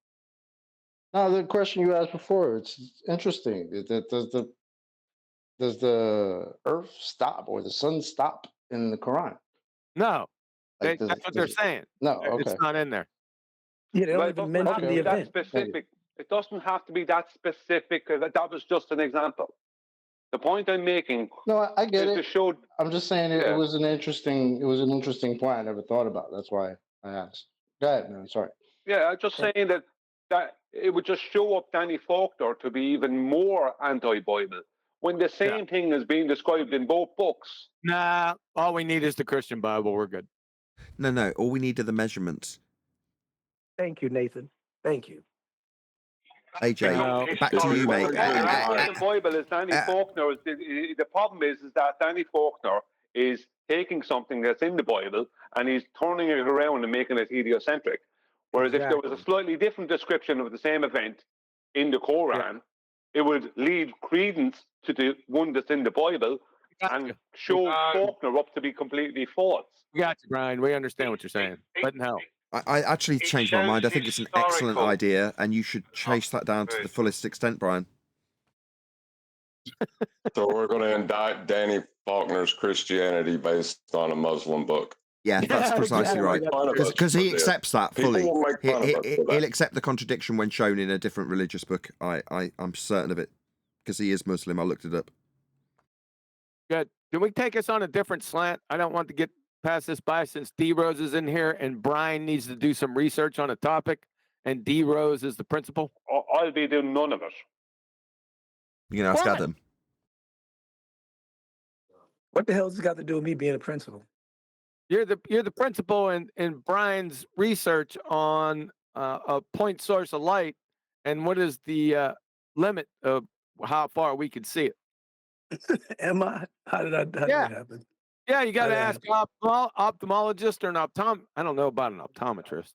No, the question you asked before, it's interesting. Does the Earth stop or the sun stop in the Quran? No, Like, that's what they're saying. No, okay. It's not in there. Yeah, they don't Well, it even doesn't have mention to the be that event. specific. It doesn't have to be that specific. That was just an example. The point I'm making No, I get is to it. show. I'm just saying it Yeah. was an interesting point I never thought about. That's why I asked. Go ahead, man. Sorry. Yeah, I'm just saying that it would just show up Danny Faulkner to be even more anti-Bible when the same thing is being described in both books. Nah, all we need is the Christian Bible. We're good. No. All we need are the measurements. Thank you, Nathan. Thank you. AJ, back to you, mate. The Bible is Danny Faulkner. The problem is that Danny Faulkner is taking something that's in the Bible and he's turning it around and making it heliocentric. Whereas if there was a slightly different description of the same event in the Quran, it would lead credence to the one that's in the Bible and show Faulkner up to be completely false. We got you, Brian. We understand what you're saying. But no. I actually changed my mind. I think it's an excellent idea, and you should chase that down to the fullest extent, Brian. So we're going to indict Danny Faulkner's Christianity based on a Muslim book. Yeah, that's precisely right. Because he accepts that fully. He'll accept the contradiction when shown in a different religious book. I'm certain of it. Because he is Muslim. I looked it up. Good. Can we take us on a different slant? I don't want to get past this by since D Rose is in here and Brian needs to do some research on a topic and D Rose is the principal. I'll be doing none of it. You can ask Adam. What the hell has this got to do with me being a principal? You're the principal in Brian's research on a point source of light and what is the limit of how far we could see it. Am I? How did that happen? Yeah, you got to ask an ophthalmologist or an I don't know about an optometrist.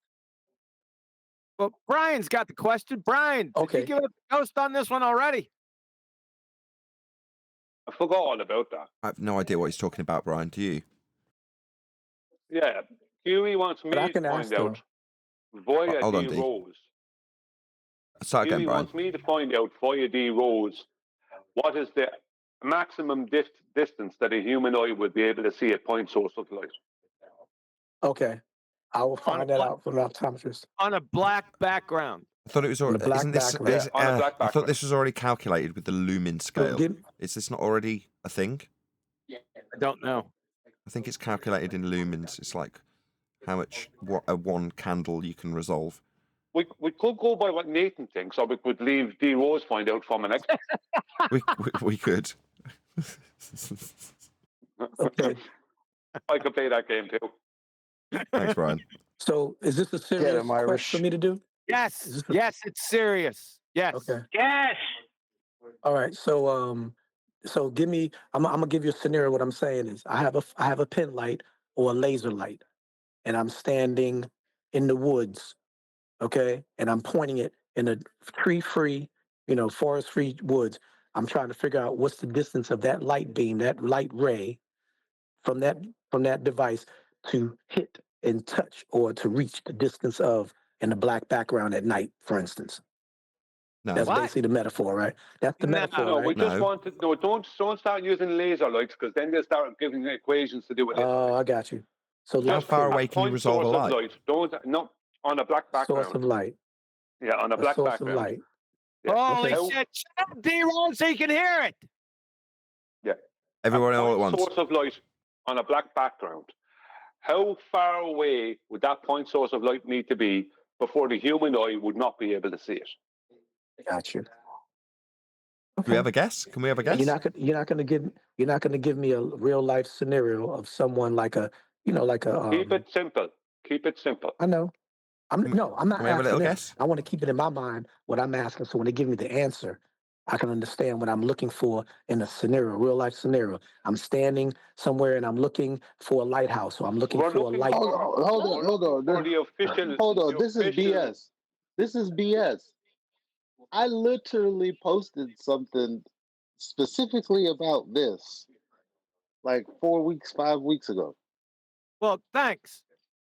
But Brian's got the question. Brian, did you give a ghost on this one already? I forgot all about that. I have no idea what he's talking about, Brian. Do you? Yeah, Huey wants me to find out via D. Rose. Start again, Huey Brian. wants me to find out via D. Rose what is the maximum distance that a human eye would be able to see a point source of light. Okay. I will find that out from an optometrist. On a black background. I thought it was already. I thought this was already calculated with the lumen scale. Is this not already a thing? I don't know. I think it's calculated in lumens. It's like how much a one candle you can resolve. We could go by what Nathan thinks, or we could leave D. Rose find out from an expert. we could. Okay. I could play that game too. Thanks, Brian. So, is this a serious question for me to do? Yes. Yes, it's serious. Yes. Okay. Yes. All right. So, so give me. I'm gonna give you a scenario. What I'm saying is, I have a pin light or a laser light, and I'm standing in the woods. Okay, and I'm pointing it in a tree-free, forest-free woods. I'm trying to figure out what's the distance of that light beam, that light ray, from that device to hit and touch or to reach the distance of in the black background at night, for instance. No. That's basically the metaphor, right? That's the metaphor, No, right? we just want to. No, don't start using laser lights because then they start giving equations to do with it. Oh, I got you. So how far away can you resolve a light? Don't on a black background. Source of light. Yeah, on a black source background. Of light. Yeah. Holy shit! Shut up, D-Roll, so you can hear it. Yeah. Everyone all at once. Source of light on a black background. How far away would that point source of light need to be before the human eye would not be able to see it? Got you. Do we have a guess? Can we have a guess? You're not gonna give me a real life scenario of someone like a. Keep it simple. Keep it simple. I know. I'm not Can we have a little asking. guess? I want to keep it in my mind what I'm asking, so when they give me the answer, I can understand what I'm looking for in a scenario, real life scenario. I'm standing somewhere and I'm looking for a lighthouse, or I'm looking for a light. Hold on. Hold on. This is BS. This is BS. I literally posted something specifically about this like 5 weeks ago. Well, thanks.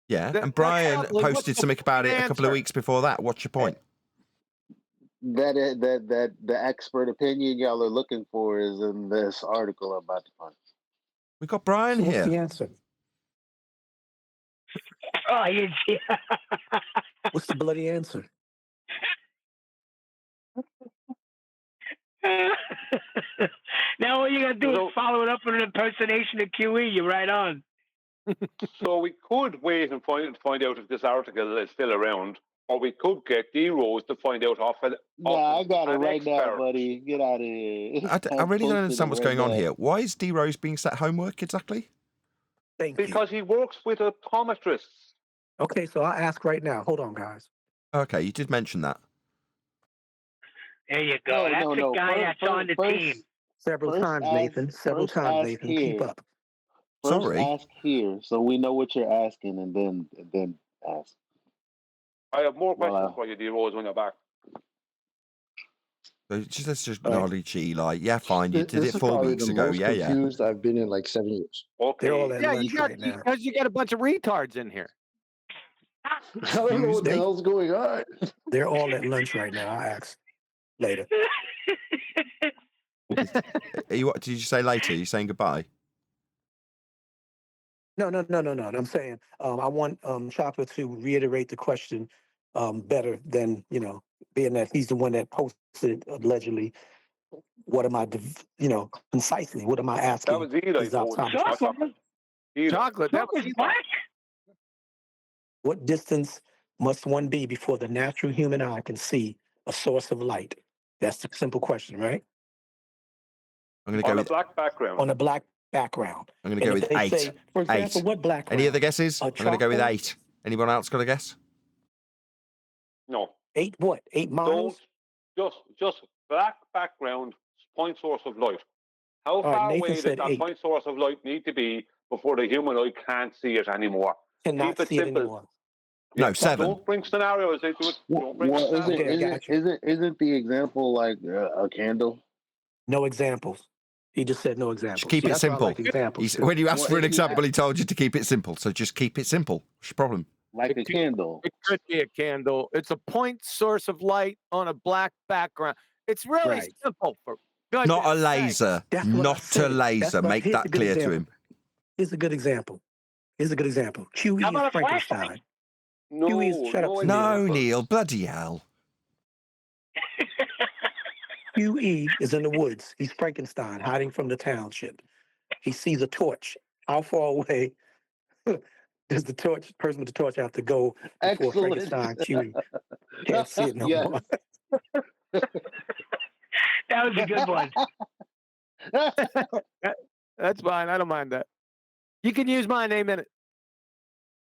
Yeah, and Brian posted something about it a couple of weeks before that. What's your point? That the expert opinion y'all are looking for is in this article I'm about to find. We got Brian here. What's the answer? Oh, What's the bloody answer? Now all you got to do is follow it up with an impersonation of QE. You're right on. So we could wait and find out if this article is still around, or we could get D-Rose to find out off I got it right expert. now, buddy. Get out of here. I really don't understand what's going on here. Why is D Rose being set homework exactly? Because he works with optometrists. Okay, so I'll ask right now. Hold on, guys. Okay, you did mention that. There you go. That's the guy that's on the team. Several times, Nathan. Several times, Nathan. Keep up. First ask here, so we know what you're asking, and then ask. I have more questions for you, D-Rose, when you're back. So let's just acknowledge Eli. Yeah, fine. You did it 4 weeks ago. Yeah, confused I've been in like 7 years. Okay. They're all at lunch you got right now. because you got a bunch of retards in here. I don't know what the hell's going on. They're all at lunch right now. I'll ask later. Did you say later? Are you saying goodbye? No. I'm saying I want Chopper to reiterate the question better than, being that he's the one that posted allegedly. What am I, concisely, what am I asking? That was Eli. Chocolate. That was Eli. What distance must one be before the natural human eye can see a source of light? That's the simple question, right? I'm going to go with a black background. On a black background. I'm going to go with 8. Say, for example, 8. What black? Any other guesses? I'm going to go with 8. Anyone else got a guess? No. 8 what? 8 miles? Just black background, point source of light. How far away does that point source of light need to be before the human eye can't see it anymore? Cannot Keep it see simple. it anymore. No, 7. Don't bring scenarios into it. Don't bring Isn't the example like a candle? No examples. He just said no examples. Just keep it simple. When you asked for an example, exactly. he told you to keep it simple. So just keep it simple. What's your problem? Like a candle. It could be a candle. It's a point source of light on a black background. It's really simple. Not a laser. Not a laser. Make Here's that a good clear to example. him. Here's a good example. QE is Frankenstein. No, QE is, shut up. No, Neil. Bloody hell. QE is in the woods. He's Frankenstein, hiding from the township. He sees a torch. How far away does the person with the torch have to go before Frankenstein QE can't see it no more? That was a good one. That's fine. I don't mind that. You can use my name in it.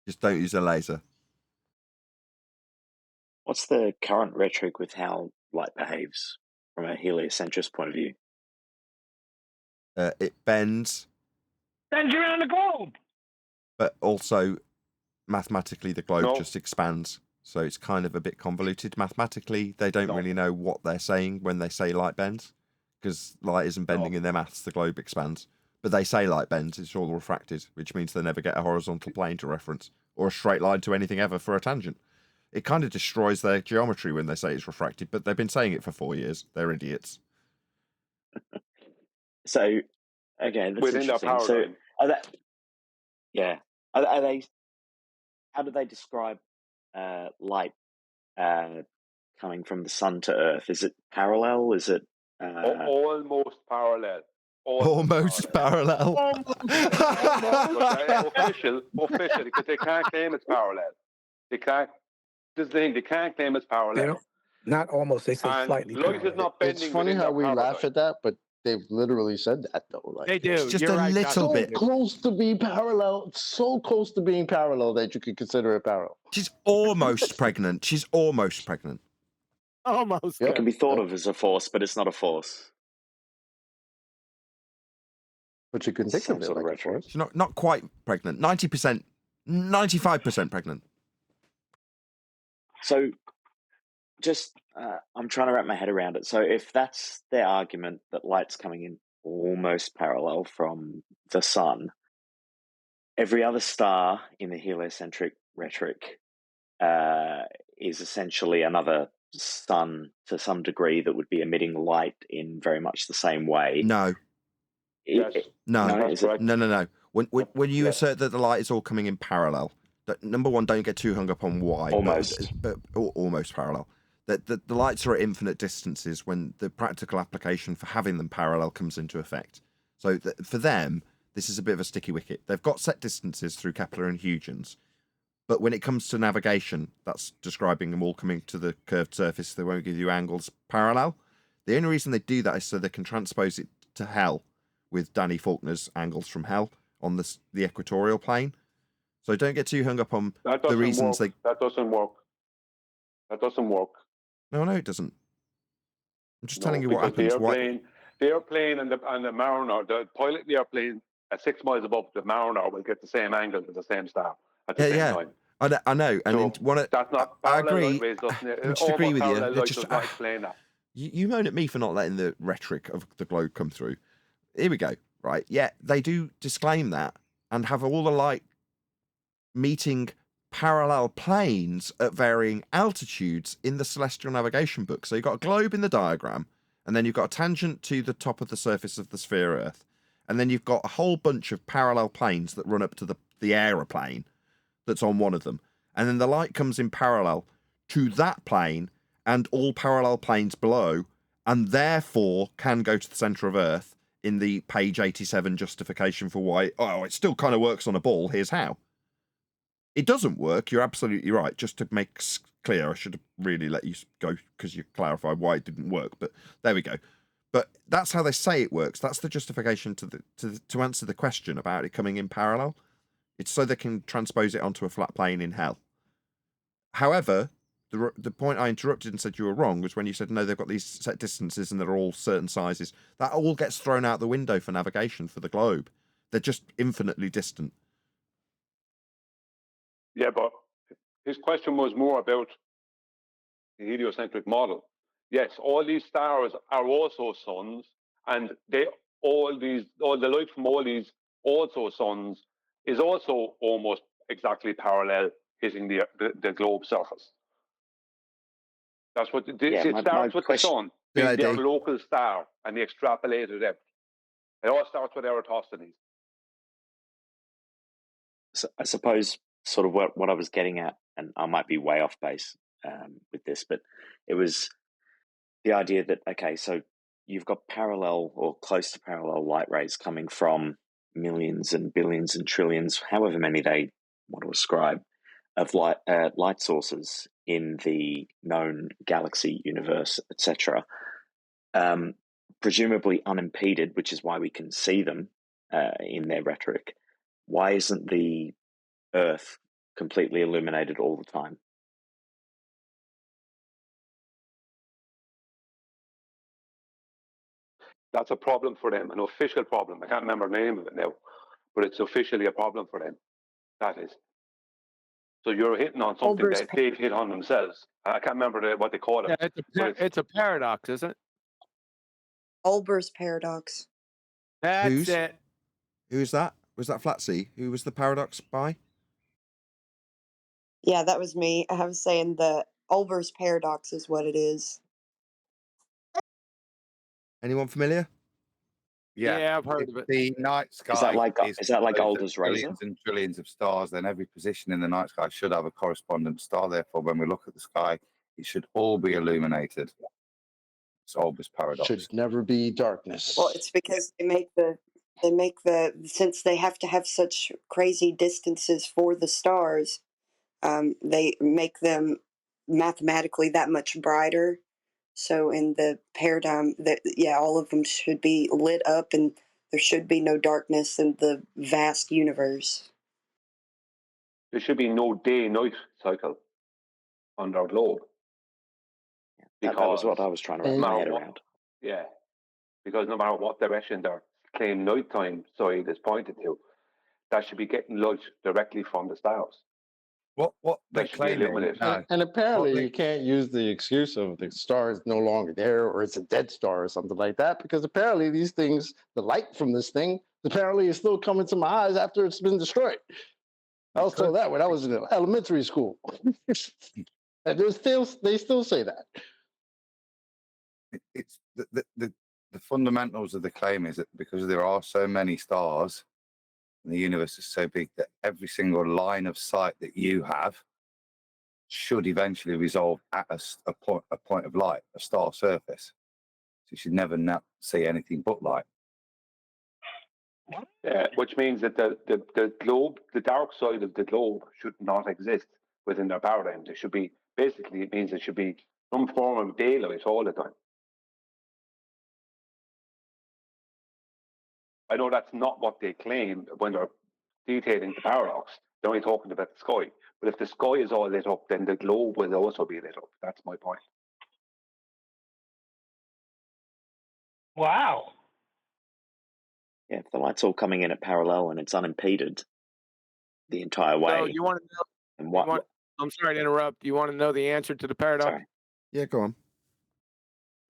Just don't use a laser. What's the current rhetoric with how light behaves from a heliocentrist point of view? It bends. Bends around the globe. But also, mathematically, the globe just expands. So it's kind of a bit convoluted. Mathematically, they don't really know what they're saying when they say light bends, because light isn't bending in their maths, the globe expands. But they say light bends, it's all refracted, which means they never get a horizontal plane to reference, or a straight line to anything ever for a tangent. It kind of destroys their geometry when they say it's refracted, but they've been saying it for 4 years. They're idiots. So, okay, that's within that interesting. paradigm. So, are they? How do they describe light coming from the sun to Earth? Is it parallel? Is it almost parallel? Almost parallel. Official, because they can't claim it's parallel. They can't. This is the thing. They can't claim it's parallel. Not almost. They say slightly. Light is not bending. It's funny how we laugh at that, but they've literally said that though. Like, they do. It's just a little bit. So close to being parallel. So close to being parallel that you could consider it parallel. She's almost pregnant. She's almost pregnant. Almost. It can be thought of as a force, but it's not a force. But you can think of it like a force. She's not quite pregnant. 90%, 95% pregnant. So, just I'm trying to wrap my head around it. So, if that's their argument that light's coming in almost parallel from the sun, every other star in the heliocentric rhetoric is essentially another sun to some degree that would be emitting light in very much the same way. No. No. When you assert that the light is all coming in parallel, number one, don't get too hung up on why. Almost. But almost parallel. That the lights are at infinite distances when the practical application for having them parallel comes into effect. So for them, this is a bit of a sticky wicket. They've got set distances through Kepler and Huygens, but when it comes to navigation, that's describing them all coming to the curved surface. They won't give you angles parallel. The only reason they do that is so they can transpose it to hell with Danny Faulkner's angles from hell on the equatorial plane. So don't get too hung up on the reasons work. That doesn't work. That doesn't work. No, it doesn't. I'm just telling you what happens. The airplane and the Mariner, the pilot in the airplane at 6 miles above the Mariner will get the same angle to the same star at the same time. I know. And so that's not I agree. I just agree with you. Does not explain that. You moan at me for not letting the rhetoric of the globe come through. Here we go. Right. Yeah, they do disclaim that and have all the light meeting parallel planes at varying altitudes in the celestial navigation book. So you've got a globe in the diagram, and then you've got a tangent to the top of the surface of the sphere Earth, and then you've got a whole bunch of parallel planes that run up to the aeroplane that's on one of them. And then the light comes in parallel to that plane and all parallel planes below, and therefore can go to the centre of Earth in the page 87 justification for why, it still kind of works on a ball, here's how. It doesn't work, you're absolutely right. Just to make clear, I should have really let you go because you clarified why it didn't work, but there we go. But that's how they say it works. That's the justification to answer the question about it coming in parallel. It's so they can transpose it onto a flat plane in hell. However, the point I interrupted and said you were wrong was when you said, no, they've got these set distances and they're all certain sizes. That all gets thrown out the window for navigation for the globe. They're just infinitely distant. Yeah, but his question was more about the heliocentric model. Yes, all these stars are also suns, and all the light from all these also suns is also almost exactly parallel hitting the globe surface. That's what it starts with the sun being their local star, and they extrapolated it. It all starts with Eratosthenes. So I suppose sort of what I was getting at, and I might be way off base with this, but it was the idea that, okay, so you've got parallel or close to parallel light rays coming from millions and billions and trillions, however many they want to ascribe, of light sources in the known galaxy, universe, etc., presumably unimpeded, which is why we can see them in their rhetoric. Why isn't the Earth completely illuminated all the time? That's a problem for them, an official problem. I can't remember the name of it now, but it's officially a problem for them. That is. So you're hitting on something that they've hit on themselves. I can't remember what they call it. Yeah, it's a paradox, isn't it? Olber's paradox. That's it. Who's that? Was that Flatsy? Who was the paradox by? Yeah, that was me. I was saying the Olber's paradox is what it is. Anyone familiar? Yeah, I've heard of it. The night sky is that like Alder's razor? Trillions and trillions of stars. Then every position in the night sky should have a correspondent star. Therefore, when we look at the sky, it should all be illuminated. It's Olber's paradox. Should never be darkness. Well, it's because they make the since they have to have such crazy distances for the stars, they make them mathematically that much brighter. So in the paradigm that all of them should be lit up and there should be no darkness in the vast universe. There should be no day-night cycle on our globe. That was what I was trying to wrap my head around. Yeah, because no matter what direction their claimed nighttime side is pointed to, that should be getting light directly from the stars. What they claim and apparently you can't use the excuse of the star is no longer there or it's a dead star or something like that, because apparently these things, the light from this thing, apparently is still coming to my eyes after it's been destroyed. I was told that when I was in elementary school. And they still say that. It's the fundamentals of the claim is that because there are so many stars and the universe is so big that every single line of sight that you have should eventually resolve at a point of light, a star surface. So you should never see anything but light. Which means that the globe, the dark side of the globe, should not exist within their paradigms. It should be, basically, it means it should be some form of daylight all the time. I know that's not what they claim when they're detailing the paradox. They're only talking about the sky. But if the sky is all lit up, then the globe will also be lit up. That's my point. Wow. Yeah, if the light's all coming in at parallel and it's unimpeded the entire way. So you want to know? And what? I'm sorry to interrupt. You want to know the answer to the paradox? Sorry. Yeah, go on.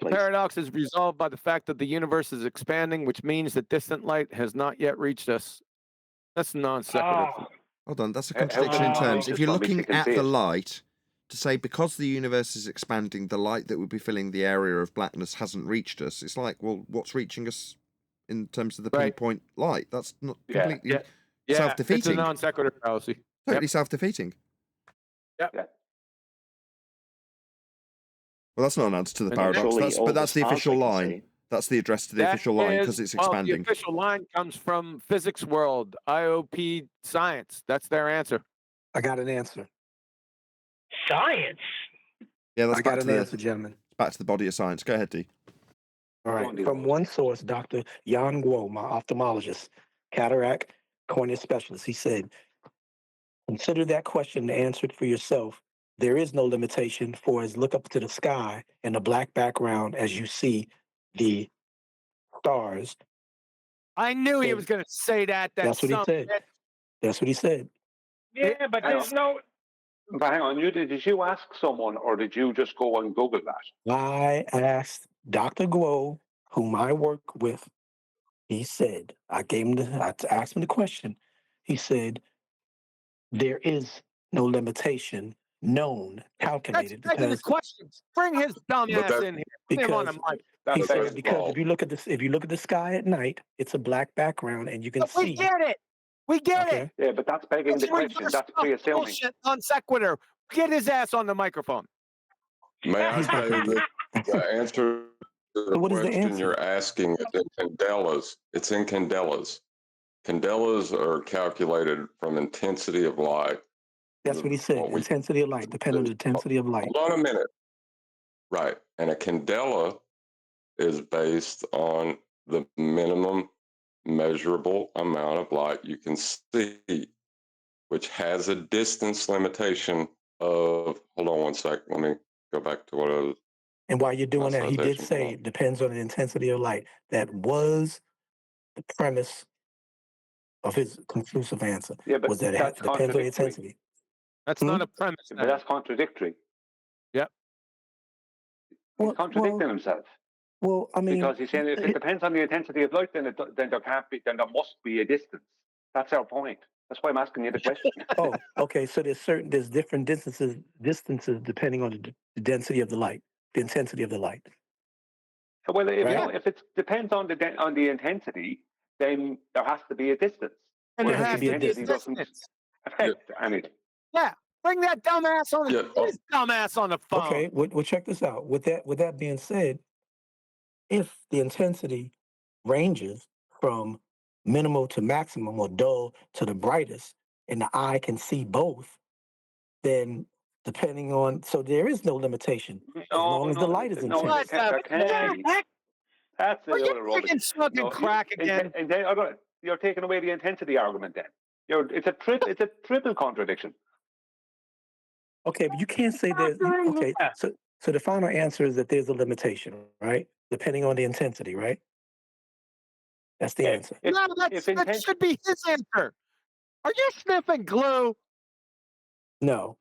The paradox is resolved by the fact that the universe is expanding, which means that distant light has not yet reached us. That's non sequitur. Hold on, that's a contradiction in terms. If you're looking at the light, to say because the universe is expanding, the light that would be filling the area of blackness hasn't reached us, it's like, well, what's reaching us in terms of the pinpoint light? That's not completely self-defeating. It's a non sequitur fallacy. Totally self-defeating. Yep. Well, that's not an answer to the paradox. That's the official line. That's the address to the official line because it's expanding. The official line comes from Physics World, IOP Science. That's their answer. I got an answer. Science? Yeah, that's I got an answer, gentlemen. Back to the body of science. Go ahead, D. All right. From one source, Dr. Jan Guo, my ophthalmologist, cataract cornea specialist, he said, consider that question and answer it for yourself. There is no limitation for as look up to the sky in a black background as you see the stars. I knew he was going to say that. That's what he said. That's what he said. Yeah, but there's no... But hang on, did you ask someone or did you just go and Google that? I asked Dr. Guo, whom I work with. He said, I asked him the question. He said, there is no limitation known, calculated. That's the questions. Bring his dumb ass in here. Put him on the mic. He said, because if you look at the sky at night, it's a black background and you can see. We get it. We get it. Yeah, but that's begging the question. That's pre-assuming. Non sequitur. Get his ass on the microphone. May I say that the answer to the question you're asking is in candelas. It's in candelas. Candelas are calculated from intensity of light. That's what he said. Intensity of light, depending on the intensity of light. Hold on a minute. Right. And a candela is based on the minimum measurable amount of light you can see, which has a distance limitation of, hold on one sec, let me go back to what I was. And while you're doing that, he did say it depends on the intensity of light. That was the premise of his conclusive answer. Yeah, but was that it depends on the intensity. That's not a premise. But that's contradictory. Yep. He's contradicting himself. Well, I mean, because he's saying if it depends on the intensity of light, then there must be a distance. That's our point. That's why I'm asking you the question. Oh, okay. So there's different distances depending on the density of the light, the intensity of the light. Well, if it depends on the intensity, then there has to be a distance. And there has to be a distance. Doesn't affect anything. Yeah. Bring that dumbass on the phone. Okay. Well, check this out. With that being said, if the intensity ranges from minimal to maximum or dull to the brightest, and the eye can see both, then depending on, so there is no limitation as long as the light is intense. That's a load of rubbish. Smoking crack again. And then you're taking away the intensity argument. Then it's a triple contradiction. Okay, but you can't say that. Okay, so the final answer is that there's a limitation, right? Depending on the intensity, right? That's the answer. No, that should be his answer. Are you sniffing glue? No.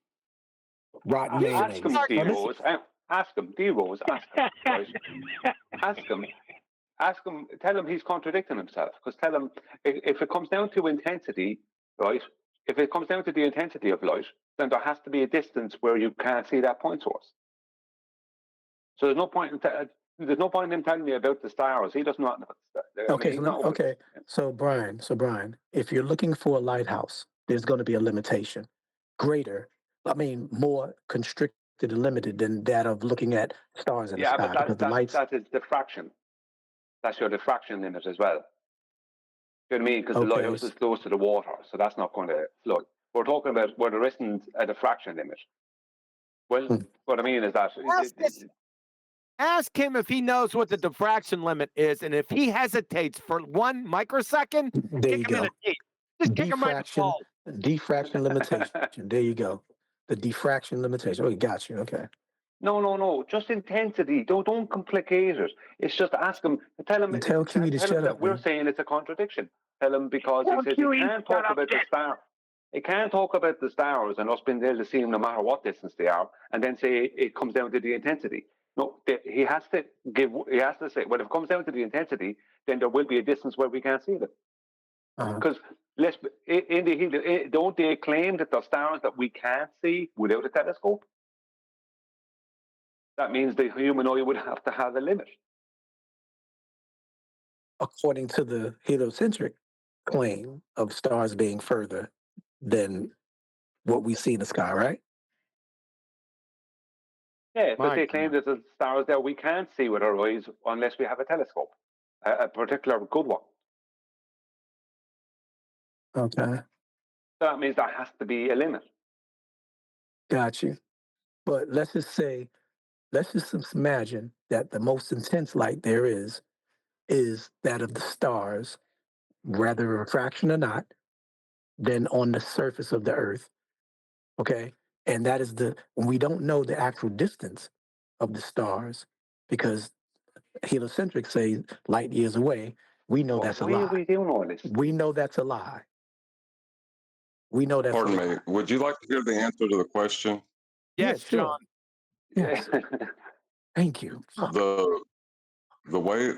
Rotten mayonnaise. Ask him, D-Rose. Ask him, D-Rose. Ask him. Tell him he's contradicting himself. Because tell him if it comes down to intensity, right? If it comes down to the intensity of light, then there has to be a distance where you can't see that point source. So there's no point in him telling me about the stars. He does not know. Okay. So Brian, if you're looking for a lighthouse, there's going to be a limitation greater I mean, more constricted and limited than that of looking at stars in the Yeah, sky but because the lights. that is diffraction. That's your diffraction limit as well. You know what I mean? Because the lighthouse is close to the water, so that's not going to flood. We're talking about where there isn't a diffraction limit. Well, what I mean is that ask him if he knows what the diffraction limit is, and if he hesitates for 1 microsecond, There you kick him in go. the teeth. Just kick him right in the balls. Diffraction limitation. There you go. The diffraction limitation. Oh, got you. Okay. No. Just intensity. Don't complicate it. It's just ask him. Tell him QE to shut up. We're saying it's a contradiction. Tell him because he says he can't talk about the star. He can't talk about the stars and us being able to see them no matter what distance they are, and then say it comes down to the intensity. No, he has to say, well, if it comes down to the intensity, then there will be a distance where we can't see them. Because don't they claim that the stars that we can't see without a telescope? That means the human eye would have to have a limit. According to the heliocentric claim of stars being further than what we see in the sky, right? Yeah, but they claim that the stars there we can't see with our eyes unless we have a telescope, a particular good one. Okay. So that means there has to be a limit. Got you. But let's just imagine that the most intense light there is that of the stars, whether refraction or not, than on the surface of the Earth. Okay? And that is we don't know the actual distance of the stars because heliocentric say light years away. We know that's a lie. Why are we doing all this? We know that's a lie. We know that's Pardon me. Would you like to hear the answer to the question? Yes, John. Yes. Thank you. The way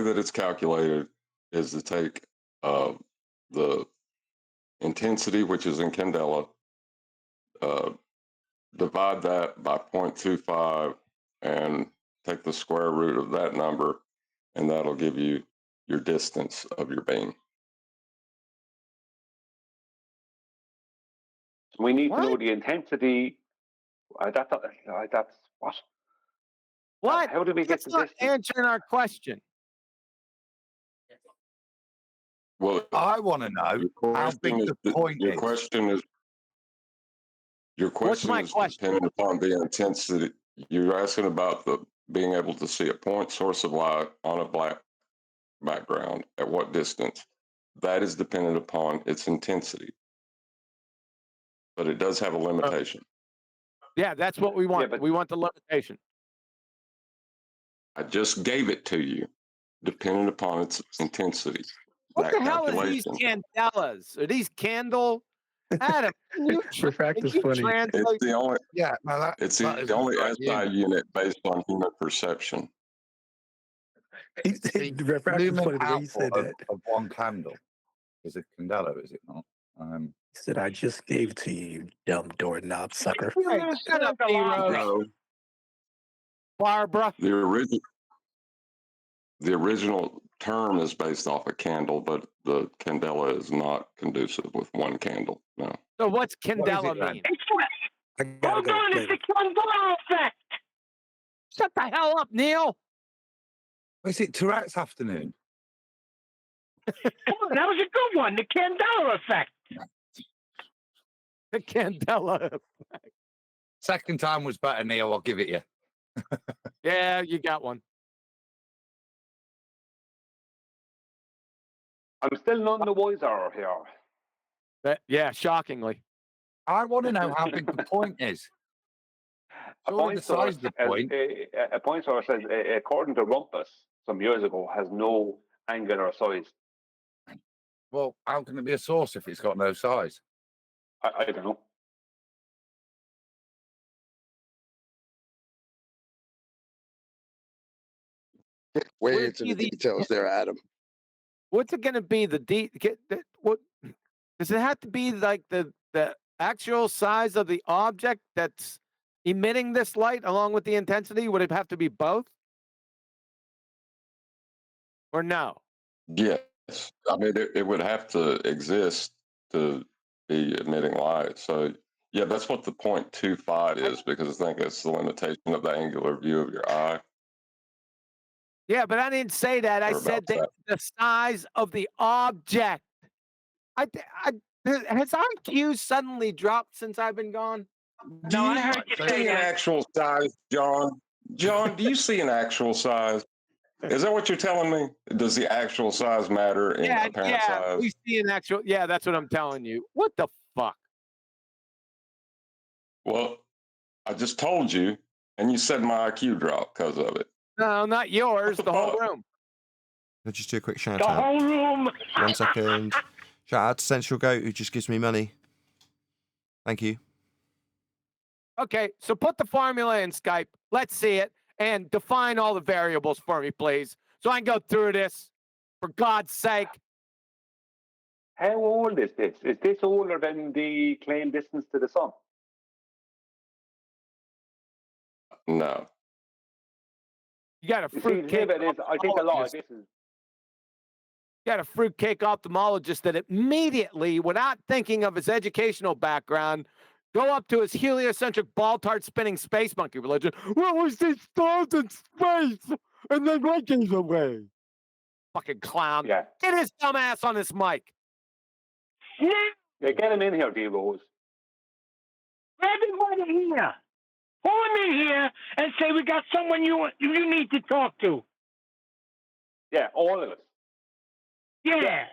that it's calculated is to take the intensity, which is in candela, divide that by 0.25 and take the square root of that number, and that'll give you your distance of your beam. We need to know the intensity. That's what? What? How do we get to this? Answering our question. Well, I want to know how big the point is. Your question is dependent upon the intensity. You're asking about being able to see a point source of light on a black background at what distance. That is dependent upon its intensity, but it does have a limitation. Yeah, that's what we want. We want the limitation. I just gave it to you, dependent upon its intensity. What the hell are these candelas? Are these candle? Adam, can you translate? It's the only. Yeah, no, it's the only SI unit based on human perception. Lumen output of one candle is a candela, is it not? He said, "I just gave to you, dumb doorknob sucker." Hey, shut up, No. Barbara. The original term is based off a candle, but the candela is not conducive with one candle. No. So what's candela mean? Hold on, it's a candela effect. Shut the hell up, Neil. Is it Tourette's afternoon? Come on, that was a good one. The candela effect. The candela effect. Second time was better, Neil. I'll give it you. Yeah, you got one. I'm still none the wiser here. Yeah, shockingly. I want to know how big the point is. A point source says, according to Rumpus, some years ago, has no angular size. Well, how can it be a source if it's got no size? I don't know. Way into the details there, Adam. What's it going to be? What does it have to be like the actual size of the object that's emitting this light along with the intensity? Would it have to be both? Or no? Yes. I mean, it would have to exist to be emitting light. So Yeah, that's what the 0.25 is, because I think it's the limitation of the angular view of your eye. Yeah, but I didn't say that. I said that the size of the object. Has IQ suddenly dropped since I've been gone? Do you see an actual size, John? John, do you see an actual size? Is that what you're telling me? Does the actual size matter in apparent size? We see an actual. Yeah, that's what I'm telling you. What the fuck? Well, I just told you, and you said my IQ dropped because of it. No, not yours. The whole room. I'll just do a quick shout The out. whole room. 1 second. Shout out to Central Goat, who just gives me money. Thank you. Okay, so put the formula in Skype. Let's see it. And define all the variables for me, please. So I can go through this. For God's sake. How old is this? Is this older than the claimed distance to the sun? No. You got a fruitcake. I think a lot of this is. Got a fruitcake ophthalmologist that immediately, without thinking of his educational background, go up to his heliocentric ball-tart spinning space monkey religion. What was this stars in space? And then rankings away. Fucking clown. Yeah. Get his dumb ass on this mic. Yeah, get him in here, D-Rose. Everybody here. Pull him in here and say we got someone you need to talk to. Yeah, all of us. Yeah.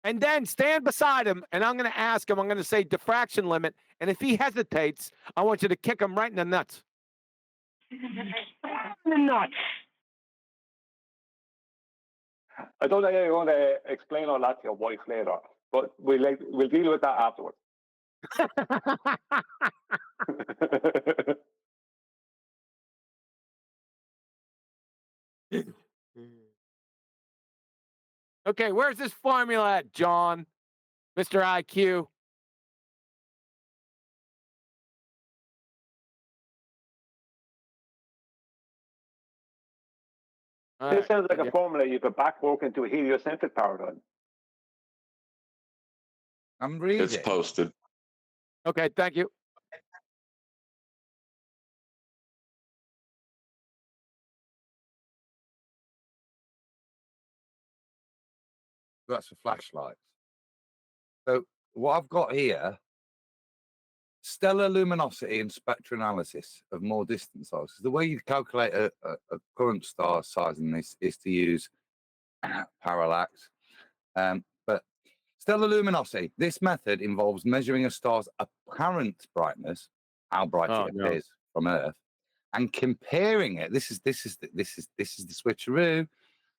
And then stand beside him, and I'm going to ask him, I'm going to say diffraction limit, and if he hesitates, I want you to kick him right in the nuts. The nuts. I don't know how you want to explain all that to your wife later, but we'll deal with that afterwards. Okay, where's this formula at, John? Mr. IQ. This sounds like a formula you could backwork into a heliocentric paradigm. I'm reading. It's posted. Okay, thank you. That's for flashlights. So what I've got here, stellar luminosity and spectral analysis of more distant stars. The way you calculate a current star size in this is to use parallax. But stellar luminosity, this method involves measuring a star's apparent brightness, how bright it appears from Earth, and comparing it. This is the switcheroo,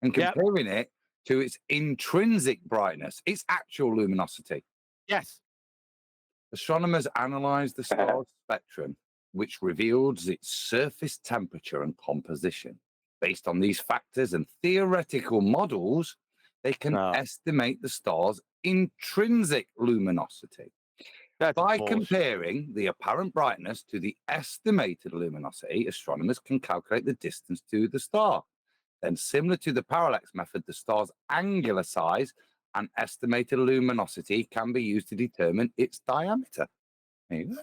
and comparing it to its intrinsic brightness, its actual luminosity. Yes. Astronomers analyzed the star's spectrum, which reveals its surface temperature and composition. Based on these factors and theoretical models, they can estimate the star's intrinsic luminosity. By comparing the apparent brightness to the estimated luminosity, astronomers can calculate the distance to the star. Then, similar to the parallax method, the star's angular size and estimated luminosity can be used to determine its diameter. There you go.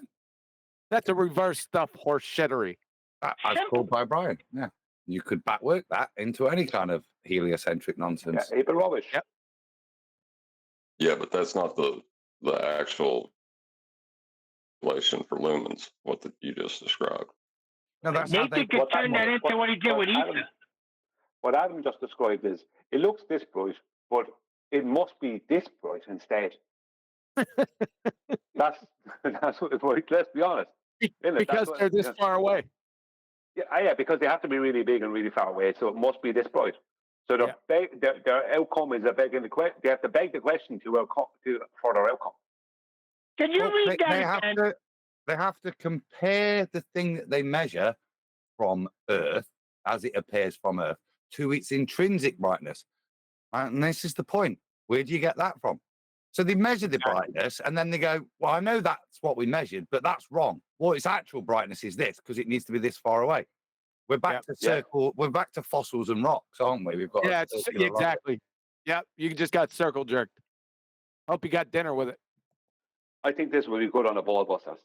That's a reverse stuff horse shittery. As called by Brian. Yeah. You could backwork that into any kind of heliocentric nonsense. Yeah, even rubbish. Yep. Yeah, but that's not the actual relation for lumens, what you just described. No, that's Nathan could turn that into what he did with ether. What Adam just described is, it looks this bright, but it must be this bright instead. that's what it's like, let's be honest. Because they're this far away. Yeah, because they have to be really big and really far away, so it must be this bright. So their outcome is begging the question. They have to beg the question for their outcome. Can you read that? They have to compare the thing that they measure from Earth, as it appears from Earth, to its intrinsic brightness. And this is the point. Where do you get that from? So they measure the brightness, and then they go, well, I know that's what we measured, but that's wrong. Well, its actual brightness is this, because it needs to be this far away. We're back to circle. We're back to fossils and rocks, aren't we? We've got exactly. Yep, you just got circle jerked. Hope you got dinner with it. I think this will be good on a ball busters.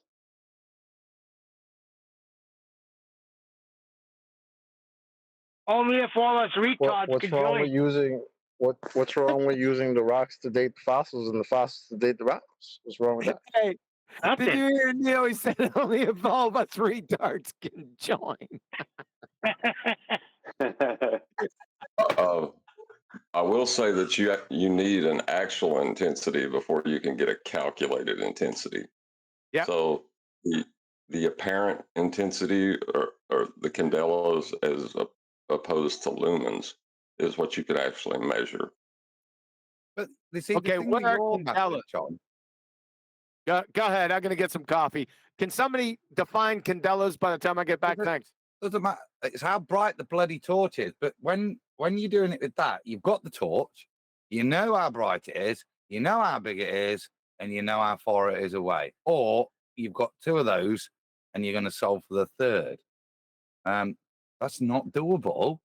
Only if all us retards What's can wrong join. with using what's wrong with using the rocks to date the fossils and the fossils to date the rocks? What's wrong with that? Hey, did you hear Neil? He said only if all of us retards can join. I will say that you need an actual intensity before you can get a calculated intensity. Yeah. So the apparent intensity or the candelas as opposed to lumens is what you could actually measure. But you see, Okay, what are candelas? Go ahead. I'm going to get some coffee. Can somebody define candelas by the time I get back? Thanks. Doesn't matter. It's how bright the bloody torch is. But when you're doing it with that, you've got the torch, you know how bright it is, you know how big it is, and you know how far it is away. Or you've got two of those, and you're going to solve for the third. That's not doable,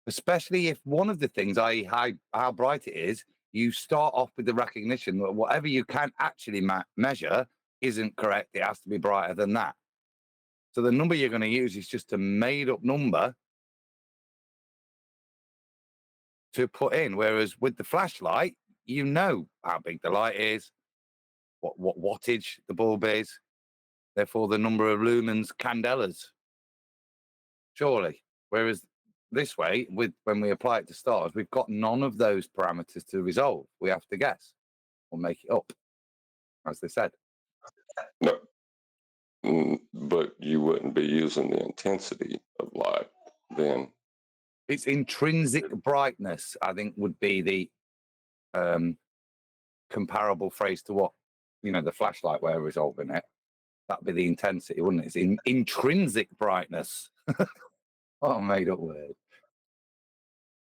especially if one of the things, i.e., how bright it is, you start off with the recognition that whatever you can actually measure isn't correct. It has to be brighter than that. So the number you're going to use is just a made-up number to put in. Whereas with the flashlight, you know how big the light is, what wattage the bulb is, therefore the number of lumens, candelas. Surely. Whereas this way, when we apply it to stars, we've got none of those parameters to resolve. We have to guess or make it up, as they said. No, but you wouldn't be using the intensity of light then. Its intrinsic brightness, I think, would be the comparable phrase to what, the flashlight we're resolving it. That'd be the intensity, wouldn't it? It's intrinsic brightness. What a made up word.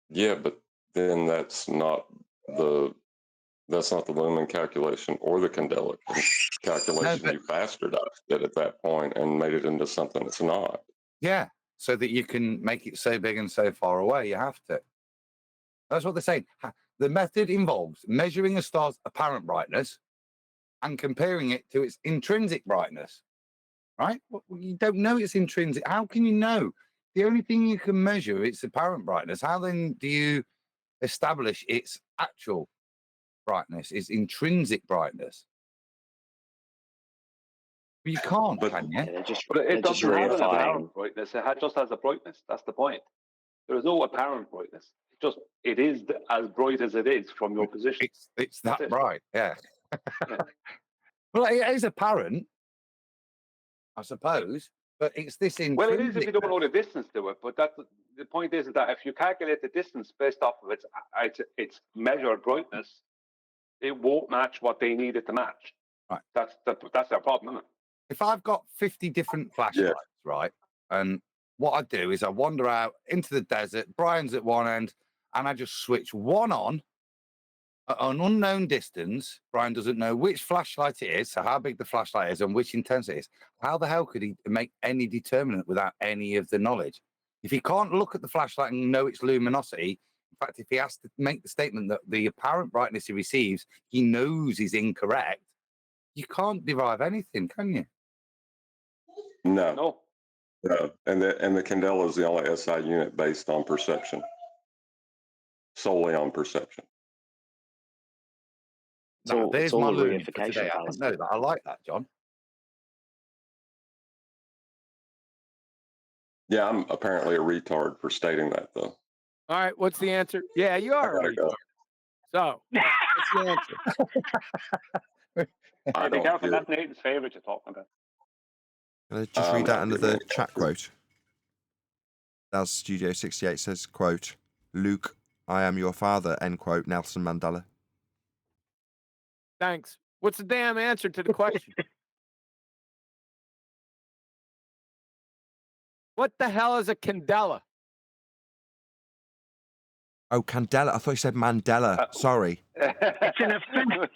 Yeah, but then that's not the lumen calculation or the candela calculation. You bastardized it at that point and made it into something it's not. Yeah, so that you can make it so big and so far away, you have to. That's what they're saying. The method involves measuring a star's apparent brightness and comparing it to its intrinsic brightness, right? Well, you don't know its intrinsic. How can you know? The only thing you can measure is apparent brightness. How then do you establish its actual brightness, its intrinsic brightness? But you can't, can you? But it doesn't have an apparent brightness. It just has a brightness. That's the point. There is no apparent brightness. It is as bright as it is from your position. It's that bright, yeah. Well, it is apparent, I suppose, but it's this intrinsic. Well, it is if you don't know the distance to it. But the point is that if you calculate the distance based off of its measured brightness, it won't match what they need it to match. Right. That's their problem, isn't it? If I've got 50 different flashlights, right, and what I do is I wander out into the desert, Brian's at one end, and I just switch one on at an unknown distance. Brian doesn't know which flashlight it is, so how big the flashlight is and which intensity it is. How the hell could he make any determinant without any of the knowledge? If he can't look at the flashlight and know its luminosity, in fact, if he has to make the statement that the apparent brightness he receives, he knows is incorrect, you can't derive anything, can you? No. And the candela is the only SI unit based on perception, solely on perception. There's my learning for today. I didn't know that. I like that, John. Yeah, I'm apparently a retard for stating that, though. All right, what's the answer? Yeah, you are a retard. Go. So, what's the answer? I Be don't careful, get that's Nathan's favourite you're talking about. Can I just read out another chat quote? That's Studio 68 says, quote, Luke, I am your father, end quote, Nelson Mandela. Thanks. What's the damn answer to the question? What the hell is a candela? Oh, Candela. I thought you said Mandela. Sorry. It's an offense.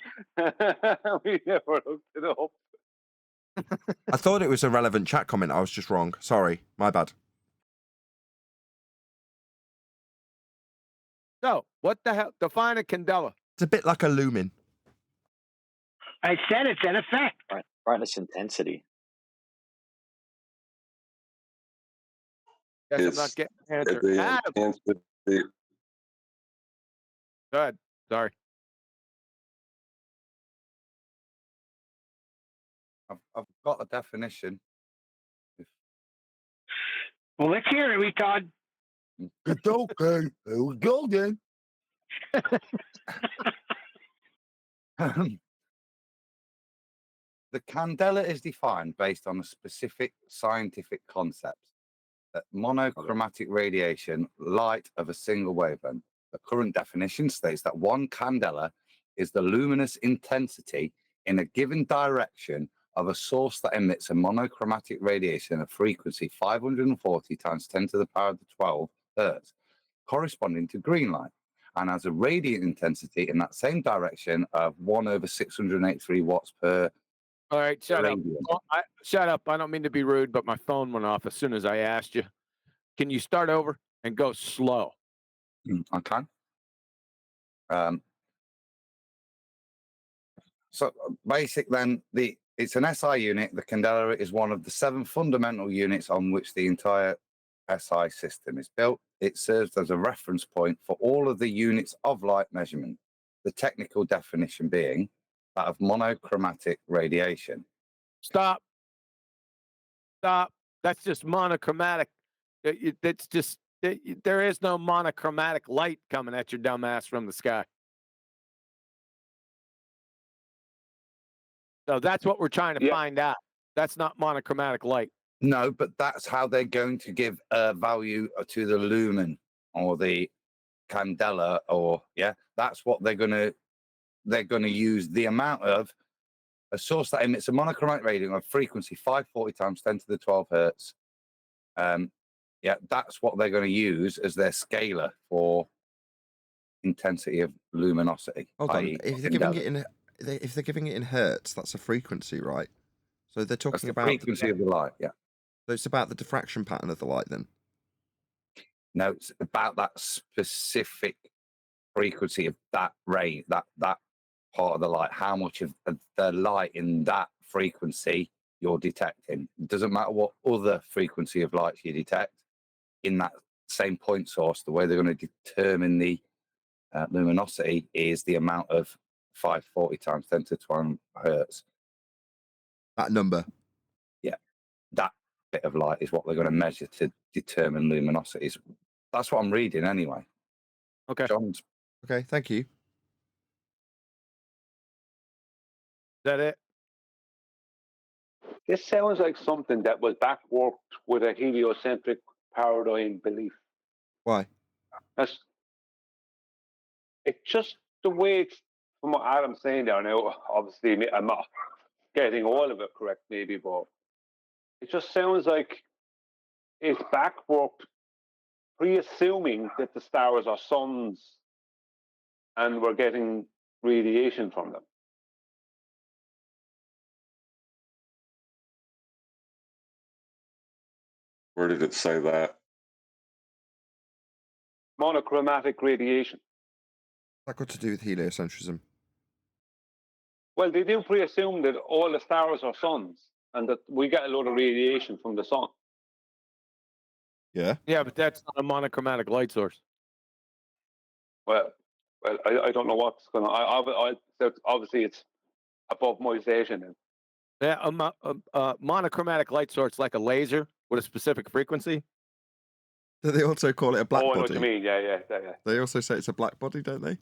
We never looked it up. I thought it was a relevant chat comment. I was just wrong. Sorry. My bad. So, what the hell? Define a candela. It's a bit like a lumen. I said it's an effect. Brightness intensity. Guess I'm not getting an answer. the Adam, intensity. go ahead. Sorry. I've got a definition. Well, let's hear it, retard. It's okay. Here we go then. The candela is defined based on a specific scientific concept that monochromatic radiation, light of a single wavelength. The current definition states that one candela is the luminous intensity in a given direction of a source that emits a monochromatic radiation of frequency 540 times 10 to the power of the 12 hertz, corresponding to green light, and has a radiant intensity in that same direction of 1/683 watts per. All right, shut up. radian. Shut up. I don't mean to be rude, but my phone went off as soon as I asked you. Can you start over and go slow? I can. So basic then, it's an SI unit. The candela is one of the 7 fundamental units on which the entire SI system is built. It serves as a reference point for all of the units of light measurement, the technical definition being that of monochromatic radiation. Stop. That's just monochromatic. That's just, there is no monochromatic light coming at your dumb ass from the sky. So that's what we're trying to find out. That's not monochromatic light. No, but that's how they're going to give a value to the lumen or the candela, or that's what they're gonna use the amount of a source that emits a monochromatic radiation of frequency 540 times 10 to the 12 hertz. That's what they're going to use as their scalar for intensity of luminosity. Hold on. If they're giving it in hertz, that's a frequency, right? So they're talking about the frequency of the light. Yeah. So it's about the diffraction pattern of the light, then. No, it's about that specific frequency of that ray, that part of the light. How much of the light in that frequency you're detecting. It doesn't matter what other frequency of lights you detect in that same point source. The way they're going to determine the luminosity is the amount of 540 times 10 to 12 hertz. That number. Yeah, that bit of light is what they're going to measure to determine luminosities. That's what I'm reading anyway. Okay. John's. Okay, thank you. Is that it? This sounds like something that was backworked with a heliocentric paradigm belief. Why? It's just the way it's, from what Adam's saying there now, obviously I'm not getting all of it correct maybe, but it just sounds like it's backworked, pre-assuming that the stars are suns and we're getting radiation from them. Where did it say that? Monochromatic radiation. What's that got to do with heliocentrism? Well, they do pre-assume that all the stars are suns and that we get a lot of radiation from the sun. Yeah. Yeah, but that's not a monochromatic light source. Well, I don't know what's going on. Obviously, it's above my station. Then. Yeah, a monochromatic light source like a laser with a specific frequency. Do they also call it a black body? I know what you mean. Yeah. They also say it's a black body, don't they?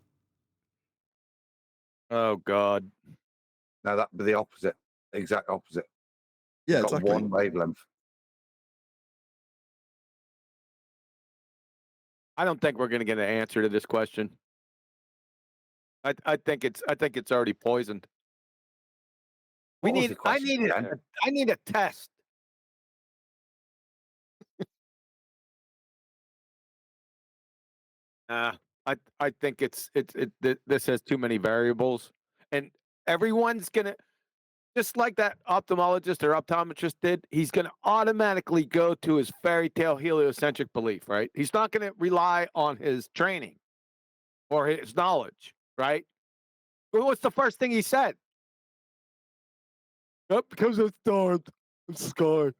Oh, God. No, that'd be the opposite. The exact opposite. Yeah, it's got exactly. one wavelength. I don't think we're going to get an answer to this question. I think it's already poisoned. I need a test. I think this has too many variables, and everyone's gonna, just like that ophthalmologist or optometrist did. He's gonna automatically go to his fairy tale heliocentric belief, right? He's not gonna rely on his training or his knowledge, right? What's the first thing he said? Yep, because it's dark, it's sky.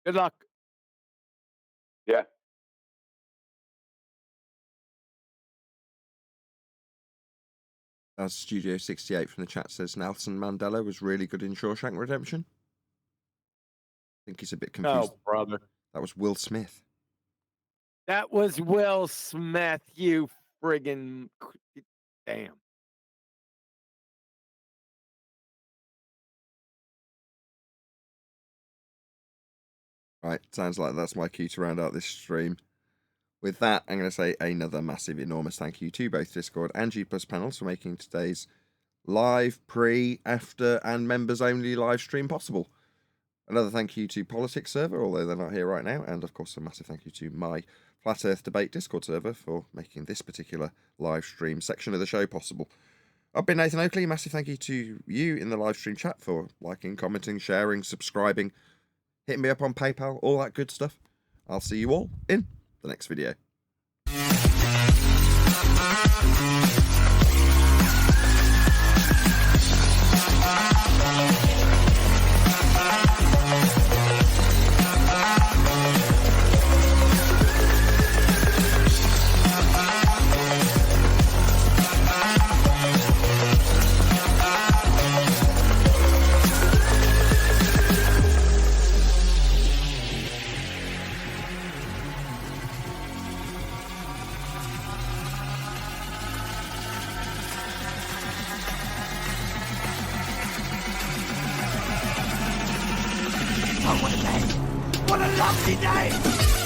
Good luck. Yeah. As Studio 68 from the chat says, Nelson Mandela was really good in Shawshank Redemption. I think he's a bit confused. Oh, brother. That was Will Smith. That was Will Smith, you friggin' damn. Right, sounds like that's my cue to round out this stream. With that, I'm going to say another massive, enormous thank you to both Discord and G Plus panels for making today's live, pre, after, and members-only live stream possible. Another thank you to Politics Server, although they're not here right now, and of course a massive thank you to my Flat Earth Debate Discord server for making this particular live stream section of the show possible. I've been Nathan Oakley. Massive thank you to you in the live stream chat for liking, commenting, sharing, subscribing, hitting me up on PayPal, all that good stuff. I'll see you all in the next video. What a lovely day!